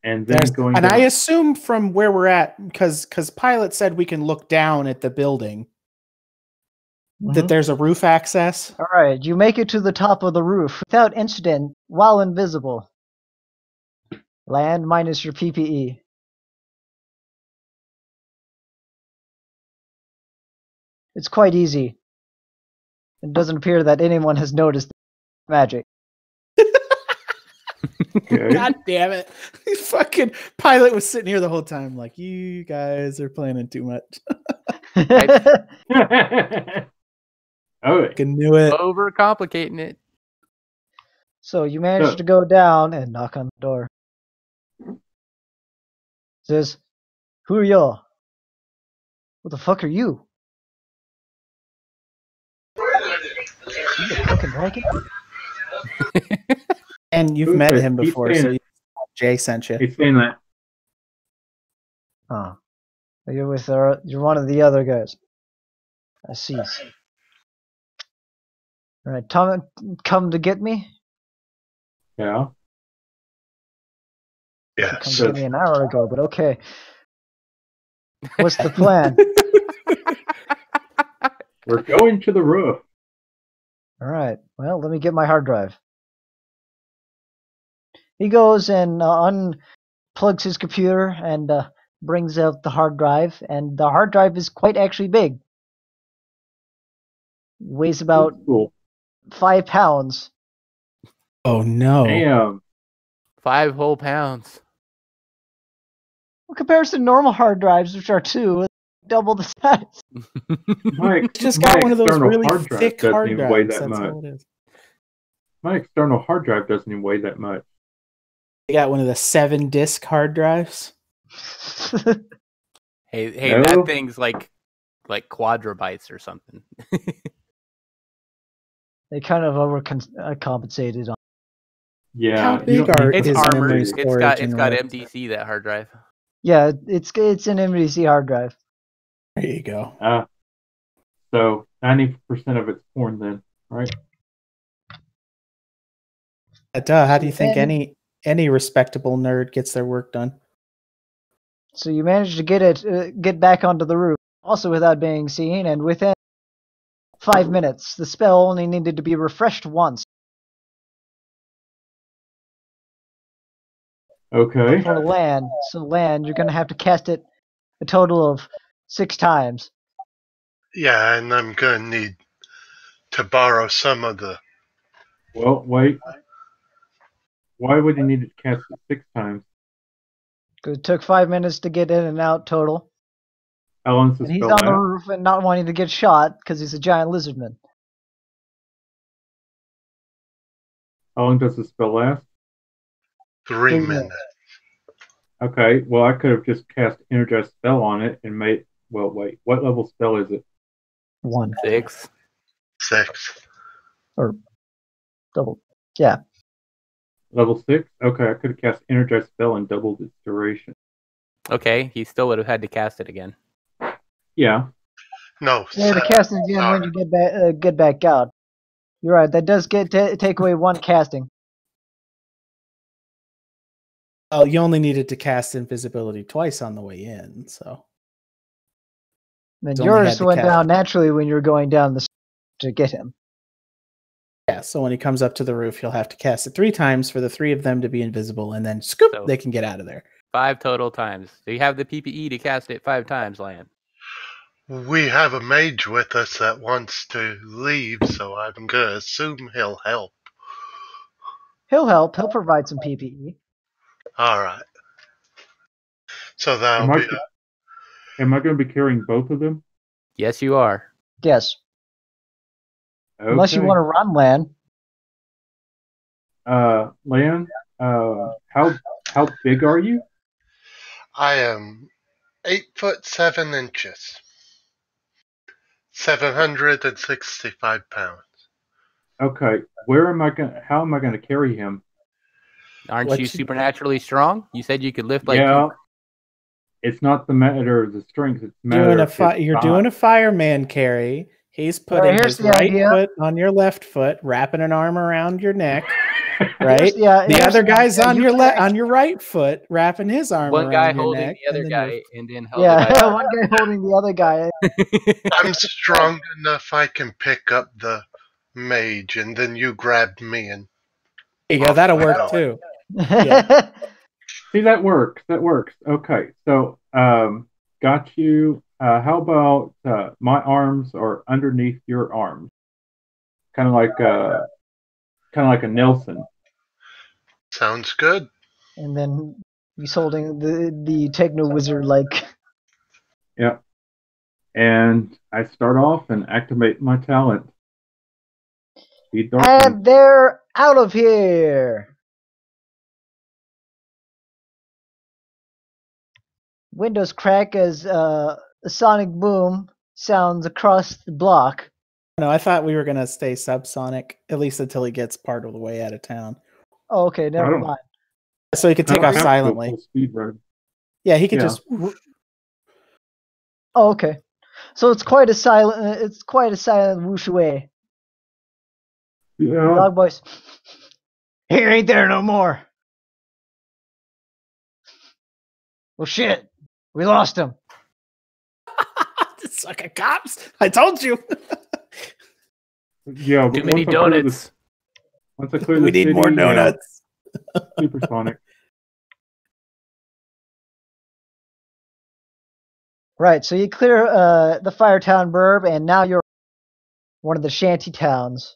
And then going and down. I assume from where we're at, because Pilot said we can look down at the building, that there's a roof access. all right, you make it to the top of the roof without incident while invisible. Land minus your PPE. It's quite easy. It doesn't appear that anyone has noticed magic. Okay. God damn it. Fucking Pilot was sitting here the whole time like, you guys are planning too much. Okay. Fucking knew it. Overcomplicating it. So you manage So- to go down and knock on the door. Says, who are y'all? What the fuck are you? You a fucking dragon? And you've Who's met that? him Keep before, saying so it. Jay sent you. He's saying that. Oh. You're with you're one of the other guys. I see. Alright, Tom, come to get me? Yeah. yeah. Come to So get me an hour ago, but okay. What's the plan? We're going to the roof. Alright, well, let me get my hard drive. He goes and unplugs his computer and brings out the hard drive, and the hard drive is quite actually big. Weighs about Cool. 5 pounds. Oh no! Damn. 5 whole pounds. In comparison to normal hard drives, which are 2, double the size. My, Just my got one of those external really hard drive thick doesn't hard even weigh drives. that That's much. all it is. My external hard drive doesn't even weigh that much. You got one of the 7-disc hard drives. Hey, No? that thing's like quadribytes or something. They kind of overcompensated on. Yeah. How you big don't are need It's his to- memory armored. storage It's and got what? MDC, that hard drive. Yeah, it's an MDC hard drive. There you go. So 90% of it's porn then, right? Duh. How do you think And- any respectable nerd gets their work done? So you managed to get back onto the roof, also without being seen, and within 5 minutes, the spell only needed to be refreshed once. Okay. For land, you're gonna have to cast it a total of 6 times. Yeah, and I'm gonna need to borrow some of the. Well, wait. Why would you need to cast it 6 times? Because it took 5 minutes to get in and out total. How long does the And he's spell on the last? roof and not wanting to get shot because he's a giant lizardman. How long does the spell last? 3 3 minutes. Okay, well, I could have just cast Energized Spell on it and made. Well, wait. What level spell is it? 1. 6. 6. Or double. Yeah. Level 6? Okay, I could have cast Energized Spell and doubled its duration. Okay, he still would have had to cast it again. Yeah. No, Yeah, the 7. casting again Sorry. when you get back out. You're right. That does take away 1 casting. Oh, you only needed to cast invisibility twice on the way in, so Then It's only had yours to went cast down it. naturally when you were going down the to get him. yeah. So when he comes up to the roof, he'll have to cast it 3 times for the 3 of them to be invisible, and then scoop, So- they can get out of there. 5 total times. So you have the PPE to cast it 5 times, Lan. We have a mage with us that wants to leave, so I'm gonna assume he'll help. He'll help. He'll provide some PPE. Alright. So that'll Am I, be. am I going to be carrying both of them? Yes, you are. Yes. Okay. Unless you want to run, Lan. Lan, how big are you? I am 8'7". 765 pounds. Okay. How am I going to carry him? Aren't What you you- supernaturally strong? You said you could lift like Yeah. It's not the matter of the strength. It's the matter Doing of his you're size. doing a fireman carry. He's putting here's his the right idea. foot on your left foot, wrapping an arm around your neck. Here's Right. the The other guy's on your left. on your right foot, wrapping his arm one around guy your holding neck. the other and then guy, and then held Yeah, it by one guy holding the other guy. I'm strong enough I can pick up the mage, and then you grab me and. There you go. That'll work Wow. too. See, that works. That works. Okay. So, got you. How about my arms are underneath your arms? Kind of like a Nelson. Sounds good. And then he's holding the techno wizard like. Yeah. And I start off and activate my talent. Speed darkness. And they're out of here. Windows crack as a sonic boom sounds across the block. No, I thought we were gonna stay subsonic at least until he gets part of the way out of town, Oh, okay, never don't- mind. so he could I take don't off have to go silently. full speed run. Yeah, he could Yeah. just. Oh, okay. So it's quite a silent. It's quite a silent whoosh away. Yeah. Dog voice. He ain't there no more. Well, shit. We lost him. It's like a cops. I told you. Yeah. But Too many once I clear the- donuts. Once I clear We the need more city, donuts. Supersonic. Right. So you clear the Firetown burb, and now you're. one of the shanty towns.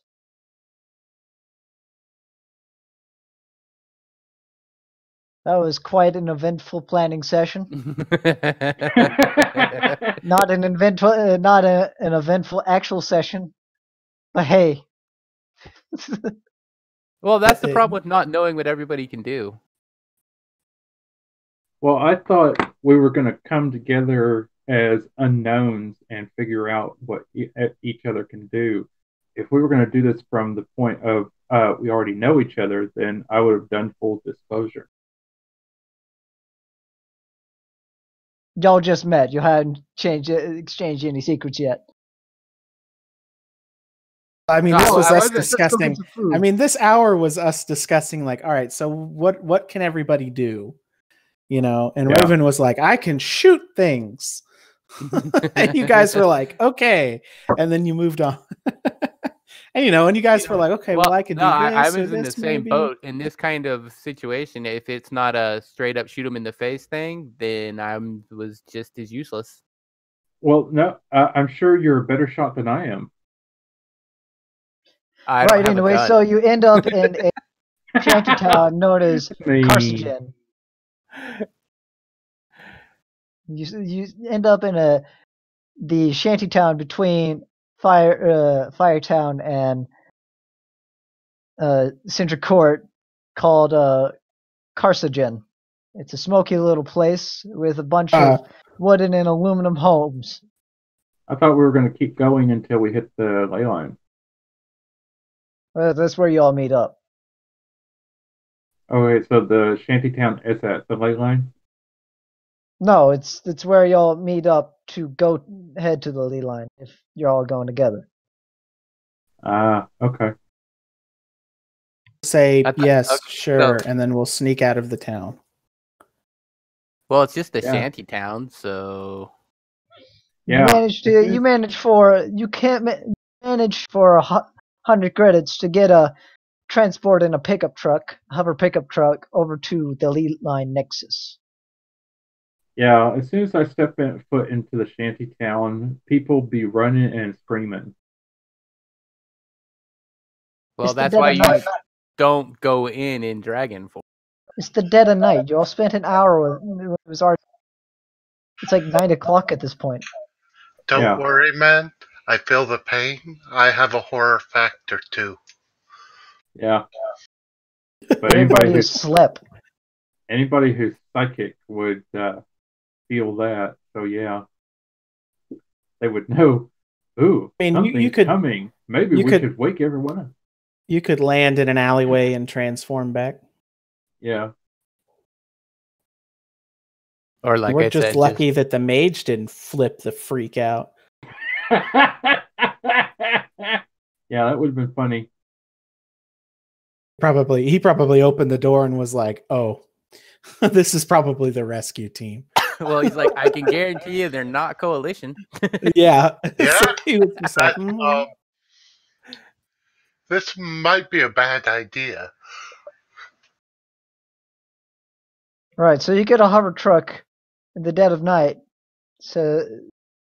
That was quite an eventful planning session. Not an eventful actual session. But hey. Well, that's the problem with not knowing what everybody can do. Well, I thought we were going to come together as unknowns and figure out what each other can do. If we were going to do this from the point of we already know each other, then I would have done full disclosure. Y'all just met. You hadn't exchanged any secrets yet. I mean, this was us Just discussing. looking for food. I mean, this hour was us discussing, like, all right, so what can everybody do? You know, and Yeah. Raven was like, I can shoot things. And you guys were like, okay. And then you moved on. And you guys were like, okay, well, I can do this. I or was in the this same maybe. boat in this kind of situation. If it's not a straight up shoot 'em in the face thing, then I was just as useless. Well, no, I'm sure you're a better shot than I am. I don't Right, have a anyway, gun. so you end up in a shanty town known as Me. Carcinogen. You end up in the shanty town between Firetown and Central Court called Carcinogen. It's a smoky little place with a bunch of wooden and aluminum homes. I thought we were going to keep going until we hit the ley line. That's where you all meet up. Oh, wait, so the shantytown is at the ley line? No, it's where y'all meet up to head to the ley line if you're all going together. Ah, okay. Say I thought- yes, okay, sure, so- and then we'll sneak out of the town. Well, it's just a Yeah. shanty town, so Yeah. You manage for 100 credits to get a transport in a hover pickup truck over to the ley line nexus. Yeah, as soon as I step foot into the shantytown, people be running and screaming. well, It's the that's dead why of you night. don't go in Dragonforce. It's the dead of night. You all spent an hour when it was already. It's like 9 o'clock at this point. Don't Yeah. worry, man. I feel the pain. I have a horror factor too. Yeah. But Everybody has slept. anybody who's psychic would feel that. So yeah, they would know. Ooh, I mean, something's you could- coming. Maybe you we could- should wake everyone up. You could land in an alleyway and transform back. Yeah. Or like We're I just said, lucky that the mage didn't flip the freak out. Yeah, that would have been funny. He probably opened the door and was like, "Oh, this is probably the rescue team." well, he's like, I can guarantee you they're not coalition. Yeah. Yeah. So he was just like, That, this might be a bad idea. Right, so you get a hover truck in the dead of night. So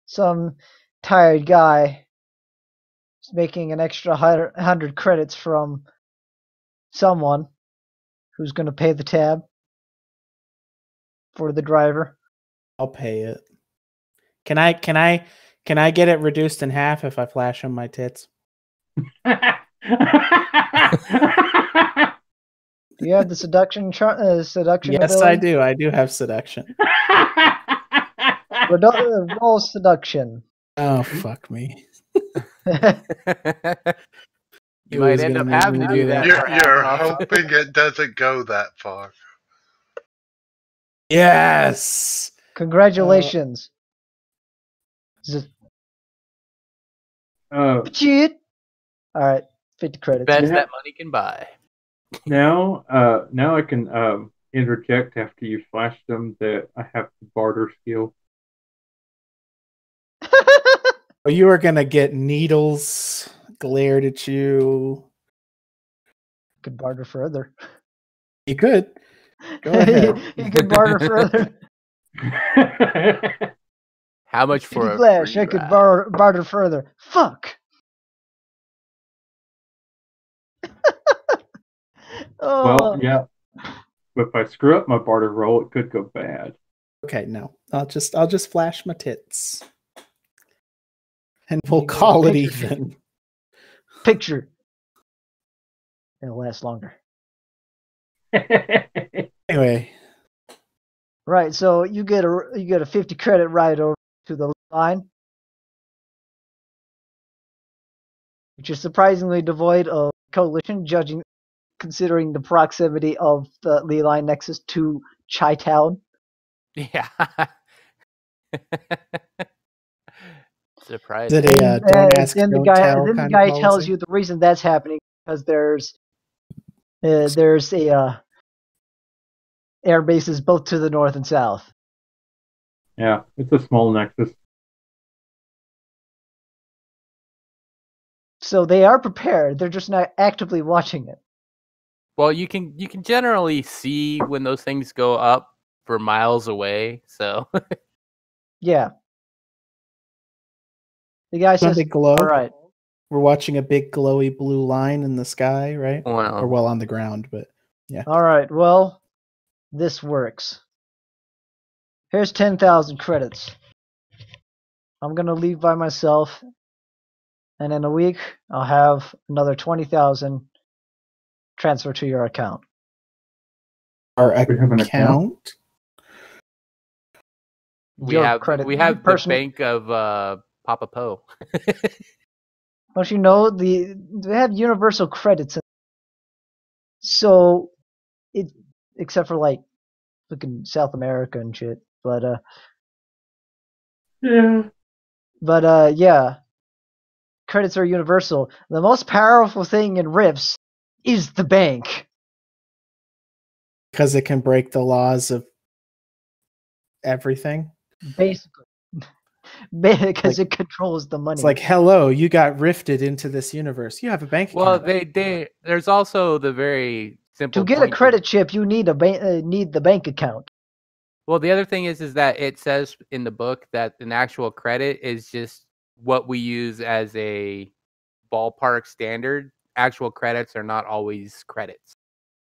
some tired guy is making an extra 100 credits from someone who's going to pay the tab for the driver. I'll pay it. Can I get it reduced in half if I flash him my tits? Do you have the seduction seduction Yes, ability? I do. I do have seduction. Roll seduction. Oh, fuck me. You It might was end gonna up make having me to do do that. that. for You're half off. hoping it doesn't go that far. Yes. Congratulations. Cheat. All right, 50 credits. Best Yeah. that money can buy. now I can interject after you flashed them that I have the barter skill. Oh, you are gonna get needles glared at you. Could barter further. You could. Go ahead. You could barter further. How much for a Flash, free I could ride? barter further. Fuck. Well, yeah. But if I screw up my barter roll, it could go bad. Okay, no. I'll just flash my tits. And we'll You know, call it picture. even. Picture. It'll last longer. Anyway, Right, so you get a 50 credit ride over to the line, which is surprisingly devoid of coalition, considering the proximity of the Lee Line Nexus to Chi-Town. Yeah. is Surprising. it a don't ask, Then the don't guy, tell then the kind guy of tells policy? you the reason that's happening because there's a air bases both to the north and south. Yeah, it's a small nexus. So they are prepared. They're just not actively watching it. Well, you can generally see when those things go up for miles away. So Yeah. The guy It's on a says, big globe. "All right, We're watching a big glowy blue line in the sky, right? Well. Or well on the ground, but all right. Well, this works. Here's 10,000 credits. I'm gonna leave by myself, and in a week I'll have another 20,000 transfer to your account." our We have an account. we Your have credit, we have the personal. bank of Papa Poe. Don't you know they have universal credits? So it, except for like fucking South America and shit, Yeah. Yeah, credits are universal. The most powerful thing in Rifts is the bank. Because it can break the laws of everything. Basically. Because it controls the money. It's like, hello, you got rifted into this universe. You have a bank Well, account. there's also the very simple to get a point credit chip, you need need the bank account. Well, the other thing is that it says in the book that an actual credit is just what we use as a ballpark standard. Actual credits are not always credits.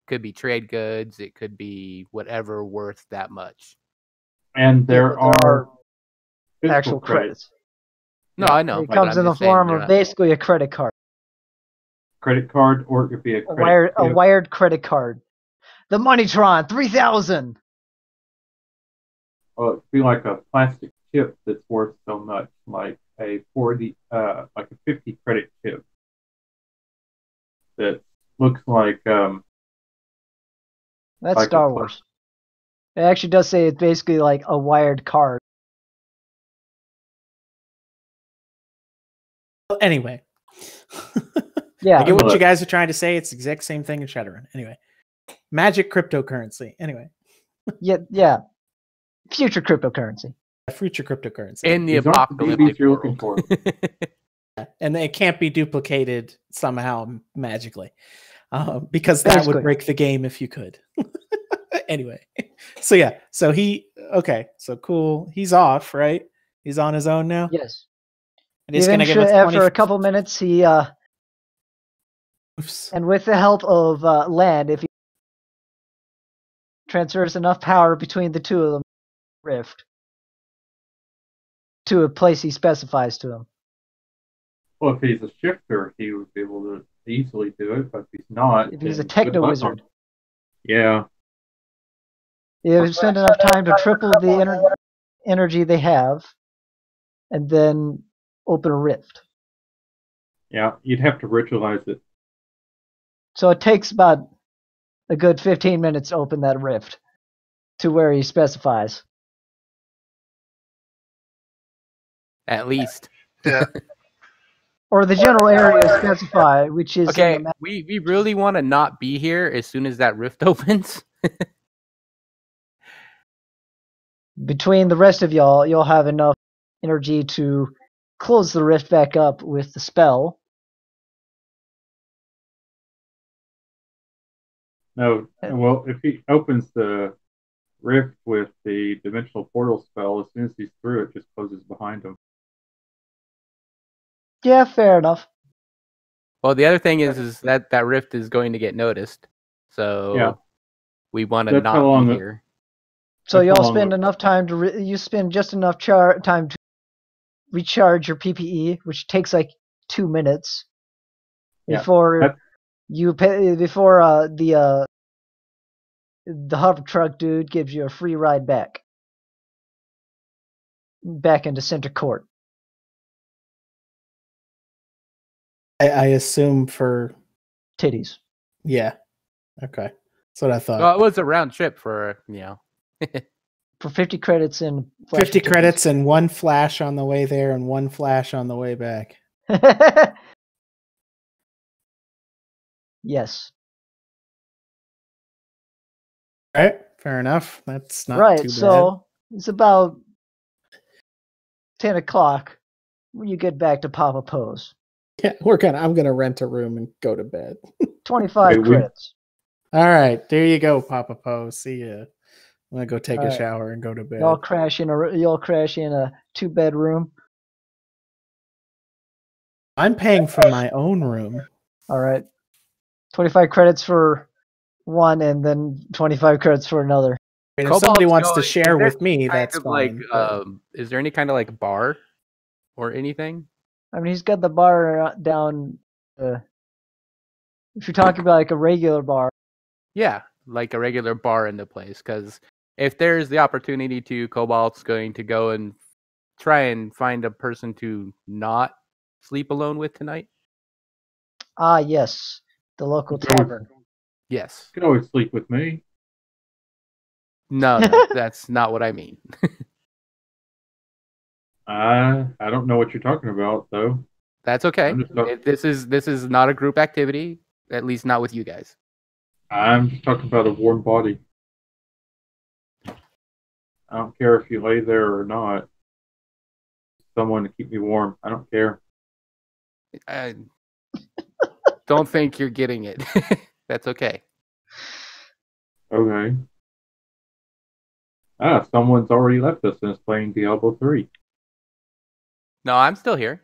Could be trade goods. It could be whatever worth that much. And there Yeah, but are physical actual credits. No, I know. It but comes I'm in the just saying form they're of not- basically a credit card, Credit card, or it could be a a credit wired credit card. The Moneytron 3000. Well, it'd be like a plastic chip that's worth so much, like a 50 credit chip that looks like That's like Star Wars. It actually does say it's basically like a wired card. Anyway. Yeah. I get what Look. you guys are trying to say. It's the exact same thing in Shadowrun. Anyway. Magic cryptocurrency. Anyway. Yeah. Future cryptocurrency. Future cryptocurrency. in the These aren't the apocalyptic BBs you're looking world. And it can't be duplicated somehow magically. Because that Basically. would break the game if you could. Anyway. So yeah. So so cool. He's off, right? He's on his own now? Yes. And he's gonna give us After 20 a couple minutes, he Oops. and with the help of Land, if he transfers enough power between the two of them, rift to a place he specifies to him. Well, if he's a shifter, he would be able to easily do it, but if he's not, If he's a then techno good luck wizard. on him. Yeah. If you spend enough time to triple the energy they have, and then open a rift. Yeah, you'd have to ritualize it. So it takes about a good 15 minutes to open that rift to where he specifies. At least. Yeah. Or the general area specified, which is Okay, in the map. we really want to not be here as soon as that rift opens. Between the rest of y'all, you'll have enough energy to close the rift back up with the spell. No, well, if he opens the rift with the dimensional portal spell, as soon as he's through, it just closes behind him. Yeah, fair enough. Well, the other thing is that rift is going to get noticed. So Yeah. we want to That's how not long be it- here. So That's y'all how long spend it- enough time to you spend just enough time to recharge your PPE, which takes like 2 minutes Yeah, before that's- the hover truck dude gives you a free ride back into center court. I assume for Titties. yeah. Okay, that's what I thought. Well, it was a round trip for For 50 credits and 50 credits and 1 flash on the way there and 1 flash on the way back. Yes. All right, fair enough. That's not Right. too bad. So it's about 10 o'clock when you get back to Papa Poe's. Yeah, I'm gonna rent a room and go to bed. 25 Wait, credits. All right, there you go, Papa Poe. See ya. I'm gonna go take All a right. shower and go to bed. Y'all crash in a 2-bedroom. I'm paying for my own room. All right. 25 credits for one, and then 25 credits for another. And if somebody Cobalt's wants to going- share is there with me, kind that's of fine. but- is there any kind of like bar or anything? I mean, he's got the bar down. If you're talking about like a regular bar, Yeah, like a regular bar in the place. Because if there's the opportunity to, Cobalt's going to go and try and find a person to not sleep alone with tonight. yes, the local Okay. tavern. Yes. You can always sleep with me. No, that's not what I mean. I don't know what you're talking about, though. That's okay. I'm just not- This is not a group activity, at least not with you guys. I'm just talking about a warm body. I don't care if you lay there or not. Someone to keep me warm. I don't care. I don't think you're getting it. That's okay. Okay. Someone's already left us and is playing Diablo 3. No, I'm still here.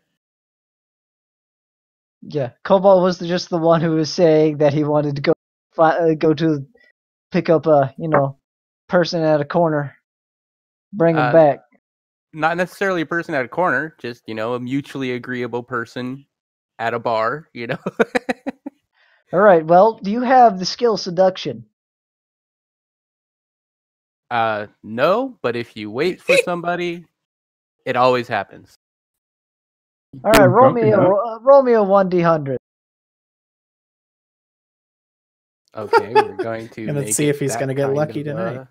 Yeah, Cobalt was just the one who was saying that he wanted to go to pick up a person at a corner, bring him back. Not necessarily a person at a corner, just a mutually agreeable person at a bar. All right. Well, do you have the skill seduction? No, but if you wait for somebody, it always happens. All right, roll Drunk me enough. roll me a 1d100. Okay, we're going to And let's make see it if he's that gonna get kind lucky of, tonight.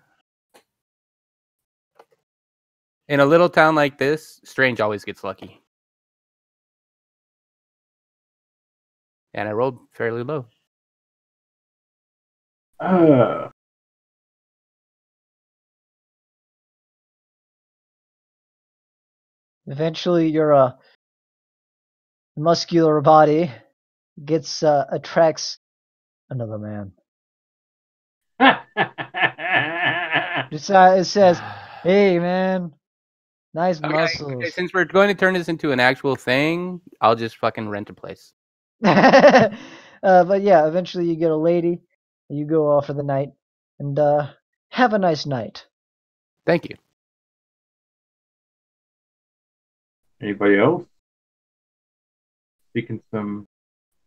In a little town like this, Strange always gets lucky. And I rolled fairly low. Eventually, your muscular body attracts another man. It says, "Hey, man, nice muscles." Okay, since we're going to turn this into an actual thing, I'll just fucking rent a place. But yeah, eventually you get a lady, and you go off for the night, and have a nice night. Thank you. Anybody else? Seeking some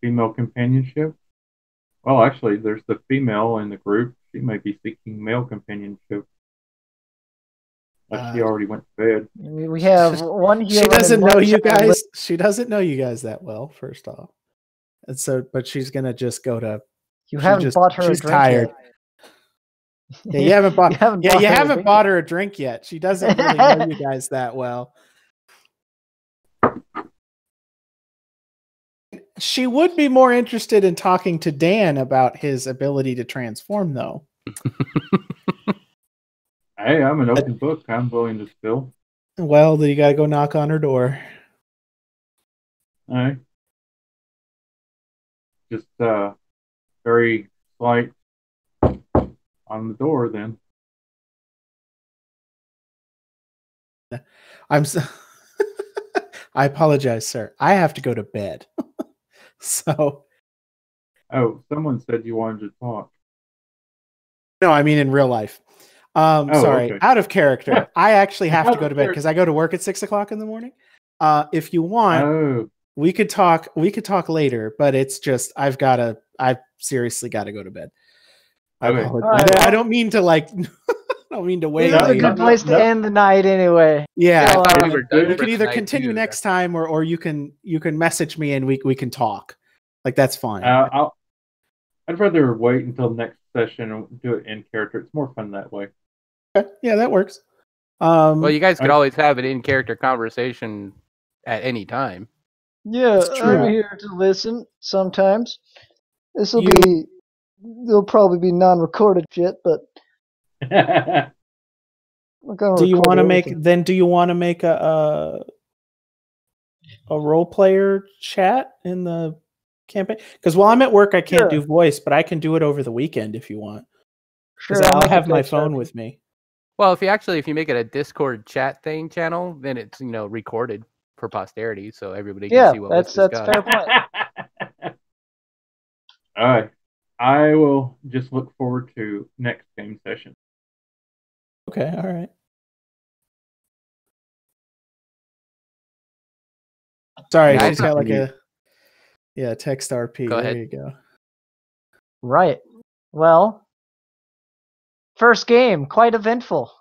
female companionship? Well, actually, there's the female in the group. She may be seeking male companionship. But she already went to bed. We have one healer. She doesn't and one know you child. guys. She doesn't know you guys that well. First off, and so, but she's gonna just go to. You haven't bought her a She's drink tired. yet. Yeah, you haven't bought. You haven't yeah, bought you her a haven't drink bought yet. her a drink yet. She doesn't really know you guys that well. She would be more interested in talking to Dan about his ability to transform, though. Hey, I'm an open book. I'm willing to spill. Well, then you gotta go knock on her door. All right. Just very slight on the door then. I'm so I apologize, sir. I have to go to bed. So Oh, someone said you wanted to talk. No, I mean in real life. Sorry, okay. out of character. I actually have Out to go of to bed because I go to work at 6 o'clock in the morning. If you want, Oh, we could talk. We could talk later, but it's just I seriously got to go to bed. I Okay. apologize. Alright, I well- don't mean to like. I don't mean to wait. This is a you. good place to end the night anyway. Yeah, I thought we were done you for can either tonight, continue too. next time, or you can message me and we can talk. Like that's fine. I'd rather wait until next session and do it in character. It's more fun that way. Okay, yeah, that works. Well, you guys could I- always have an in-character conversation at any time. Yeah, It's true. I'm here to listen sometimes. It'll probably be non-recorded shit, but I'm gonna do you record want to everything. make? Then do you want to make a role player chat in the campaign? Because while I'm at work, I can't do voice, but I can do it over the weekend if you want. Sure, Because I'll make have it my good, phone Sharpie. with me. Well, if you make it a Discord chat thing channel, then it's recorded for posterity, so everybody can Yeah, see what was that's discussed. fair point. All right. I will just look forward to next game session. Okay, all right. Sorry, Yeah, she's I got like thought text RP. Go there ahead. you go. Right. Well, first game, quite eventful.